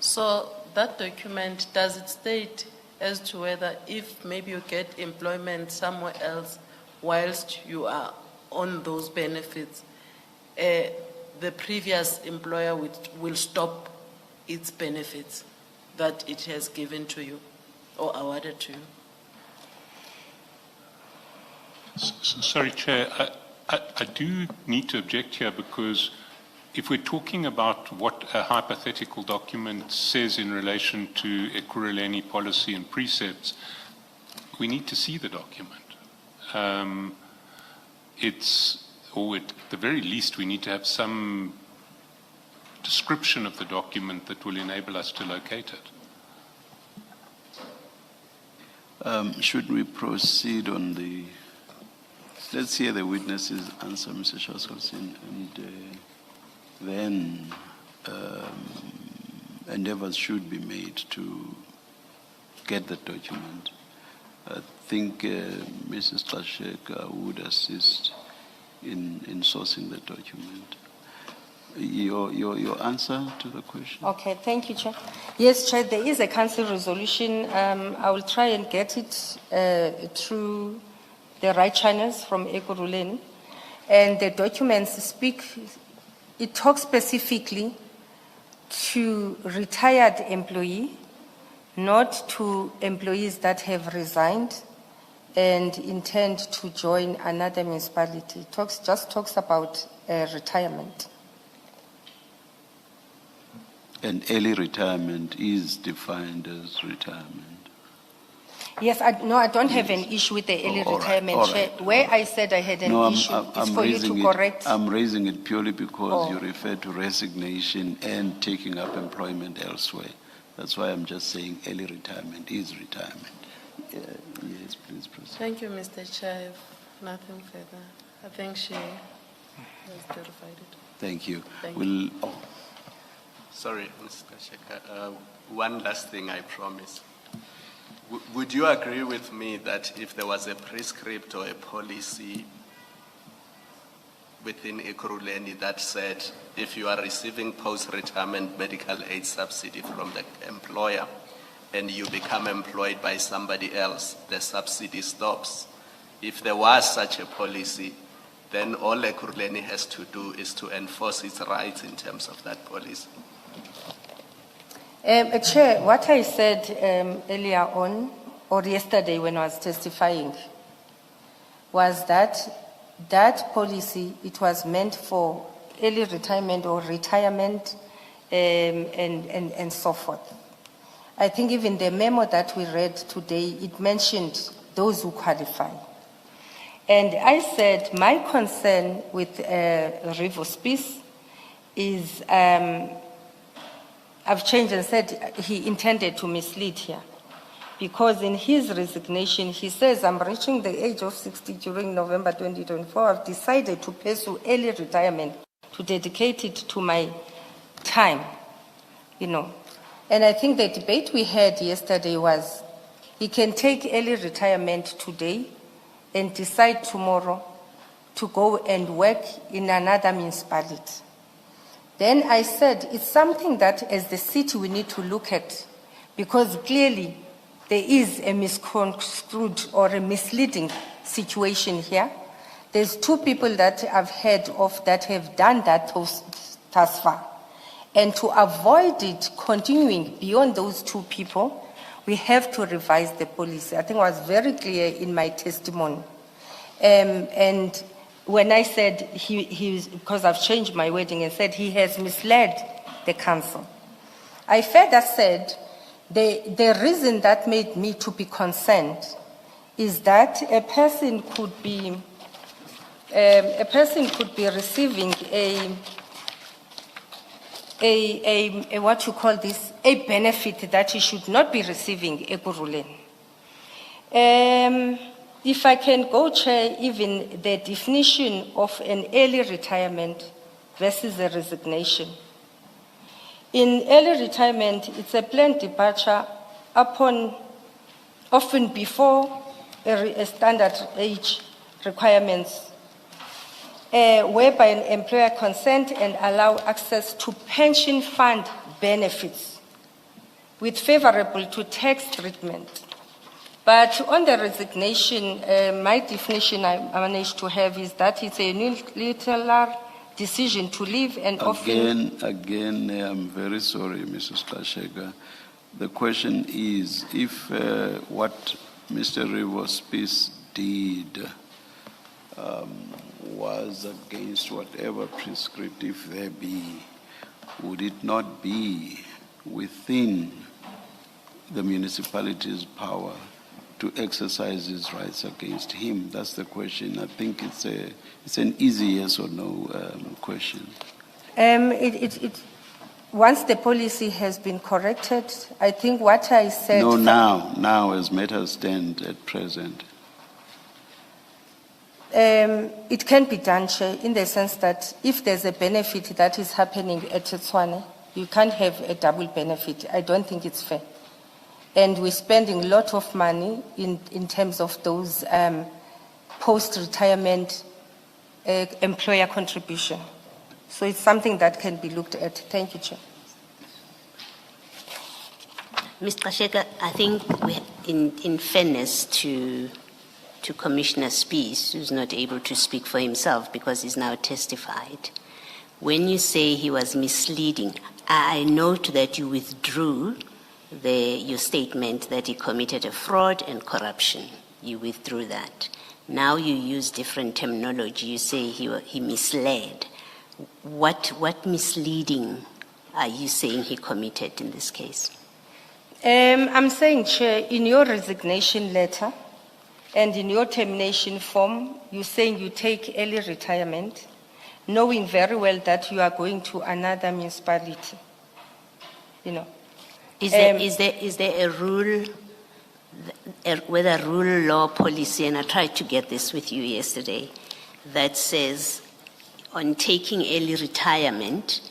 So that document, does it state as to whether if maybe you get employment somewhere else whilst you are on those benefits, the previous employer will stop its benefits that it has given to you or awarded to you? Sorry, Chair, I do need to object here because if we're talking about what a hypothetical document says in relation to Ekurhuleni policy and precepts, we need to see the document. or at the very least, we need to have some description of the document that will enable us to locate it. Should we proceed on the, let's hear the witnesses answer, Mr. Shaskalsin, and then endeavors should be made to get the document. I think Mrs. Gxasheka would assist in sourcing the document. Your answer to the question? Okay, thank you, Chair. Yes, Chair, there is a council resolution. I will try and get it through the right channels from Ekurhuleni. And the documents speak, it talks specifically to retired employee, not to employees that have resigned and intend to join another municipality. It just talks about retirement. And early retirement is defined as retirement. Yes, I don't have an issue with the early All right, retirement. all Chair. right. Where I said I had an issue is for you to correct. I'm raising it purely because Oh. you refer to resignation and taking up employment elsewhere. That's why I'm just saying early retirement is retirement. Yes, please proceed. Thank you, Mr. Chair. Nothing further. I think she has clarified it. Thank you. Thank We'll, Sorry, Mr. Gxasheka, one last thing I promise. Would you agree with me that if there was a prescript or a policy within Ekurhuleni that said if you are receiving post-retirement medical aid subsidy from the employer and you become employed by somebody else, the subsidy stops? If there was such a policy, then all Ekurhuleni has to do is to enforce its rights in terms of that policy. Chair, what I said earlier on, or yesterday when I was testifying, was that that policy, it was meant for early retirement or retirement and so forth. I think even the memo that we read today, it mentioned those who qualify. And I said my concern with Revo Spies is, I've changed and said he intended to mislead here. Because in his resignation, he says, I'm reaching the age of 60 during November 2024. I've decided to pursue early retirement, to dedicate it to my time, you know. And I think the debate we had yesterday was, he can take early retirement today and decide tomorrow to go and work in another municipality. Then I said, it's something that as the city we need to look at, because clearly there is a misconstrued or a misleading situation here. There's two people that I've heard of that have done that thus far. And to avoid it continuing beyond those two people, we have to revise the policy. I think I was very clear in my testimony. And when I said because I've changed my wording and said he has misled the council, I further said the reason that made me to be concerned is that a person could be receiving a what you call this, a benefit that he should not be receiving, Ekurhuleni. If I can go, Chair, even the definition of an early retirement versus a resignation. In early retirement, it's a planned departure often before a standard age requirements, whereby an employer consent and allow access to pension fund benefits with favorable to tax treatment. But on the resignation, my definition I managed to have is that it's a unilateral decision to leave and often... Again, I'm very sorry, Mrs. Gxasheka. The question is, if what Mr. Revo's piece did was against whatever prescript, if there be, would it not be within the municipality's power to exercise his rights against him? That's the question. I think it's an easy yes or no question. Once the policy has been corrected, I think what I said... No, now as matters stand at present. It can be done, Chair, in the sense that if there's a benefit that is happening at Tswane, you can't have a double benefit. I don't think it's fair. And we're spending a lot of money in terms of those post-retirement employer contribution. So it's something that can be looked at. Thank you, Chair. Ms. Gxasheka, I think in fairness to Commissioner Spies, who's not able to speak for himself because he's now testified, when you say he was misleading, I note that you withdrew your statement that he committed a fraud and corruption. You withdrew that. Now you use different terminology. You say he misled. What misleading are you saying he committed in this case? I'm saying, Chair, in your resignation letter and in your termination form, you're saying you take early retirement, knowing very well that you are going to another municipality. You know. Is there a rule, whether rule, law, policy, and I tried to get this with you yesterday, that says on taking early retirement,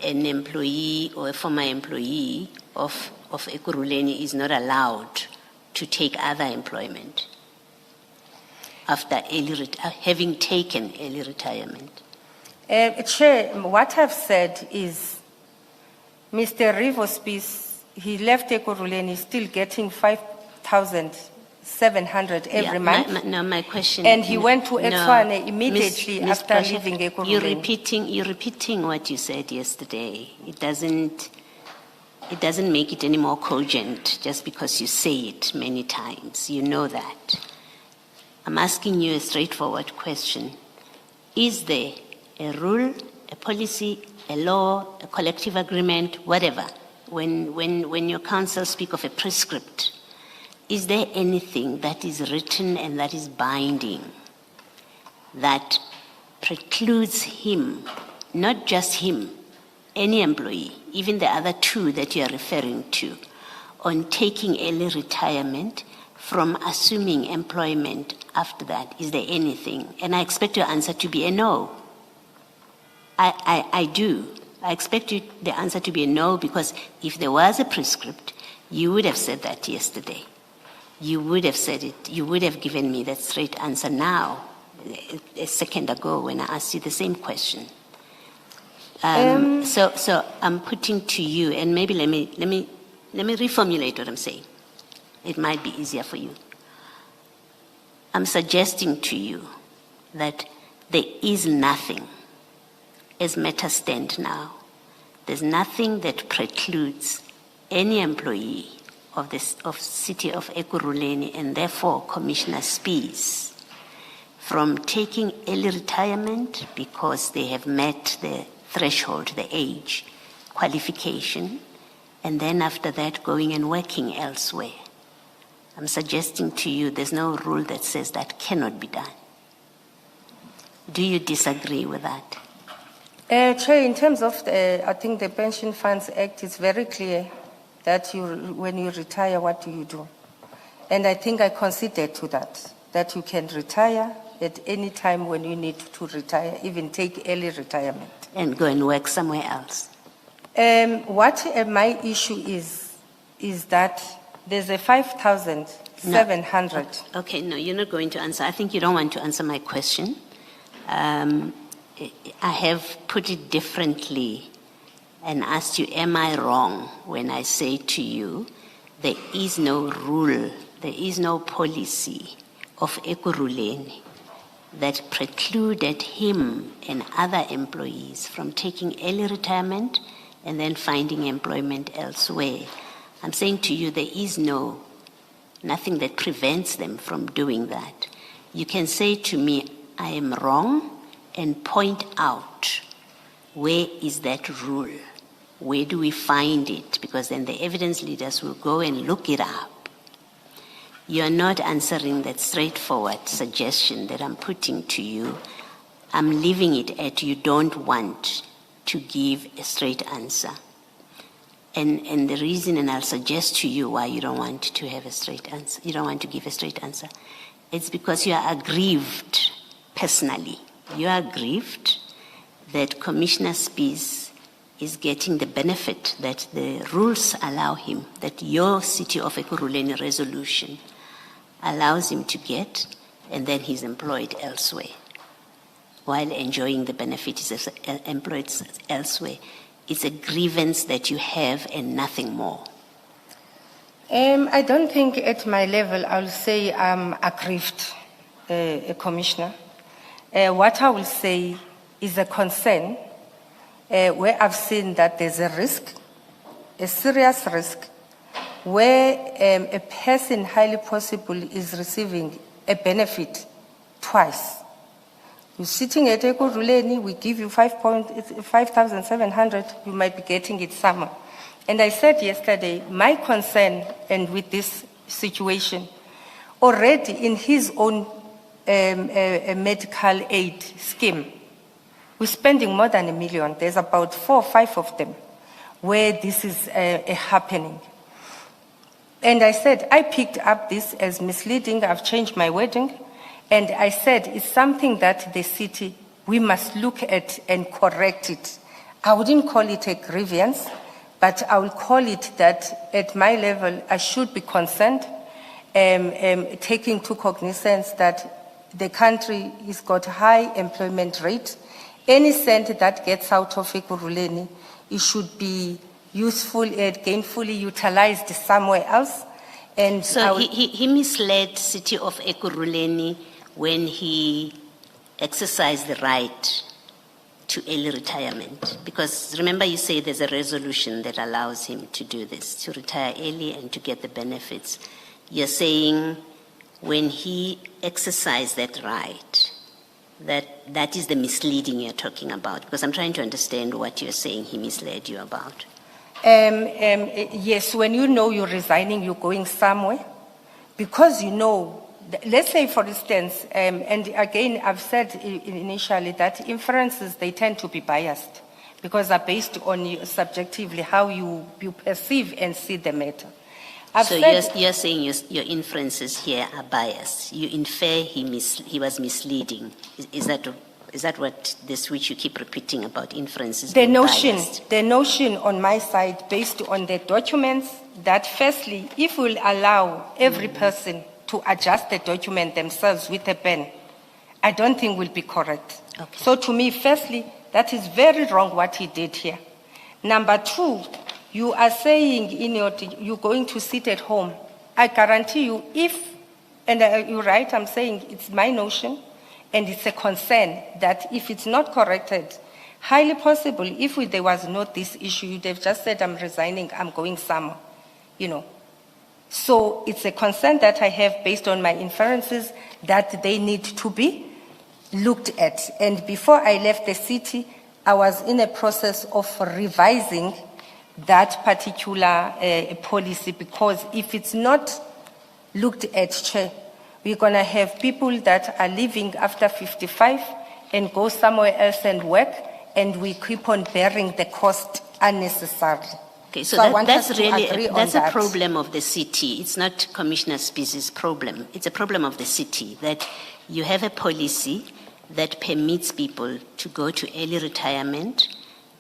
an employee or a former employee of Ekurhuleni is not allowed to take other employment after having taken early retirement? Chair, what I've said is Mr. Rivospis, he left Ekurhuleni still getting 5,700 every month. My question. And he went to Tswane immediately after leaving Ekurhuleni. You're repeating what you said yesterday. It doesn't make it any more cogent just because you say it many times. You know that. I'm asking you a straightforward question. Is there a rule, a policy, a law, a collective agreement, whatever, when your counsel speak of a prescript, is there anything that is written and that is binding that precludes him, not just him, any employee, even the other two that you are referring to, on taking early retirement from assuming employment after that? Is there anything? And I expect your answer to be a no. I do. I expect the answer to be a no, because if there was a prescript, you would have said that yesterday. You would have said it. You would have given me that straight answer now, a second ago when I asked you the same question. So I'm putting to you, and maybe let me reformulate what I'm saying. It might be easier for you. I'm suggesting to you that there is nothing, as matters stand now, there's nothing that precludes any employee of the city of Ekurhuleni, and therefore Commissioner Spies, from taking early retirement because they have met the threshold, the age, qualification, and then after that going and working elsewhere. I'm suggesting to you there's no rule that says that cannot be done. Do you disagree with that? Chair, in terms of I think the Pension Funds Act is very clear that when you retire, what do you do? And I think I conceded to that you can retire at any time when you need to retire, even take early retirement. And go and work somewhere else. What my issue is that there's a 5,700. No. Okay, no, you're not going to answer. I think you don't want to answer my question. I have put it differently and asked you, am I wrong when I say to you, there is no rule, there is no policy of Ekurhuleni that precluded him and other employees from taking early retirement and then finding employment elsewhere? I'm saying to you, there is nothing that prevents them from doing that. You can say to me, I am wrong, and point out, where is that rule? Where do we find it? Because then the evidence leaders will go and look it up. you are not answering that straightforward suggestion that I'm putting to you. I'm leaving it at you don't want to give a straight answer. And the reason, and I'll suggest to you why you don't want to have a straight answer, you don't want to give a straight answer, it's because you are aggrieved personally. You are aggrieved that Commissioner Spies is getting the benefit that the rules allow him, that your City of Ekurhuleni resolution allows him to get, and then he's employed elsewhere. While enjoying the benefit, he's employed elsewhere. It's a grievance that you have and nothing more. I don't think at my level I'll say I'm aggrieved, Commissioner. What I will say is a concern where I've seen that there's a risk, a serious risk, where a person highly possible is receiving a benefit twice. You're sitting at Ekurhuleni, we give you 5,700, you might be getting it somewhere. And I said yesterday, my concern, and with this situation, already in his own medical aid scheme, we're spending more than $1 million. There's about 4 or 5 of them where this is happening. And I said, I picked up this as misleading. I've changed my wording. And I said, it's something that the city, we must look at and correct it. I wouldn't call it a grievance, but I will call it that at my level, I should be concerned, taking to cognizance that the country has got high employment rate. Any cent that gets out of Ekurhuleni, it should be useful and gainfully utilized somewhere else. And so he misled City of Ekurhuleni when he exercised the right to early retirement. Because remember you say there's a resolution that allows him to do this, to retire early and to get the benefits. You're saying when he exercised that right, that is the misleading you're talking about. Because I'm trying to understand what you're saying he misled you about. Yes, when you know you're resigning, you're going somewhere, because you know, let's say for instance, and again, I've said initially that inferences, they tend to be biased because they're based on you subjectively how you perceive and see the matter. You're saying your inferences here are biased. You infer he was misleading. Is that what the switch you keep repeating about inferences? The notion on my side, based on the documents, that firstly, if we'll allow every person to adjust the document themselves with a pen, I don't think will be correct. Okay. So to me, firstly, that is very wrong what he did here. Number 2, you are saying you're going to sit at home. I guarantee you, you're right, I'm saying it's my notion, and it's a concern that if it's not corrected, highly possible, if there was not this issue, you'd have just said, I'm resigning, I'm going somewhere, So it's a concern that I have based on my inferences that they need to be looked at. And before I left the city, I was in a process of revising that particular policy, because if it's not looked at, Chair, we're going to have people that are leaving after 55 and go somewhere else and work, and we keep on bearing the cost unnecessarily. Okay, so that's a problem of the city. It's not Commissioner Spies' problem. It's a problem of the city that you have a policy that permits people to go to early retirement,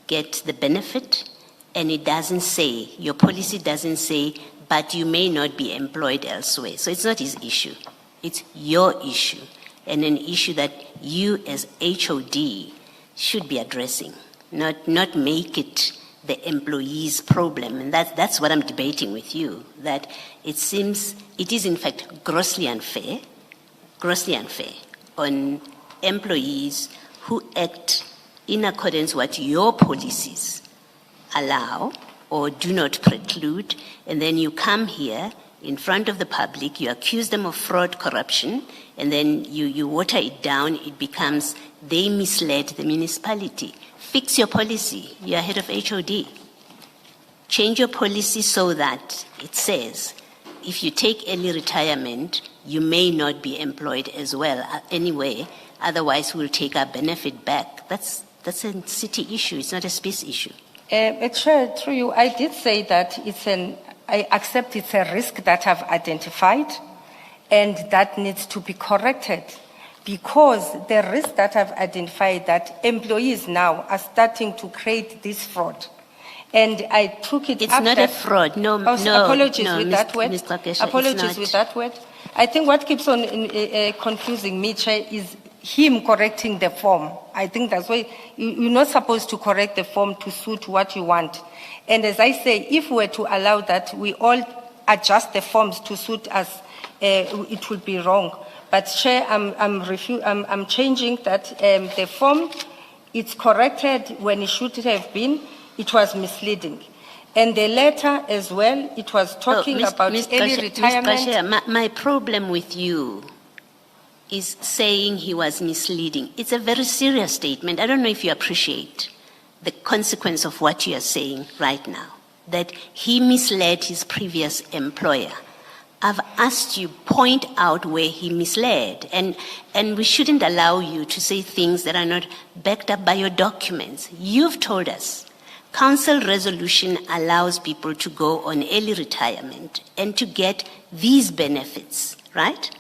get the benefit, and it doesn't say, your policy doesn't say, but you may not be employed elsewhere. So it's not his issue. It's your issue, and an issue that you as HOD should be addressing, not make it the employee's problem. And that's what I'm debating with you, that it seems it is in fact grossly unfair on employees who act in accordance with what your policies allow or do not preclude, and then you come here in front of the public, you accuse them of fraud, corruption, and then you water it down, it becomes they misled the municipality. Fix your policy. You're head of HOD. Change your policy so that it says if you take early retirement, you may not be employed as well anyway. Otherwise, we'll take our benefit back. That's a city issue. It's not a space issue. Chair, through you, I did say that I accept it's a risk that I've identified and that needs to be corrected, because the risk that I've identified that employees now are starting to create this fraud. And I took it It's after. not a fraud. No, Oh, no. apologies no, with Ms. that word. Ms. Gxasheka, Apologies it's with not. that word. I think what keeps on confusing me, Chair, is him correcting the form. I think that's why you're not supposed to correct the form to suit what you want. And as I say, if we were to allow that, we all adjust the forms to suit us, it would be wrong. But Chair, I'm changing that the form, it's corrected when it should have been. It was misleading. And the letter as well, it was talking about early retirement. Ms. Gxasheka, my problem with you is saying he was misleading. It's a very serious statement. I don't know if you appreciate the consequence of what you are saying right now, that he misled his previous employer. I've asked you point out where he misled, and we shouldn't allow you to say things that are not backed up by your documents. You've told us council resolution allows people to go on early retirement and to get these benefits, right?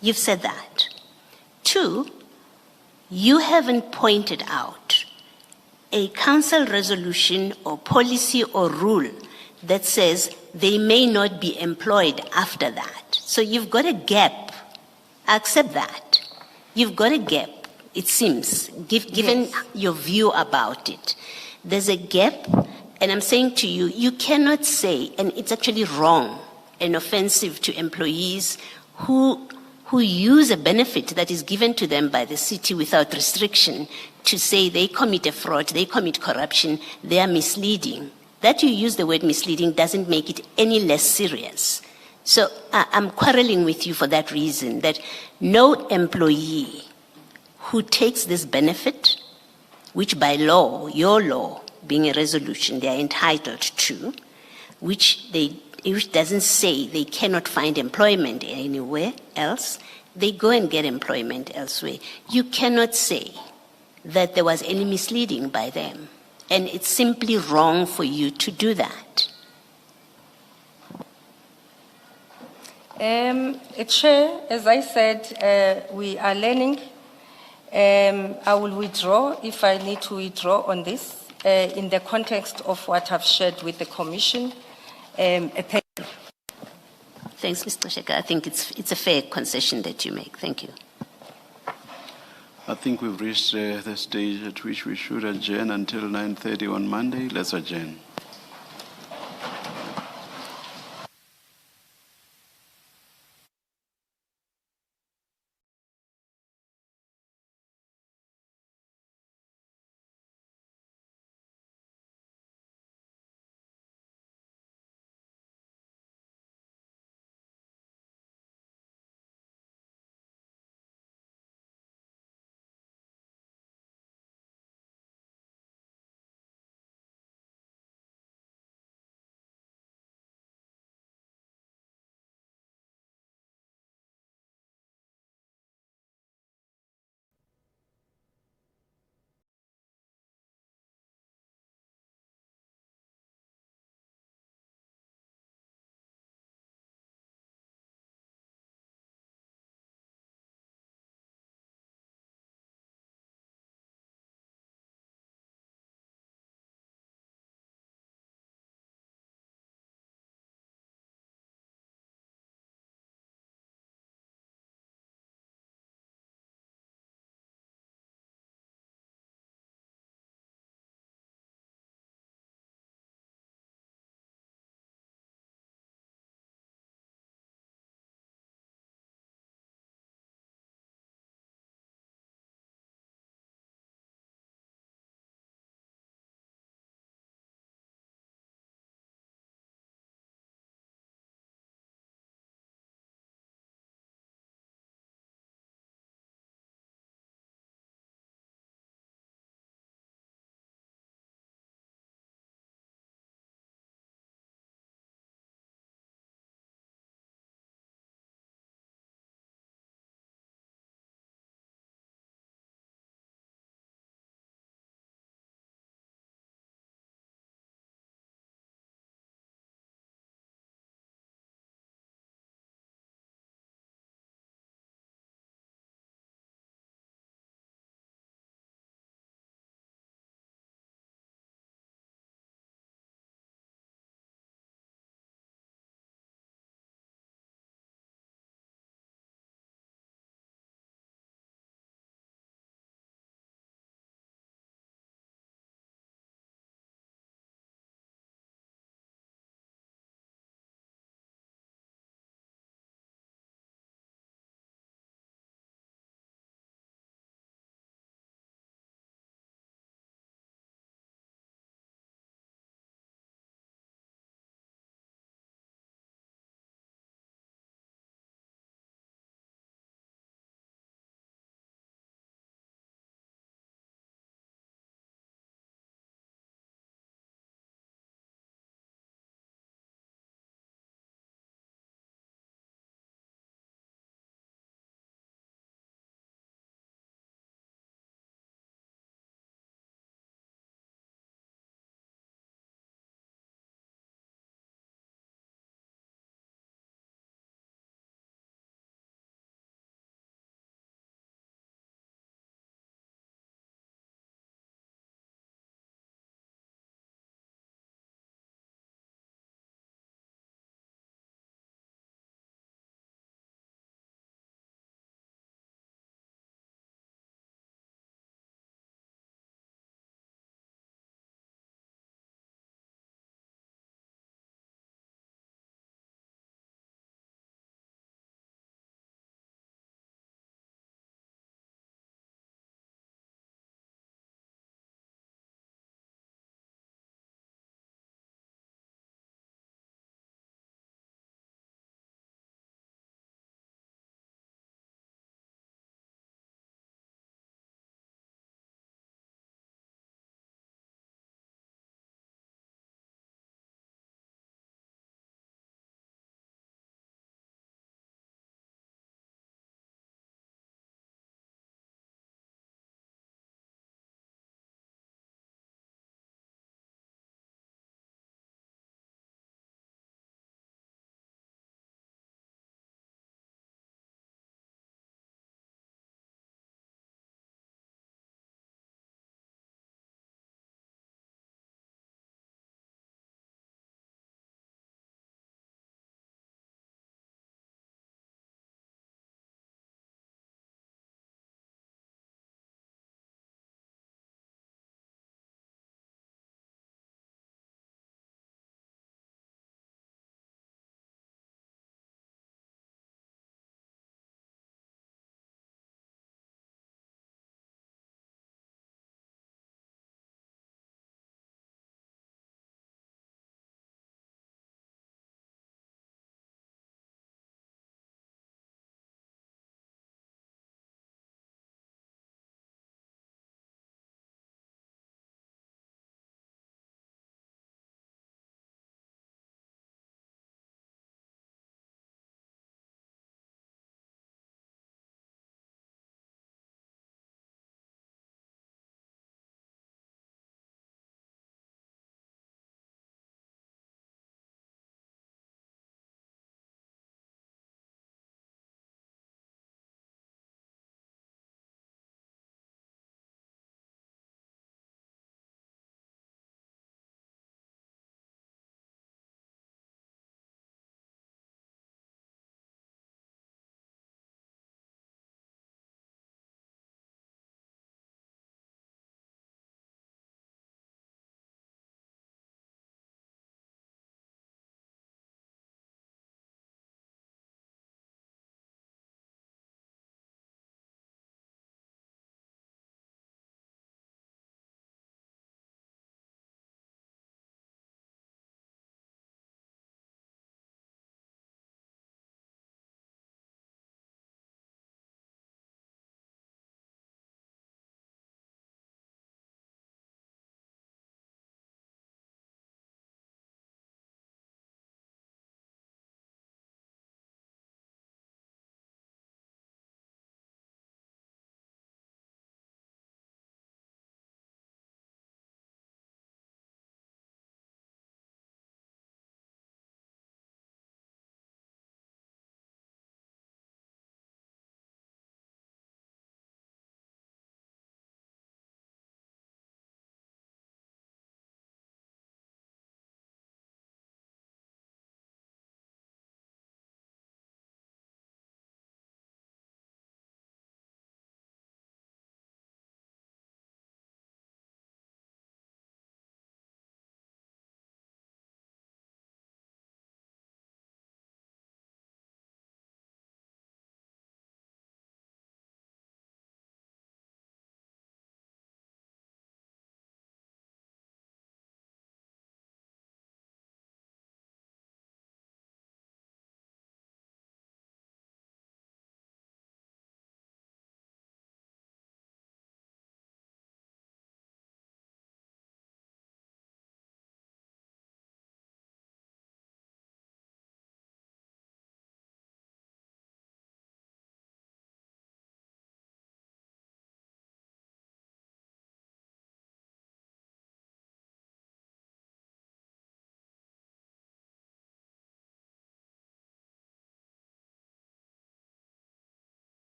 You've said that. 2, you haven't pointed out a council resolution or policy or rule that says they may not be employed after that. So you've got a gap. I accept that. You've got a gap, it seems, given your view about it. There's a gap, and I'm saying to you, you cannot say, and it's actually wrong and offensive to employees who use a benefit that is given to them by the city without restriction to say they commit a fraud, they commit corruption, they are misleading. That you use the word misleading doesn't make it any less serious. So I'm quarreling with you for that reason, that no employee who takes this benefit, which by law, your law, being a resolution, they are entitled to, which doesn't say they cannot find employment anywhere else, they go and get employment elsewhere. You cannot say that there was any misleading by them. And it's simply wrong for you to do that. Chair, as I said, we are learning. I will withdraw if I need to withdraw on this in the context of what I've shared with the Commission. Thank you. Thanks, Mr. Gxasheka. I think it's a fair concession that you make. Thank you. I think we've reached the stage at which we should adjourn until 9:30 on Monday. Let's adjourn.